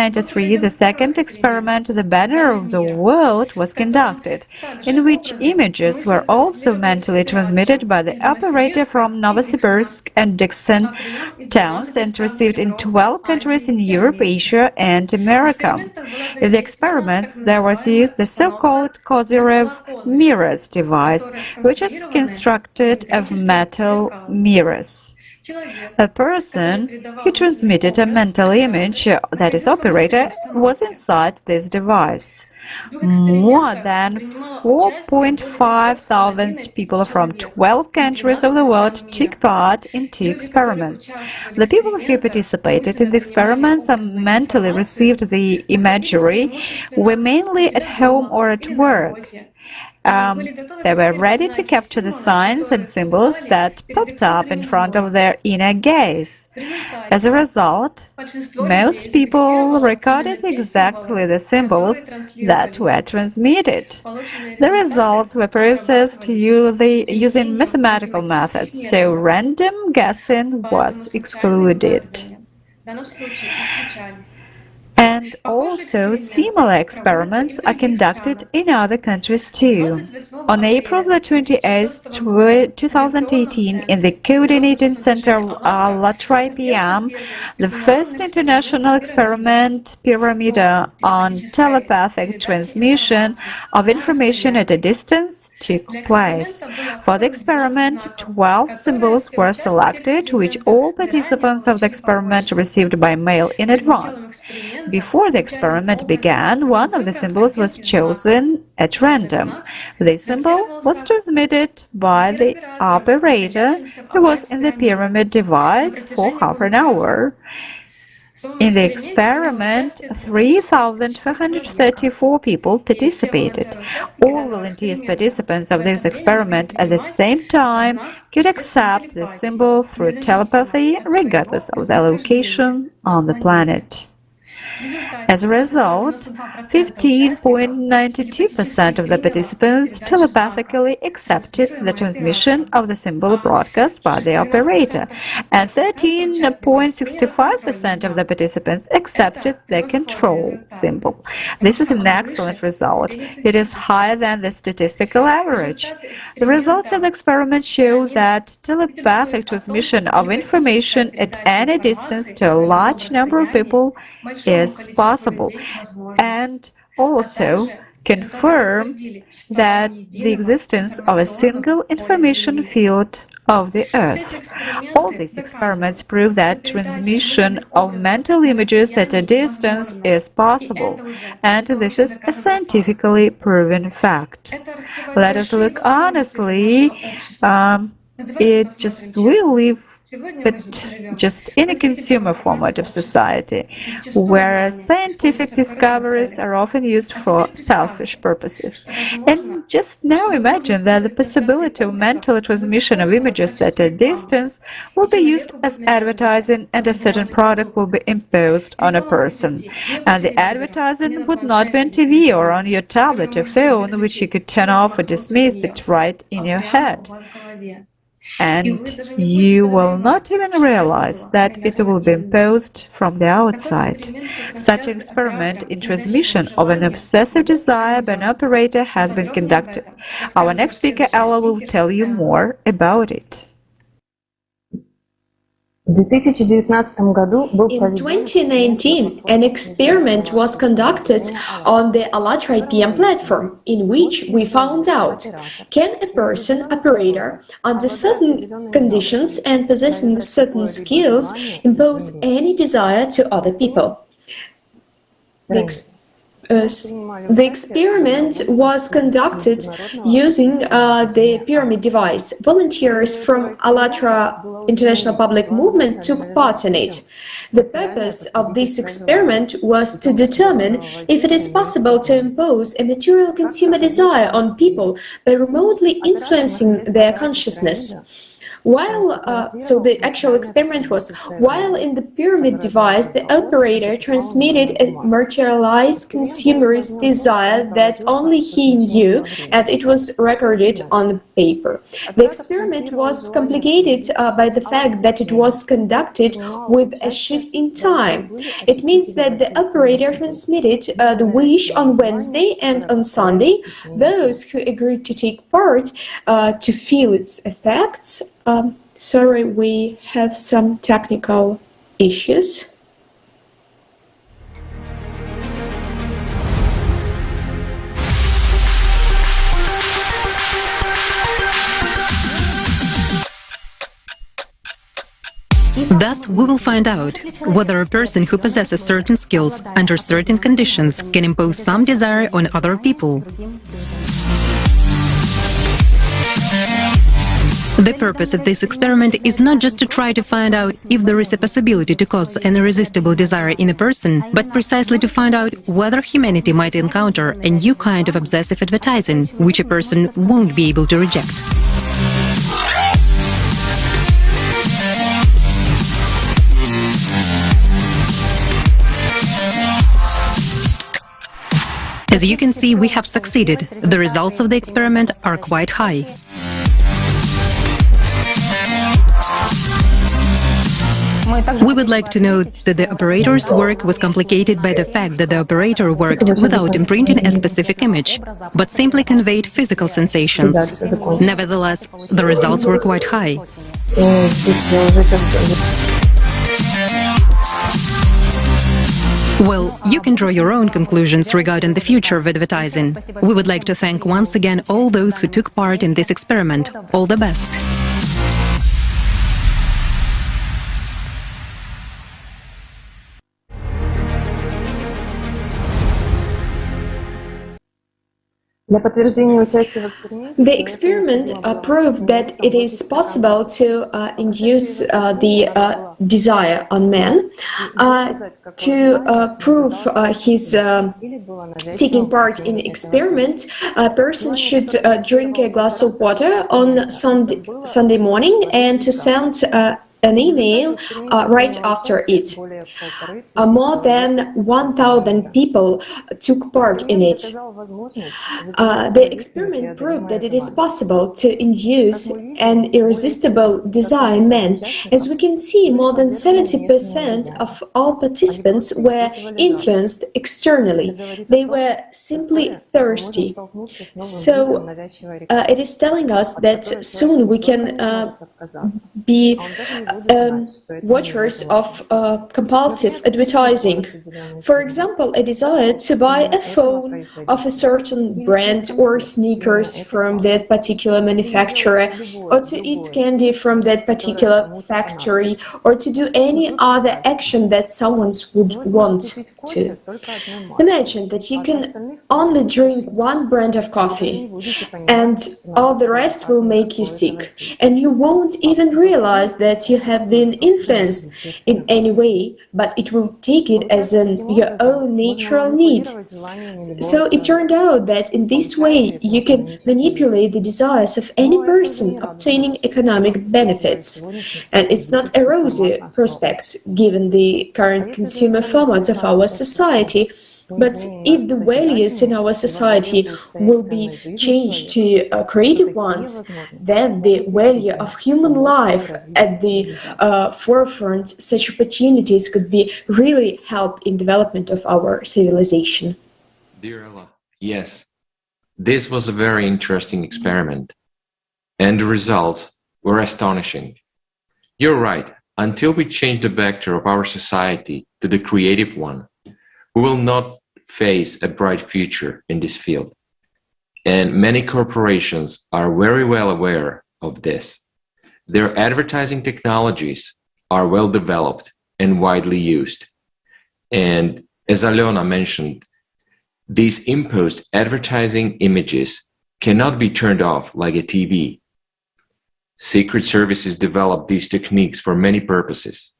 the second experiment, the Banner of the World, was conducted, in which images were also mentally transmitted by the operator from Novosibirsk and Dixon towns and received in 12 countries in Europe, Asia, and America. In the experiments, there was used the so-called Krochalev mirrors device, which is constructed of metal mirrors. A person who transmitted a mental image, that is operator, was inside this device. More than 4.5 thousand people from 12 countries of the world took part in 2 experiments. The people who participated in the experiments and mentally received the imagery were mainly at home or at work. They were ready to capture the signs and symbols that popped up in front of their inner gaze. As a result, most people recorded exactly the symbols that were transmitted. The results were processed using mathematical methods, so random guessing was excluded. And also, similar experiments are conducted in other countries too. On April the 28th, 2018, in the Coordinating Center of ALLATRA PM, the first international experiment pyramida on telepathic transmission of information at a distance took place. For the experiment, 12 symbols were selected, which all participants of the experiment received by mail in advance. Before the experiment began, one of the symbols was chosen at random. This symbol was transmitted by the operator who was in the pyramid device for half an hour. In the experiment, 3,434 people participated. All volunteers participants of this experiment at the same time could accept the symbol through telepathy, regardless of their location on the planet. As a result, 15.92% of the participants telepathically accepted the transmission of the symbol broadcast by the operator, and 13.65% of the participants accepted the control symbol. This is an excellent result. It is higher than the statistical average. The results of the experiment show that telepathic transmission of information at any distance to a large number of people is possible, and also confirm that the existence of a single information field of the Earth. All these experiments prove that transmission of mental images at a distance is possible, and this is a scientifically proven fact. Let us look honestly, we live but just in a consumer format of society, where scientific discoveries are often used for selfish purposes. And just now imagine that the possibility of mental transmission of images at a distance will be used as advertising, and a certain product will be imposed on a person. And the advertising would not be on TV or on your tablet or phone, which you could turn off or dismiss, but right in your head. And you will not even realize that it will be imposed from the outside. Such an experiment in transmission of an obsessive desire by an operator has been conducted. Our next speaker, Ella, will tell you more about it. In 2019, an experiment was conducted on the ALLATRA PM platform, in which we found out, can a person, operator, under certain conditions and possessing certain skills, impose any desire to other people? The experiment was conducted using the pyramid device. Volunteers from ALLATRA International Public Movement took part in it. The purpose of this experiment was to determine if it is possible to impose a material consumer desire on people by remotely influencing their consciousness. So the actual experiment was, while in the pyramid device, the operator transmitted a materialized consumerist desire that only he knew, and it was recorded on paper. The experiment was complicated by the fact that it was conducted with a shift in time. It means that the operator transmitted the wish on Wednesday, and on Sunday, those who agreed to take part to feel its effects. Sorry, we have some technical issues. Thus, we will find out whether a person who possesses certain skills under certain conditions can impose some desire on other people. The purpose of this experiment is not just to try to find out if there is a possibility to cause an irresistible desire in a person, but precisely to find out whether humanity might encounter a new kind of obsessive advertising, which a person won't be able to reject. As you can see, we have succeeded. The results of the experiment are quite high. We would like to note that the operator's work was complicated by the fact that the operator worked without imprinting a specific image, but simply conveyed physical sensations. Nevertheless, the results were quite high. Well, you can draw your own conclusions regarding the future of advertising. We would like to thank once again all those who took part in this experiment. All the best. The experiment proved that it is possible to induce the desire on man. To prove his taking part in experiment, a person should drink a glass of water on Sunday morning and to send an email right after it. More than 1,000 people took part in it. The experiment proved that it is possible to induce an irresistible desire in men. As we can see, more than 70% of all participants were influenced externally. They were simply thirsty. So it is telling us that soon we can be watchers of compulsive advertising. For example, a desire to buy a phone of a certain brand or sneakers from that particular manufacturer, or to eat candy from that particular factory, or to do any other action that someone would want to. Imagine that you can only drink one brand of coffee and all the rest will make you sick, and you won't even realize that you have been influenced in any way, but it will take it as your own natural need. So it turned out that in this way you can manipulate the desires of any person obtaining economic benefits. And it's not a rosy prospect given the current consumer format of our society. But if the values in our society will be changed to creative ones, then the value of human life at the forefront, such opportunities could be really help in development of our civilization. Dear Ella, yes, this was a very interesting experiment, and the results were astonishing. You're right, until we change the vector of our society to the creative one, we will not face a bright future in this field. And many corporations are very well aware of this. Their advertising technologies are well developed and widely used. And as Alena mentioned, these imposed advertising images cannot be turned off like a TV. Secret services develop these techniques for many purposes.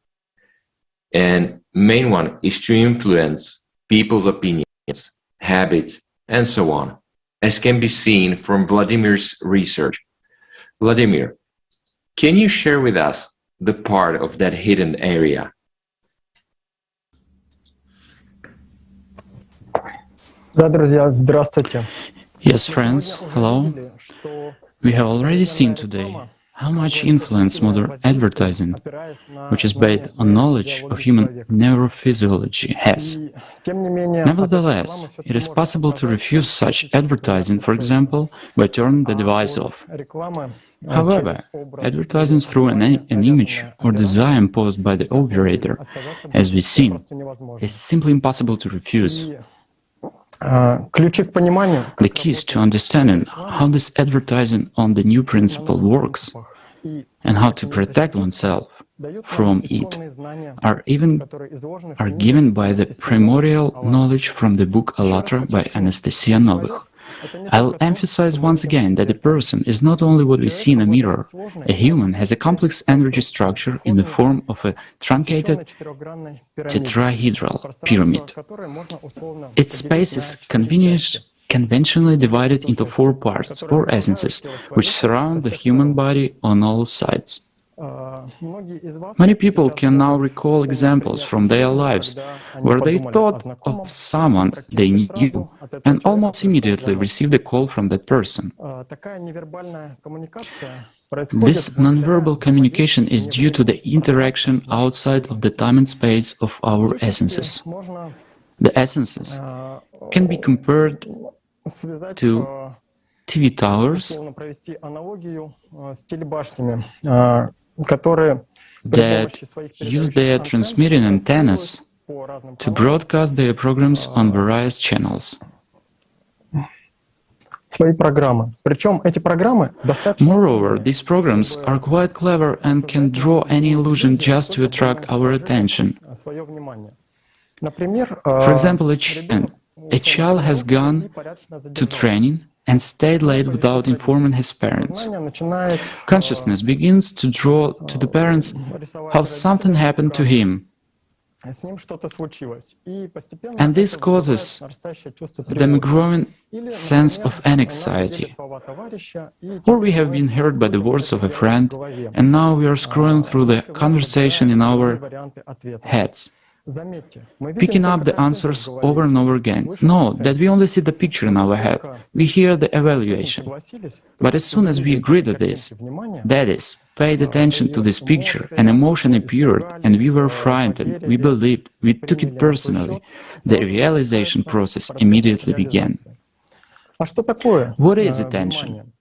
And main one is to influence people's opinions, habits, and so on, as can be seen from Vladimir's research. Vladimir, can you share with us the part of that hidden area? Yes, friends, hello. We have already seen today how much influence modern advertising, which is based on knowledge of human neurophysiology, has. Nevertheless, it is possible to refuse such advertising, for example, by turning the device off. However, advertising through an image or desire imposed by the operator, as we've seen, is simply impossible to refuse. The keys to understanding how this advertising on the new principle works and how to protect oneself from it are given by the primordial knowledge from the book ALLATRA by Anastasia Novych. I'll emphasize once again that a person is not only what we see in a mirror. A human has a complex energy structure in the form of a truncated tetrahedral pyramid. Its space is conventionally divided into 4 parts, or essences, which surround the human body on all sides. Many people can now recall examples from their lives where they thought of someone they knew and almost immediately received a call from that person. This nonverbal communication is due to the interaction outside of the time and space of our essences. The essences can be compared to TV towers that use their transmitting antennas to broadcast their programs on various channels. Moreover, these programs are quite clever and can draw any illusion just to attract our attention. For example, a child has gone to training and stayed late without informing his parents. Consciousness begins to draw to the parents how something happened to him. And this causes them a growing sense of anxiety. Or we have been hurt by the words of a friend, and now we are scrolling through the conversation in our heads, picking up the answers over and over again. No, that we only see the picture in our head. We hear the evaluation. But as soon as we agreed to this, that is, paid attention to this picture, an emotion appeared, and we were frightened, we believed, we took it personally, the realization process immediately began. What is attention?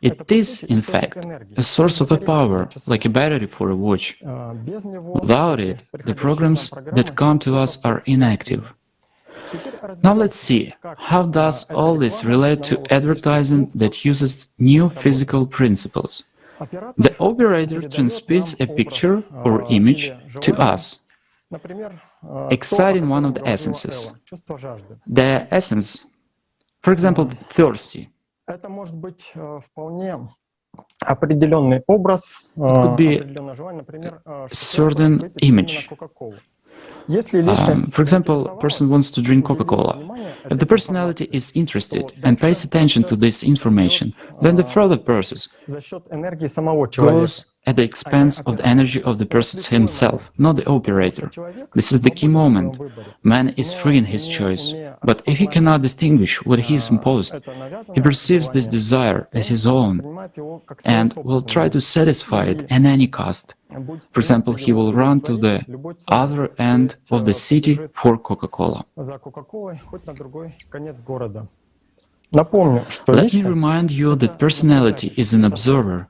It is, in fact, a source of a power, like a battery for a watch. Without it, the programs that come to us are inactive. Now let's see, how does all this relate to advertising that uses new physical principles? The operator transmits a picture or image to us, exciting one of the essences. The essence, for example, thirsty. It could be a certain image. For example, a person wants to drink Coca-Cola. If the personality is interested and pays attention to this information, then the further process goes at the expense of the energy of the person himself, not the operator. This is the key moment. Man is free in his choice, but if he cannot distinguish what he is imposed, he perceives this desire as his own and will try to satisfy it at any cost. For example, he will run to the other end of the city for Coca-Cola. Let me remind you that personality is an observer.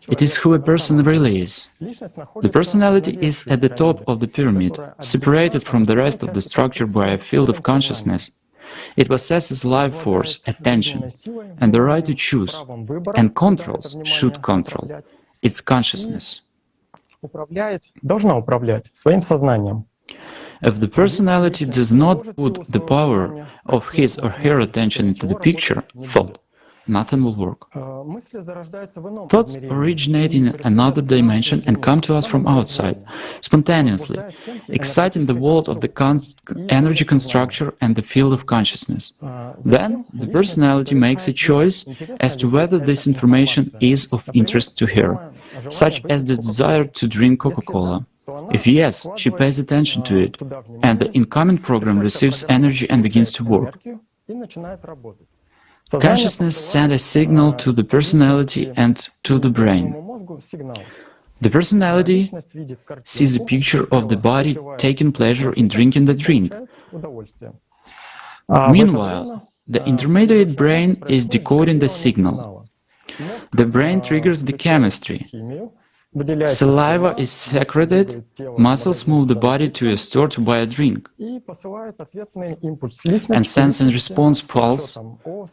It is who a person really is. The personality is at the top of the pyramid, separated from the rest of the structure by a field of consciousness. It possesses life force, attention, and the right to choose, and controls, should control, its consciousness. If the personality does not put the power of his or her attention into the picture, thought, nothing will work. Thoughts originate in another dimension and come to us from outside, spontaneously, exciting the world of the energy constructor and the field of consciousness. Then, the personality makes a choice as to whether this information is of interest to her, such as the desire to drink Coca-Cola. If yes, she pays attention to it, and the incoming program receives energy and begins to work. Consciousness sends a signal to the personality and to the brain. The personality sees a picture of the body taking pleasure in drinking the drink. Meanwhile, the intermediate brain is decoding the signal. The brain triggers the chemistry. Saliva is secreted, muscles move the body to a store to buy a drink, and sense and response pulse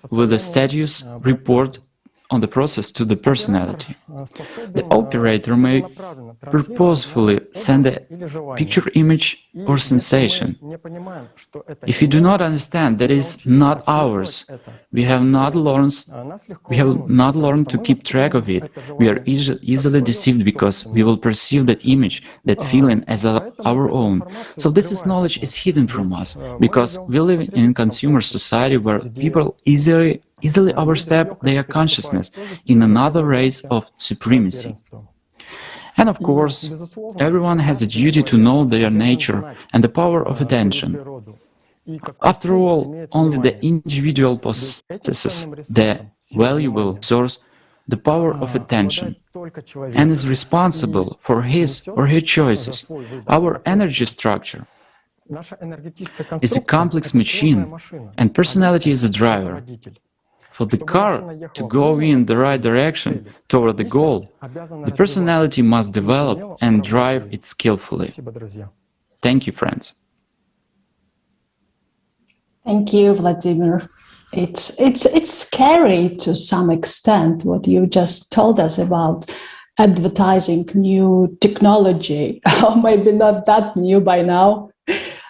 with a status report on the process to the personality. The operator may purposefully send a picture, image, or sensation. If we do not understand that is not ours, we have not learned to keep track of it, we are easily deceived because we will perceive that image, that feeling as our own. So this knowledge is hidden from us, because we live in a consumer society where people easily overstep their consciousness in another race of supremacy. And of course, everyone has a duty to know their nature and the power of attention. After all, only the individual possesses the valuable source the power of attention, and is responsible for his or her choices. Our energy structure is a complex machine, and personality is a driver. For the car to go in the right direction toward the goal, the personality must develop and drive it skillfully. Thank you, friends. Thank you, Vladimir. It's scary to some extent what you just told us about advertising new technology, or maybe not that new by now.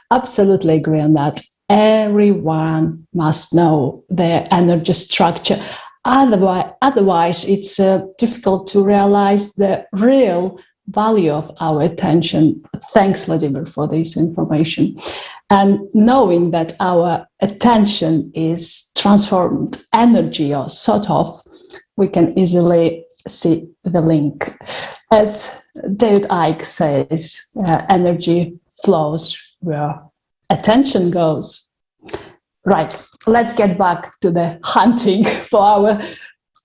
Absolutely agree on that. Everyone must know their energy structure. Otherwise, it's difficult to realize the real value of our attention. Thanks, Vladimir, for this information. And knowing that our attention is transformed energy, or sort of, we can easily see the link. As David Icke says, energy flows where attention goes. Right, let's get back to the hunting for our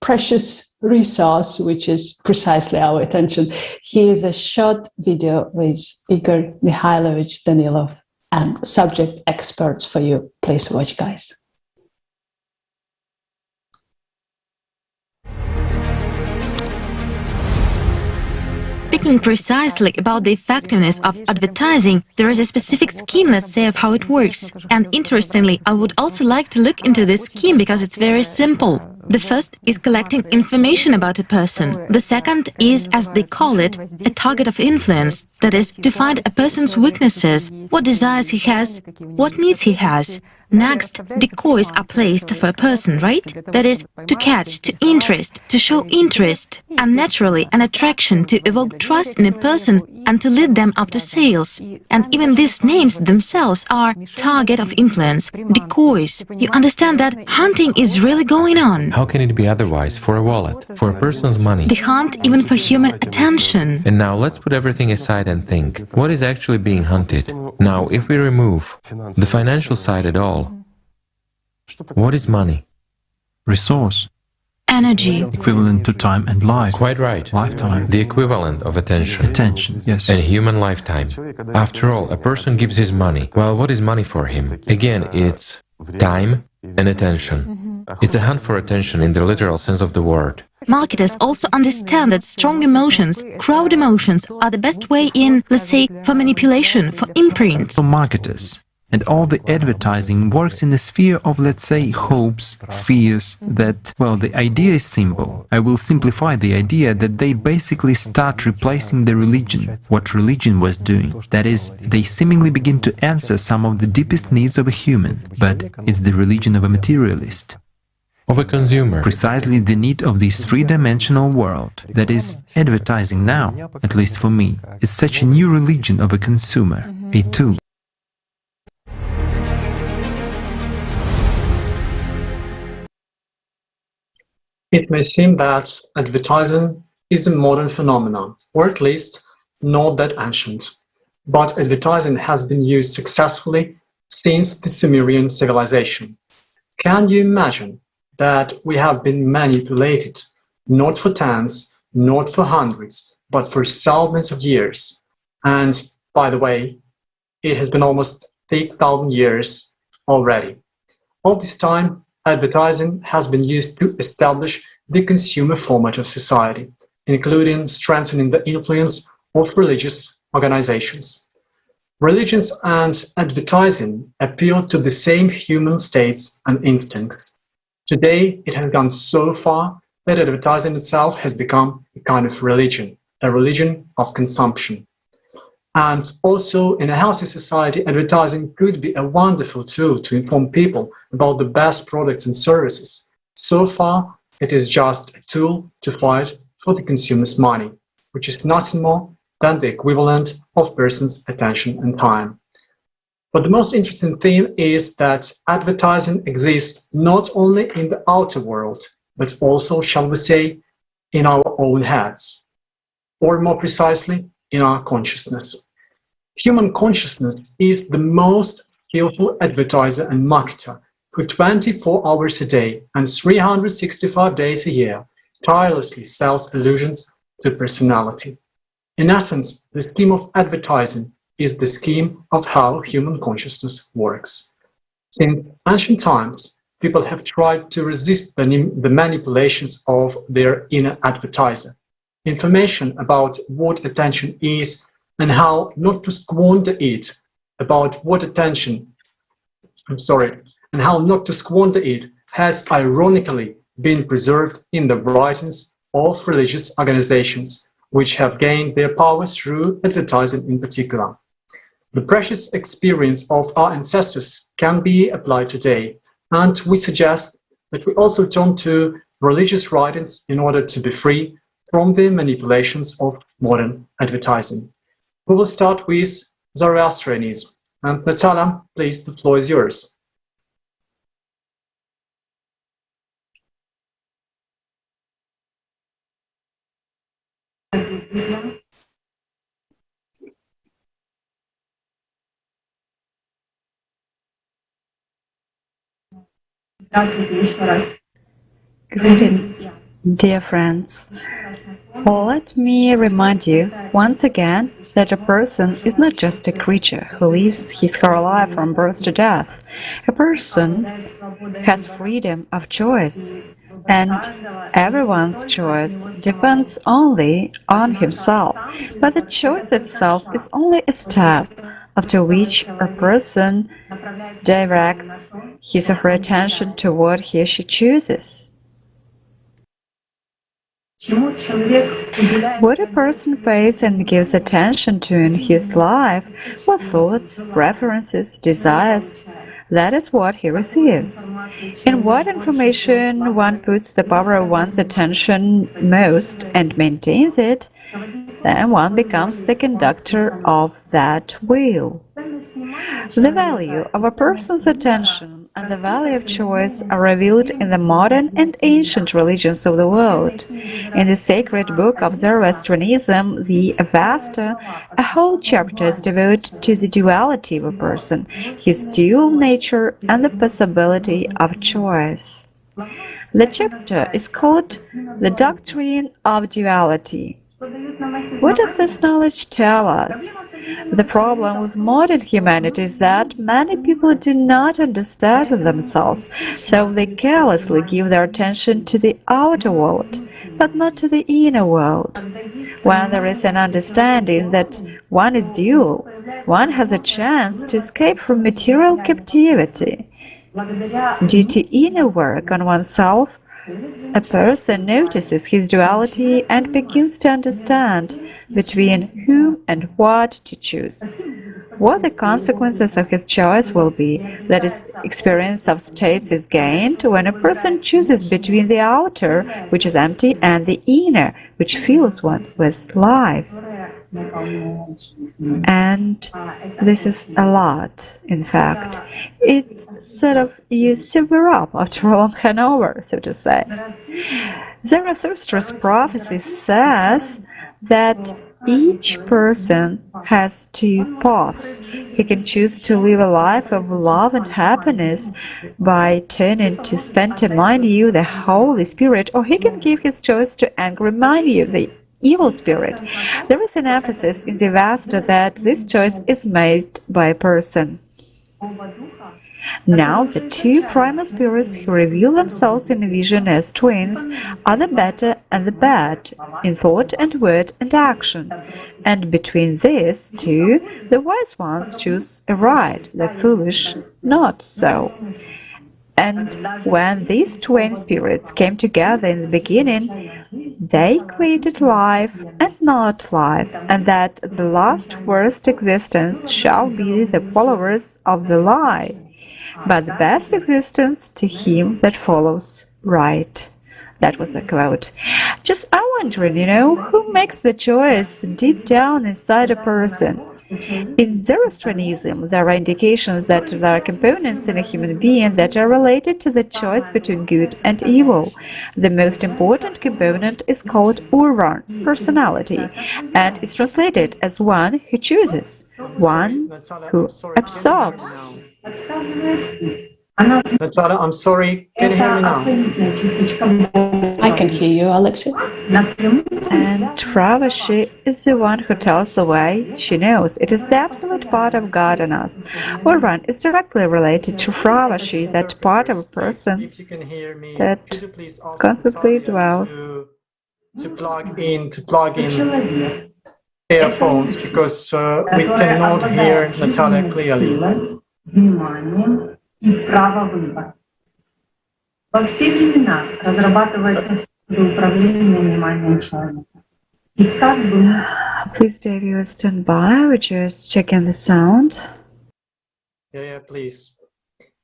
precious resource, which is precisely our attention. Here's a short video with Igor Mikhailovich Danilov and subject experts for you. Please watch, guys. Speaking precisely about the effectiveness of advertising, there is a specific scheme, let's say, of how it works. And interestingly, I would also like to look into this scheme because it's very simple. The first is collecting information about a person. The second is, as they call it, a target of influence. That is, to find a person's weaknesses, what desires he has, what needs he has. Next, decoys are placed for a person, right? That is, to catch, to interest, to show interest, and naturally an attraction to evoke trust in a person and to lead them up to sales. And even these names themselves are target of influence, decoys. You understand that hunting is really going on. How can it be otherwise for a wallet, for a person's money? The hunt even for human attention. And now let's put everything aside and think, what is actually being hunted? Now, if we remove the financial side at all, what is money? Resource. Energy. Equivalent to time and life. Quite right. Lifetime. The equivalent of attention. Attention, yes. And human lifetime. After all, a person gives his money. Well, what is money for him? Again, it's time and attention. It's a hunt for attention in the literal sense of the word. Marketers also understand that strong emotions, crowd emotions, are the best way in, let's say, for manipulation, for imprints. For marketers. And all the advertising works in the sphere of, let's say, hopes, fears, that, well, the idea is simple. I will simplify the idea that they basically start replacing the religion, what religion was doing. That is, they seemingly begin to answer some of the deepest needs of a human, but it's the religion of a materialist. Of a consumer. Precisely the need of this three-dimensional world. That is, advertising now, at least for me, is such a new religion of a consumer, a tool. It may seem that advertising is a modern phenomenon, or at least not that ancient. But advertising has been used successfully since the Sumerian civilization. Can you imagine that we have been manipulated, not for tens, not for hundreds, but for thousands of years? And, by the way, it has been almost 8,000 years already. All this time, advertising has been used to establish the consumer format of society, including strengthening the influence of religious organizations. Religions and advertising appeal to the same human states and instincts. Today, it has gone so far that advertising itself has become a kind of religion, a religion of consumption. And also, in a healthy society, advertising could be a wonderful tool to inform people about the best products and services. So far, it is just a tool to fight for the consumer's money, which is nothing more than the equivalent of person's attention and time. But the most interesting thing is that advertising exists not only in the outer world, but also, shall we say, in our own heads, or more precisely, in our consciousness. Human consciousness is the most skillful advertiser and marketer who 24 hours a day and 365 days a year tirelessly sells illusions to personality. In essence, the scheme of advertising is the scheme of how human consciousness works. In ancient times, people have tried to resist the manipulations of their inner advertiser. Information about what attention is and how not to squander it, and how not to squander it has ironically been preserved in the writings of religious organizations, which have gained their power through advertising in particular. The precious experience of our ancestors can be applied today, and we suggest that we also turn to religious writings in order to be free from the manipulations of modern advertising. We will start with Zoroastrianism. And Natalia, please, the floor is yours. Greetings, dear friends. Let me remind you once again that a person is not just a creature who lives his or her life from birth to death. A person has freedom of choice, and everyone's choice depends only on himself. But the choice itself is only a step after which a person directs his or her attention to what he or she chooses. What a person pays and gives attention to in his life, what thoughts, preferences, desires, that is what he receives. In what information one puts the power of one's attention most and maintains it, then one becomes the conductor of that wheel. The value of a person's attention and the value of choice are revealed in the modern and ancient religions of the world. In the sacred book of Zoroastrianism, the Avesta, a whole chapter is devoted to the duality of a person, his dual nature, and the possibility of choice. The chapter is called The Doctrine of Duality. What does this knowledge tell us? The problem with modern humanity is that many people do not understand themselves, so they carelessly give their attention to the outer world, but not to the inner world. When there is an understanding that one is dual, one has a chance to escape from material captivity. Due to inner work on oneself, a person notices his duality and begins to understand between whom and what to choose. What the consequences of his choice will be, that is, experience of states is gained when a person chooses between the outer, which is empty, and the inner, which fills one with life. And this is a lot, in fact. It's sort of you sober up after a long hangover, so to say. Zarathustra's prophecy says that each person has two paths. He can choose to live a life of love and happiness by turning to Spenta you, the Holy Spirit, or he can give his choice to Angry you, the evil spirit. There is an emphasis in the Avesta that this choice is made by a person. Now, the two primal spirits who reveal themselves in a vision as twins are the better and the bad, in thought and word and action. And between these two, the wise ones choose a right, the foolish not so. And when these twin spirits came together in the beginning, they created life and not life, and that the last worst existence shall be the followers of the lie, but the best existence to him that follows right. That was a quote. Just I'm wondering, who makes the choice deep down inside a person? In Zoroastrianism, there are indications that there are components in a human being that are related to the choice between good and evil. The most important component is called Urvan, personality, and is translated as one who chooses, one who absorbs. Natalia, I'm sorry, can you hear me now? I can hear you, Alexei. And Travashi is the one who tells the way. She knows it is the absolute part of God in us. Urban is directly related to Travashi, that part of a person that constantly dwells. To plug in earphones because we cannot hear Natalia clearly. Во все времена разрабатывается способы управления вниманием человека. И как бы... Please, Dave, you stand by. We're just checking the sound. Yeah, please.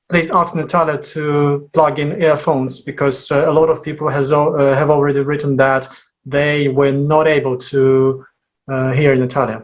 Please ask Natalia to plug in earphones because a lot of people have already written that they were not able to hear Natalia.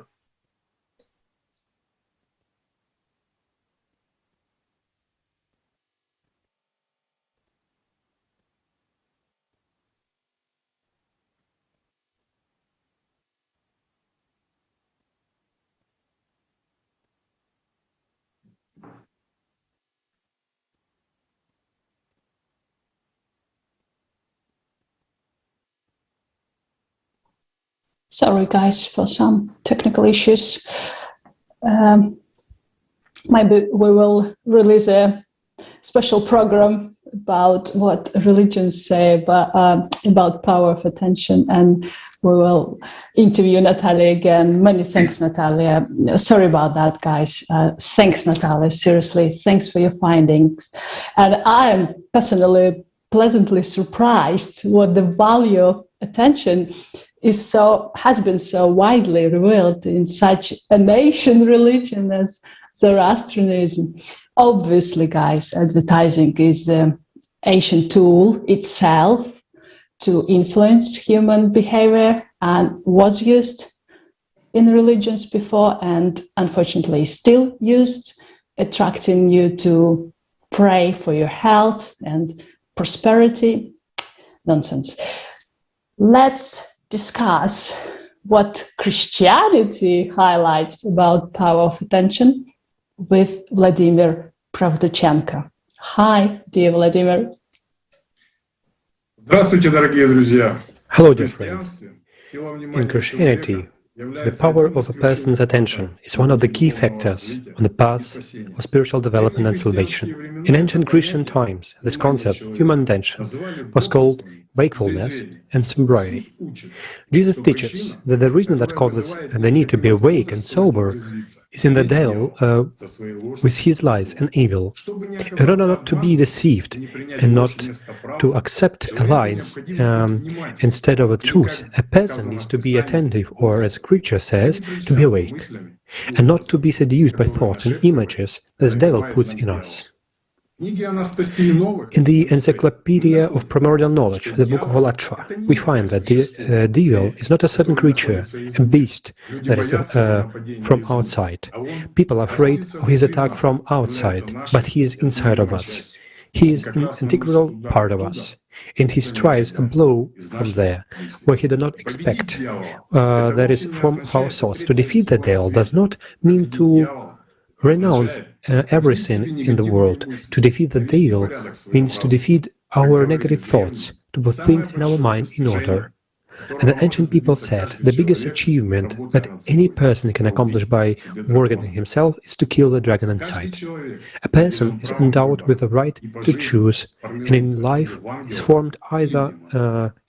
Sorry, guys, for some technical issues. Maybe we will release a special program about what religions say about power of attention, and we will interview Natalia again. Many thanks, Natalia. Sorry about that, guys. Thanks, Natalia. Seriously, thanks for your findings. And I am personally pleasantly surprised what the value of attention has been so widely revealed in such an ancient religion as Zoroastrianism. Obviously, guys, advertising is an ancient tool itself to influence human behavior and was used in religions before and unfortunately still used, attracting you to pray for your health and prosperity. Nonsense. Let's discuss what Christianity highlights about power of attention with Vladimir Pravdachenko. Hi, dear Vladimir. Здравствуйте, дорогие друзья. Hello, dear friends. In Christianity, the power of a person's attention is one of the key factors on the path of spiritual development and salvation. In ancient Christian times, this concept, human attention, was called wakefulness and sobriety. Jesus teaches that the reason that causes the need to be awake and sober is in the devil with his lies and evil. In order not to be deceived and not to accept a lie instead of a truth, a person needs to be attentive, or as Scripture says, to be awake, and not to be seduced by thoughts and images that the devil puts in us. In the Encyclopedia of Primordial Knowledge, the book of ALLATRA, we find that the devil is not a certain creature, a beast that is from outside. People are afraid of his attack from outside, but he is inside of us. He is an integral part of us, and he strives a blow from there, where he did not expect. That is, from our thoughts. To defeat the devil does not mean to renounce everything in the world. To defeat the devil means to defeat our negative thoughts, to put things in our mind in order. And the ancient people said the biggest achievement that any person can accomplish by working on himself is to kill the dragon inside. A person is endowed with the right to choose, and in life is formed either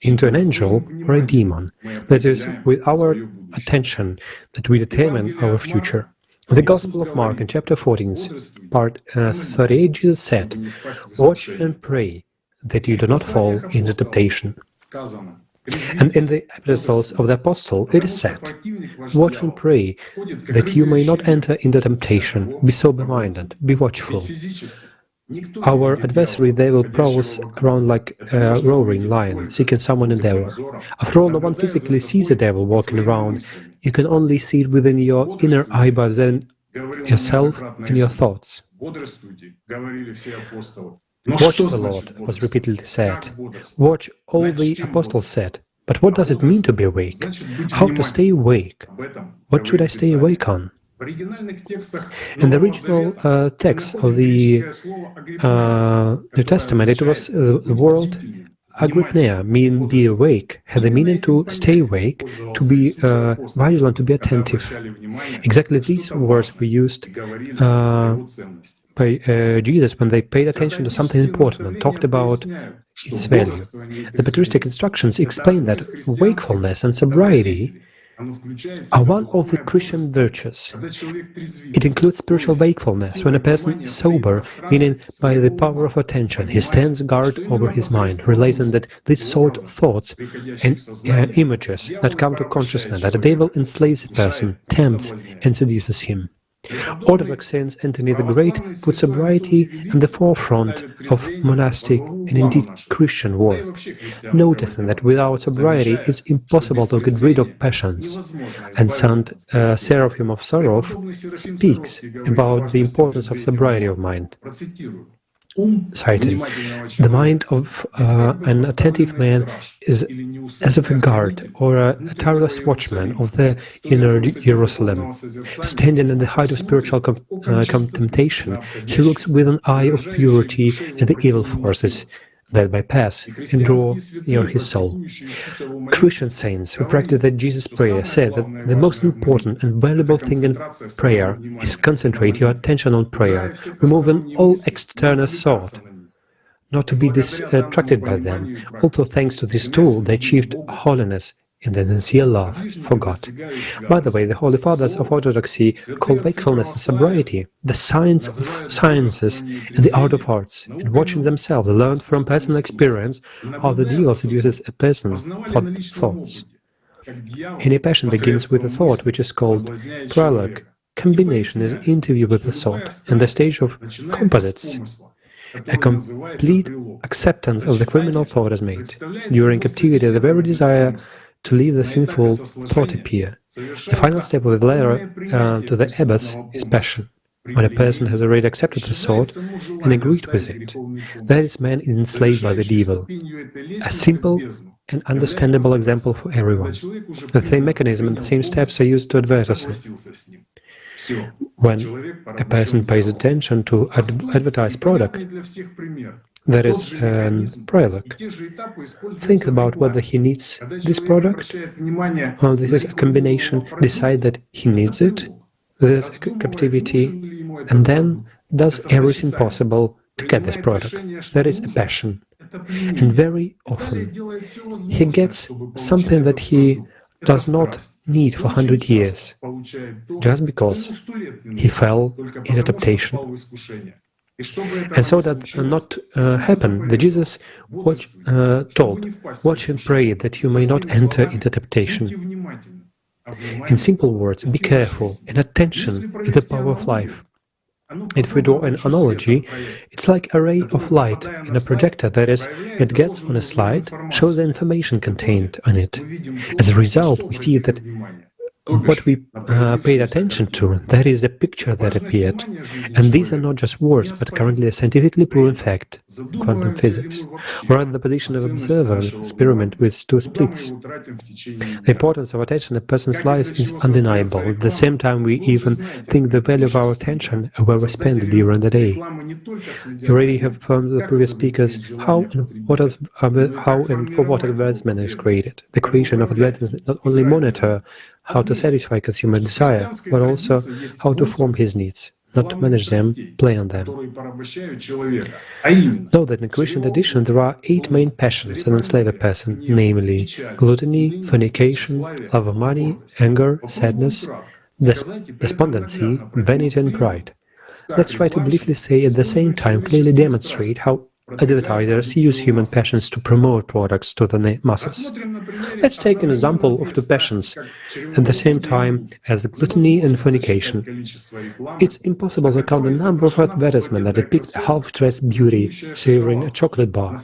into an angel or a demon. That is, with our attention that we determine our future. In the Gospel of Mark, in chapter 14, part 38, Jesus said, "Watch and pray that you do not fall into temptation." And in the epistles of the Apostle, it is said, "Watch and pray that you may not enter into temptation. Be sober-minded, be watchful." Our adversary, the devil, prowls around like a roaring lion, seeking someone to devour. After all, no one physically sees the devil walking around. You can only see it within your inner eye by then yourself and your thoughts. Watch the Lord, was repeatedly said. Watch, all the apostles said. But what does it mean to be awake? How to stay awake? What should I stay awake on? In the original text of the New Testament, it was the word agrypneia, meaning be awake, had the meaning to stay awake, to be vigilant, to be attentive. Exactly these words were used by Jesus when they paid attention to something important and talked about its value. The patristic instructions explain that wakefulness and sobriety are one of the Christian virtues. It includes spiritual wakefulness. When a person is sober, meaning by the power of attention, he stands guard over his mind, realizing that these sort of thoughts and images that come to consciousness, that the devil enslaves a person, tempts and seduces him. Orthodox Saint Anthony the Great put sobriety in the forefront of monastic and indeed Christian work, noticing that without sobriety it's impossible to get rid of passions. And Saint Seraphim of Sarov speaks about the importance of sobriety of mind. Citing, the mind of an attentive man is as of a guard or a tireless watchman of the inner Jerusalem. Standing in the height of spiritual contemplation, he looks with an eye of purity at the evil forces that bypass and draw near his soul. Christian saints who practice the Jesus prayer said that the most important and valuable thing in prayer is concentrate your attention on prayer, removing all external thought, not to be distracted by them. Also, thanks to this tool, they achieved holiness in the sincere love for God. By the way, the Holy Fathers of Orthodoxy call wakefulness and sobriety the science of sciences and the art of arts, and watching themselves learned from personal experience how the devil seduces a person's thoughts. Any passion begins with a thought, which is called prologue. Combination is interview with the thought, and the stage of composites. A complete acceptance of the criminal thought is made. During captivity, the very desire to leave the sinful thought appear. The final step of the ladder to the abyss is passion. When a person has already accepted the thought and agreed with it, that is man is enslaved by the devil. A simple and understandable example for everyone. The same mechanism and the same steps are used to advertise. When a person pays attention to advertise product, that is prologue. Think about whether he needs this product, or this is a combination, decide that he needs it, there's a captivity, and then does everything possible to get this product. That is a passion. And very often he gets something that he does not need for 100 years, just because he fell in a temptation. And so that not happen, the Jesus told, watch and pray that you may not enter into temptation. In simple words, be careful, and attention is the power of life. If we draw an analogy, it's like a ray of light in a projector, that is, it gets on a slide, shows the information contained on it. As a result, we see that what we paid attention to, that is the picture that appeared. And these are not just words, but currently a scientifically proven fact, quantum physics. We're at the position of observer, experiment with two splits. The importance of attention in a person's life is undeniable. At the same time, we even think the value of our attention and where we spend it during the day. You already have from the previous speakers how and for what advertisement is created. The creation of advertisement not only monitor how to satisfy consumer desire, but also how to form his needs, not to manage them, play on them. Know that in Christian tradition there are 8 main passions that enslave a person, namely gluttony, fornication, love of money, anger, sadness, despondency, vanity and pride. Let's try to briefly say at the same time clearly demonstrate how advertisers use human passions to promote products to the masses. Let's take an example of the passions at the same time as gluttony and fornication. It's impossible to count the number of advertisements that depict a half-dressed beauty savoring a chocolate bar.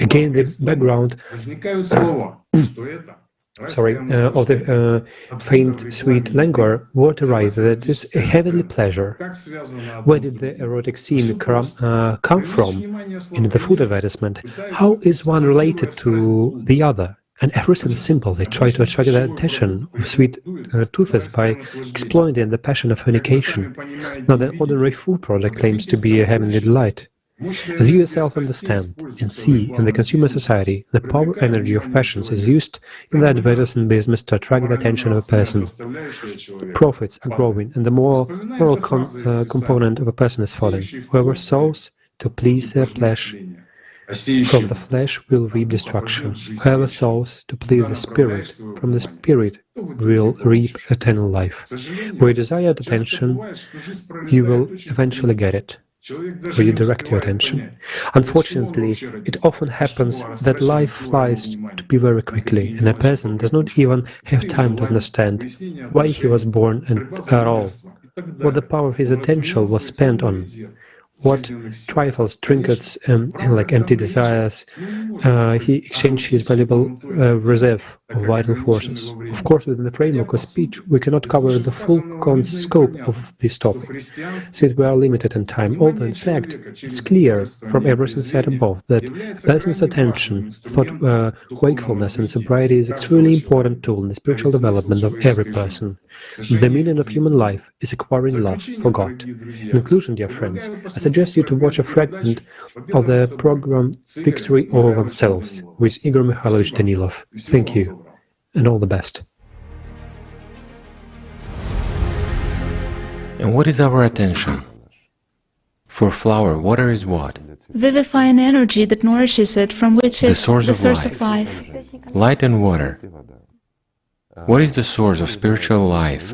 Again, the background of the faint, sweet languor waterized that is a heavenly pleasure. Where did the erotic scene come from in the food advertisement? How is one related to the other? And everything is simple. They try to attract the attention of sweet toothes by exploiting the passion of fornication. Now, the ordinary food product claims to be a heavenly delight. As you yourself understand and see in the consumer society, the power energy of passions is used in the advertising business to attract the attention of a person. Profits are growing, and the moral component of a person is falling. Whoever sows to please their flesh, from the flesh will reap destruction. Whoever sows to please the Spirit, from the Spirit will reap eternal life. Where you desire attention, you will eventually get it, where you direct your attention. Unfortunately, it often happens that life flies to be very quickly, and a person does not even have time to understand why he was born at all, what the power of his attention was spent on, what trifles, trinkets, and like empty desires, he exchanged his valuable reserve of vital forces. Of course, within the framework of speech, we cannot cover the full scope of this topic, since we are limited in time, although in fact, it's clear from everything said above that person's attention, thought, wakefulness, and sobriety is an extremely important tool in the spiritual development of every person. The meaning of human life is acquiring love for God. In conclusion, dear friends, I suggest you to watch a fragment of the program Victory Over Oneself with Igor Mikhailovich Danilov. Thank you, and all the best. And what is our attention? For flower, water is what? Vivifying energy that nourishes it, from which The it's source the of source life. of life. Light and water. What is the source of spiritual life?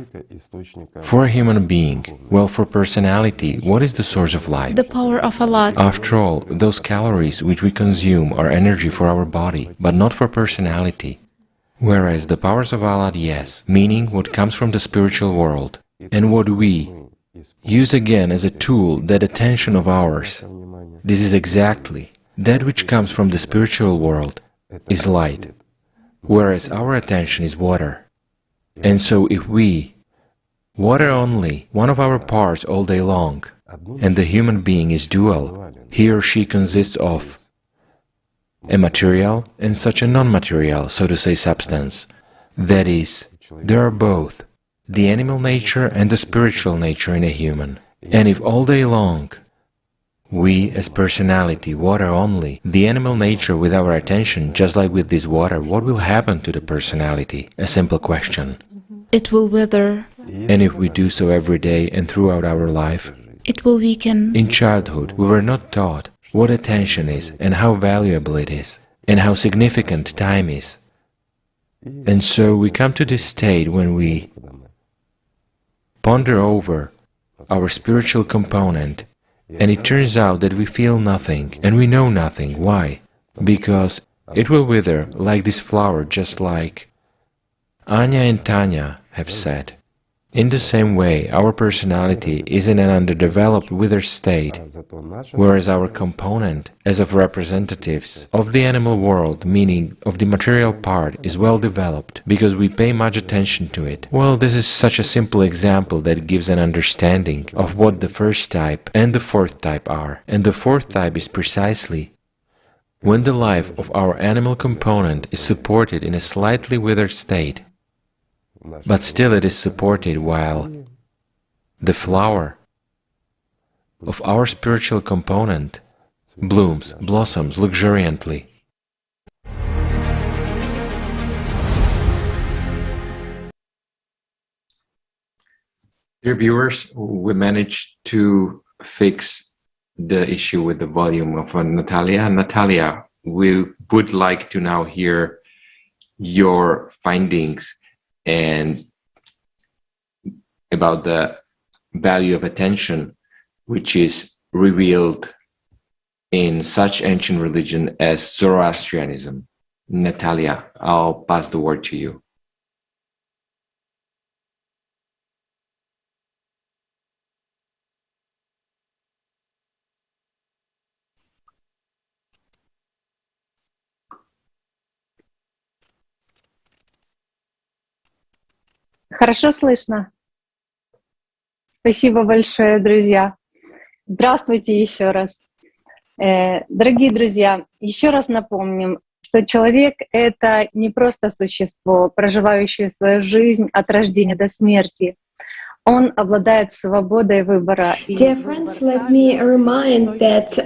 For a human being, well, for personality, what is the source of life? The power of Allah. After all, those calories which we consume are energy for our body, but not for personality. Whereas the powers of Allah, yes, meaning what comes from the spiritual world, and what we use again as a tool, that attention of ours. This is exactly that which comes from the spiritual world, is light. Whereas our attention is water. And so if we, water only, one of our parts all day long, and the human being is dual, he or she consists of a material and such a non-material, so to say, substance. That is, there are both, the animal nature and the spiritual nature in a human. And if all day long we, as personality, water only, the animal nature with our attention, just like with this water, what will happen to the personality? A simple question. It will wither. And if we do so every day and throughout our life? It will weaken. In childhood, we were not taught what attention is and how valuable it is, and how significant time is. And so we come to this state when we ponder over our spiritual component, and it turns out that we feel nothing and we know nothing. Why? Because it will wither like this flower, just like Anya and Tanya have said. In the same way, our personality is in an underdeveloped, withered state, whereas our component, as of representatives of the animal world, meaning of the material part, is well developed, because we pay much attention to it. Well, this is such a simple example that gives an understanding of what the first type and the fourth type are. And the fourth type is precisely when the life of our animal component is supported in a slightly withered state, but still it is supported, while the flower of our spiritual component blooms, blossoms luxuriantly. Dear viewers, we managed to fix the issue with the volume of Natalia. Natalia, we would like to now hear your findings and about the value of attention, which is revealed in such ancient religion as Zoroastrianism. Natalia, I'll pass the word to you. Хорошо слышно? Спасибо большое, друзья. Здравствуйте еще раз. Дорогие друзья, еще раз напомним, что человек — это не просто существо, проживающее свою жизнь от рождения до смерти. Он обладает свободой выбора. Dear friends, let me remind that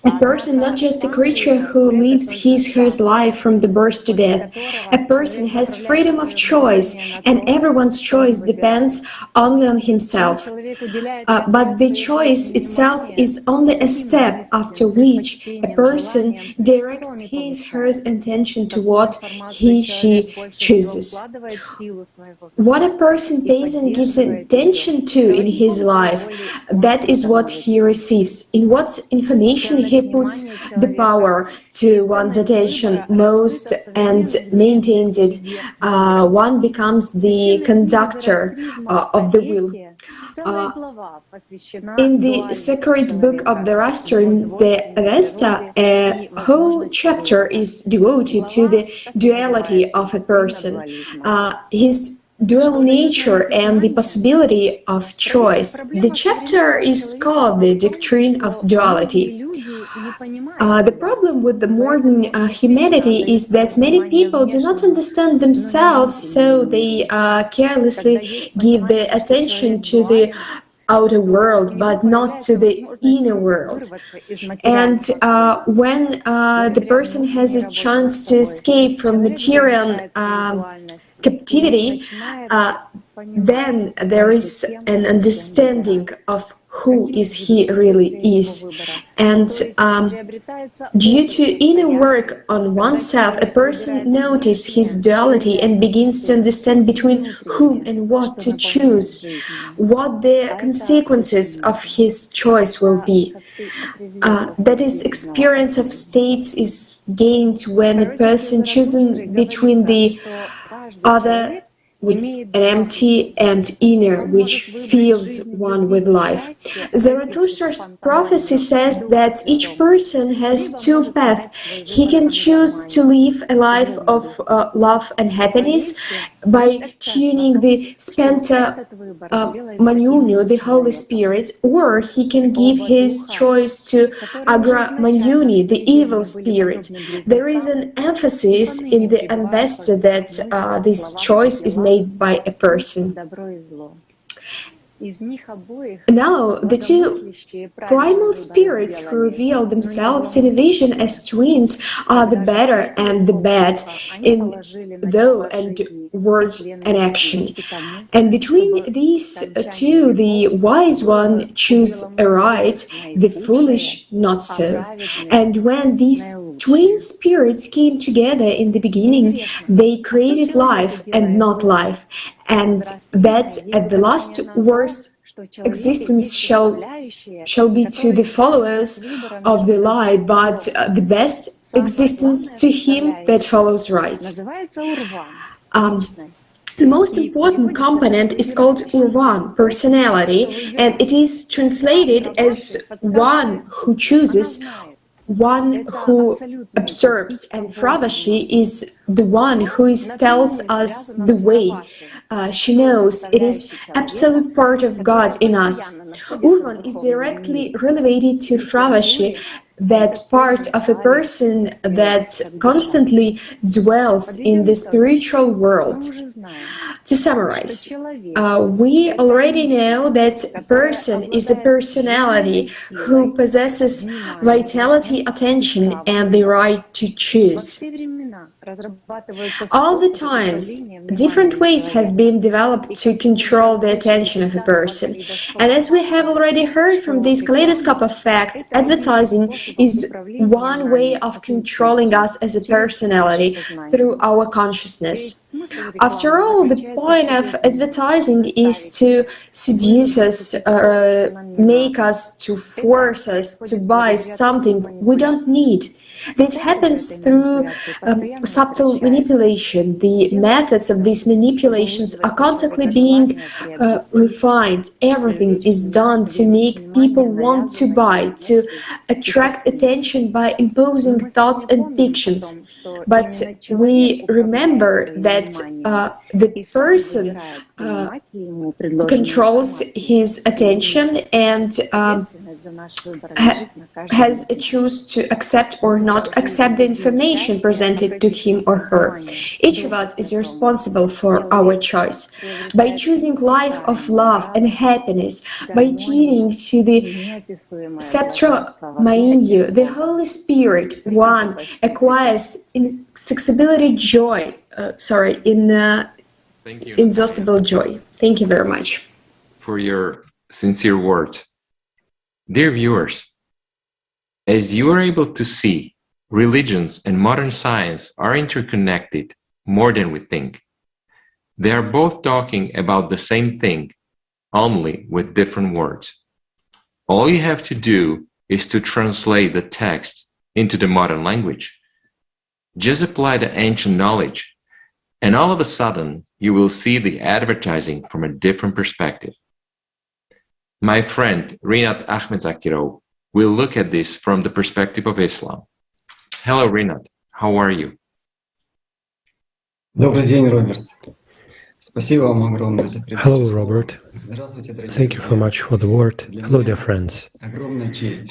a person, not just a creature who lives his/her life from the birth to death. A person has freedom of choice, and everyone's choice depends only on himself. But the choice itself is only a step after which a person directs his/her intention to what he/she chooses. What a person pays and gives attention to in his life, that is what he receives. In what information he puts the power to one's attention most and maintains it, one becomes the conductor of the will. In the sacred book of the Rastrins, the Avesta, a whole chapter is devoted to the duality of a person, his dual nature and the possibility of choice. The chapter is called the Doctrine of Duality. The problem with the modern humanity is that many people do not understand themselves, so they carelessly give the attention to the outer world, but not to the inner world. And when the person has a chance to escape from material captivity, then there is an understanding of who is he really is. And due to inner work on oneself, a person notices his duality and begins to understand between whom and what to choose, what the consequences of his choice will be. That is, experience of states is gained when a person chooses between the other with an empty and inner, which fills one with life. Zarathustra's prophecy says that each person has two paths. He can choose to live a life of love and happiness by tuning the Spenta Manyunu, the Holy Spirit, or he can give his choice to Agra Manyuni, the evil spirit. There is an emphasis in the Avesta that this choice is made by a person. Now, the two primal spirits who reveal themselves in a vision as twins are the better and the bad in thought and words and action. And between these two, the wise one chooses aright, the foolish not so. And when these twin spirits came together in the beginning, they created life and not life, and that at the last worst existence shall be to the followers of the lie, but the best existence to him that follows right. The most important component is called Urvan, personality, and it is translated as one who chooses, one who observes, and Fravashi is the one who tells us the way. She knows it is absolute part of God in us. Urvan is directly related to Fravashi, that part of a person that constantly dwells in the spiritual world. To summarize, we already know that a person is a personality who possesses vitality, attention, and the right to choose. All the times, different ways have been developed to control the attention of a person. And as we have already heard from this Kaleidoscope of Facts, advertising is one way of controlling us as a personality through our consciousness. After all, the point of advertising is to seduce us, make us, to force us to buy something we don't need. This happens through subtle manipulation. The methods of these manipulations are constantly being refined. Everything is done to make people want to buy, to attract attention by imposing thoughts and fictions. But we remember that the person controls his attention and has a choice to accept or not accept the information presented to him or her. Each of us is responsible for our choice. By choosing life of love and happiness, by adhering to the Septra Mainyu, the Holy Spirit, one acquires inexhaustible joy. Inexhaustible joy. Thank you very much for your sincere words. Dear viewers, as you are able to see, religions and modern science are interconnected more than we think. They are both talking about the same thing, only with different words. All you have to do is to translate the text into the modern language. Just apply the ancient knowledge, and all of a sudden, you will see the advertising from a different perspective. My friend Rinat Ahmedzakirov will look at this from the perspective of Islam. Hello, Rinat. How are you? Добрый день, Роберт. Спасибо вам огромное за приглашение. Hello, Robert. Thank you so much for the word. Hello, dear friends.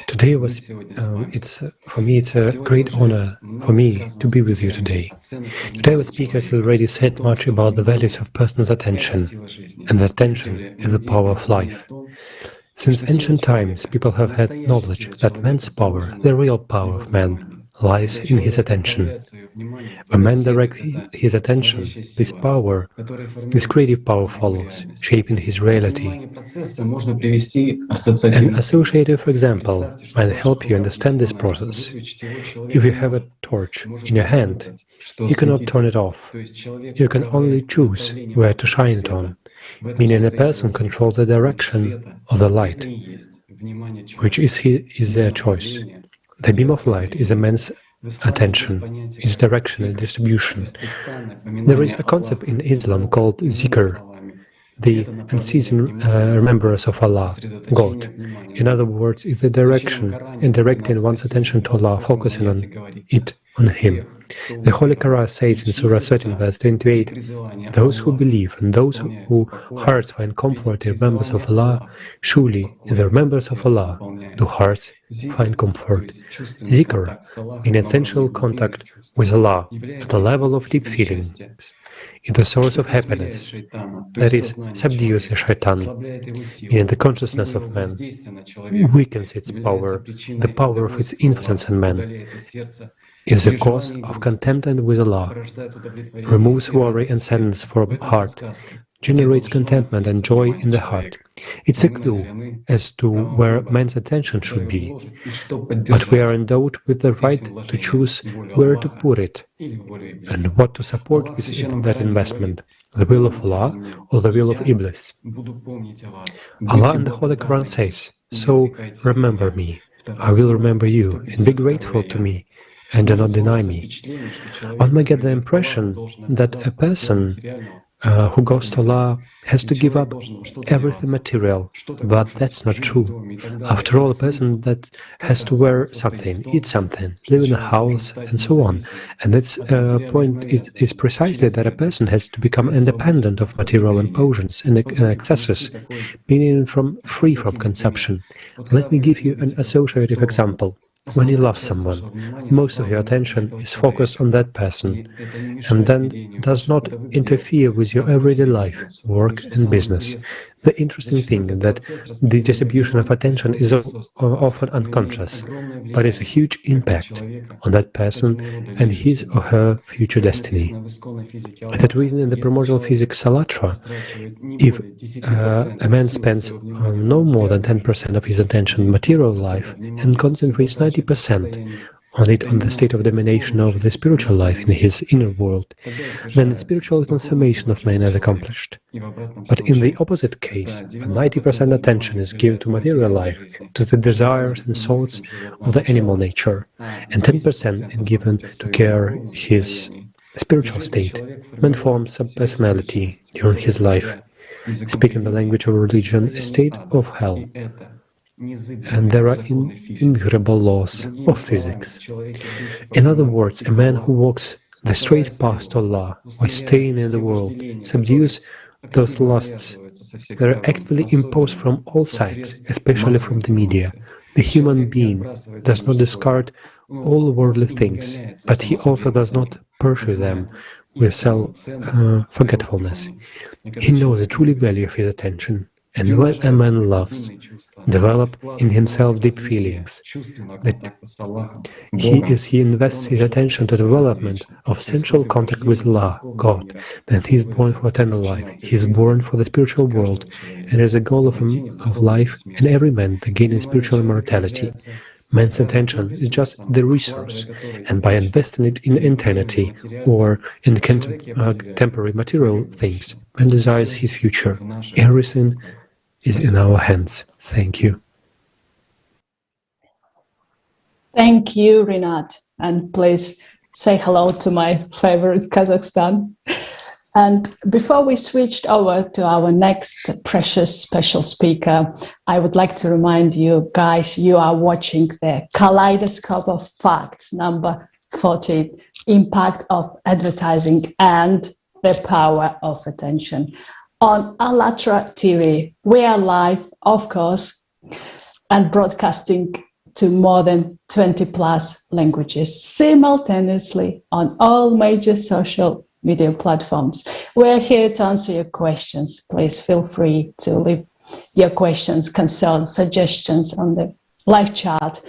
Today for me it's a great honor for me to be with you today. Today our speaker has already said much about the values of person's attention, and that attention is the power of life. Since ancient times, people have had knowledge that man's power, the real power of man, lies in his attention. When man directs his attention, this power, this creative power follows, shaping his reality. An associative example might help you understand this process. If you have a torch in your hand, you cannot turn it off. You can only choose where to shine it on, meaning a person controls the direction of the light, which is their choice. The beam of light is a man's attention, its direction and distribution. There is a concept in Islam called zikr, the unceasing remembrance of Allah, God. In other words, is the direction and directing one's attention to Allah, focusing on Him. The Holy Quran says in Surah 13, verse 28, "Those who believe and those whose hearts find comfort in remembrance of Allah, surely in the remembrance of Allah do hearts find comfort." Zikr, in essential contact with Allah, at the level of deep feeling, is the source of happiness, that is, subdues the shaitan, in the consciousness of man, weakens its power, the power of its influence on man, is the cause of contentment with Allah, removes worry and sadness from the heart, generates contentment and joy in the heart. It's a clue as to where man's attention should be, but we are endowed with the right to choose where to put it and what to support with that investment, the will of Allah or the will of Iblis. Allah in the Holy Quran says, "So remember me, I will remember you, and be grateful to me, and do not deny me." One may get the impression that a person who goes to Allah has to give up everything material, but that's not true. After all, a person that has to wear something, eat something, live in a house, and so on. And that's point is precisely that a person has to become independent of material impulsions and excesses, meaning free from consumption. Let me give you an associative example. When you love someone, most of your attention is focused on that person, and then does not interfere with your everyday life, work and business. The interesting thing is that the distribution of attention is often unconscious, but it's a huge impact on that person and his or her future destiny. For that reason, in the primordial physics ALLATRA, if a man spends no more than 10% of his attention on material life and concentrates 90% on the state of domination of the spiritual life in his inner world, then the spiritual transformation of man is accomplished. But in the opposite case, when 90% attention is given to material life, to the desires and thoughts of the animal nature, and 10% is given to care his spiritual state, man forms sub-personality during his life, speaking the language of religion, a state of hell. And there are immutable laws of physics. In other words, a man who walks the straight path to Allah while staying in the world subdues those lusts that are actively imposed from all sides, especially from the media, The human being does not discard all worldly things, but he also does not pursue them with self-forgetfulness. He knows the true value of his attention, and when a man loves, develop in himself deep feelings that he invests his attention to the development of sensual contact with Allah, God, then he is born for eternal life. He is born for the spiritual world, and as a goal of life and every man to gain spiritual immortality. Man's attention is just the resource, and by investing it in eternity or in temporary material things, man desires his future. Everything is in our hands. Thank you. Thank you, Rinat. And please say hello to my favorite Kazakhstan. And before we switched over to our next precious special speaker, I would like to remind you guys, you are watching the Kaleidoscope of Facts, number 14, Impact of Advertising and the Power of Attention. On ALLATRA TV, we are live, of course, and broadcasting to more than 20 plus languages simultaneously on all major social media platforms. We're here to answer your questions. Please feel free to leave your questions, concerns, suggestions on the live chat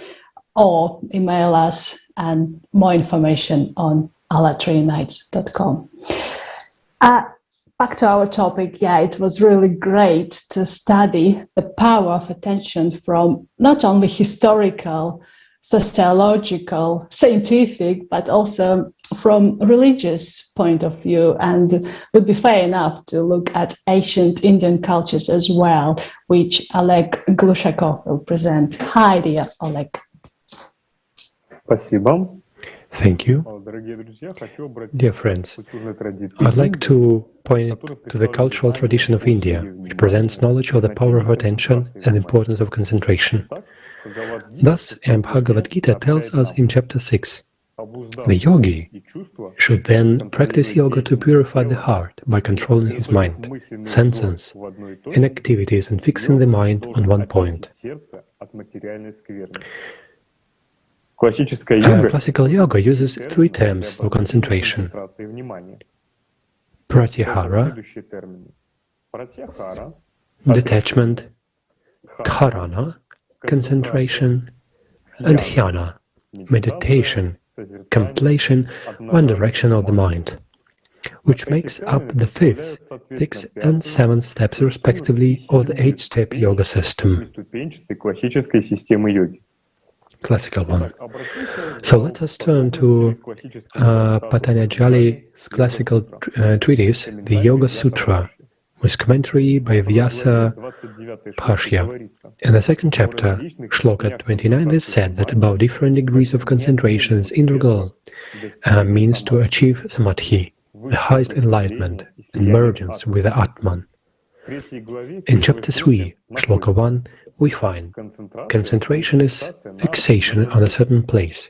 or email us, and more information on allatraunites.com. Back to our topic, yeah, it was really great to study the power of attention from not only historical, sociological, scientific, but also from religious point of view. And it would be fair enough to look at ancient Indian cultures as well, which Oleg Glushakov will present. Hi, dear Oleg. Thank you. Dear friends, I'd like to point to the cultural tradition of India, which presents knowledge of the power of attention and importance of concentration. Thus, Bhagavad Gita tells us in chapter 6, the yogi should then practice yoga to purify the heart by controlling his mind, senses, and activities and fixing the mind on one point. Classical yoga uses three terms for concentration: pratyahara, detachment, dharana, concentration, and dhyana, meditation, contemplation, one direction of the mind, which makes up the fifth, sixth, and seventh steps respectively of the 8-step yoga system. Classical one. So let us turn to Patanjali's classical treatise, the Yoga Sutra, with commentary by Vyasa Bhashya. In the second chapter, Shloka 29, it is said that about different degrees of concentration is integral means to achieve samadhi, the highest enlightenment, and mergence with the Atman. In chapter 3, Shloka 1, we find concentration is fixation on a certain place.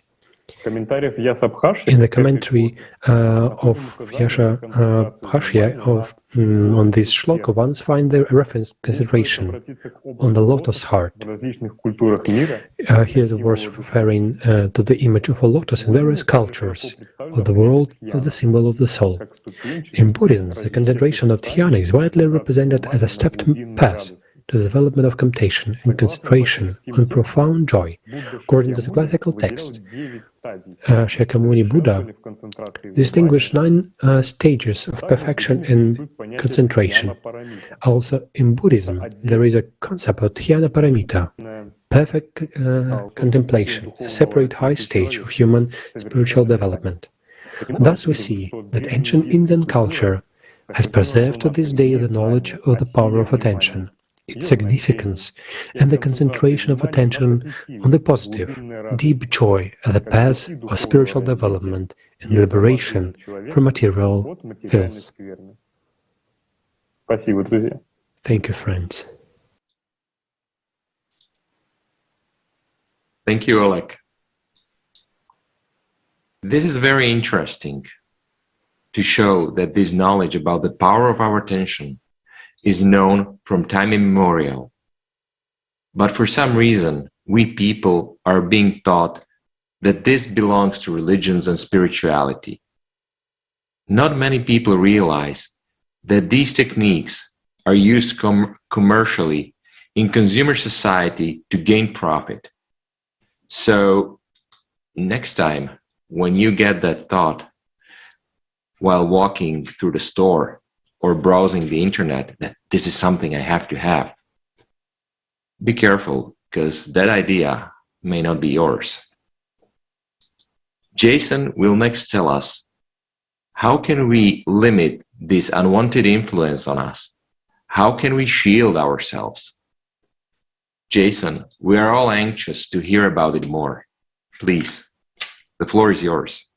In the commentary of Vyasa Bhashya on this shloka, ones find the reference concentration on the lotus heart. Here the words referring to the image of a lotus in various cultures of the world of the symbol of the soul. In Buddhism, the concentration of dhyana is widely represented as a stepped path to the development of contemplation and concentration on profound joy. According to the classical text, Shakyamuni Buddha distinguished 9 stages of perfection in concentration. Also, in Buddhism, there is a concept of dhyana paramita, perfect contemplation, a separate high stage of human spiritual development. Thus, we see that ancient Indian culture has preserved to this day the knowledge of the power of attention, its significance, and the concentration of attention on the positive, deep joy as a path of spiritual development and liberation from material filth. Thank you, friends. Thank you, Oleg. This is very interesting to show that this knowledge about the power of our attention is known from time immemorial. But for some reason, we people are being taught that this belongs to religions and spirituality. Not many people realize that these techniques are used commercially in consumer society to gain profit. So next time when you get that thought while walking through the store or browsing the internet that this is something I have to have, be careful, because that idea may not be yours. Jason will next tell us, how can we limit this unwanted influence on us? How can we shield ourselves? Jason, we are all anxious to hear about it more. Please, the floor is yours.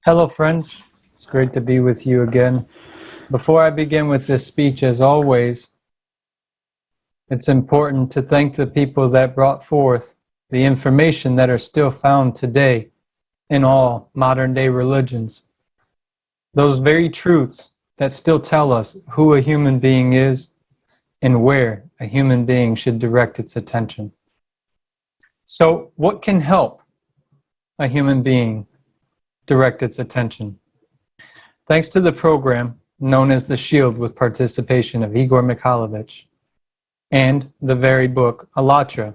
Hello, friends. It's great to be with you again. Before I begin with this speech, as always, it's important to thank the people that brought forth the information that are still found today in all modern-day religions. Those very truths that still tell us who a human being is and where a human being should direct its attention. So, what can help a human being direct its attention? Thanks to the program known as The Shield, with participation of Igor Mikhailovich, and the very book ALLATRA,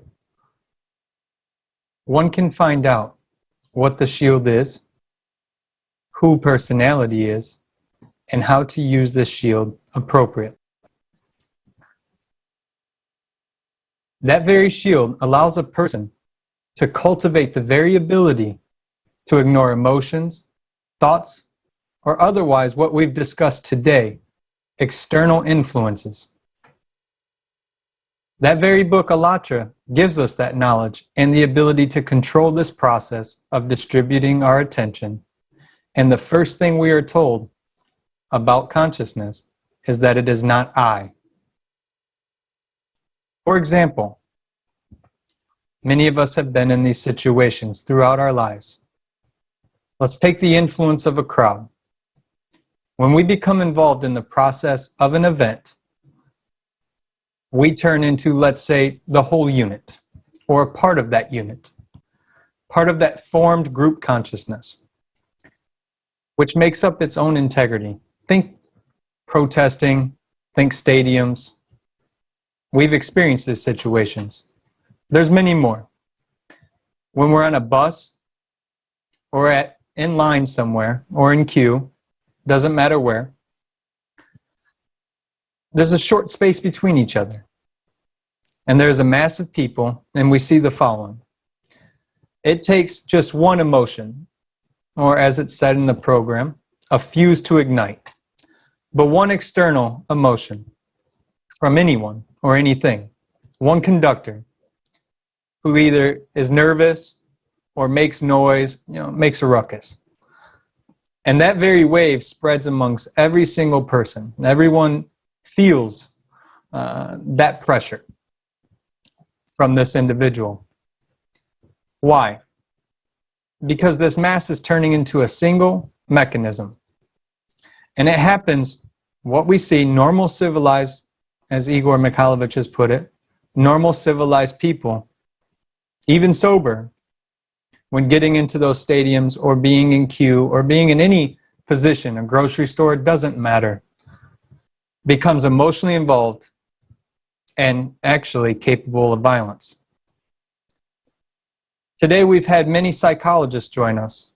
one can find out what the shield is, who personality is, and how to use this shield appropriately. That very shield allows a person to cultivate the very ability to ignore emotions, thoughts, or otherwise what we've discussed today, external influences. That very book, ALLATRA, gives us that knowledge and the ability to control this process of distributing our attention. And the first thing we are told about consciousness is that it is not I. For example, many of us have been in these situations throughout our lives. Let's take the influence of a crowd. When we become involved in the process of an event, we turn into, let's say, the whole unit, or a part of that unit, part of that formed group consciousness, which makes up its own integrity. Think protesting, think stadiums. We've experienced these situations. There's many more. When we're on a bus, or in line somewhere, or in queue, doesn't matter where, there's a short space between each other. And there's a mass of people, and we see the following. It takes just one emotion, or as it's said in the program, a fuse to ignite. But one external emotion from anyone or anything, one conductor who either is nervous or makes noise, makes a ruckus. And that very wave spreads amongst every single person. Everyone feels that pressure from this individual. Why? Because this mass is turning into a single mechanism. And it happens, what we see, normal civilized, as Igor Mikhailovich has put it, normal civilized people, even sober, when getting into those stadiums or being in queue or being in any position, a grocery store, it doesn't matter, becomes emotionally involved and actually capable of violence. Today we've had many psychologists join us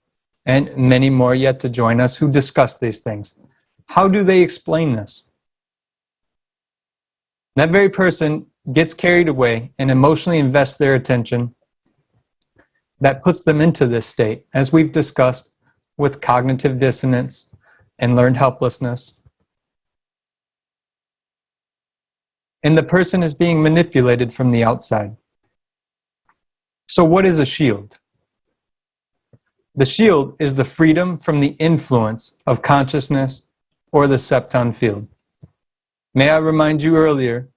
and many more yet to join us who discuss these things. How do they explain this? That very person gets carried away and emotionally invests their attention. That puts them into this state, as we've discussed, with cognitive dissonance and learned helplessness. And the person is being manipulated from the outside. So what is a shield? The shield is the freedom from the influence of consciousness or the septon field. May I remind you earlier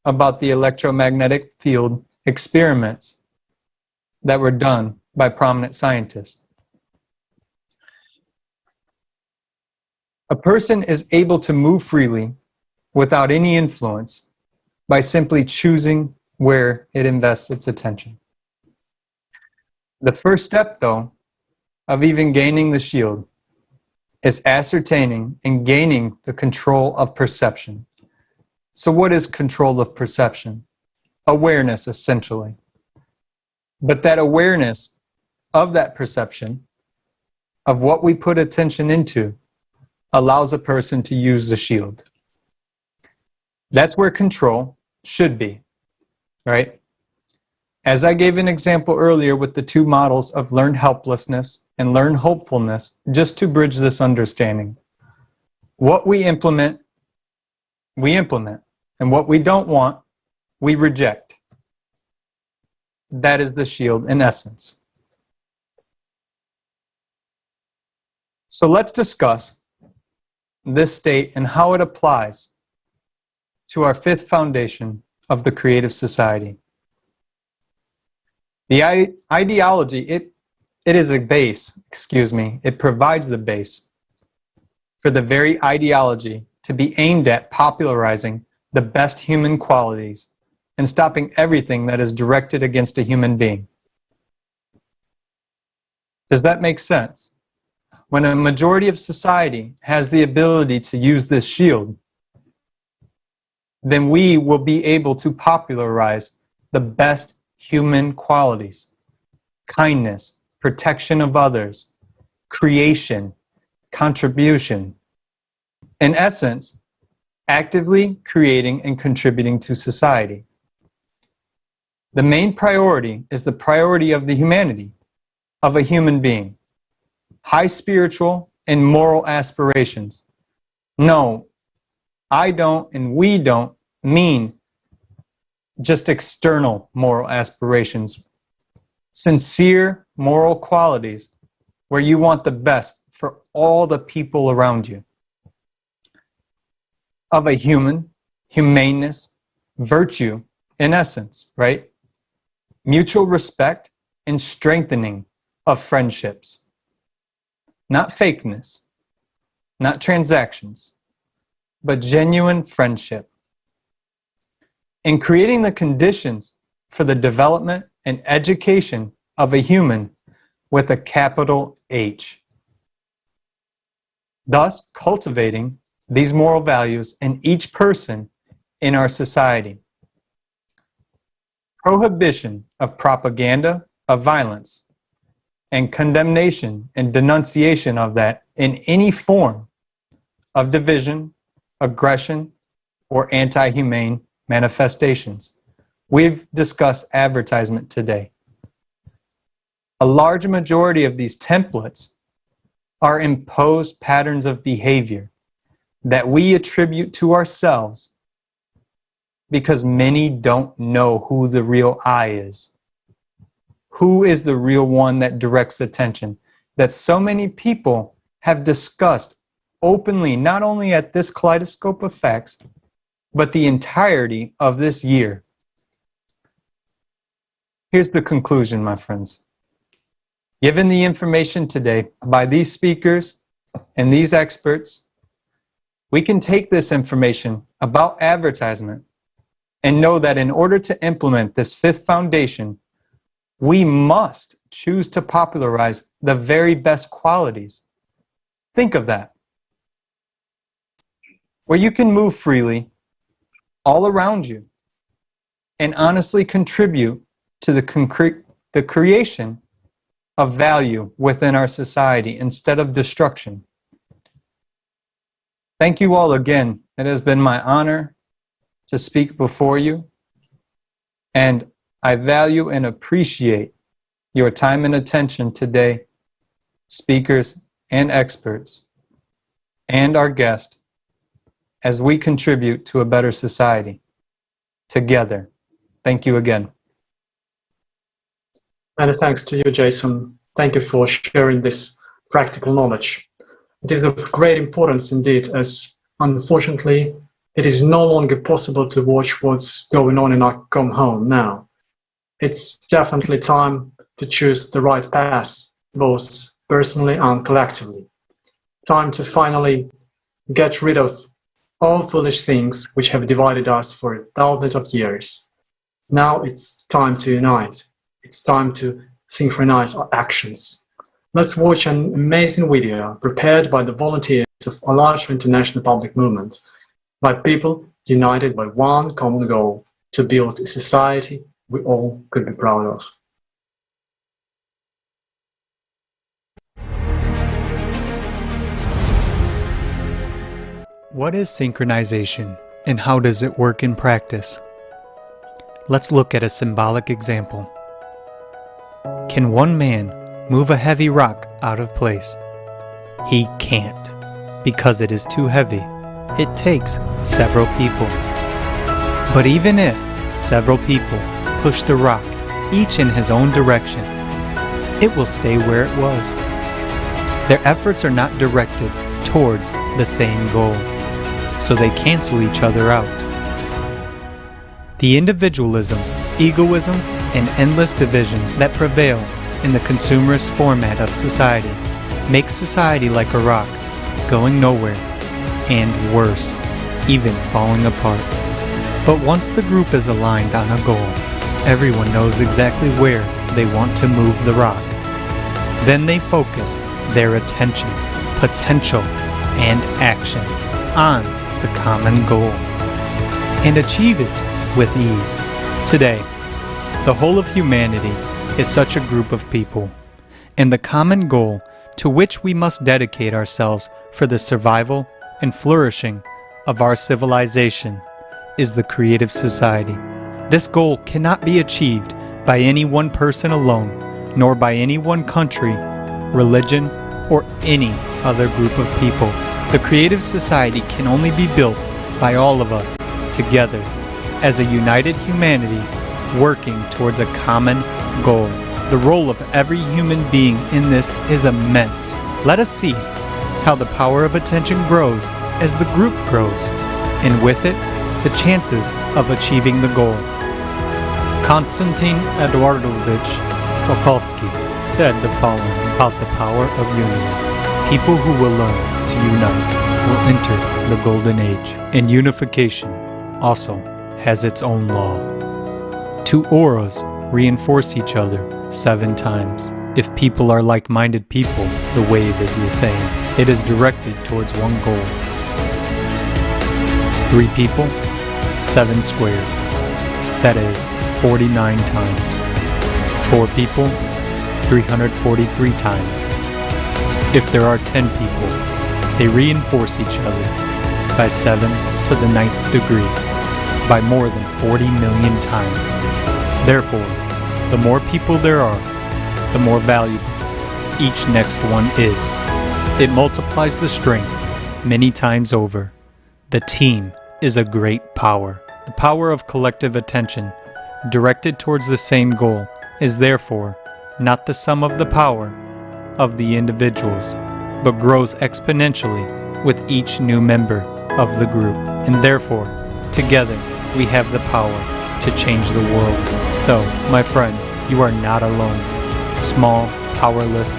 about the electromagnetic field experiments that were done by prominent scientists. A person is able to move freely without any influence by simply choosing where it invests its attention. The first step, though, of even gaining the shield is ascertaining and gaining the control of perception. So what is control of perception? Awareness, essentially. But that awareness of that perception, of what we put attention into, allows a person to use the shield. That's where control should be, right? As I gave an example earlier with the two models of learned helplessness and learned hopefulness, just to bridge this understanding. What we implement, and what we don't want, we reject. That is the shield in essence. So let's discuss this state and how it applies to our fifth foundation of the creative society. The ideology, it is a base, it provides the base for the very ideology to be aimed at popularizing the best human qualities and stopping everything that is directed against a human being. Does that make sense? When a majority of society has the ability to use this shield, then we will be able to popularize the best human qualities: kindness, protection of others, creation, contribution. In essence, actively creating and contributing to society. The main priority is the priority of the humanity, of a human being. High spiritual and moral aspirations. No, I don't and we don't mean just external moral aspirations. Sincere moral qualities where you want the best for all the people around you. Of a humaneness, virtue, in essence, right? Mutual respect and strengthening of friendships. Not fakeness, not transactions, but genuine friendship. And creating the conditions for the development and education of a human with a capital H. Thus, cultivating these moral values in each person in our society. Prohibition of propaganda of violence and condemnation and denunciation of that in any form of division, aggression, or anti-humane manifestations. We've discussed advertisement today. A large majority of these templates are imposed patterns of behavior that we attribute to ourselves because many don't know who the real I is. Who is the real one that directs attention? That so many people have discussed openly, not only at this Kaleidoscope of Facts, but the entirety of this year. Here's the conclusion, my friends. Given the information today by these speakers and these experts, we can take this information about advertisement and know that in order to implement this fifth foundation, we must choose to popularize the very best qualities. Think of that. Where you can move freely all around you and honestly contribute to the creation of value within our society instead of destruction. Thank you all again. It has been my honor to speak before you, and I value and appreciate your time and attention today, speakers and experts, and our guest, as we contribute to a better society together. Thank you again. Many thanks to you, Jason. Thank you for sharing this practical knowledge. It is of great importance indeed, as unfortunately it is no longer possible to watch what's going on in our come home now. It's definitely time to choose the right path, both personally and collectively. Time to finally get rid of all foolish things which have divided us for thousands of years. Now it's time to unite. It's time to synchronize our actions. Let's watch an amazing video prepared by the volunteers of ALLATRA International Public Movement, by people united by one common goal, to build a society we all could be proud of. What is synchronization, and how does it work in practice? Let's look at a symbolic example. Can one man move a heavy rock out of place? He can't, because it is too heavy. It takes several people. But even if several people push the rock, each in his own direction, it will stay where it was. Their efforts are not directed towards the same goal, so they cancel each other out. The individualism, egoism, and endless divisions that prevail in the consumerist format of society make society like a rock, going nowhere, and worse, even falling apart. But once the group is aligned on a goal, everyone knows exactly where they want to move the rock. Then they focus their attention, potential, and action on the common goal, and achieve it with ease. Today, the whole of humanity is such a group of people, and the common goal to which we must dedicate ourselves for the survival and flourishing of our civilization is the creative society. This goal cannot be achieved by any one person alone, nor by any one country, religion, or any other group of people. The creative society can only be built by all of us together as a united humanity working towards a common goal. The role of every human being in this is immense. Let us see how the power of attention grows as the group grows, and with it, the chances of achieving the goal. Konstantin Eduardovich Tsiolkovsky said the following about the power of unity. People who will learn to unite will enter the golden age, and unification also has its own law. Two auras reinforce each other 7 times. If people are like-minded people, the wave is the same. It is directed towards one goal. 3 people, 7 squared. That is 49 times. 4 people, 343 times. If there are 10 people, they reinforce each other by 7 to the 9th degree, by more than 40 million times. Therefore, the more people there are, the more valuable each next one is. It multiplies the strength many times over. The team is a great power. The power of collective attention, directed towards the same goal, is therefore not the sum of the power of the individuals, but grows exponentially with each new member of the group. And therefore, together, we have the power to change the world. So, my friend, you are not alone. Small, powerless,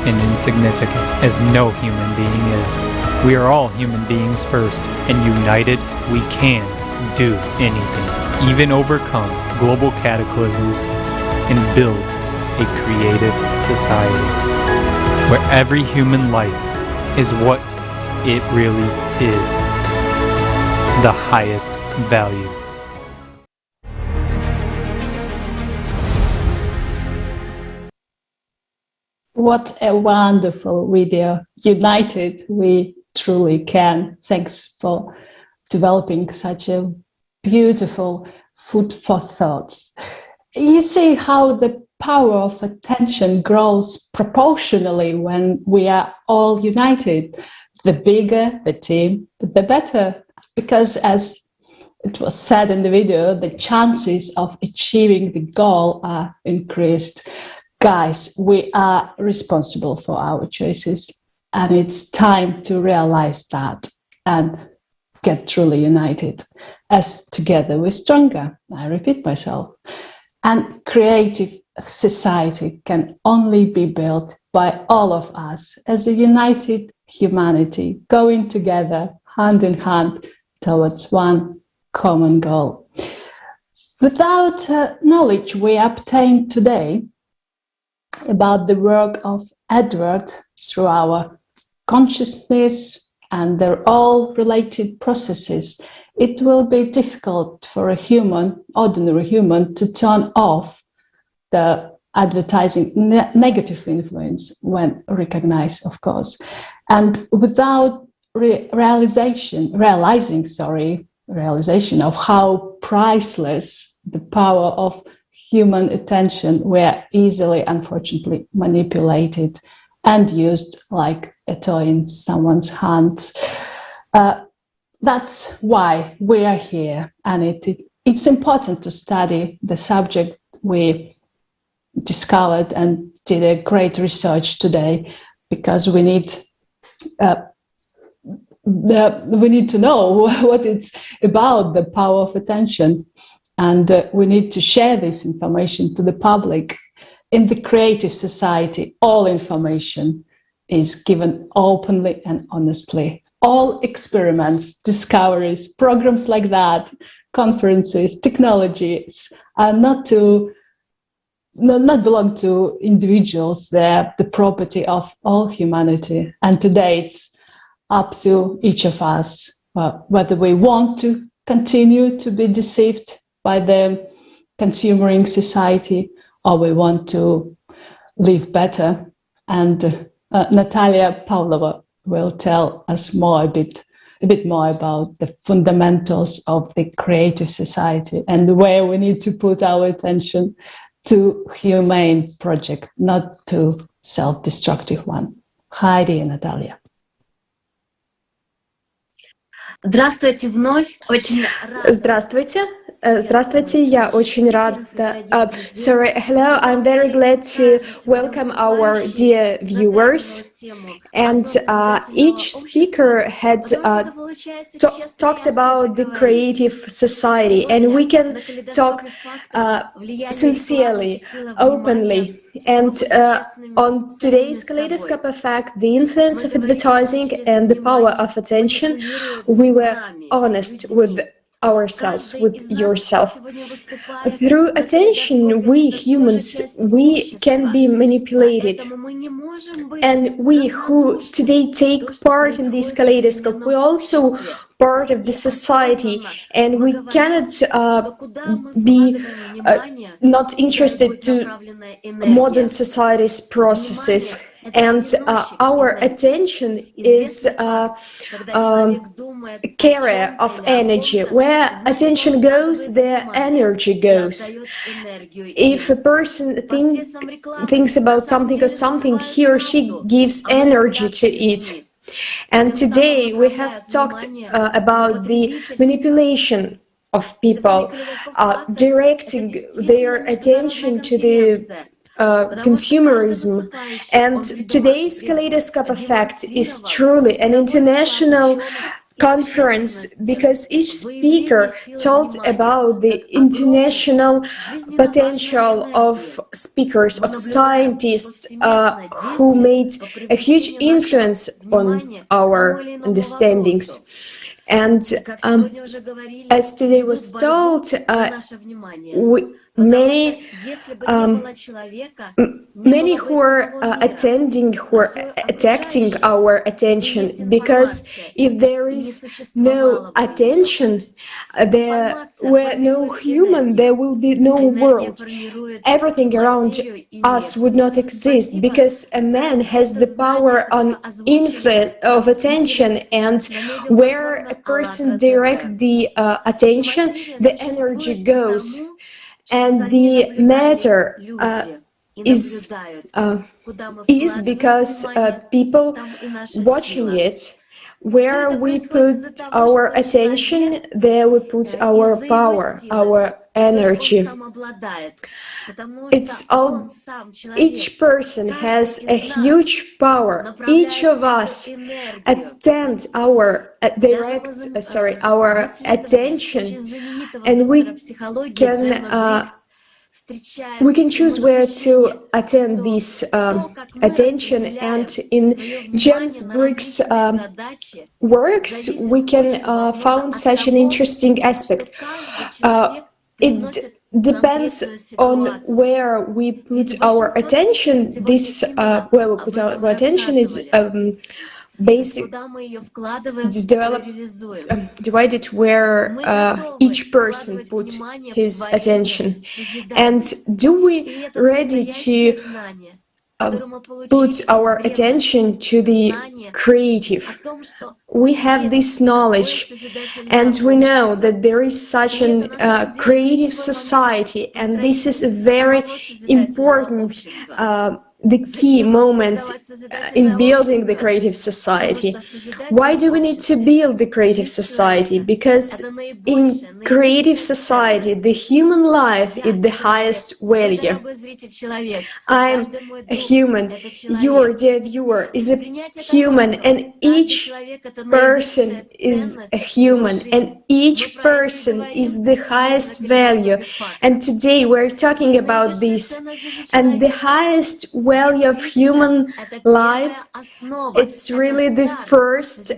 and insignificant, as no human being is. We are all human beings first, and united, we can do anything, even overcome global cataclysms, and build a creative society, where every human life is what it really is, the highest value. What a wonderful video. United, we truly can. Thanks for developing such a beautiful food for thoughts. You see how the power of attention grows proportionally when we are all united. The bigger the team, the better. Because as it was said in the video, the chances of achieving the goal are increased. Guys, we are responsible for our choices, and it's time to realize that and get truly united. As together we're stronger, I repeat myself. And creative society can only be built by all of us as a united humanity, going together hand in hand towards one common goal. Without knowledge we obtain today about the work of Edward through our consciousness and their all related processes, it will be difficult for a human, ordinary human, to turn off the advertising negative influence when recognized, of course. And without realization of how priceless the power of human attention were easily, unfortunately, manipulated and used like a toy in someone's hands. That's why we are here, and it's important to study the subject we discovered and did a great research today, because we need to know what it's about, the power of attention, and we need to share this information to the public. In the creative society, all information is given openly and honestly. All experiments, discoveries, programs like that, conferences, technologies are not belong to individuals. They're the property of all humanity. And today it's up to each of us whether we want to continue to be deceived by the consumering society, or we want to live better. And Natalia Pavlova will tell us a bit more about the fundamentals of the creative society and where we need to put our attention to humane project, not to self-destructive one. Heidi and Natalia. Здравствуйте вновь. Здравствуйте. Здравствуйте, я очень рада. Sorry, hello, I'm very glad to welcome our dear viewers. And each speaker had talked about the creative society, and we can talk sincerely, openly. And on today's Kaleidoscope of Facts, the influence of advertising and the power of attention, we were honest with ourselves, with yourself. Through attention, we humans, we can be manipulated. And we who today take part in this kaleidoscope, we also part of the society, and we cannot be not interested to modern society's processes. And our attention is a carrier of energy. Where attention goes, there energy goes. If a person thinks about something or something, he or she gives energy to it. And today we have talked about the manipulation of people, directing their attention to the consumerism. And today's Kaleidoscope of Facts is truly an international conference, because each speaker told about the international potential of speakers, of scientists who made a huge influence on our understandings. And as today was told, many who are attending, who are attacking our attention, because if there is no attention, there were no human, there will be no world. Everything around us would not exist, because a man has the power on influence of attention, and where a person directs the attention, the energy goes. And the matter is because people watching it, where we put our attention, there we put our power, our energy. It's all, each person has a huge power. Each of us attend our attention, and we can choose where to attend this attention. And in James Briggs' works, we can find such an interesting aspect. it depends on where we put our attention. This where we put our attention is divided where each person put his attention. And do we ready to put our attention to the creative? We have this knowledge, and we know that there is such a creative society, and this is a very important the key moment in building the creative society. Why do we need to build the creative society? Because in creative society, the human life is the highest value. I'm a human, your dear viewer is a human, and each person is a human, and each person is the highest value. And today we're talking about this, and the highest value of human life, it's really the first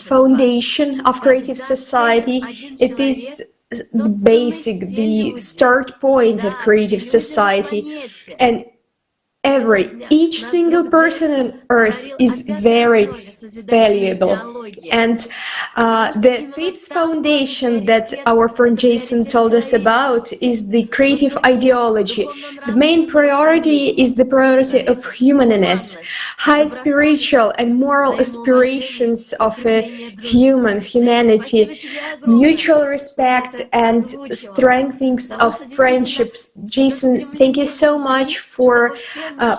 foundation of creative society. It is the basic, the start point of creative society, and each single person on earth is very valuable. And the fifth foundation that our friend Jason told us about is the creative ideology. The main priority is the priority of humanity, high spiritual and moral aspirations of humanity, mutual respect and strengthening of friendships. Jason, thank you so much for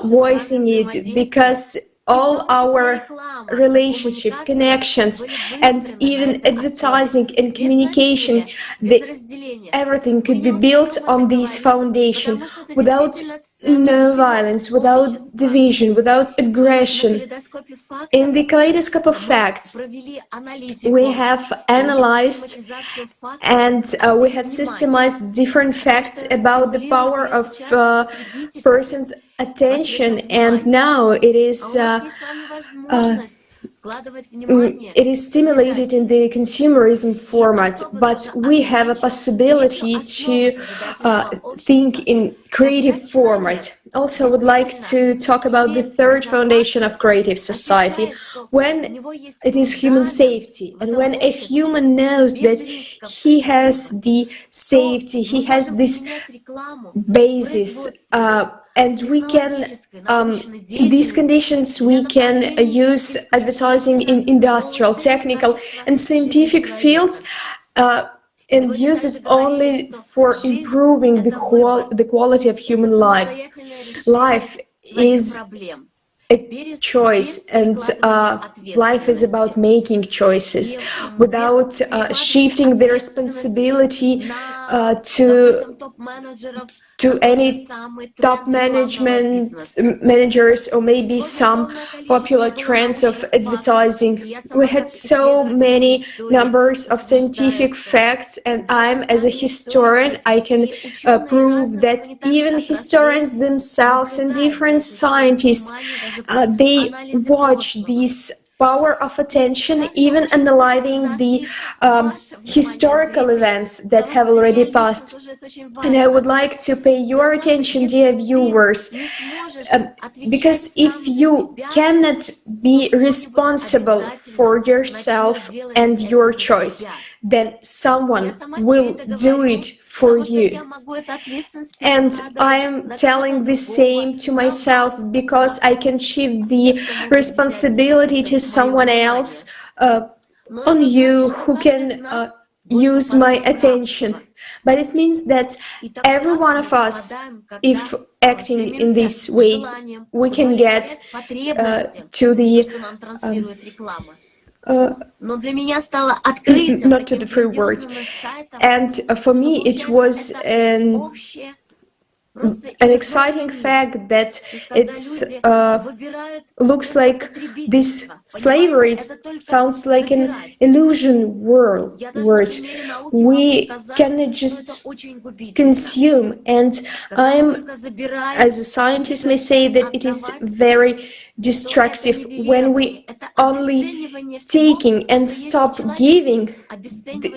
voicing it, because all our relationship, connections, and even advertising and communication, everything could be built on this foundation, without no violence, without division, without aggression. In the Kaleidoscope of Facts, we have analyzed and we have systemized different facts about the power of person's attention, and now it is stimulated in the consumerism format, but we have a possibility to think in creative format. Also, I would like to talk about the third foundation of creative society, when it is human safety, and when a human knows that he has the safety, he has this basis, and we can, in these conditions, we can use advertising in industrial, technical, and scientific fields, and use it only for improving the quality of human life. Life is a choice, and life is about making choices without shifting the responsibility to any top managers, or maybe some popular trends of advertising. We had so many numbers of scientific facts, and I'm, as a historian, I can prove that even historians themselves and different scientists, they watch these power of attention, even analyzing the historical events that have already passed. And I would like to pay your attention, dear viewers, because if you cannot be responsible for yourself and your choice, then someone will do it for you. And I am telling the same to myself, because I can shift the responsibility to someone else, on you, who can use my attention. But it means that every one of us, if acting in this way, we can get to the not to the free word. And for me, it was an exciting fact that it looks like this slavery. It sounds like an illusion word. We cannot just consume, and I'm, as a scientist, may say that it is very destructive, when we only taking and stop giving,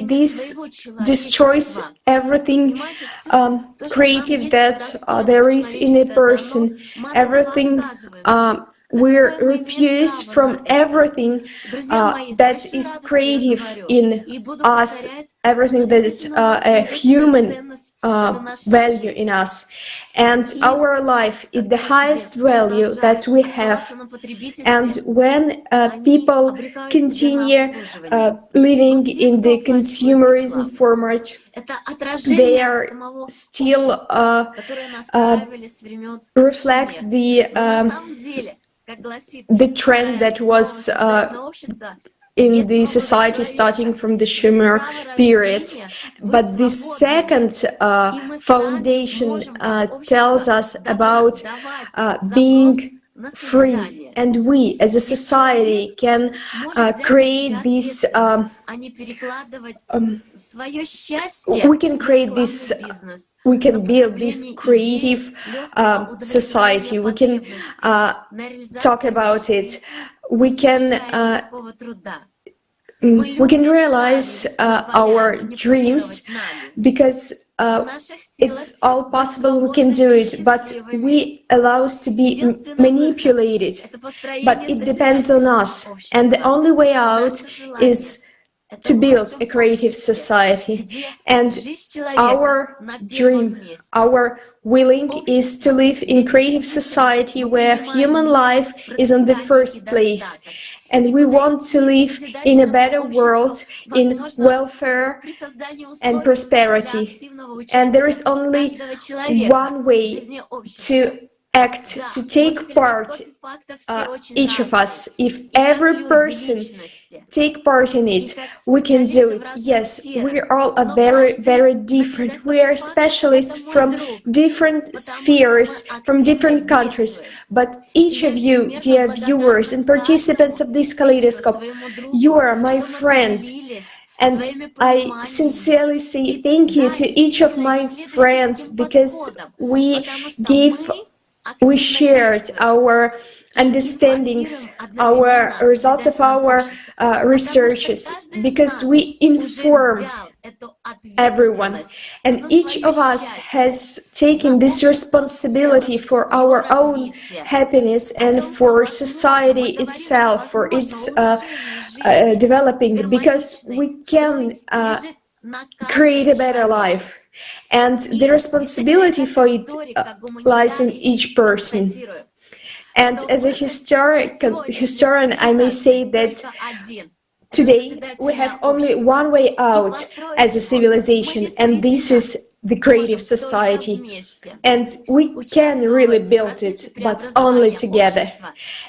this destroys everything creative that there is in a person, everything we refuse from everything that is creative in us, everything that is a human value in us. And our life is the highest value that we have. And when people continue living in the consumerism format, they are still reflects the trend that was in the society starting from the Sumer period. But the second foundation tells us about being free, and we as a society can create this we can build this creative society. We can talk about it. We can realize our dreams, because it's all possible. We can do it, but we allow us to be manipulated. But it depends on us, and the only way out is to build a creative society. And our dream, our willing is to live in creative society where human life is on the first place. And we want to live in a better world, in welfare and prosperity. And there is only one way to act, to take part, each of us. If every person take part in it, we can do it. Yes, we all are very, very different. We are specialists from different spheres, from different countries. But each of you, dear viewers and participants of this Kaleidoscope, you are my friend. And I sincerely say thank you to each of my friends, because we shared our understandings, our results of our researches, because we inform everyone. And each of us has taken this responsibility for our own happiness and for society itself, for its developing, because we can create a better life. And the responsibility for it lies in each person. And as a historian, I may say that today we have only one way out as a civilization, and this is the creative society. And we can really build it, but only together.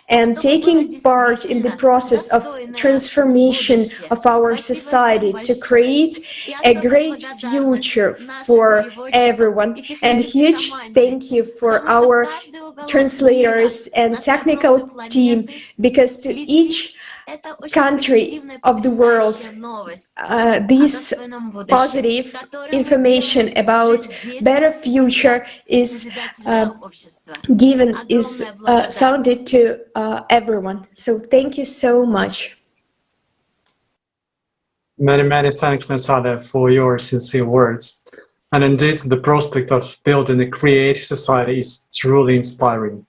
And taking part in the process of transformation of our society to create a great future for everyone. And huge thank you for our translators and technical team, because to each country of the world, this positive information about better future is given, is sounded to everyone. So thank you so much. Many thanks, Natada, for your sincere words. And indeed, the prospect of building a creative society is truly inspiring.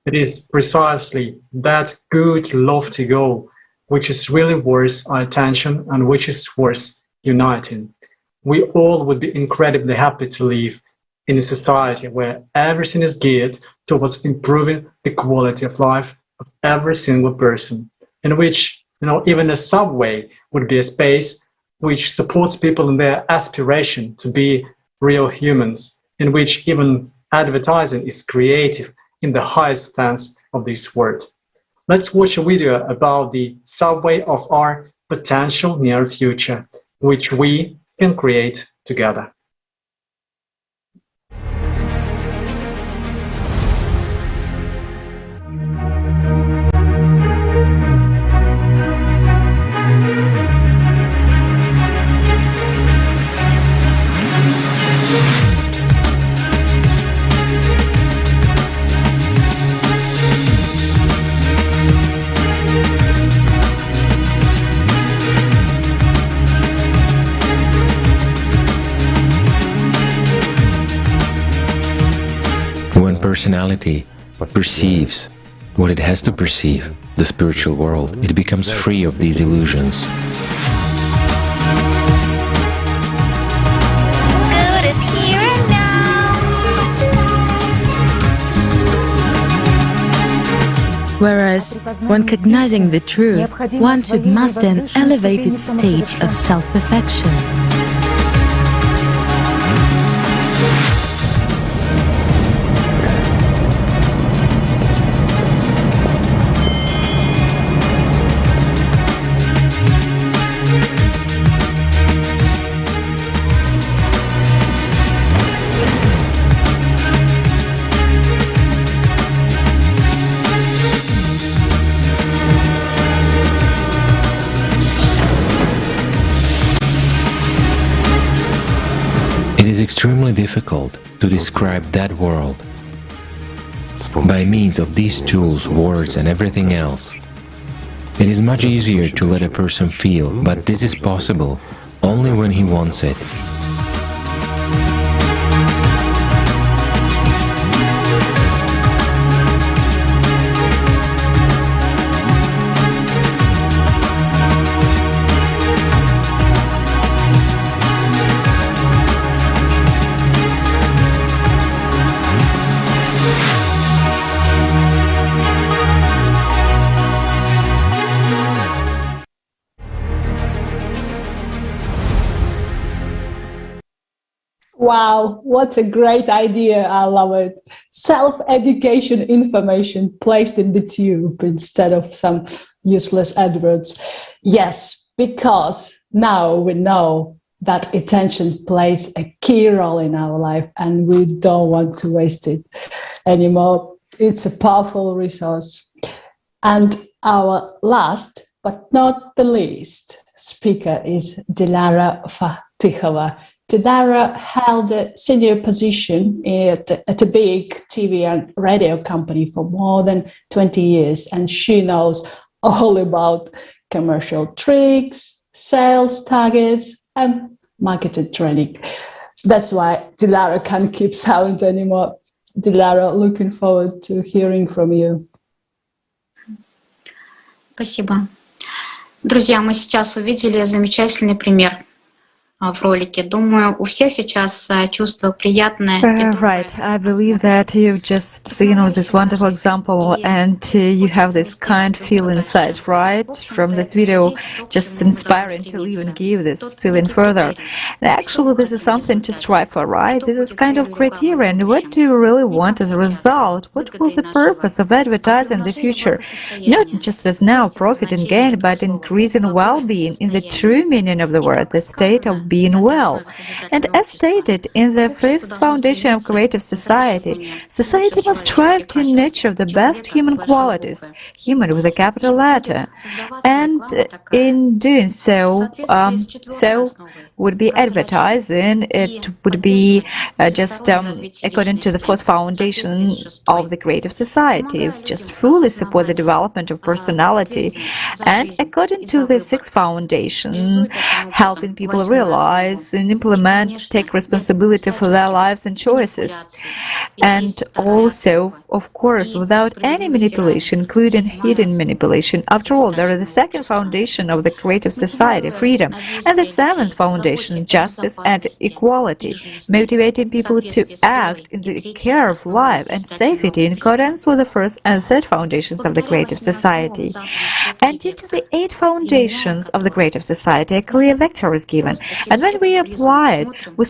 It is precisely that good, lofty goal which is really worth our attention and which is worth uniting. We all would be incredibly happy to live in a society where everything is geared towards improving the quality of life of every single person, in which, even a subway would be a space which supports people in their aspiration to be real humans, in which even advertising is creative in the highest sense of this word. Let's watch a video about the subway of our potential near future, which we can create together. personality perceives what it has to perceive, the spiritual world, it becomes free of these illusions. Good is here and now. Whereas, when cognizing the truth, one should master an elevated stage of self-perfection. It is extremely difficult to describe that world by means of these tools, words and everything else. It is much easier to let a person feel, but this is possible only when he wants it. Wow, what a great idea. I love it. Self-education information placed in the tube instead of some useless adverts. Yes, because now we know that attention plays a key role in our life and we don't want to waste it anymore. It's a powerful resource. And our last, but not the least, speaker is Dilara Fatihova. Dilara held a senior position at a big TV and radio company for more than 20 years, and she knows all about commercial tricks, sales targets, and marketing training. That's why Dilara can't keep silent anymore. Dilara, looking forward to hearing from you. Спасибо. Друзья, мы сейчас увидели замечательный пример в ролике. Думаю, у всех сейчас чувство приятное. Right, I believe that you've just seen this wonderful example and you have this kind feel inside, right? From this video, just inspiring to even give this feeling further. And actually, this is something to strive for, right? This is kind of criterion. What do you really want as a result? What will the purpose of advertising in the future? Not just as now, profit and gain, but increasing well-being in the true meaning of the word, the state of being well. And as stated in the fifth foundation of creative society, society must strive to nurture the best human qualities, human with a capital letter, and in doing so, would be advertising, it would be just according to the fourth foundation of the creative society, just fully support the development of personality, and according to the sixth foundation, helping people realize and implement, take responsibility for their lives and choices, and also, of course, without any manipulation, including hidden manipulation. After all, there is the second foundation of the creative society, freedom, and the seventh foundation, justice and equality, motivating people to act in the care of life and safety in accordance with the first and third foundations of the creative society. And due to the 8 foundations of the creative society, a clear vector is given. And when we apply it, we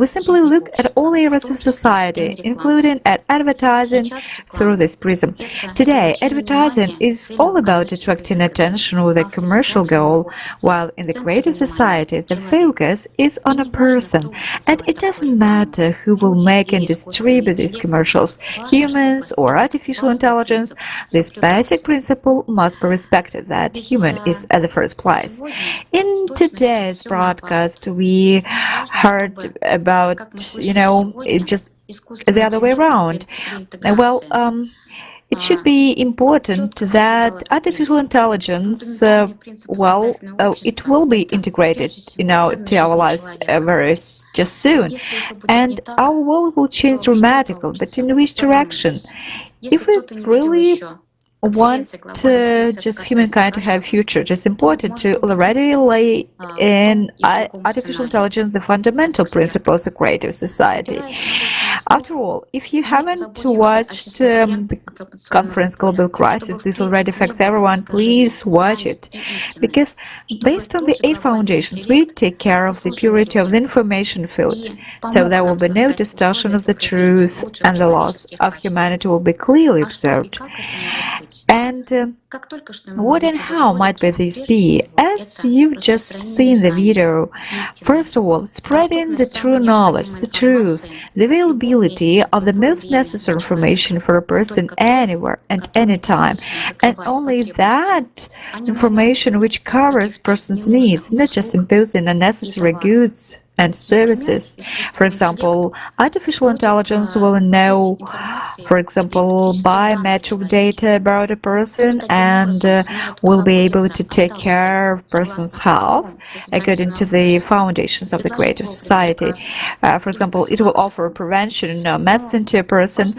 simply look at all areas of society, including at advertising through this prism. Today, advertising is all about attracting attention with a commercial goal, while in the creative society, the focus is on a person, and it doesn't matter who will make and distribute these commercials, humans or artificial intelligence. This basic principle must be respected, that human is at the first place. In today's broadcast, we heard about, it just the other way around. Well, it should be important that artificial intelligence, it will be integrated, to our lives just soon, and our world will change dramatically. But in which direction? If we really want just humankind to have future, it is important to already lay in artificial intelligence the fundamental principles of creative society. After all, if you haven't watched the conference Global Crisis, this already affects everyone, please watch it. Because based on the 8 foundations, we take care of the purity of the information field. So there will be no distortion of the truth, and the loss of humanity will be clearly observed. And what and how might this be? As you've just seen the video, first of all, spreading the true knowledge, the truth, the availability of the most necessary information for a person anywhere and anytime, and only that information which covers person's needs, not just imposing unnecessary goods and services. For example, artificial intelligence will know, for example, biometric data about a person and will be able to take care of person's health according to the foundations of the creative society. For example, it will offer prevention medicine to a person.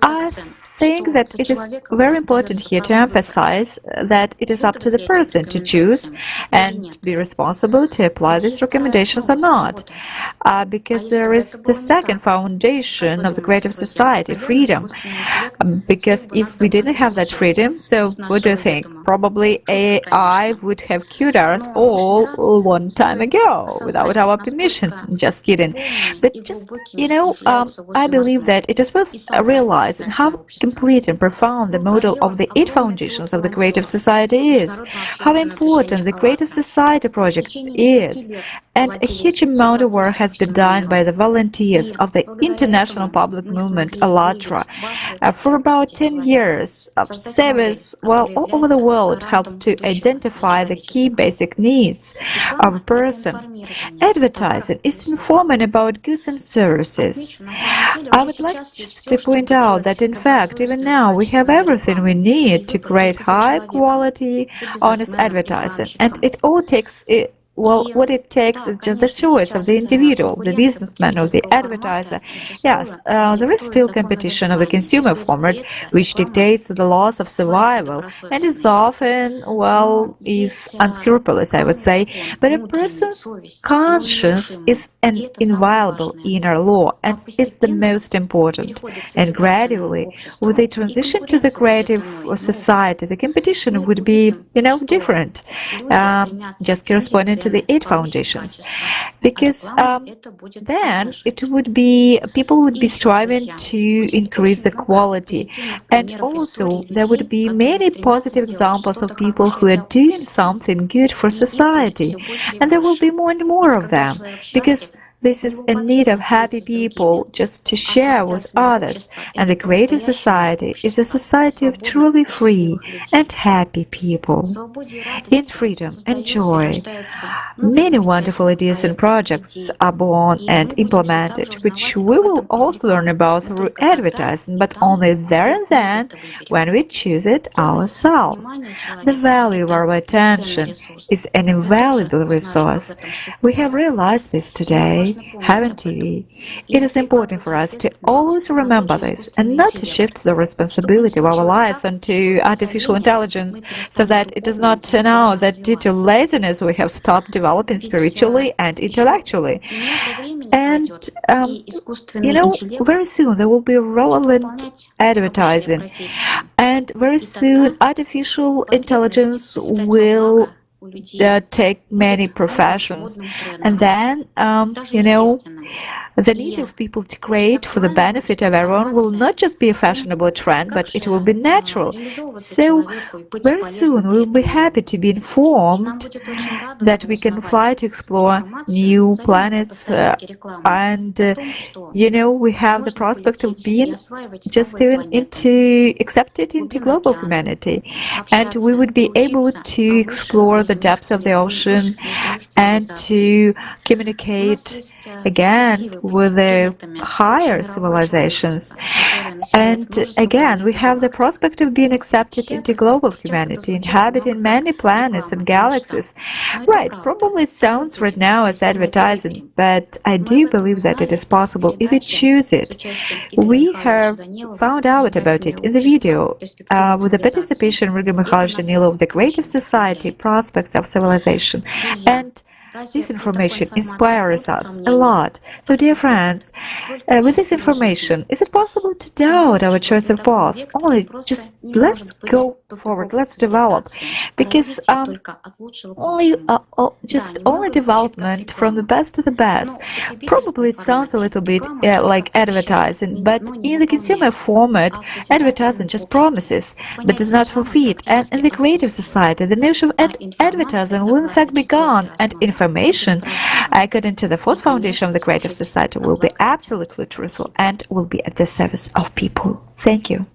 I think that it is very important here to emphasize that it is up to the person to choose and be responsible to apply these recommendations or not, because there is the second foundation of the creative society, freedom. Because if we didn't have that freedom, so what do you think? Probably AI would have killed us all a long time ago without our permission. Just kidding. But just, I believe that it is worth realizing how complete and profound the model of the 8 foundations of the creative society is, how important the creative society project is, and a huge amount of work has been done by the volunteers of the international public movement ALLATRA. For about 10 years, service all over the world helped to identify the key basic needs of a person. Advertising is informing about goods and services. I would like just to point out that, in fact, even now we have everything we need to create high-quality, honest advertising, and it all takes what it takes is just the choice of the individual, the businessman or the advertiser. Yes, there is still competition of the consumer format, which dictates the laws of survival, and is often, is unscrupulous, I would say. But a person's conscience is an inviolable inner law, and it's the most important. And gradually, with the transition to the creative society, the competition would be, different, just corresponding to the 8 foundations, because then people would be striving to increase the quality, and also there would be many positive examples of people who are doing something good for society, and there will be more and more of them, because this is a need of happy people just to share with others, and the creative society is a society of truly free and happy people. In freedom and joy, many wonderful ideas and projects are born and implemented, which we will also learn about through advertising, but only there and then when we choose it ourselves. The value of our attention is an invaluable resource. We have realized this today, haven't we? It is important for us to always remember this and not to shift the responsibility of our lives onto artificial intelligence, so that it does not turn out that due to laziness we have stopped developing spiritually and intellectually. And, very soon there will be relevant advertising, and very soon artificial intelligence will take many professions, and then the need of people to create for the benefit of everyone will not just be a fashionable trend, but it will be natural. So very soon we will be happy to be informed that we can fly to explore new planets, and we have the prospect of being just accepted into global humanity, and we would be able to explore the depths of the ocean and to communicate again with the higher civilizations. And again, we have the prospect of being accepted into global humanity, inhabiting many planets and galaxies. Right, probably it sounds right now as advertising, but I do believe that it is possible if we choose it. We have found out about it in the video with the participation of Grigor Mikhailovich Danilov of the Creative Society, Prospects of Civilization. And this information inspires us a lot. So, dear friends, with this information, is it possible to doubt our choice of path? Only just let's go forward, let's develop, because only development from the best to the best. Probably it sounds a little bit like advertising, but in the consumer format, advertising just promises, but does not fulfill it. And in the creative society, the notion of advertising will in fact be gone, and information, according to the fourth foundation of the creative society, will be absolutely truthful and will be at the service of people. Thank you.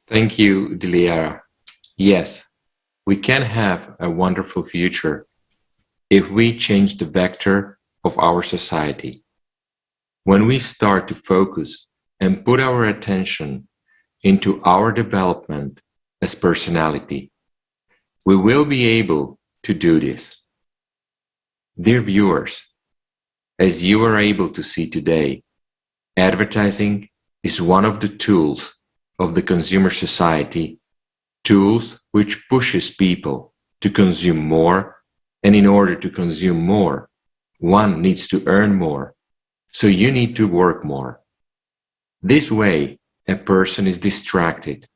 Thank you, Diliara. Yes, we can have a wonderful future if we change the vector of our society. When we start to focus and put our attention into our development as personality, we will be able to do this. Dear viewers, as you are able to see today, advertising is one of the tools of the consumer society, tools which pushes people to consume more, and in order to consume more, one needs to earn more, so you need to work more. This way, a person is distracted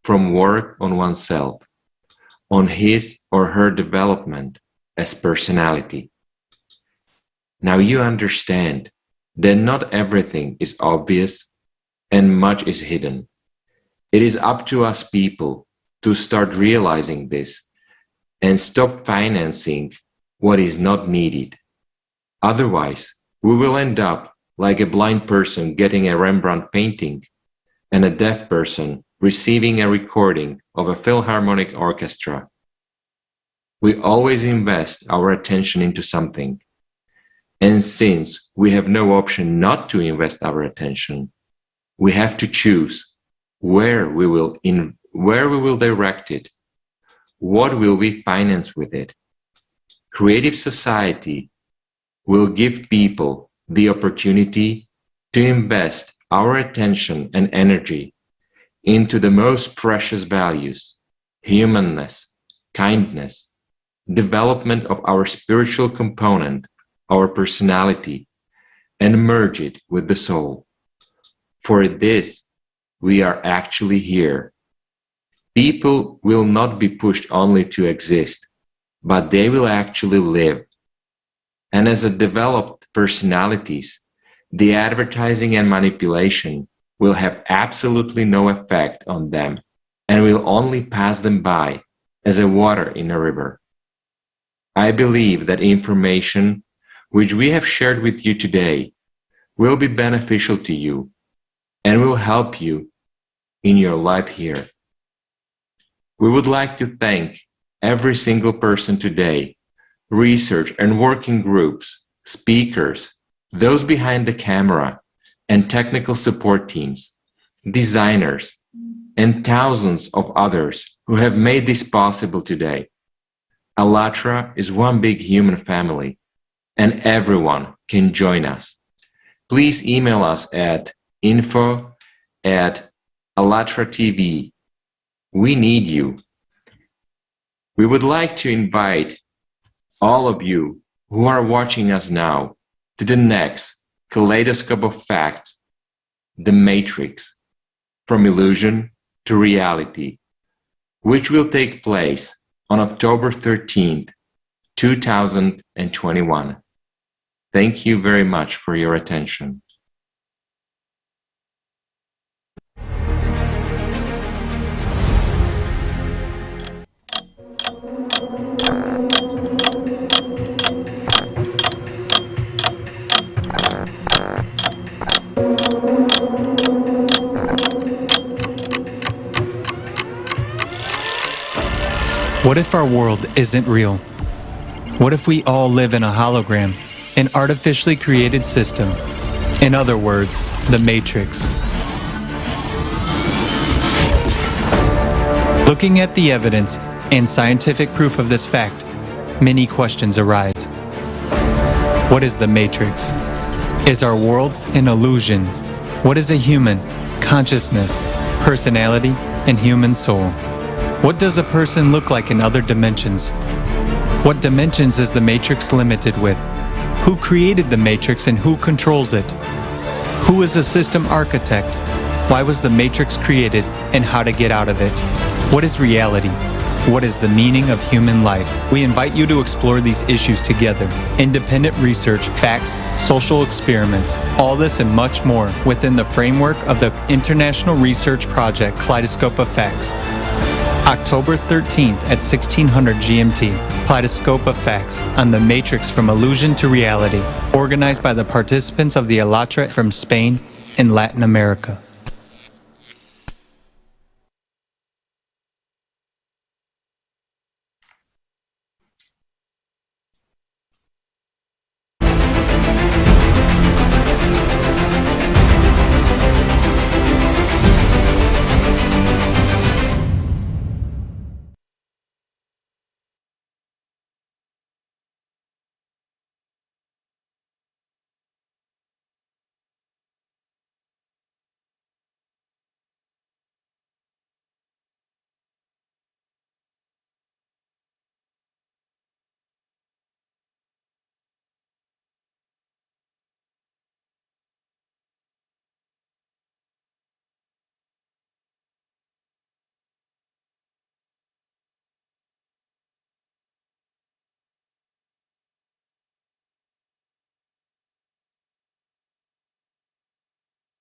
from work on oneself, on his or her development as personality. Now you understand that not everything is obvious and much is hidden. It is up to us people to start realizing this and stop financing what is not needed. Otherwise, we will end up like a blind person getting a Rembrandt painting and a deaf person receiving a recording of a Philharmonic orchestra. We always invest our attention into something. And since we have no option not to invest our attention, we have to choose where we will direct it, what will we finance with it. Creative society will give people the opportunity to invest our attention and energy into the most precious values, humanness, kindness, development of our spiritual component, our personality, and merge it with the soul. For this, we are actually here. People will not be pushed only to exist, but they will actually live. And as a developed personalities, the advertising and manipulation will have absolutely no effect on them and will only pass them by as a water in a river. I believe that information which we have shared with you today will be beneficial to you and will help you in your life here. We would like to thank every single person today, research and working groups, speakers, those behind the camera, and technical support teams, designers, and thousands of others who have made this possible today. ALLATRA is one big human family, and everyone can join us. Please email us at info@ALLATRA TV. We need you. We would like to invite all of you who are watching us now to the next Kaleidoscope of Facts, The Matrix, From Illusion to Reality, which will take place on October 13th, 2021. Thank you very much for your attention. What if our world isn't real? What if we all live in a hologram? an artificially created system. In other words, the Matrix. Looking at the evidence and scientific proof of this fact, many questions arise. What is the Matrix? Is our world an illusion? What is a human, consciousness, personality, and human soul? What does a person look like in other dimensions? What dimensions is the Matrix limited with? Who created the Matrix and who controls it? Who is a system architect? Why was the Matrix created and how to get out of it? What is reality? What is the meaning of human life? We invite you to explore these issues together. Independent research, facts, social experiments, all this and much more within the framework of the international research project Kaleidoscope of Facts. October 13th at 1600 GMT, Kaleidoscope of Facts on the Matrix from Illusion to Reality, organized by the participants of the ALLATRA from Spain and Latin America.